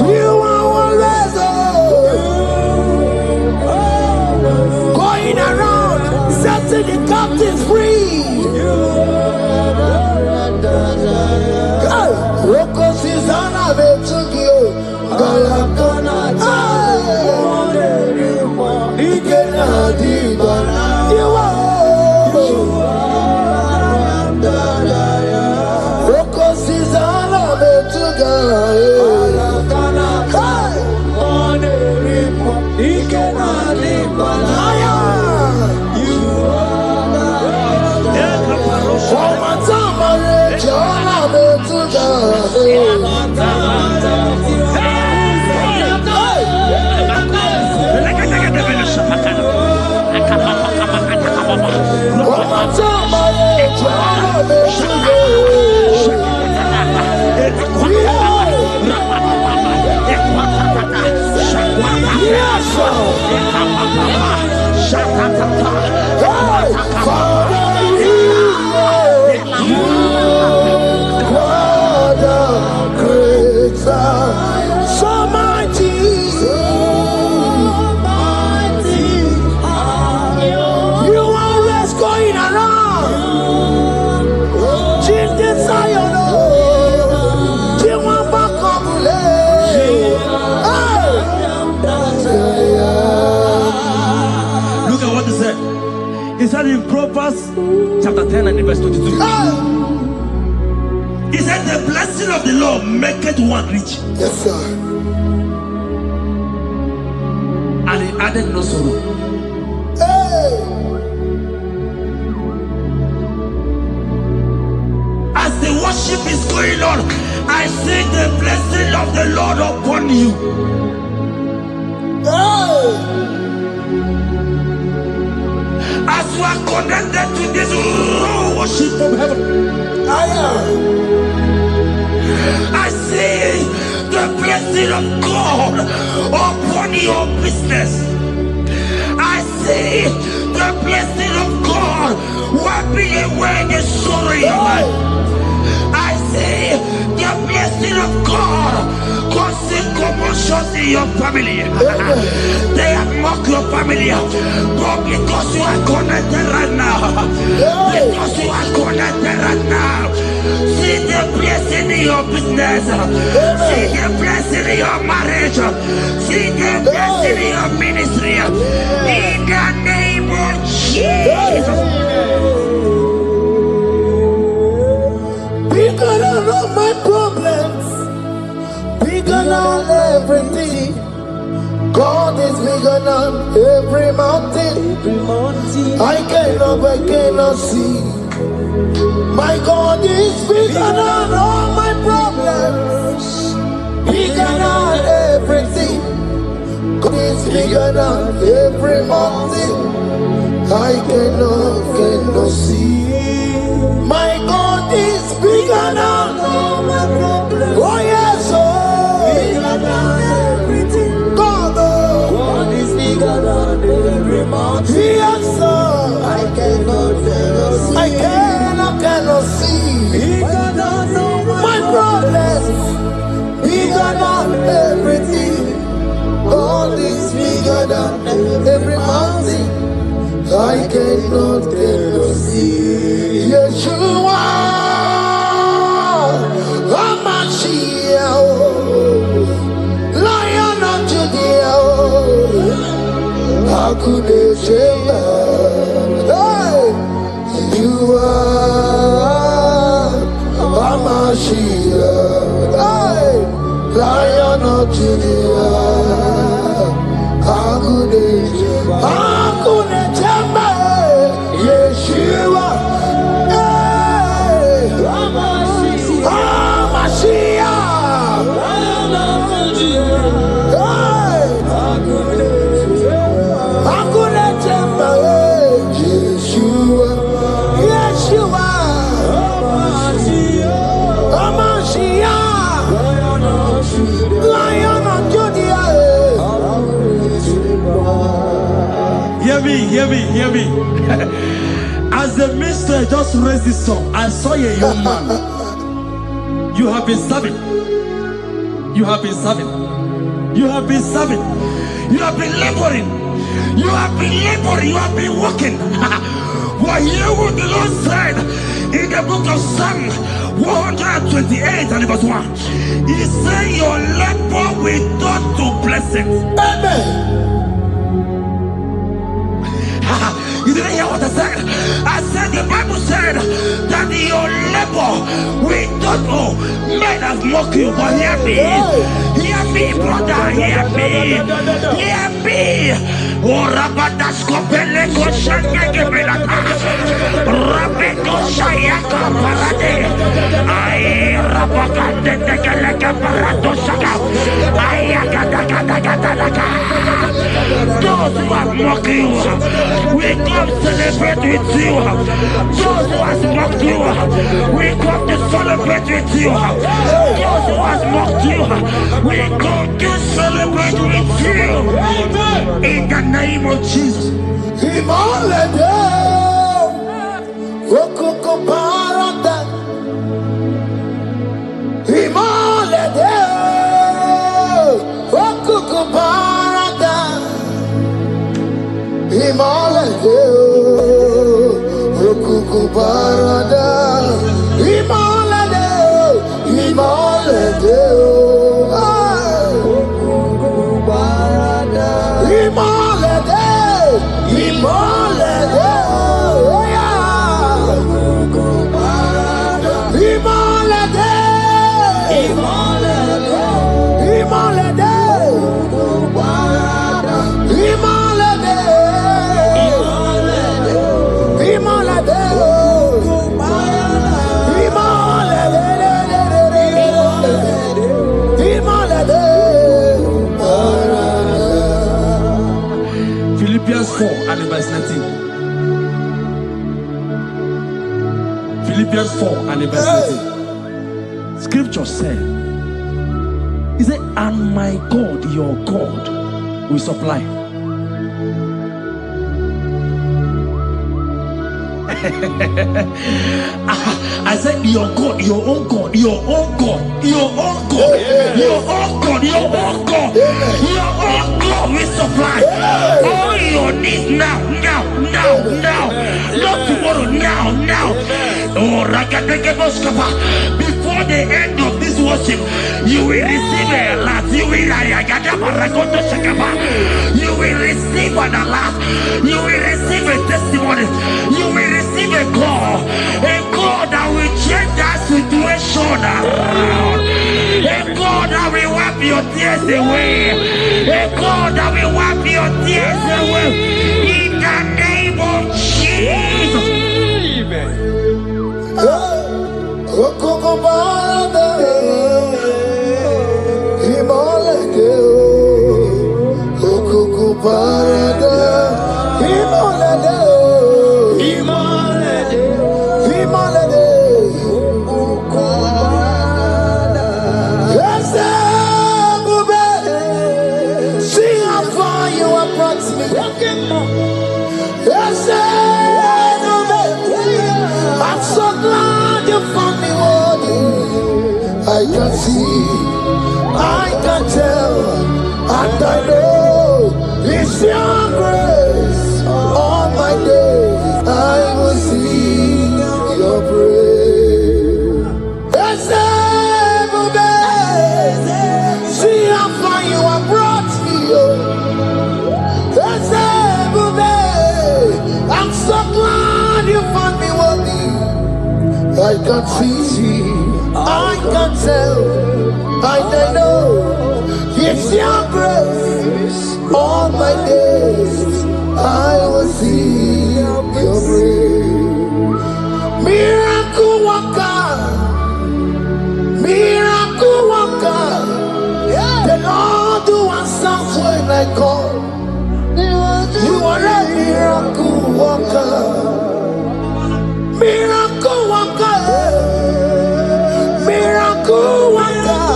you are always going around setting the captives free. Roko Susanna Betugio Galakona Ikena Dibana you are Roko Susanna Betugio Ikena Dibana He said in Proverbs chapter 10 and verse 22. He said, the blessing of the Lord maketh one rich, Yes, sir. and he added no sorrow. Hey. As the worship is going on, I see the blessing of the Lord upon you. Hey. As you are connected to this raw worship from heaven, I see the blessing of God upon your business. I see the blessing of God wiping away the sorrow in your life. I see the blessing of God causing commotions in your family. They have mocked your family, but because you are connected right now, because you are connected right now, see the blessing in your business, see the blessing in your marriage, see the blessing in your ministry. In the name of Jesus. Bigger than all my problems, bigger than everything. God is bigger than every mountain. I cannot see. My God is bigger than all my problems, bigger than everything. God is bigger than every mountain. I cannot see. My God is bigger than all my problems. Oh yes, oh. Bigger than everything. God is bigger than every mountain. Yes, sir. I cannot see. Bigger than all my problems. Bigger than everything. God is bigger than every mountain. I cannot see. Yeshua, Hamashiach, Lion of Judah, Hakudesheba. Hey, you are Hamashiach, hey, Lion of Judah, Hakudesheba. Yeshua, hey, Hamashiach, hey, Hakunechemba, Yeshua, Yeshua, Hamashiach, Lion of Judah. Hear me. As the minister just raised this song, I saw a young man. You have been serving. You have been laboring. You have been working. Well, hear what the Lord said in the book of Psalm 128 and verse 1. He said, your labor will turn to blessings. Amen. You didn't hear what I said? I said the Bible said that your labor will not. Oh, men have mocked you, but hear me, brother, hear me. Oh, Rabadasko Peleko Shangege Belata, Rabeko Shayaka Parade, I Rabakande Tekeleka Parato Shaka, Ayakadakadakadaka. Those who have mocked you, we come celebrate with you. Those who have mocked you, we come to celebrate with you. Those who have mocked you, we come to celebrate with you. In the name of Jesus. Himalaya, Rokoko Parada, Himalaya, Rokoko Parada, Himalaya, Rokoko Parada, Himalaya, Himalaya. Himalaya, Philippians 4 and verse 18. Scripture said, he said, and my God, your God, will supply. I said, your God, your own God, your own God, your own God, your own God, your own God, your own God will supply all your needs now. Not tomorrow, now. Oh, before the end of this worship, you will receive a lot. You will receive an alert. You will receive a testimony. You will receive a call that will change that situation around. A God that will wipe your tears away. A God that will wipe your tears away. In the name of Jesus. See how far you have brought me. I'm so glad you found me worthy. I can see, I can tell, and I know it's your grace. All my days I will sing your praise. See how far you have brought me. I'm so glad you found me worthy. I can see, I can tell, and I know it's your grace. All my days I will see your grace. Miracle worker, miracle worker. The Lord who answers when I call. You are a miracle worker. Miracle worker, miracle worker.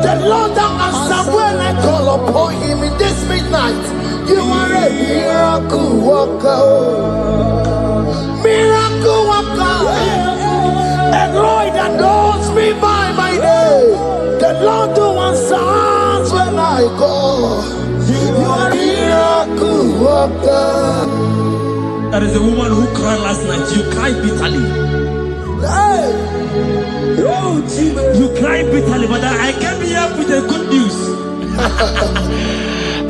The Lord that answers when I call upon him in this midnight. You are a miracle worker. Miracle worker. And Lord that knows me by my name. The Lord who answers when I call. You are a miracle worker. There is a woman who cried last night. You cried bitterly. You cried bitterly, but I came here with the good news.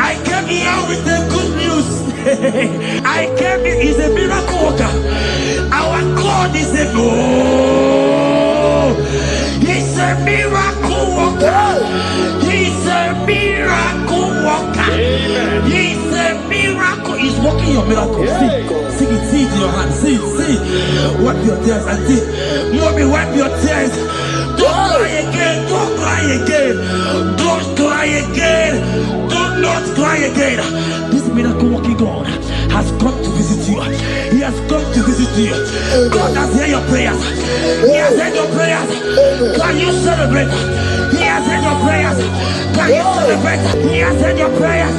I came here with the good news. I came here, he's a miracle worker. Our God is a he's a miracle worker. He's a miracle worker. He's a miracle. He's working your miracle. See it in your hand. See. Wipe your tears and see. Mommy, wipe your tears. Don't cry again. Don't cry again. Don't cry again. Do not cry again. This miracle working God has come to visit you. He has come to visit you. God has heard your prayers. He has heard your prayers. Can you celebrate? He has heard your prayers. Can you celebrate? He has heard your prayers.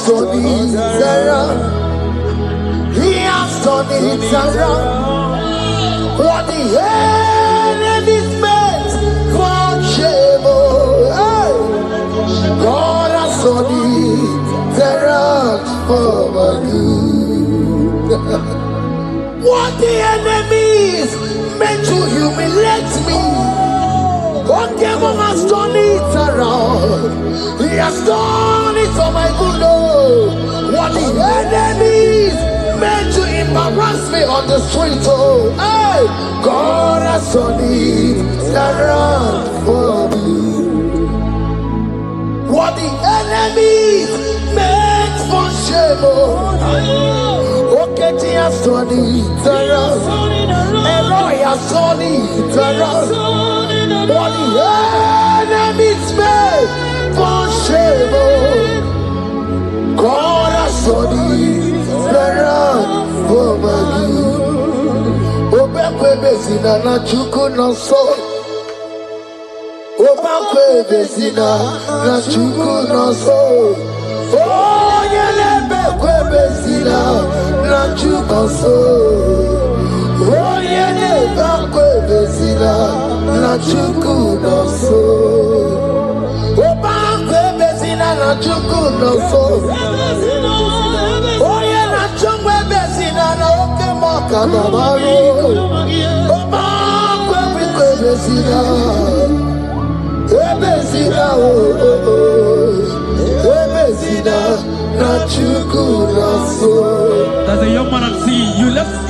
turned it around. He has turned it around. What the enemies meant for shame, hey, God has turned it around for my good. What the enemies meant to humiliate me, what devil has turned it around. He has done it for my good. Oh, what the enemies meant to embarrass me on the street, oh, hey, God has turned it around for me. What the enemies meant for shame, oh, okay, he has turned it around. Elroy has turned it around. What the enemies meant for shame, oh, God has turned it around for my good. Obekwe bezina na chuku no so. Obekwe bezina na chuku no so. Oh, yelebekwe bezina na chuku so. Oh, yelebekwe bezina na chuku no so. Obekwe bezina na chuku no so. Oh, yeah, na chungwe bezina na oke moka babaro. Obekwe bezina. Ebezina, oh, oh, oh. Ebezina na chuku no so. There's a young man I'm seeing. You left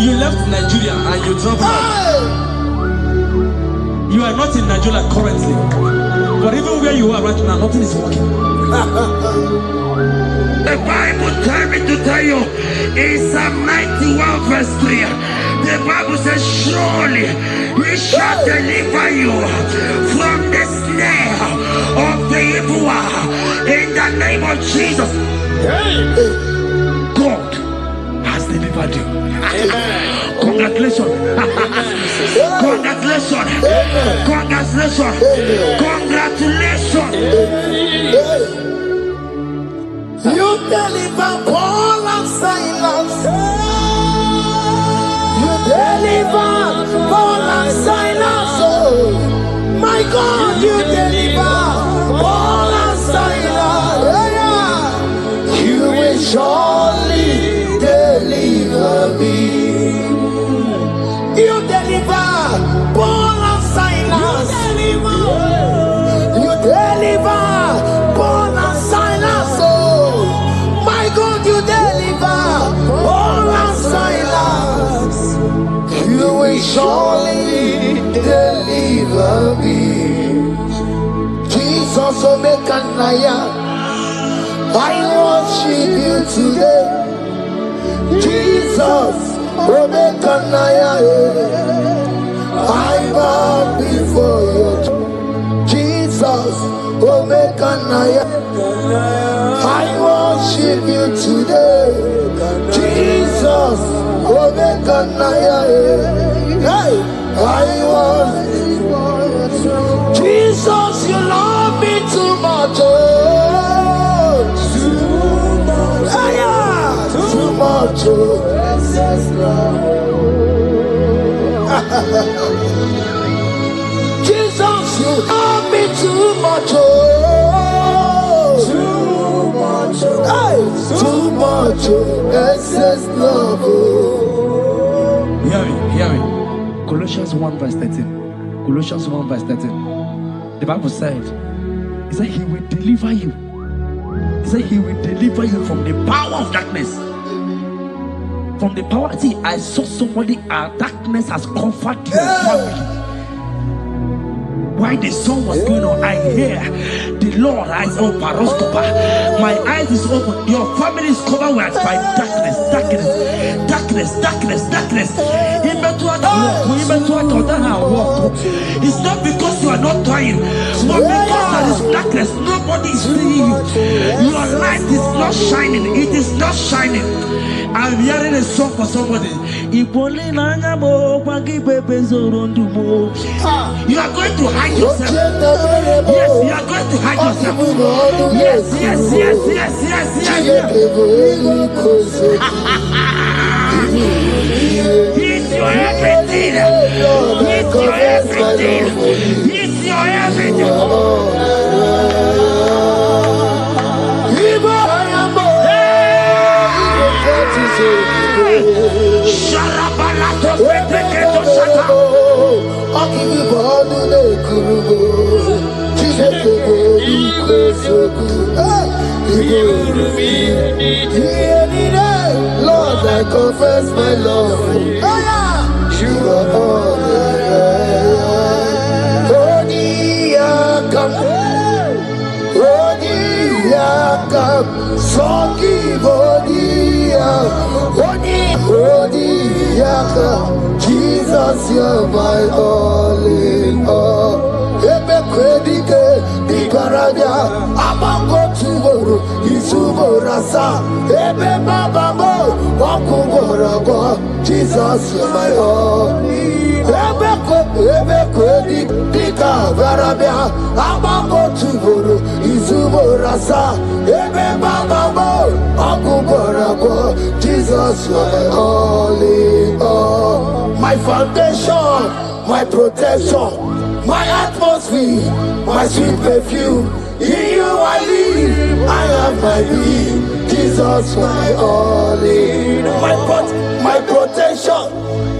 Nigeria and you traveled. Hey! You are not in Nigeria currently, but even where you are right now, nothing is working. The Bible tells me to tell you in Psalm 91 verse 3, the Bible says, surely he shall deliver you from the snare of the evil one in the name of Jesus. God has delivered you. Congratulations. Congratulations. Congratulations. Congratulations. You deliver Paul and Silas. You deliver Paul and Silas. Oh, my God, you deliver Paul and Silas. Yeah. You will surely deliver me. You deliver Paul and Silas. You deliver Paul and Silas. Oh, my God, you deliver Paul and Silas. You will surely deliver me. Jesus, Omekanaya, I worship you today. Jesus, Omekanaya, I bow before you. Jesus, Omekanaya, I worship you today. Jesus, Omekanaya, hey, I worship you. Jesus, you love me too much. Oh, too much. Hey, yeah, too much. Oh, Jesus, you love me too much. Oh, too much. Hey, too much. Oh, excess love. Oh. Hear me. Colossians 1 verse 13. Colossians 1 verse 13. The Bible said, he said he will deliver you. He said he will deliver you from the power of darkness. From the power. See, I saw somebody, darkness has covered your family. While the song was going on, I hear the Lord eyes open. My eyes is open. Your family is covered by darkness. Even It's not because you are not trying, but because there is darkness, nobody is seeing you. Your light is not shining, it is not shining. I'm hearing a song for somebody. You are going to hide yourself. Yes, you are going to hide yourself. Yes. He's your everything. He's your everything. He's your everything. Lord, I confess my love. You are all Jesus, you're my all in all. Ebe kwedike dikaranya amango tuboro isuborasa ebe babamo wakuborago. Jesus, you're my all. Ebe kwedike dikaranya amango tuboro isuborasa ebe babamo wakuborago. Jesus, you're my all in all. My foundation, my protection, my atmosphere, my sweet perfume. In you I live, I have my being. Jesus, my all in all. My protection,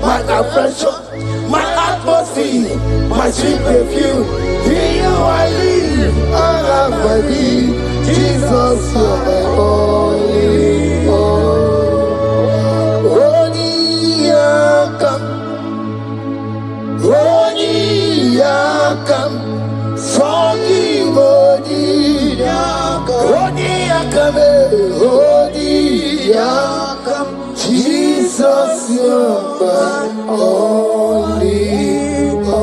my affection, my atmosphere, my sweet perfume. In you I live, I have my being. Jesus, my all in all. Jesus, you're my only all.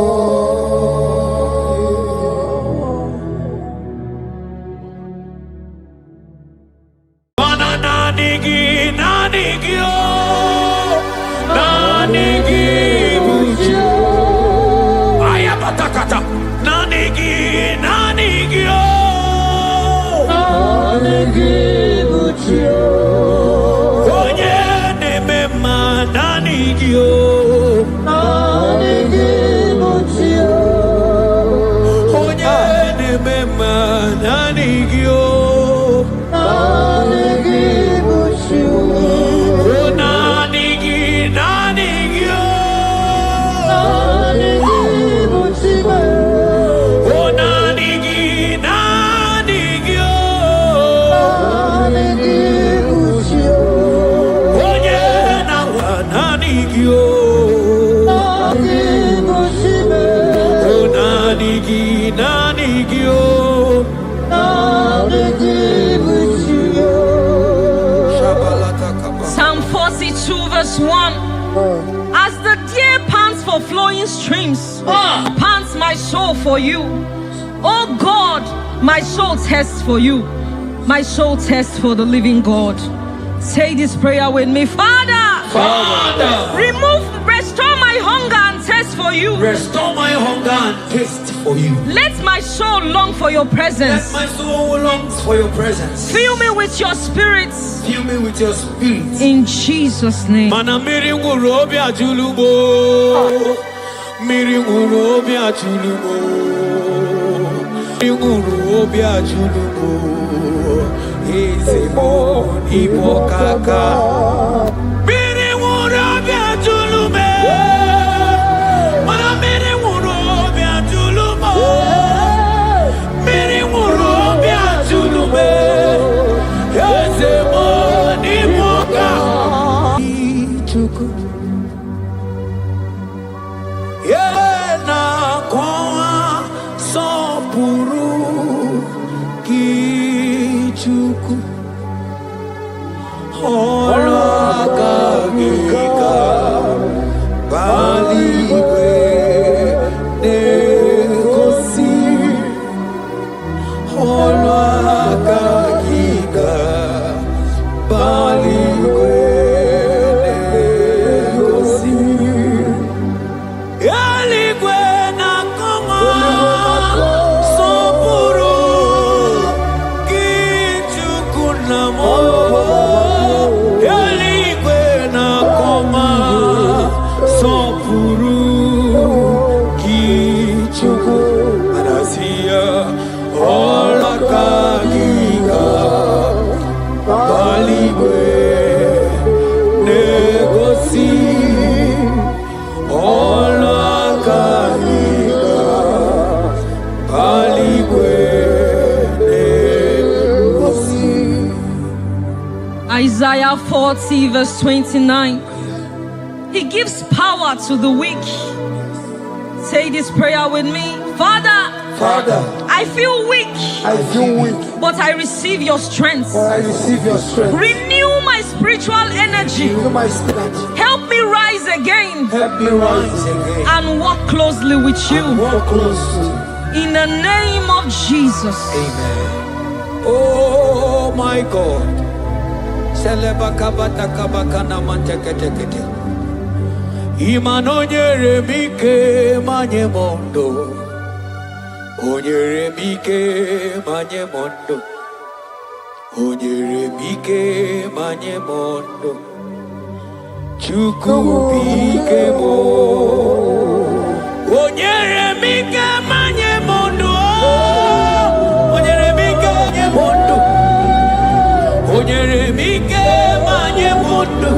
Psalm 42 verse 1. As the deer pants for flowing streams, pants my soul for you. Oh God, my soul thirsts for you. My soul thirsts for the living God. Say this prayer with me. Father, restore my hunger and thirst for you. Restore my hunger and taste for you. Let my soul long for your presence. Let my soul long for your presence. Fill me with your spirit. Fill me with your spirit. In Jesus' name. Mana miri ngurobi ajulumo. Miri ngurobi ajulumo. Miri ngurobi ajulumo. Ezemo ibokaka. Miri ngurobi ajulume. Mana miri ngurobi ajulumo. Miri ngurobi ajulume. Ezemo ibokaka. Ichuku. Yena kwa sopuru kichuku hola kagika. Isaiah 40 verse 29. He gives power to the weak. Say this prayer with me. Father, I feel weak. But I receive your strength. Renew my spiritual energy. Help me rise again. And walk closely with you. In the name of Jesus. Amen. Oh my God. Imanonyere mike manye mondo. Onyere mike manye mondo. Onyere mike manye mondo. Chuku bike mo. Onyere mike manye mondo. Onyere mike manye mondo. Onyere mike manye mondo.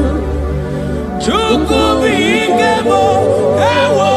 Chuku bike mo. Ewo.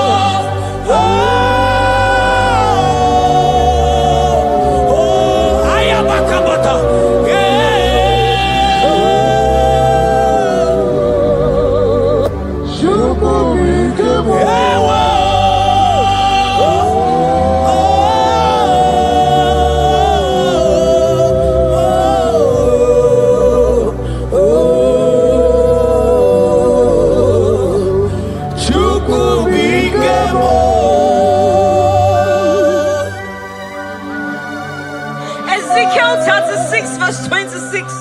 Ezekiel 36 verse 26.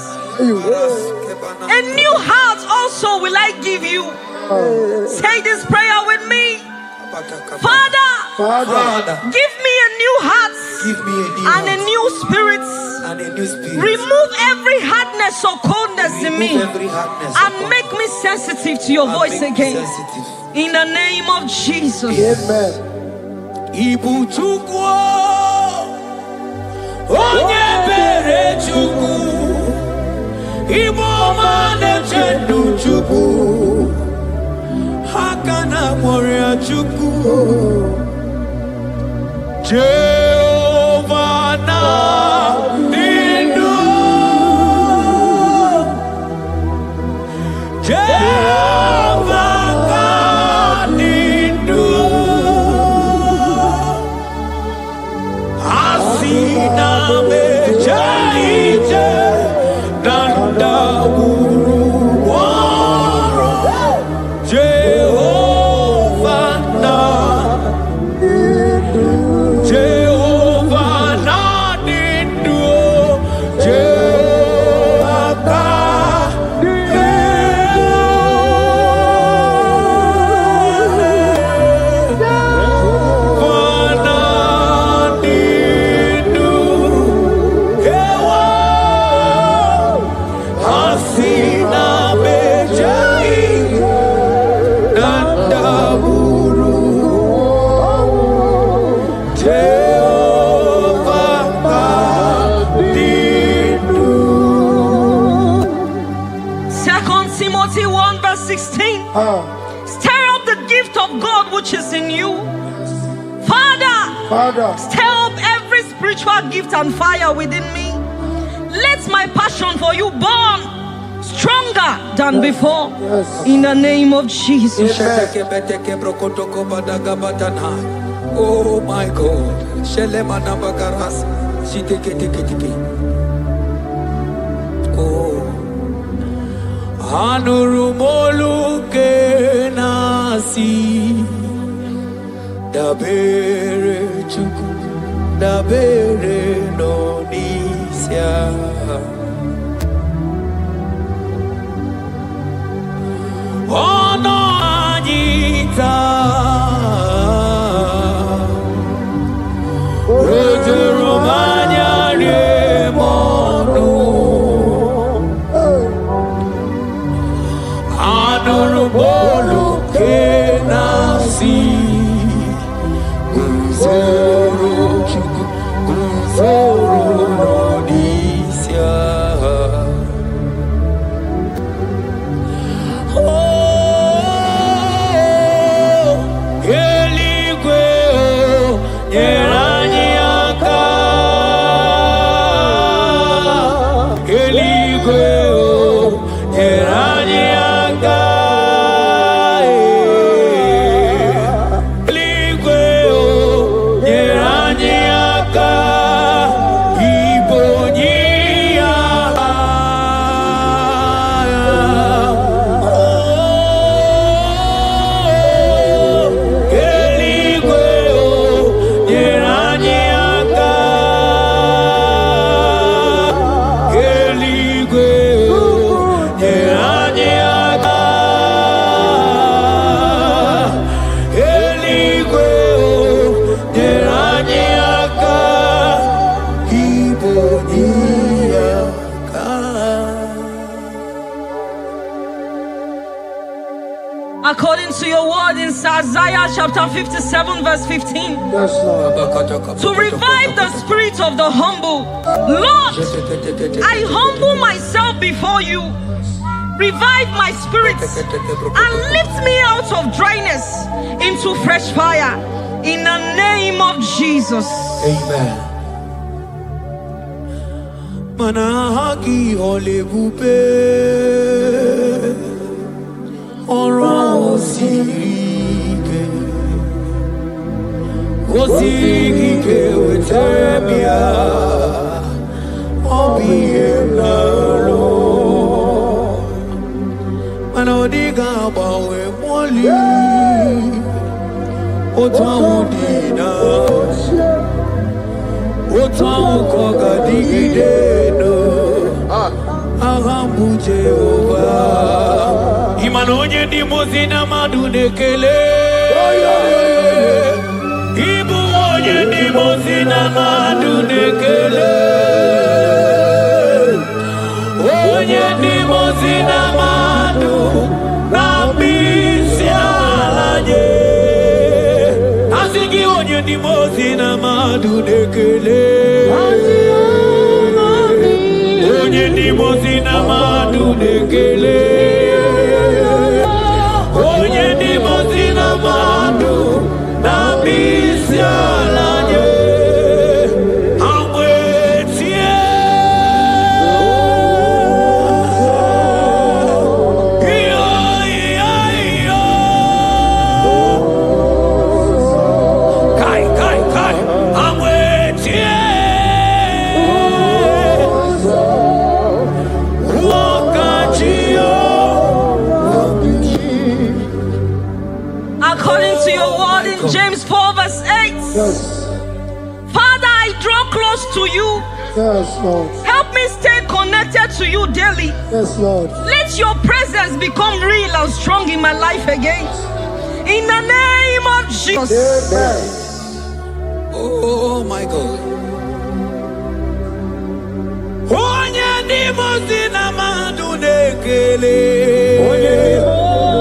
A new heart also will I give you. Say this prayer with me. Father, give me a new heart and a new spirit. Remove every hardness or coldness in me and make me sensitive to your voice again. In the name of Jesus. Ibu chukwu onye bere chukwu Ibu ọma na-eche ndụ chukwu aka na moria chukwu Jehovah na ndụ Jehovah ka ndụ asina meje ije danda uru waro Jehovah na ndụ Jehovah ka Timothy 1 verse 16. Stir up the gift of God which is in you. Father, stir up every spiritual gift and fire within me. Let my passion for you burn stronger than before. In the name of Jesus. Oh my God. Oh. Anurumolu ke nasi dabere chuku dabere no nisya ono anita Romania remonu Anurumolu ke nasi Gunzoro chuku Gunzoro no nisya According to your word in Isaiah chapter 57 verse 15. Yes, Lord. To revive the spirit of the humble. Lord, I humble myself before you. Revive my spirit and lift me out of dryness into fresh fire. In the name of Jesus. Amen. Manahaki olebupe oro osike wetemia obienalo manodiga bawe moli otwaudina otwaukoga digideno ahambu Jehova imanonye ndi mozina madunekele ibu onye ndi mozina madunekele onye ndi mozina madu nambisi alaje asigi onye ndi mozina madunekele onye ndi mozina madunekele onye ndi mozina madu nambisi alaje amwetie kai amwetie According to your word in James 4 verse 8. Yes. Father, I draw close to you. Yes, Lord. Help me stay connected to you daily. Yes, Lord. Let your presence become real and strong in my life again. In the name of Jesus. Amen. Oh my God. Onye ndi mozina madunekele.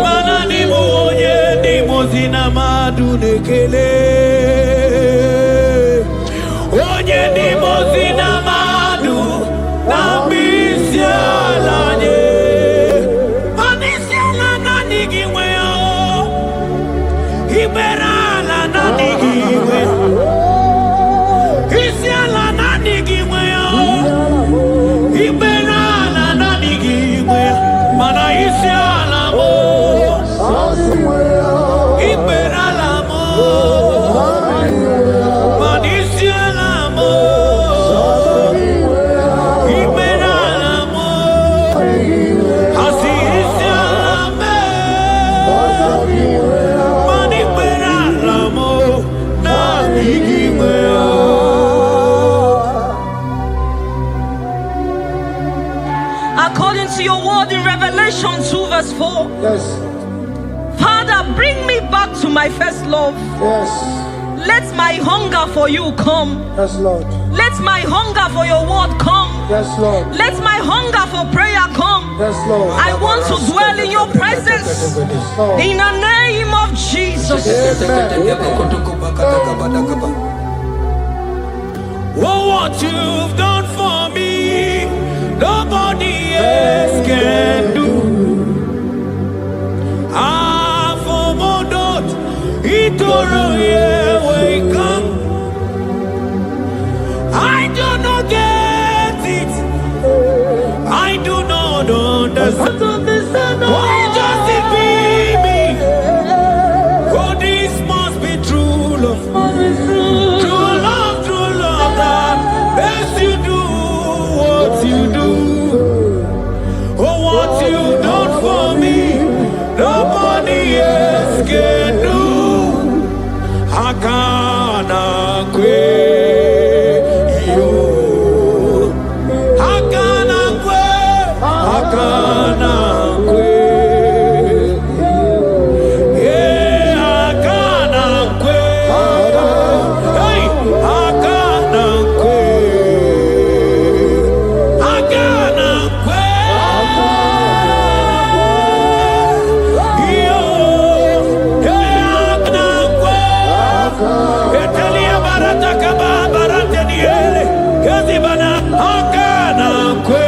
Mana ni onye ndi mozina madunekele. Onye ndi mozina madu nambisi alanye. Manisi alana nigiwe o. Ibera alana nigiwe. Isi alana nigiwe o. Ibera alana nigiwe. Mana isi alamo. Ibera alamo. Manisi alamo. Ibera alamo. Asi isi alame. Mani ibera alamo. Na nigiwe o. According to your word in Revelation 2 verse 4. Yes. Father, bring me back to my first love. Yes. Let my hunger for you come. Yes, Lord. Let my hunger for your word come. Yes, Lord. Let my hunger for prayer come. Yes, Lord. I want to dwell in your presence. Lord. In the name of Jesus. Oh, what you've done for me, nobody else can do. Ah, for Modot, Itoro, yeah, wake up. I do not get it. I do not understand. Ekenu Akana kwe yo Akana kwe Akana kwe Akana kwe Hey Akana kwe Akana kwe yo Akana kwe Etalia barata kaba barate niele kazi bana Akana kwe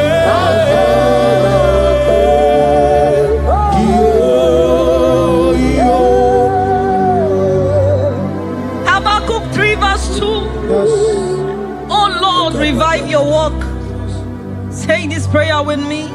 Habakkuk 3 verse 2. Oh Lord, revive your work. Say this prayer with me.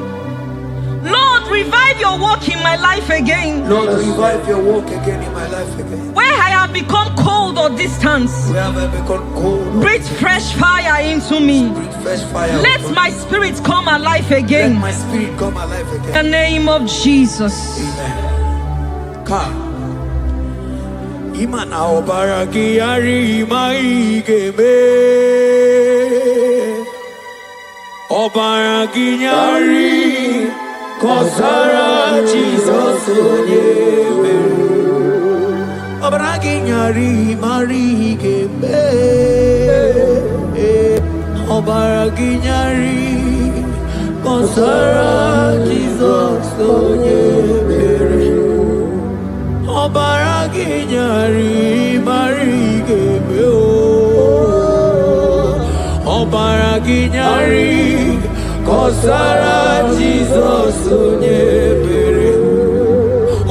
Lord, revive your work in my life again. Lord, revive your work again in my life again. Where I have become cold or distant, Where have I become cold? breathe fresh fire into me. Breathe fresh fire. Let my spirit come alive Let again. my spirit come alive In again. the name of Jesus. Amen. Ka. Imana obaragi yari maigebe. Obaragi yari kosara Jesus onyebe. Obaragi yari marigebe. Obaragi yari kosara Jesus onyebe. Obaragi yari marigebe. Obaragi yari kosara Jesus onyebere.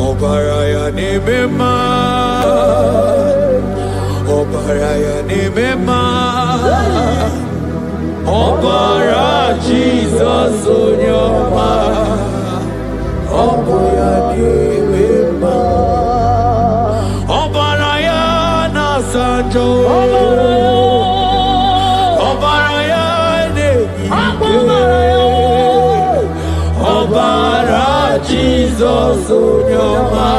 Obaraya nebema. Obaraya nebema. Obara Jesus onyoma. Obaraya nebema. Obaraya nasanjo. Obaraya Obara Jesus onyoma.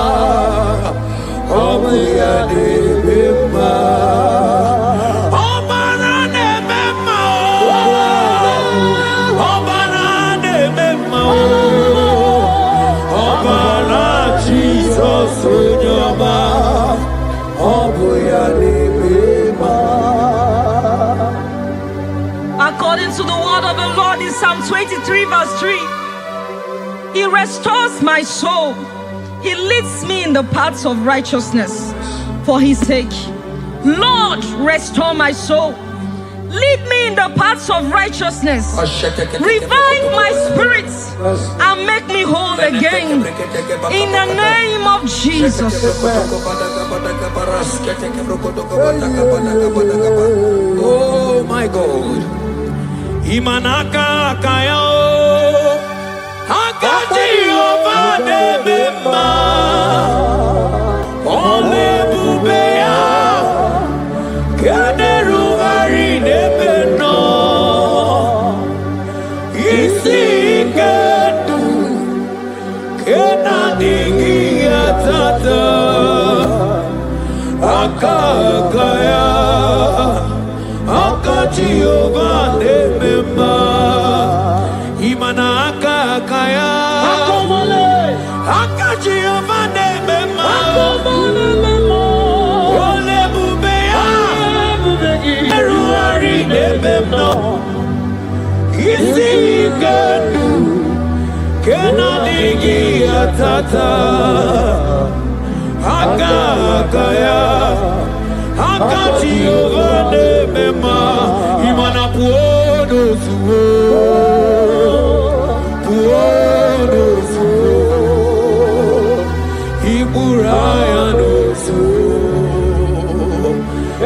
Obuya nebema. Obara nebema. Obara nebema. Obara Jesus onyoma. Obuya nebema. According to the word of the Lord in Psalm 23 verse 3, He restores my soul. He leads me in the paths of righteousness for His sake. Lord, restore my soul. Lead me in the paths of righteousness. Revive my spirit and make me whole again. In the name of Jesus. Oh my God. Imanaka kayo. Akati ovade bema. Ole bubeya. Kaderu hari nebeno. Isi kedu. Kena dingi atata. Akakaya. Akati ovade bema. Imana akakaya. Akati ovade bema. Ole bubeya. Eruari nebema. Isi kedu. Kena dingi atata. Akakaya. Akati ovade bema. Imana puodo suo. Puodo suo. Iburaya no suo.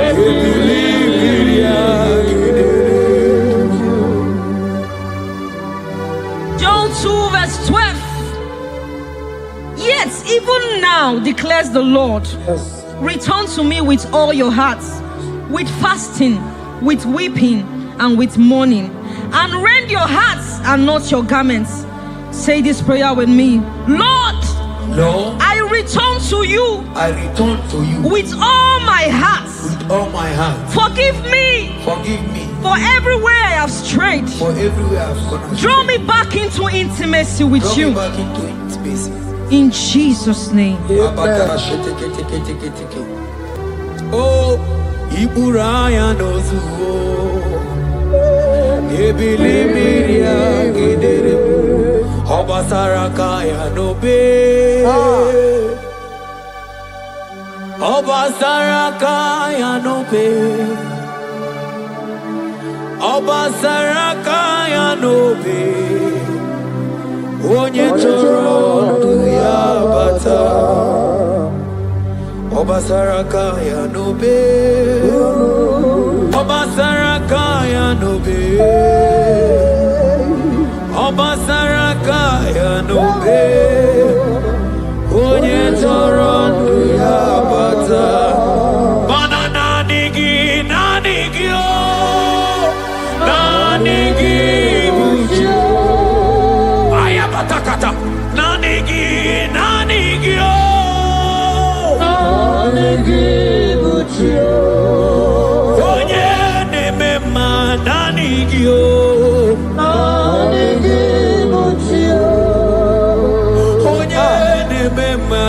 Ebilibiria gidere. John 2 verse 12. Yet even now declares the Lord, return to me with all your hearts, with fasting, with weeping, and with mourning, and rend your hearts and not your garments. Say this prayer with me. Lord, Lord, I return to you. I return to you With all my heart. with all my heart. Forgive me Forgive me for everywhere I have strayed. for everywhere I've gone astray. Draw me back into intimacy with Draw you. me back into intimacy. In Jesus' name. Oh, Iburaya nozuo. Ebilimiria gedere. Obasaraka ya nobe. Obasaraka ya nobe. Obasaraka ya nobe. Onye chọrọ ndụ ya bata. Obasaraka ya nobe. Obasaraka ya nobe. Obasaraka ya nobe. Onye chọrọ ndụ ya bata. Mana nanigi o. Nanigi buchi. Ayabatakata. Nanigi o. Onye na-eme mma nanigi o. Onye na-eme mma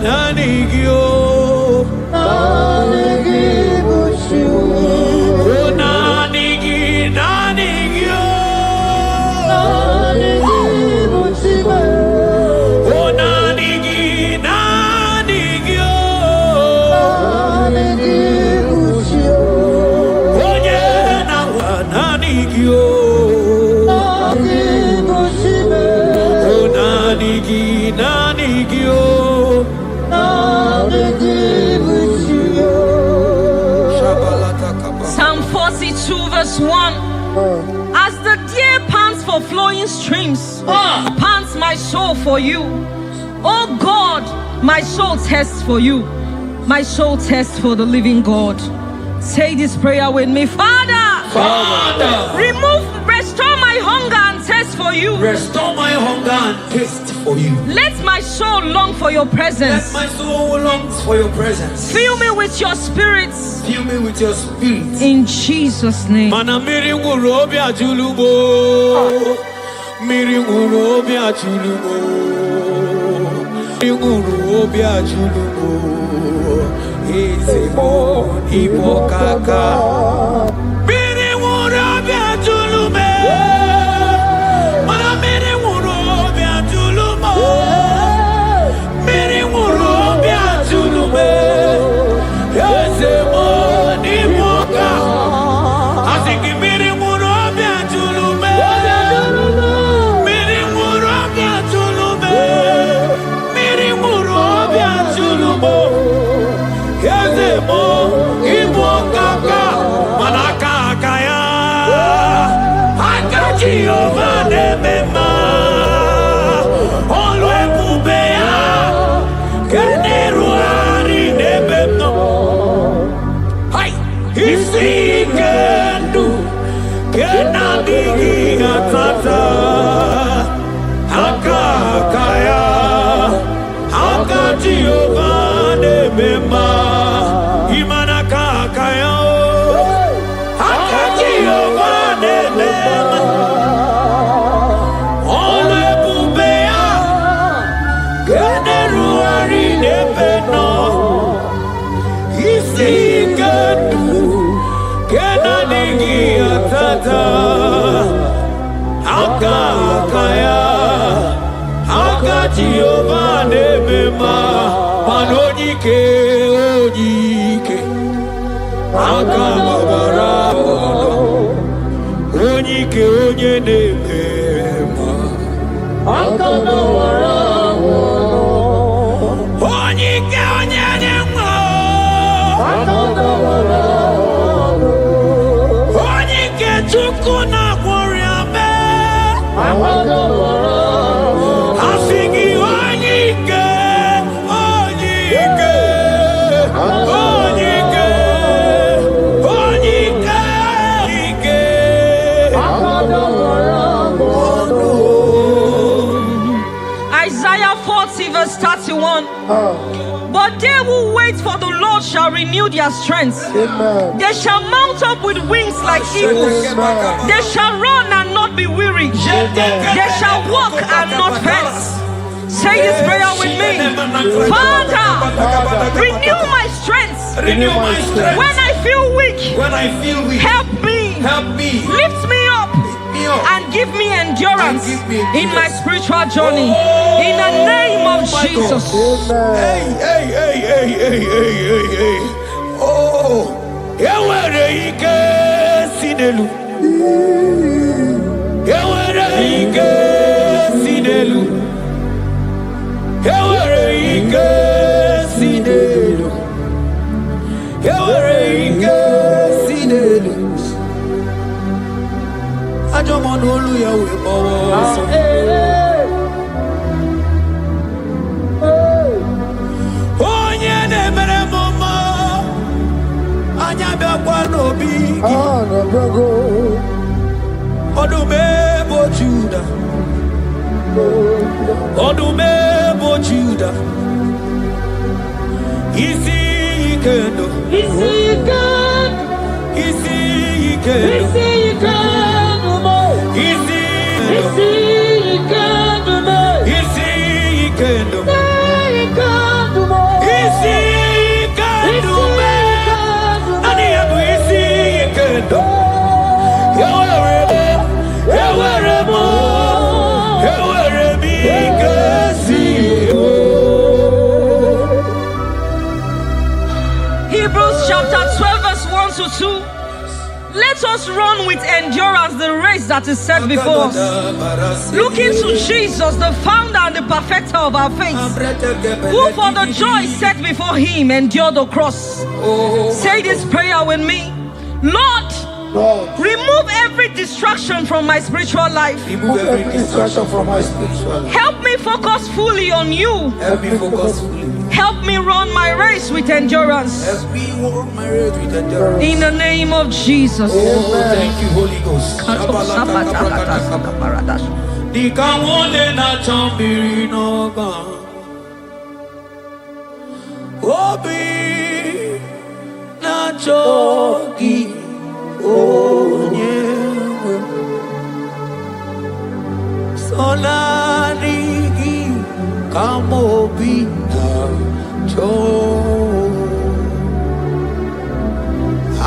nanigi o. O nanigi o. O nanigi o. Onye na-awa nanigi o. O nanigi o. Psalm 42 verse 1. As the deer pants for flowing streams, pants my soul for you. Oh God, my soul thirsts for you. My soul thirsts for the living God. Say this prayer with me. Father, restore my hunger and thirst for you. Restore my hunger and taste for you. Let my soul long for your Let presence. my soul longs for your presence. Fill me with your spirits. Fill me with your spirit. In Jesus' name. Mana miri nwuru obi ajulumo. Miri nwuru obi ajulumo. Miri nwuru obi ajulumo. Ezemo ibo kaka. Miri nwuru obi ajulume. Mana miri nwuru obi ajulumo. Miri nwuru obi ajulume. Ezemo ibo kaka. Asiki miri nwuru obi ajulume. Miri nwuru obi ajulume. Miri nwuru obi ajulumo. Ezemo ibo kaka. Manaka akaya. Aka Jehovah nemema. Olu ebube ya. Keneru ari nemema. Hai, isi kendu. Kenadigi atata. Aka akaya. Aka Jehovah nemema. Imanaka akaya. Aka Jehovah nemema. Olu ebube ya. Keneru ari nemema. Isi kendu. Kenadigi atata. Aka akaya. Aka Jehovah nemema. Manonyike onyike. Aka babara ono. Onyike onye nemema. Aka babara ono. Onyike onye nemema. Aka babara ono. Onyike Chukwu na gworiame. Aka babara ono. Asigi onyike. Onyike. Onyike. Onyike. Onyike. Isaiah 40 40 verse 31. But they who wait for the Lord shall renew their strength. Amen. They shall mount up with wings like eagles. Amen. They shall run and not be weary. They shall walk and not faint. Say this prayer with me. Father, renew my strength. Renew my strength. When I feel weak, help me. Lift me up and give me endurance in my spiritual journey. In the name of Jesus. Oh, Odumebo Judah, Isi Kendo, Isi Kendo, Isi Kendo, Isi Kendo, Isi Kendo, Isi Kendo, Aniabu Isi Kendo, Hebrews chapter 12 verse 1 to 2. Let us run with endurance the race that is set before us, looking to Jesus, the founder and the perfecter of our faith, who for the joy set before him endured the cross. Say this prayer with me. Lord, remove every distraction from my spiritual life. Remove every distraction from my spiritual life. Help me focus fully on you. Help me focus fully. Help me run my race with endurance. Help me run my race with endurance. In the name of Jesus. Oh, thank you, Holy Ghost. Obi na choki onyewe sonarigi kamobi na cho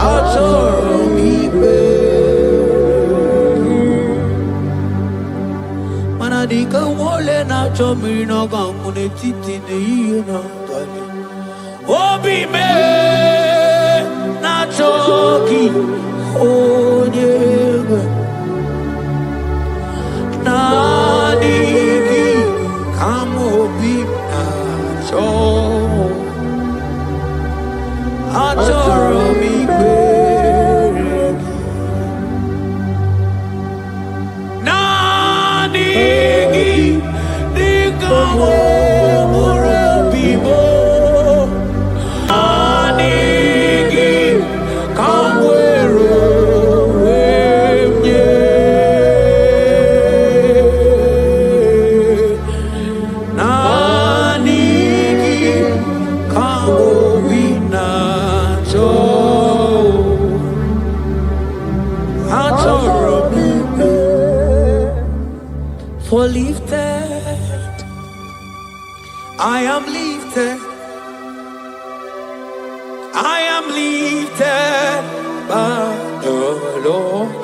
achoromi be manadika wole na chomiri na gamune titi ne na tani Obi me na choki onyewe na digi kamobi na cho achoro mi beregi na digi digamo mura bibo For lifted, I am lifted, I am lifted by the Lord.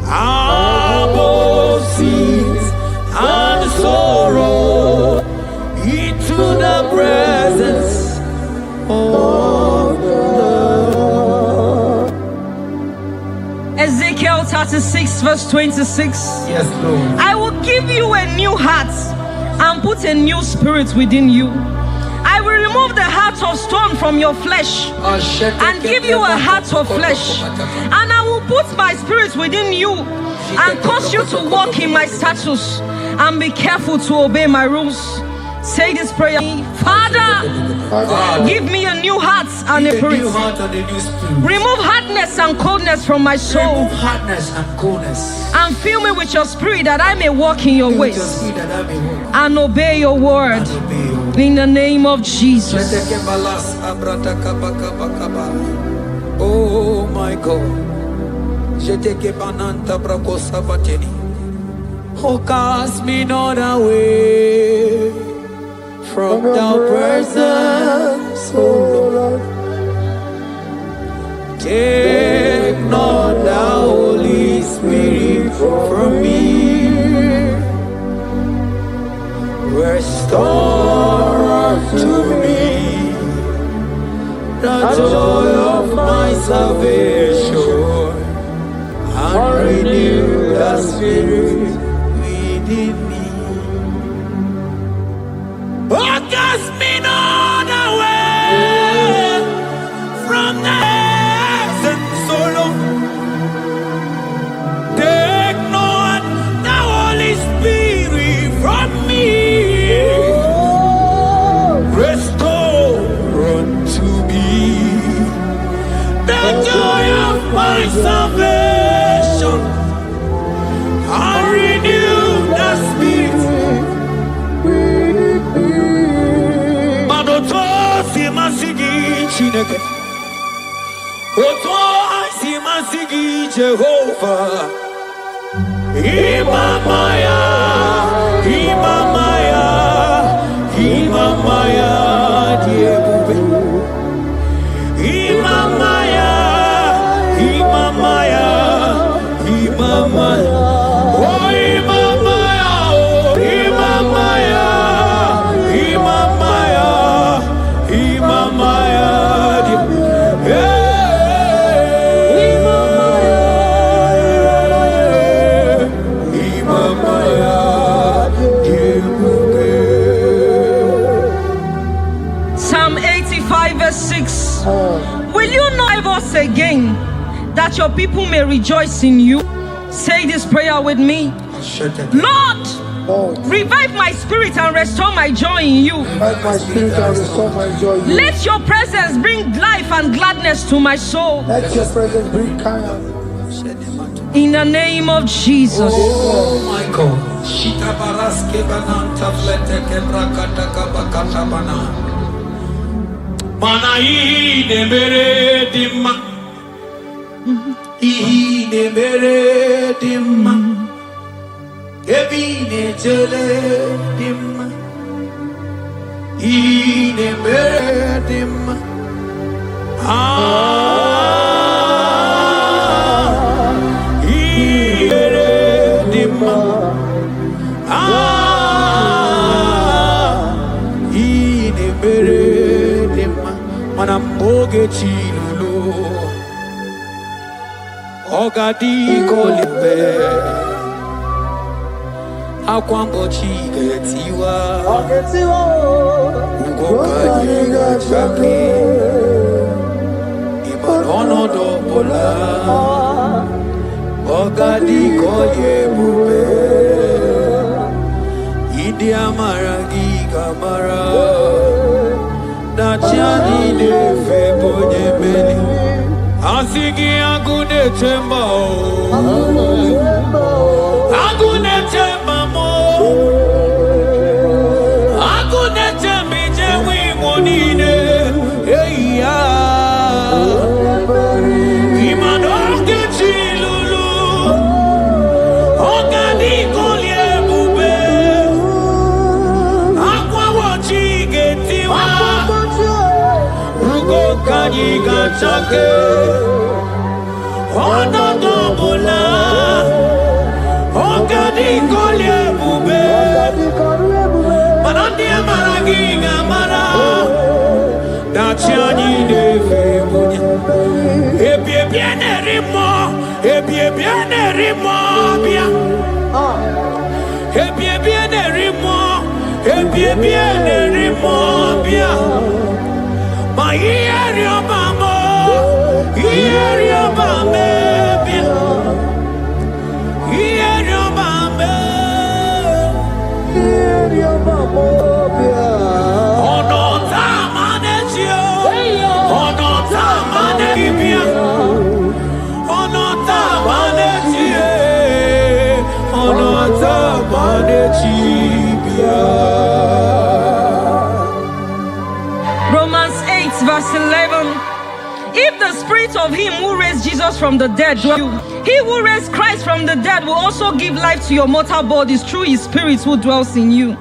Above sins and sorrow, into the presence of the Lord. Ezekiel 36 verse 26. Yes, Lord. I will give you a new heart and put a new spirit within you. I will remove the heart of stone from your flesh and give you a heart of flesh. And I will put my spirit within you and cause you to walk in my statutes and be careful to obey my rules. Say this prayer. Father, give me a new heart and a spirit. Remove hardness and coldness from my soul. And fill me with your spirit that I may walk in your ways and obey your word. In the name of Jesus. Oh my God. Oh, cast me not away from thy presence, oh Lord. Take not the Holy Spirit from me. Restore to me the joy of my salvation and renew the spirit within me. Oh, cast me not away from the heavens, O Lord. Take not the Holy Spirit from me. Restore unto me the joy of my salvation and renew the spirit. Manotosi masigi Chineke, otosi masigi Jehovah. Imamaya, Imamaya, Imamaya, Diebube. Imamaya, Imamaya, Imamaya. Oh, Imamaya, oh, Imamaya, Imamaya, Imamaya. Psalm 85 verse 6. Will you not give us again, that your people may rejoice in you? Say this prayer with me. Lord, revive my spirit and restore my joy in you. Let your presence bring life and gladness to my soul. Let your presence bring kindness. In the name of Jesus. Oh my God. Shita baraske bananta flete kebrakata kabakata bana. Mana ine mere dimma. Ine mere dimma. Ebine jele dimma. Ine mere dimma. Manamboge chilulu Ogadi kolimbe Akwambo chigetiwa Ugoka yiga chaki Imanono dobola Ogadi kolye bube Idi amara gigamara Nachani de febonye beni Asigi agune temba Agune temba mo Agune tembi jewi monine Eya Imanoke chilulu Ogani kolye bube Akwa wachi getiwa Kanyiga chake Ono dobola Ogadi kolye bube Manandi amaragiga mara Dachiani de febonya Ebie biene rimo Ebie biene rimo bia Ebie biene rimo Ebie biene rimo bia Ma ieri obamo, ieri obame, ieri obame, ieri obamo. spirit of him who raised Jesus from the dead dwell in you. He who raised Christ from the dead will also give life to your mortal bodies through his spirit who dwells in you.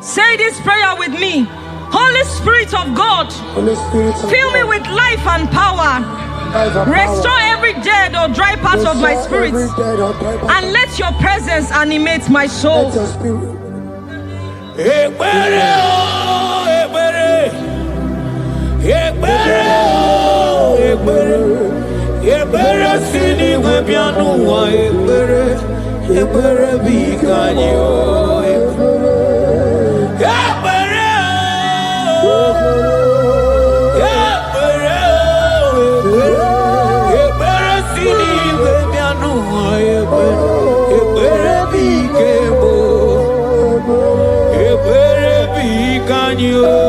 Say this prayer with me. Holy Spirit of God, fill me with life and power. Restore every dead or dry part of my spirit, and let your presence animate my soul. You